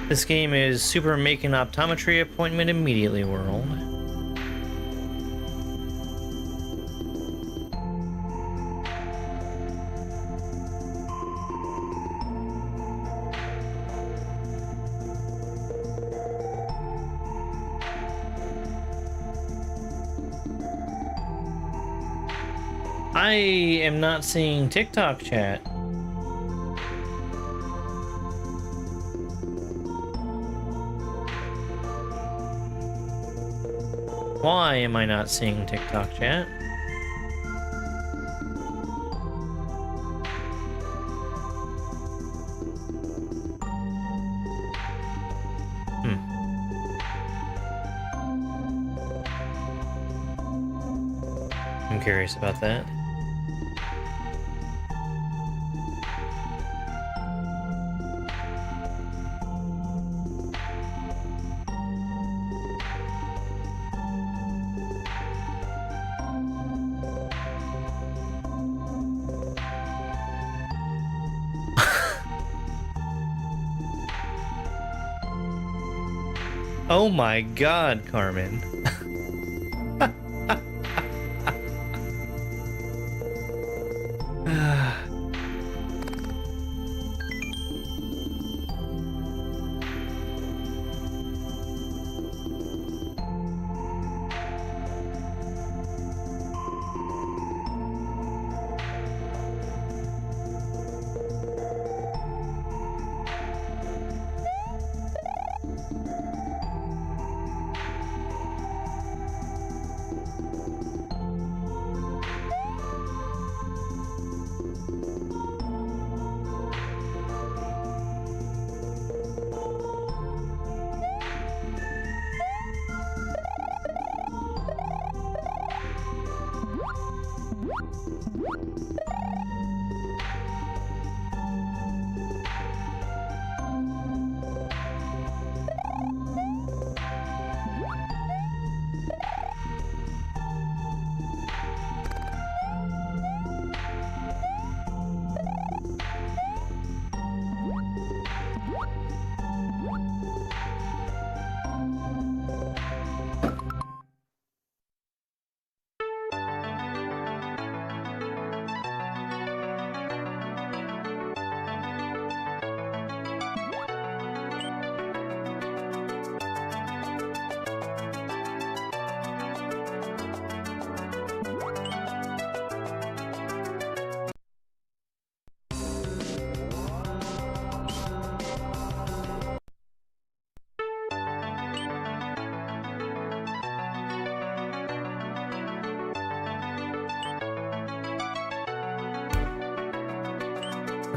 This game is Super Making Optometry Appointment Immediately World. I am not seeing TikTok chat. Why am I not seeing TikTok chat? I'm curious about that. Oh my god, Carmen.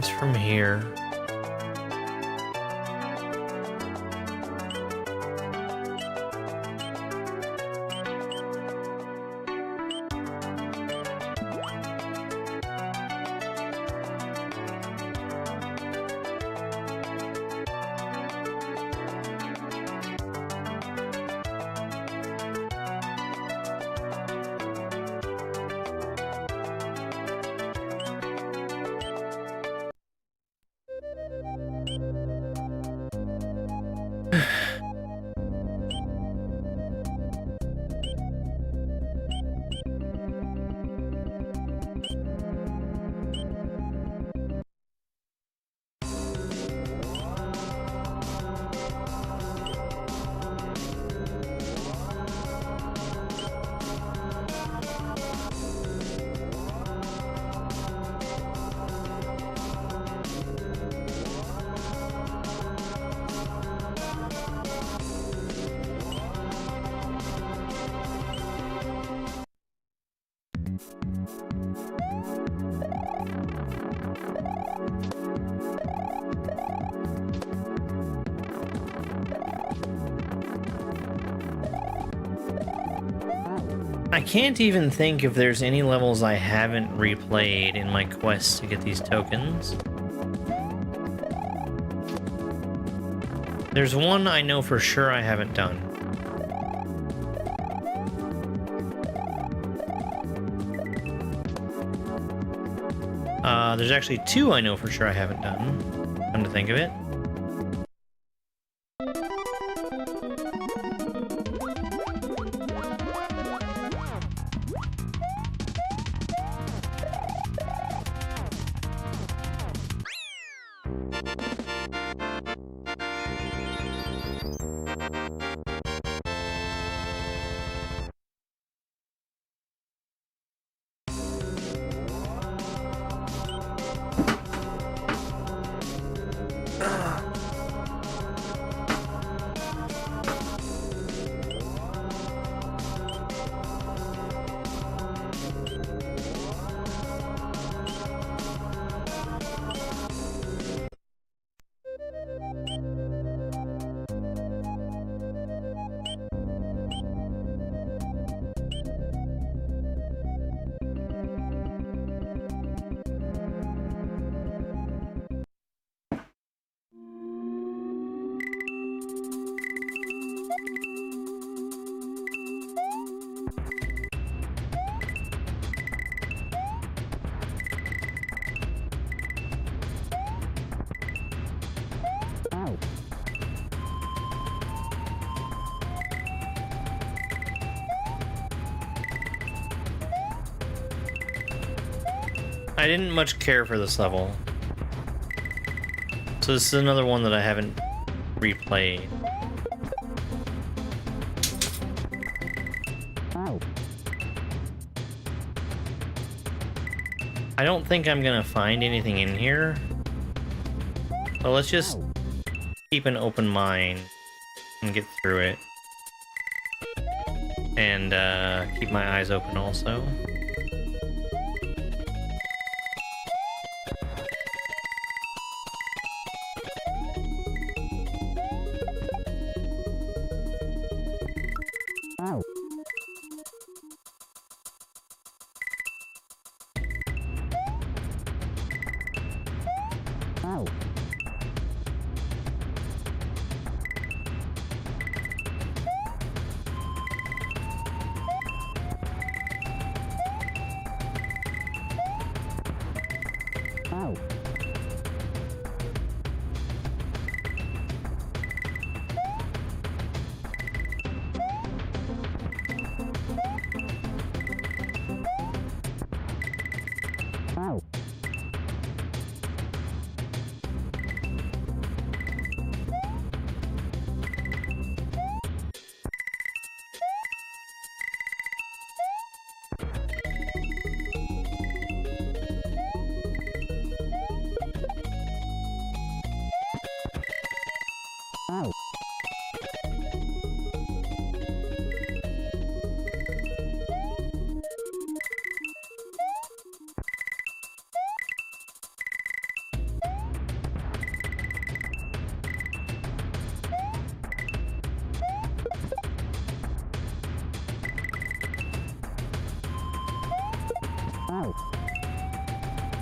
What's from here? I can't even think if there's any levels I haven't replayed in my quest to get these tokens. There's one I know for sure I haven't done. There's actually two I know for sure I haven't done, come to think of it. I didn't much care for this level. So this is another one that I haven't replayed. I don't think I'm gonna find anything in here. But let's just keep an open mind and get through it. And keep my eyes open also.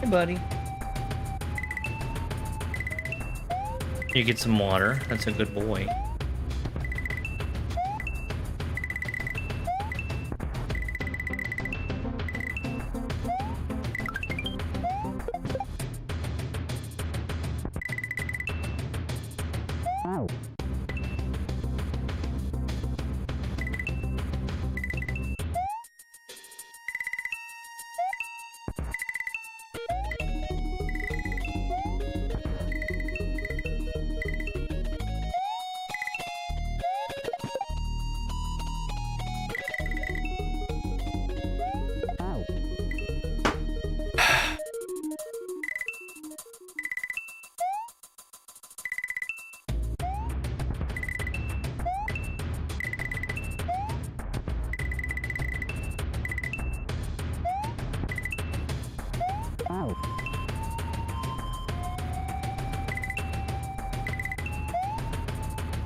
Hey, buddy. You get some water. That's a good boy.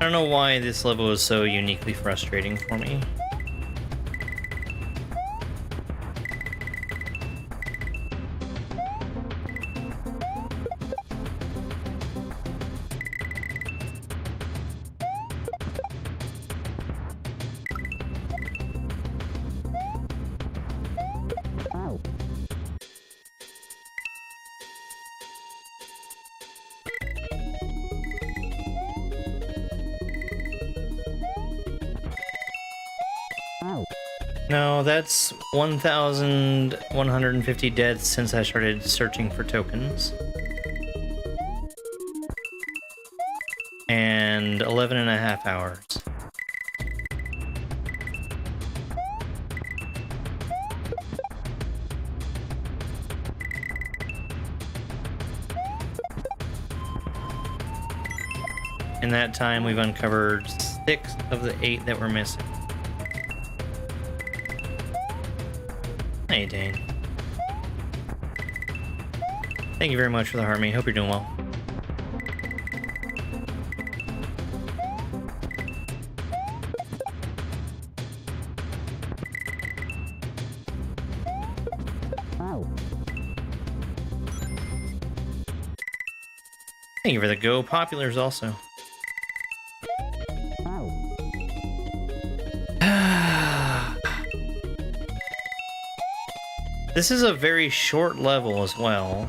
I don't know why this level is so uniquely frustrating for me. No, that's 1,150 deaths since I started searching for tokens. And 11.5 hours. In that time, we've uncovered 6 of the 8 that were missing. Hey, Dane. Thank you very much for the heart, mate. Hope you're doing well. Thank you for the go populars also. This is a very short level as well.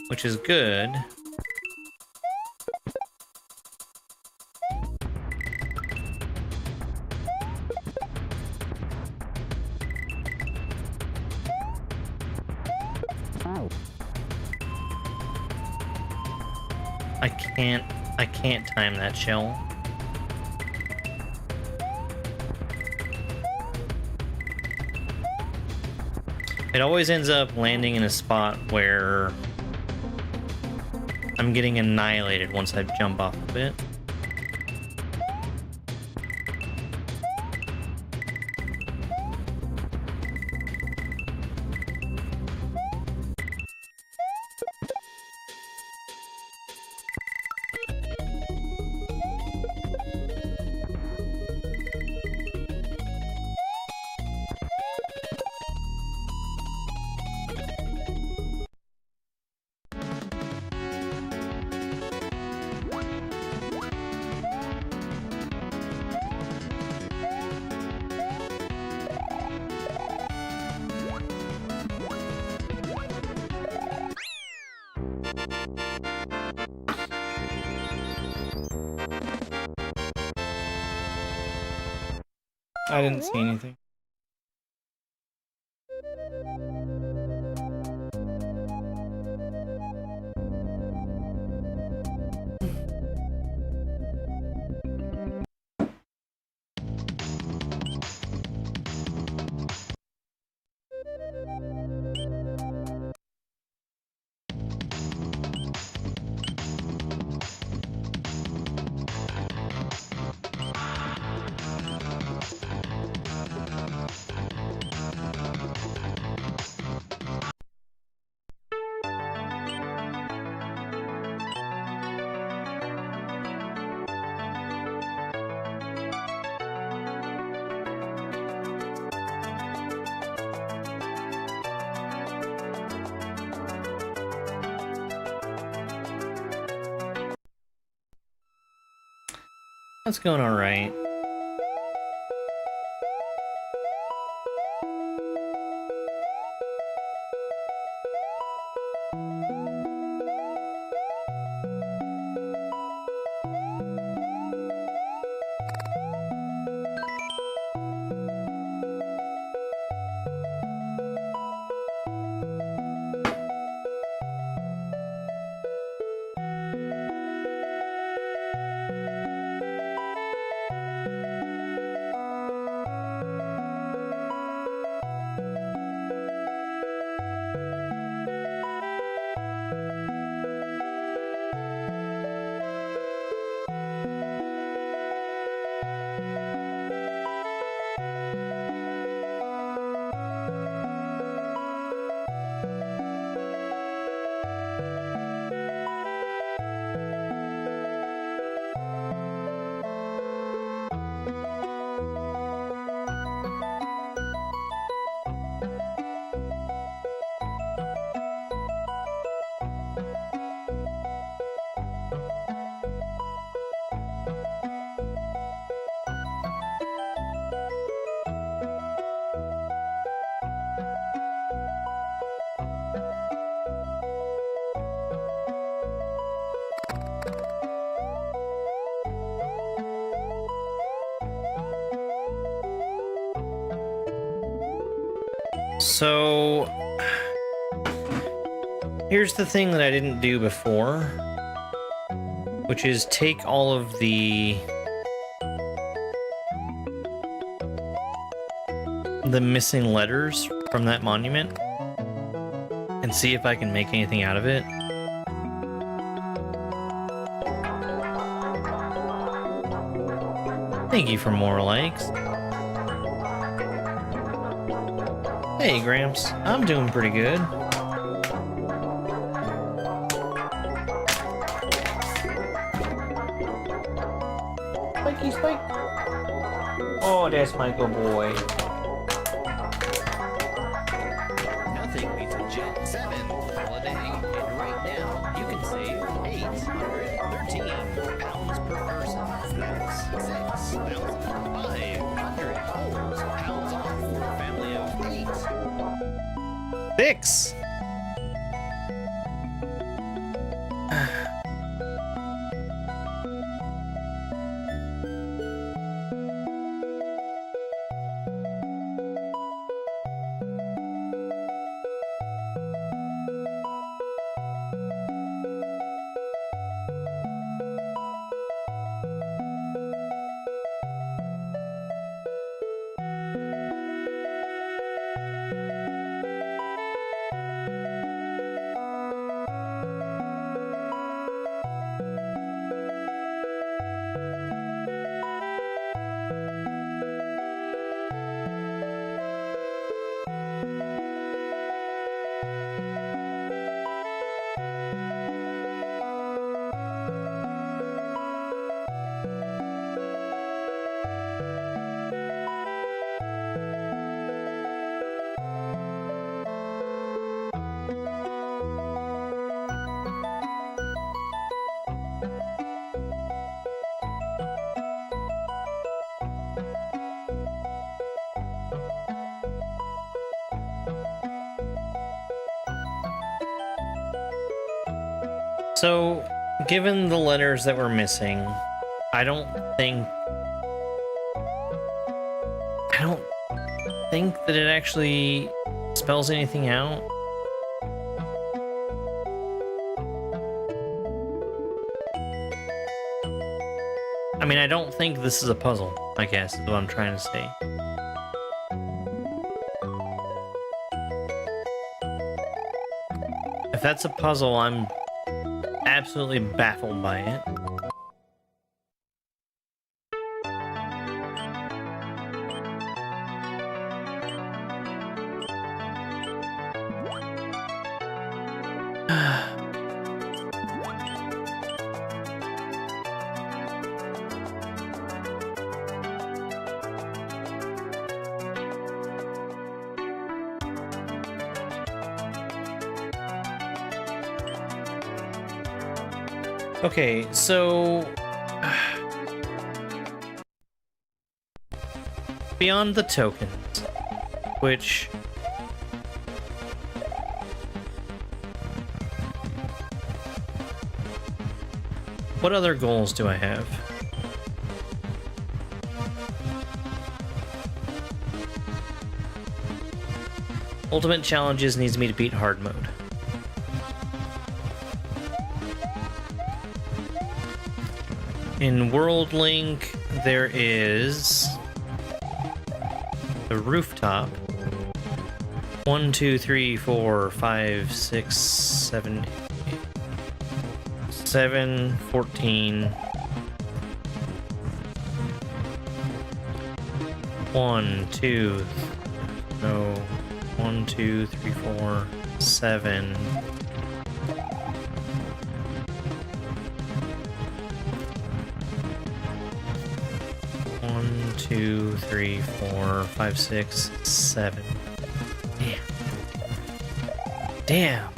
Which is good. I can't time that shell. It always ends up landing in a spot where I'm getting annihilated once I jump off of it. I didn't see anything. That's going all right. So here's the thing that I didn't do before, which is take all of the missing letters from that monument and see if I can make anything out of it. Thank you for more likes. Hey, Gramps. I'm doing pretty good. Spikey, spike. Oh, that's my good boy. Nothing beats a Jet 7 holiday, and right now you can save 813 pounds per person. That's 6,500 pounds off for a family of 8. 6! So, given the letters that we're missing, I don't think that it actually spells anything out. I mean, I don't think this is a puzzle, I guess, is what I'm trying to say. If that's a puzzle, I'm absolutely baffled by it. Okay, so beyond the tokens, which what other goals do I have? Ultimate challenges needs me to beat hard mode. In World Link, there is the rooftop. 1, 2, 3, 4, 5, 6, 7, 8, 7, 14. 1, 2, no, 1, 2, 3, 4, 7. 1, 2, 3, 4, 5, 6, 7. Damn. Damn.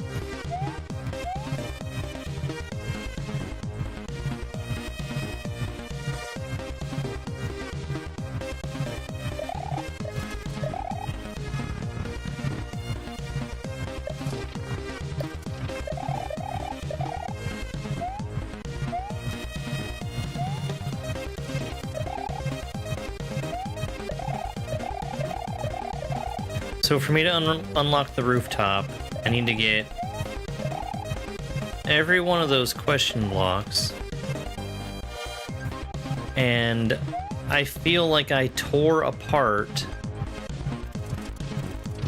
So for me to unlock the rooftop, I need to get every one of those question blocks. And I feel like I tore apart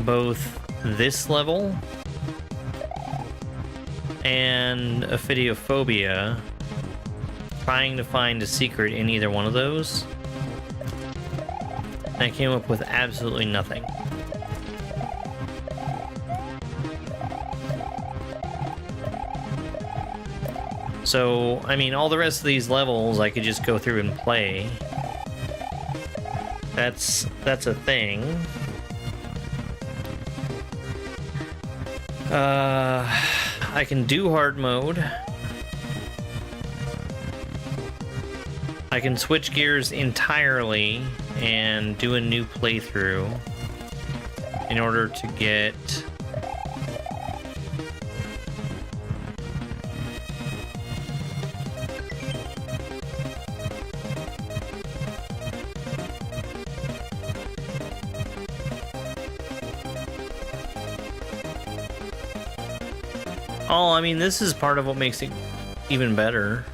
both this level and Ophidiophobia trying to find a secret in either one of those. And I came up with absolutely nothing. So, I mean, all the rest of these levels I could just go through and play. That's a thing. I can do hard mode. I can switch gears entirely and do a new playthrough in order to get Oh, I mean, this is part of what makes it even better.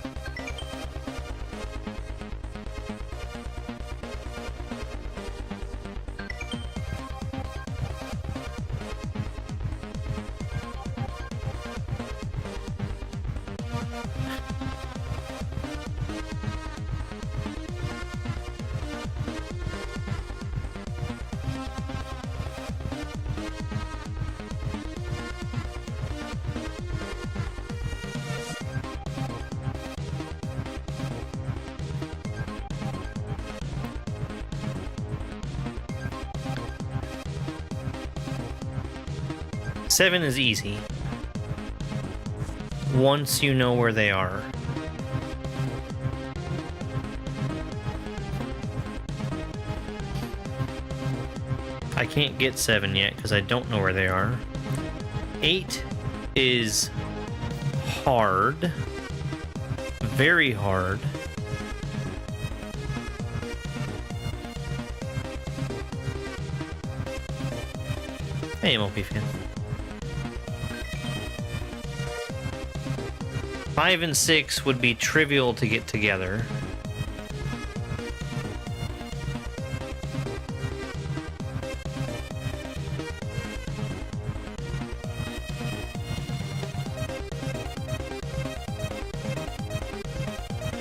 Seven is easy. Once you know where they are. I can't get 7 yet because I don't know where they are. 8 is hard. Very hard. Hey, MLP fan. 5 and 6 would be trivial to get together.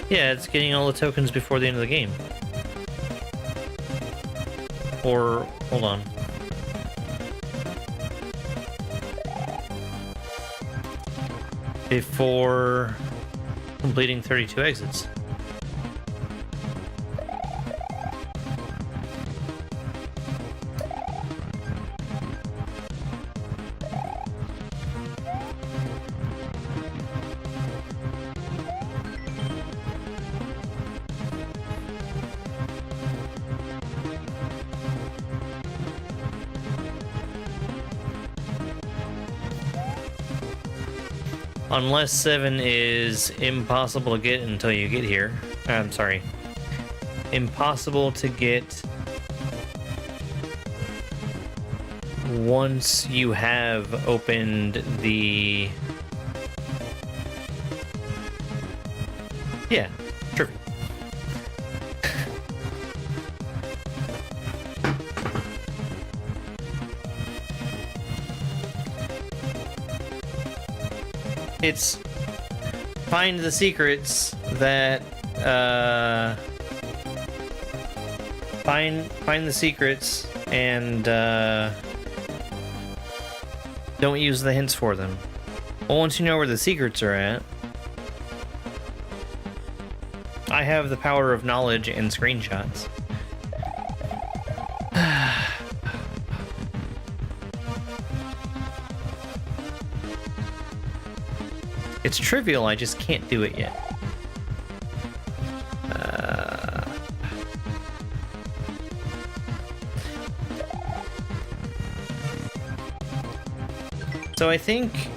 Yeah, it's getting all the tokens before the end of the game. Or, hold on. Before completing 32 exits. Unless 7 is impossible to get until you get here. I'm sorry. Impossible to get once you have opened the... Yeah, true. It's find the secrets that find the secrets and don't use the hints for them. Well, once you know where the secrets are at, I have the power of knowledge and screenshots. It's trivial, I just can't do it yet. So I think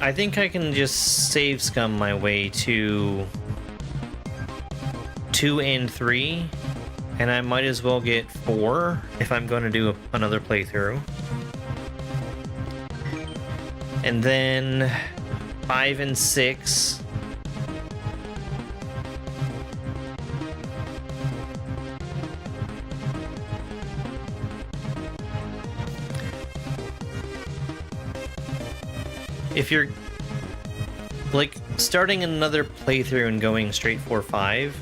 I can just save scum my way to 2 and 3, and I might as well get 4 if I'm going to do another playthrough. And then 5 and 6. If you're like starting another playthrough and going straight for 5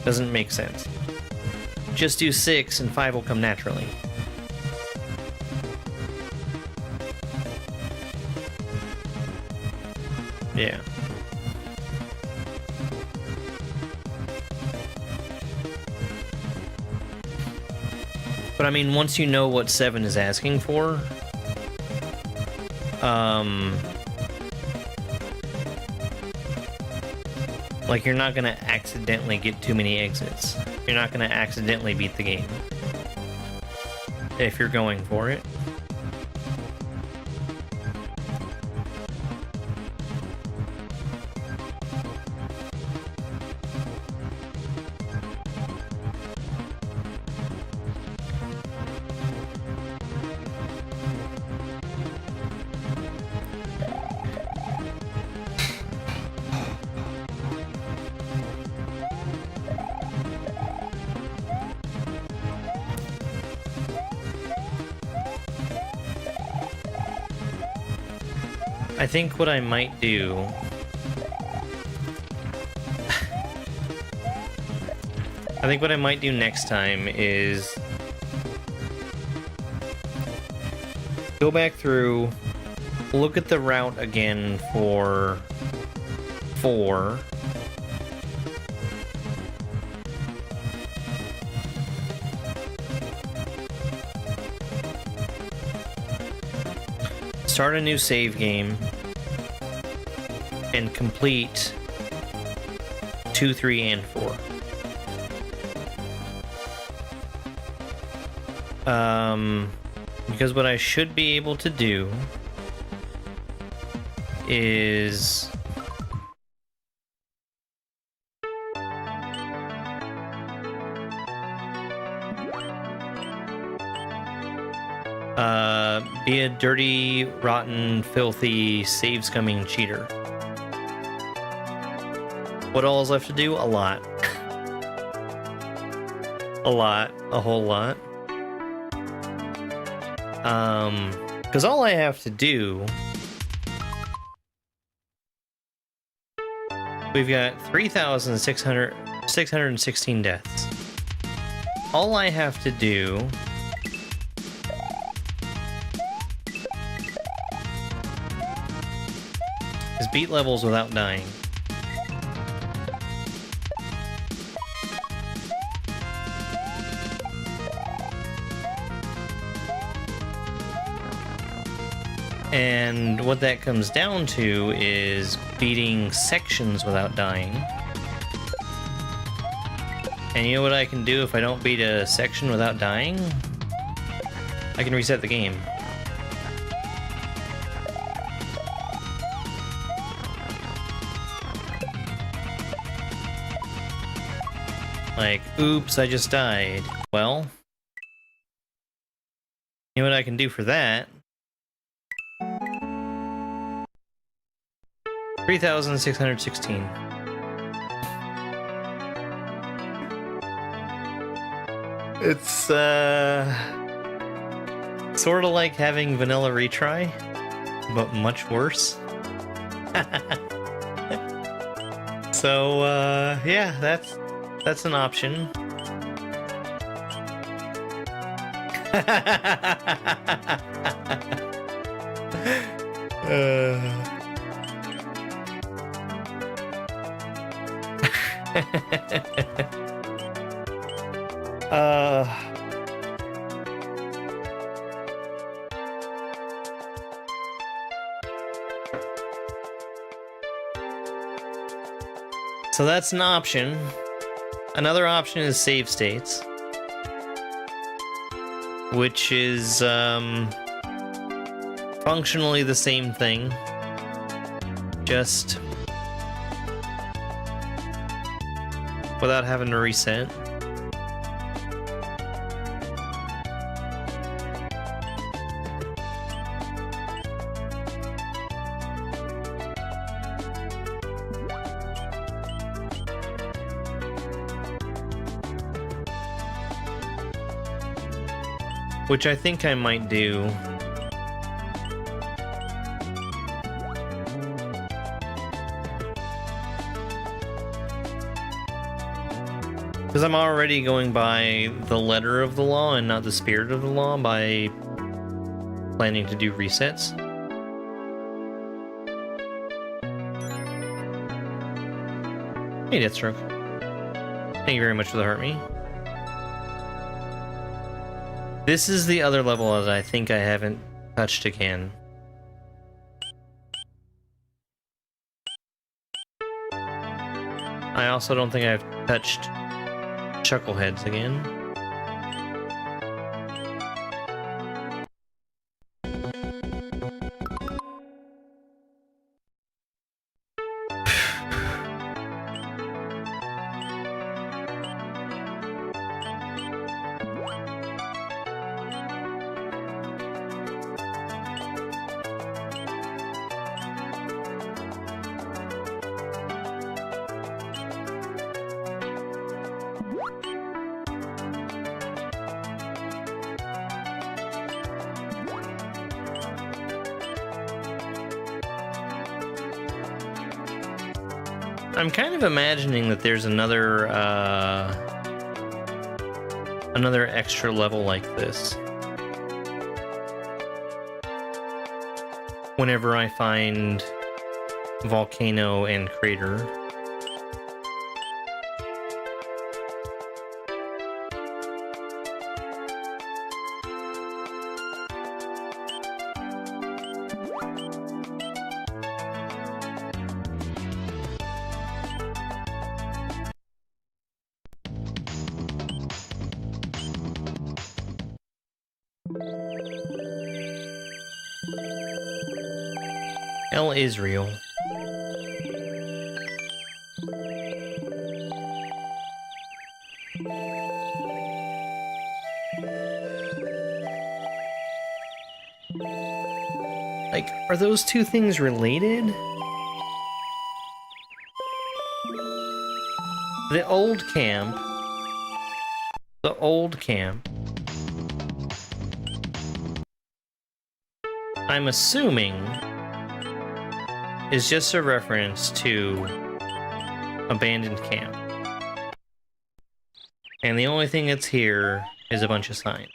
doesn't make sense. Just do 6 and 5 will come naturally. Yeah. But I mean, once you know what 7 is asking for, like, you're not gonna accidentally get too many exits. You're not gonna accidentally beat the game if you're going for it. I think what I might do... I think what I might do next time is go back through, look at the route again for 4. Start a new save game and complete 2, 3, and 4. Because what I should be able to do is Be a dirty, rotten, filthy, save scumming cheater. What all is left to do? A lot. A lot. A whole lot. Because all I have to do... We've got 3,616 deaths. All I have to do... is beat levels without dying. And what that comes down to is beating sections without dying. And you know what I can do if I don't beat a section without dying? I can reset the game. Like, oops, I just died. Well, you know what I can do for that? 3,616. It's, sort of like having vanilla retry, but much worse. So, yeah, that's an option. So that's an option. Another option is save states, which is functionally the same thing, just without having to reset. Which I think I might do. Because I'm already going by the letter of the law and not the spirit of the law by planning to do resets. Hey, Deathstroke. Thank you very much for the hurt me. This is the other level that I think I haven't touched again. I also don't think I've touched Chuckleheads again. I'm kind of imagining that there's another extra level like this. Whenever I find Volcano and Crater. El Israel. Like, are those two things related? The old camp. The old camp. I'm assuming is just a reference to abandoned camp. And the only thing that's here is a bunch of signs.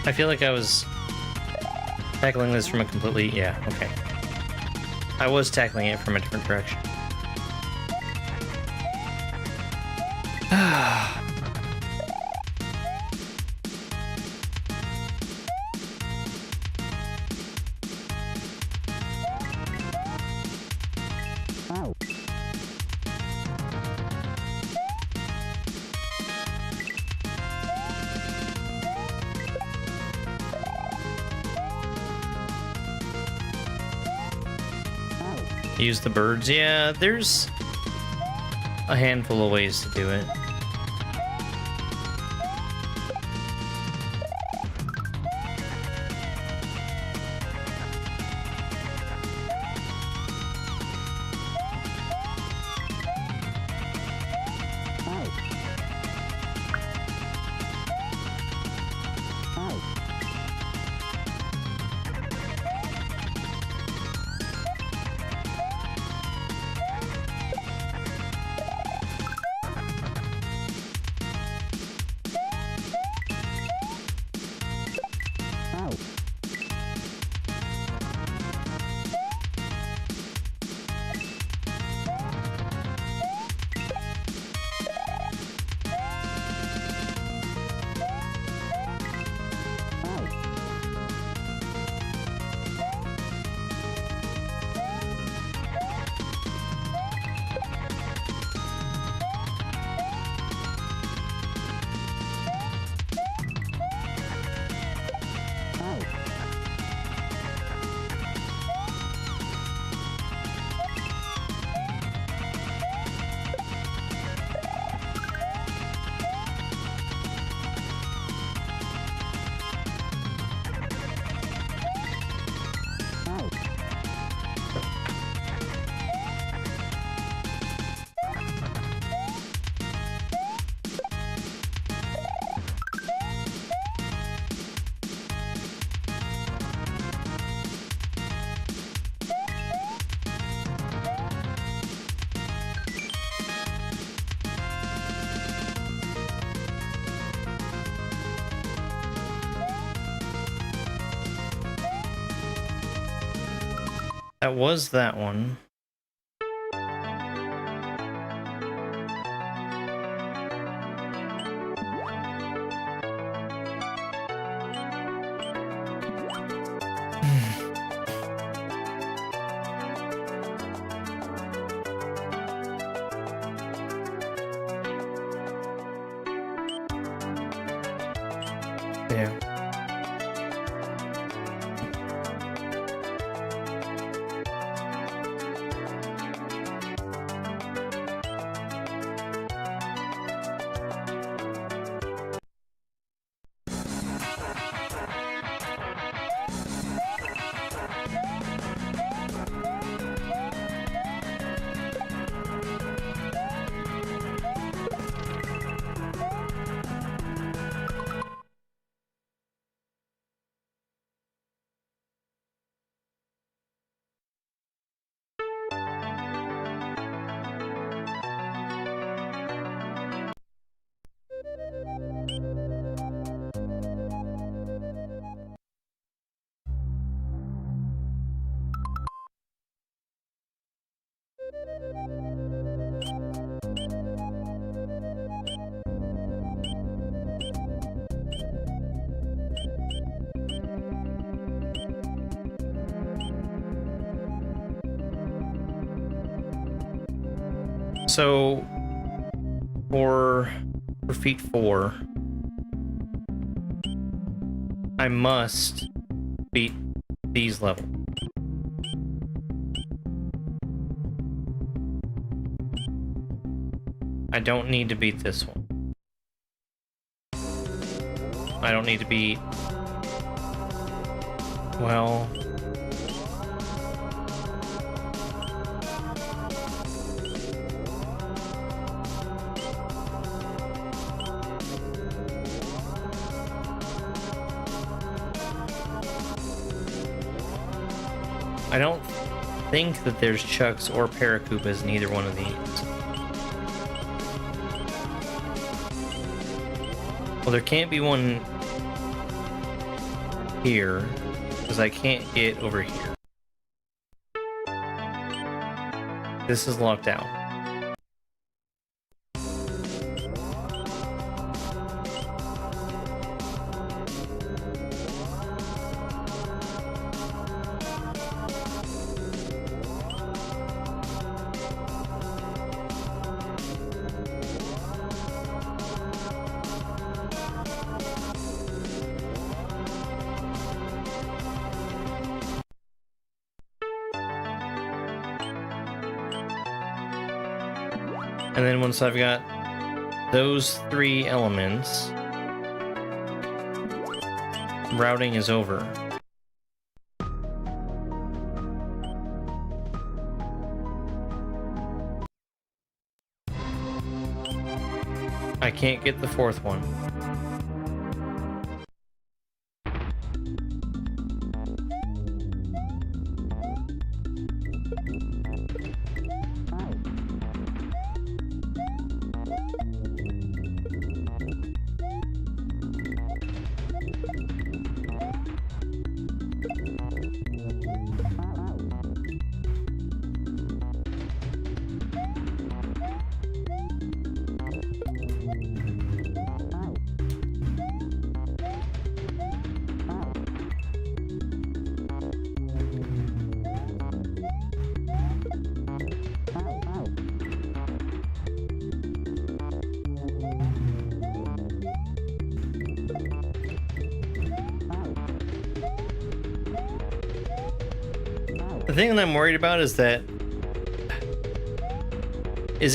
I feel like I was tackling this from a completely... yeah, okay. I was tackling it from a different direction. Use the birds. Yeah, there's a handful of ways to do it. That was that one. Yeah. So for feat 4, I must beat these levels. I don't need to beat this one. I don't need to beat... Well... I don't think that there's Chucks or Paracoopas in either one of these. Well, there can't be one here, because I can't get over here. This is locked out. And then once I've got those 3 elements, routing is over. I can't get the 4th one. The thing that I'm worried about is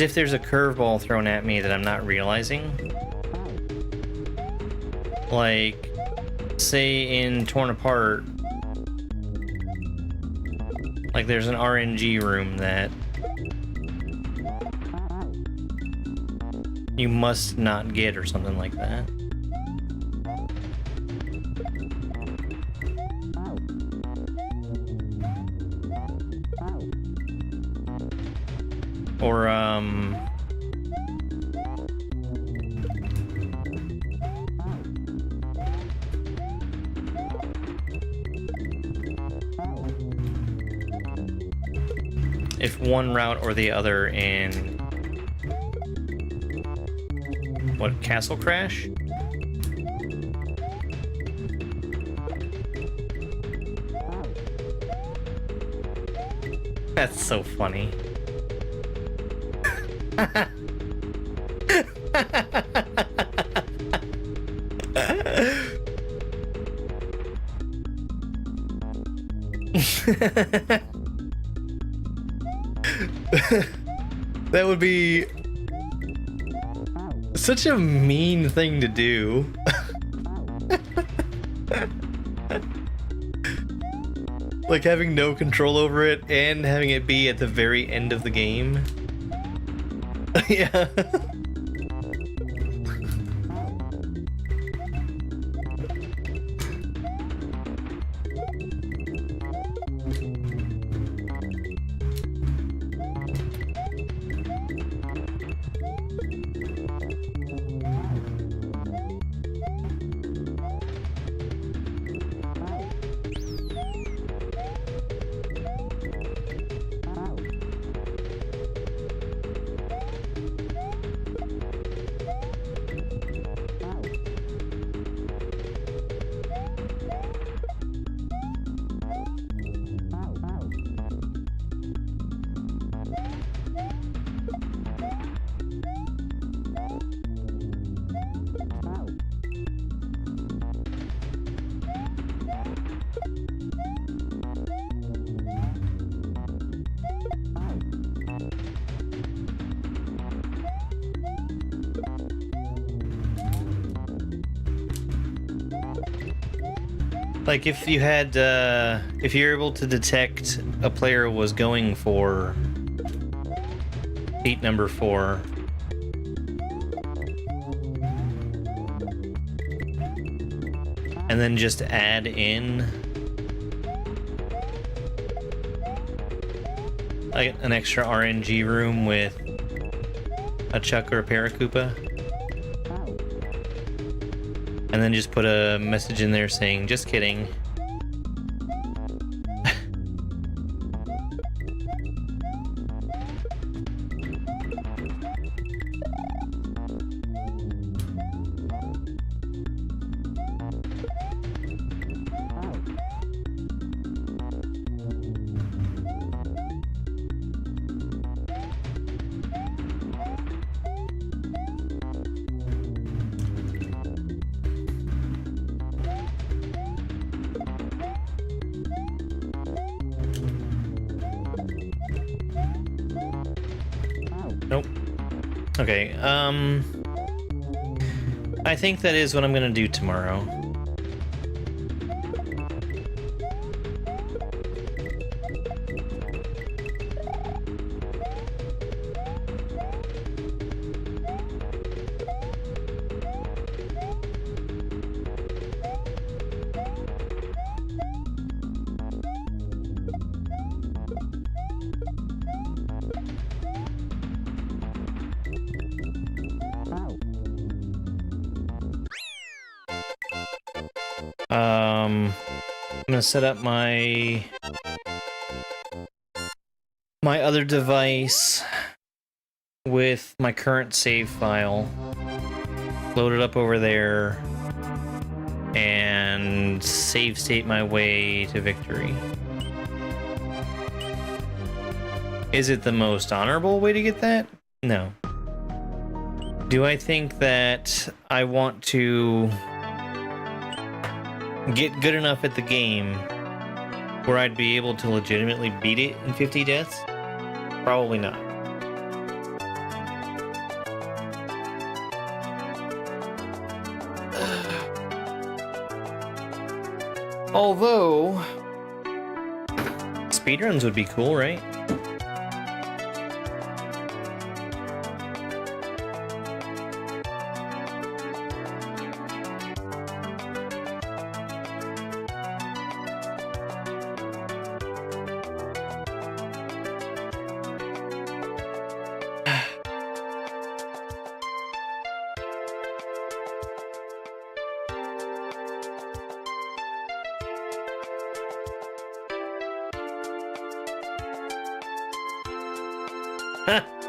if there's a curveball thrown at me that I'm not realizing. Like, say in Torn Apart, like there's an RNG room that you must not get or something like that. Or, if one route or the other in... What, Castle Crash? That's so funny. That would be such a mean thing to do. Like having no control over it and having it be at the very end of the game. Yeah. Like if you had, if you're able to detect a player was going for beat number 4, and then just add in like an extra RNG room with a Chuck or a Paracupa. And then just put a message in there saying, just kidding. Nope. Okay, I think that is what I'm gonna do tomorrow. I'm gonna set up my other device with my current save file, load it up over there, and save state my way to victory. Is it the most honorable way to get that? No. Do I think that I want to get good enough at the game where I'd be able to legitimately beat it in 50 deaths? Probably not. Although speedruns would be cool, right?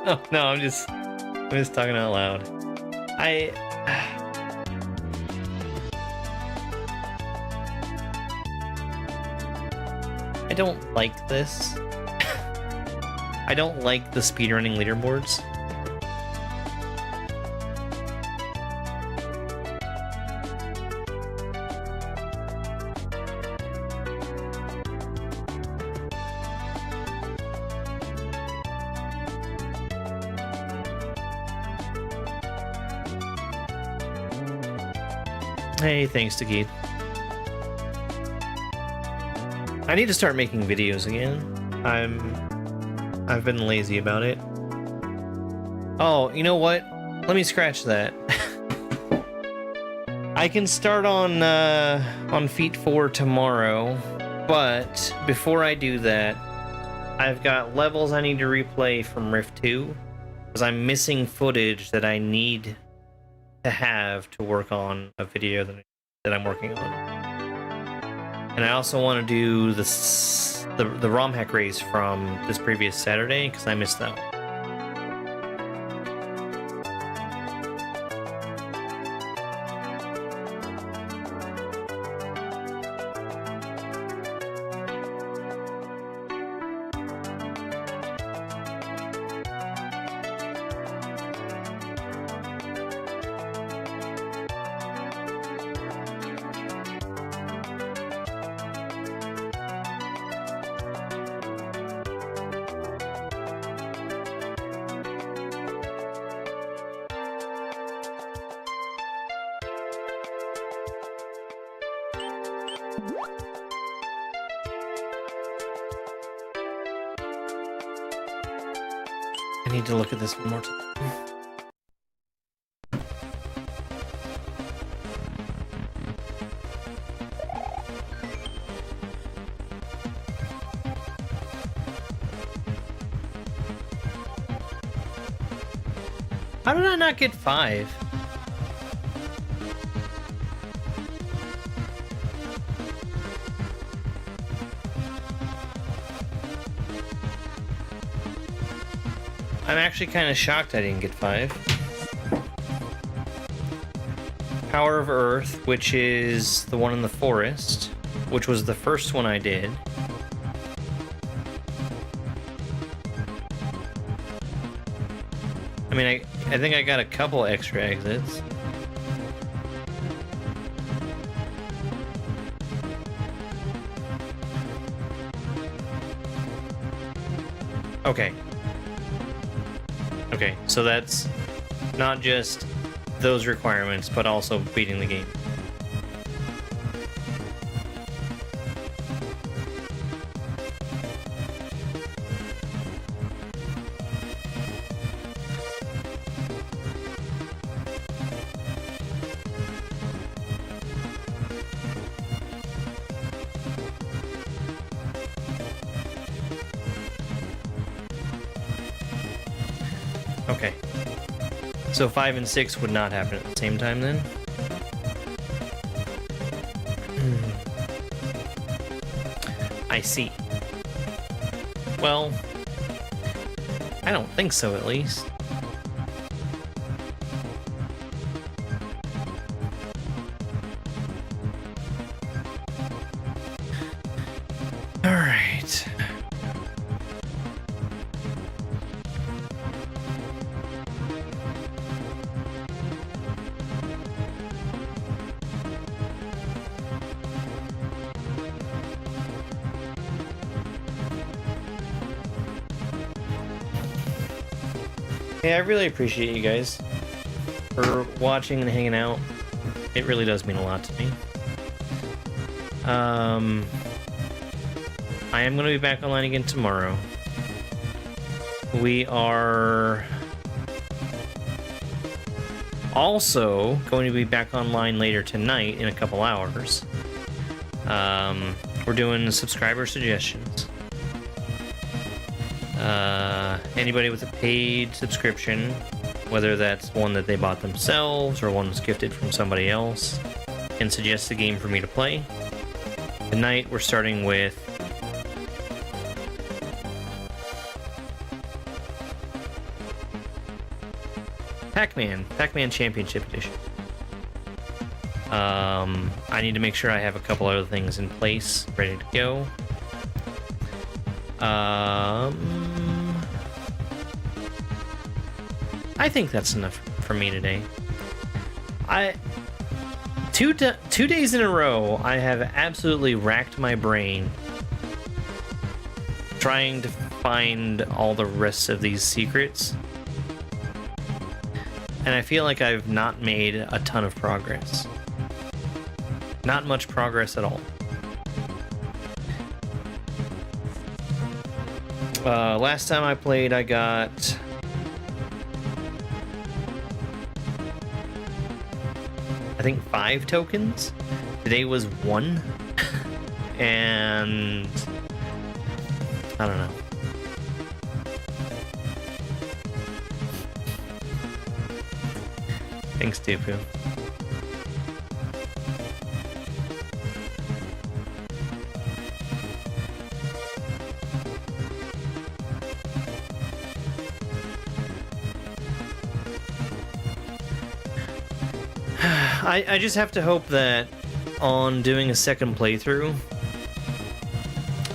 Oh, no, I'm just talking out loud. I don't like this. I don't like the speedrunning leaderboards. Hey, thanks to Keith. I need to start making videos again. I've been lazy about it. Oh, you know what? Let me scratch that. I can start on Feat 4 tomorrow, but before I do that, I've got levels I need to replay from Rift 2, because I'm missing footage that I need to have to work on a video that I'm working on. And I also want to do the ROM hack race from this previous Saturday, because I missed that one. I need to look at this one more time. How did I not get 5? I'm actually kind of shocked I didn't get 5. Power of Earth, which is the one in the forest, which was the first one I did. I mean, I think I got a couple extra exits. Okay. Okay, so that's not just those requirements, but also beating the game. Okay. So 5 and 6 would not happen at the same time then? I see. Well, I don't think so, at least. All right. Hey, I really appreciate you guys for watching and hanging out. It really does mean a lot to me. I am going to be back online again tomorrow. We are also going to be back online later tonight in a couple hours. We're doing subscriber suggestions. Anybody with a paid subscription, whether that's one that they bought themselves or one that's gifted from somebody else, can suggest a game for me to play. Tonight we're starting with Pac-Man Championship Edition. I need to make sure I have a couple other things in place, ready to go. I think that's enough for me today. Two days in a row, I have absolutely racked my brain trying to find all the rest of these secrets. And I feel like I've not made a ton of progress. Not much progress at all. Last time I played, I got... I think 5 tokens. Today was 1. And... I don't know. Thanks, Dupu. I just have to hope that on doing a second playthrough,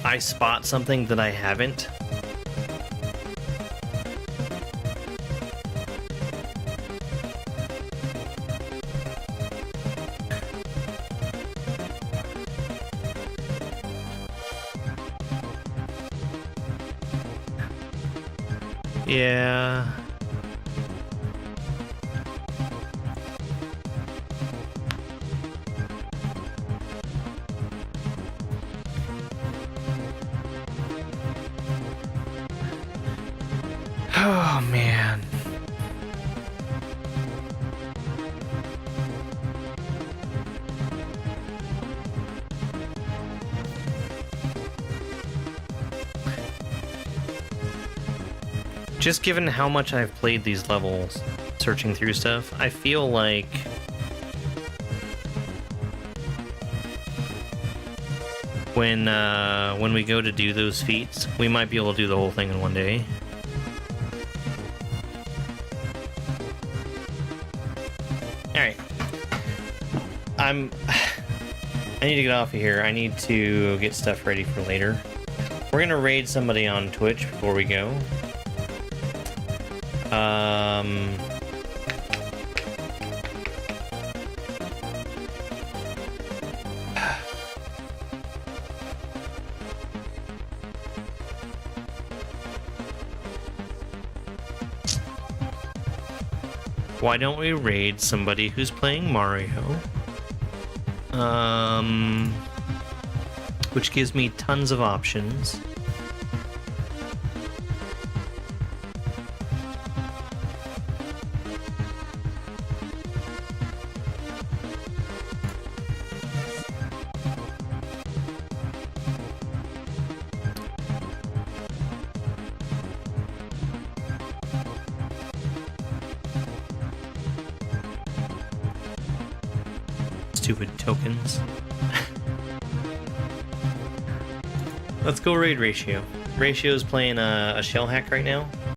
I spot something that I haven't. Yeah. Oh, man. Just given how much I've played these levels, searching through stuff, I feel like when we go to do those feats, we might be able to do the whole thing in one day. Alright. I need to get off of here. I need to get stuff ready for later. We're gonna raid somebody on Twitch before we go. Why don't we raid somebody who's playing Mario? Which gives me tons of options. Stupid tokens. Let's go raid Ratio. Ratio's playing a shell hack right now.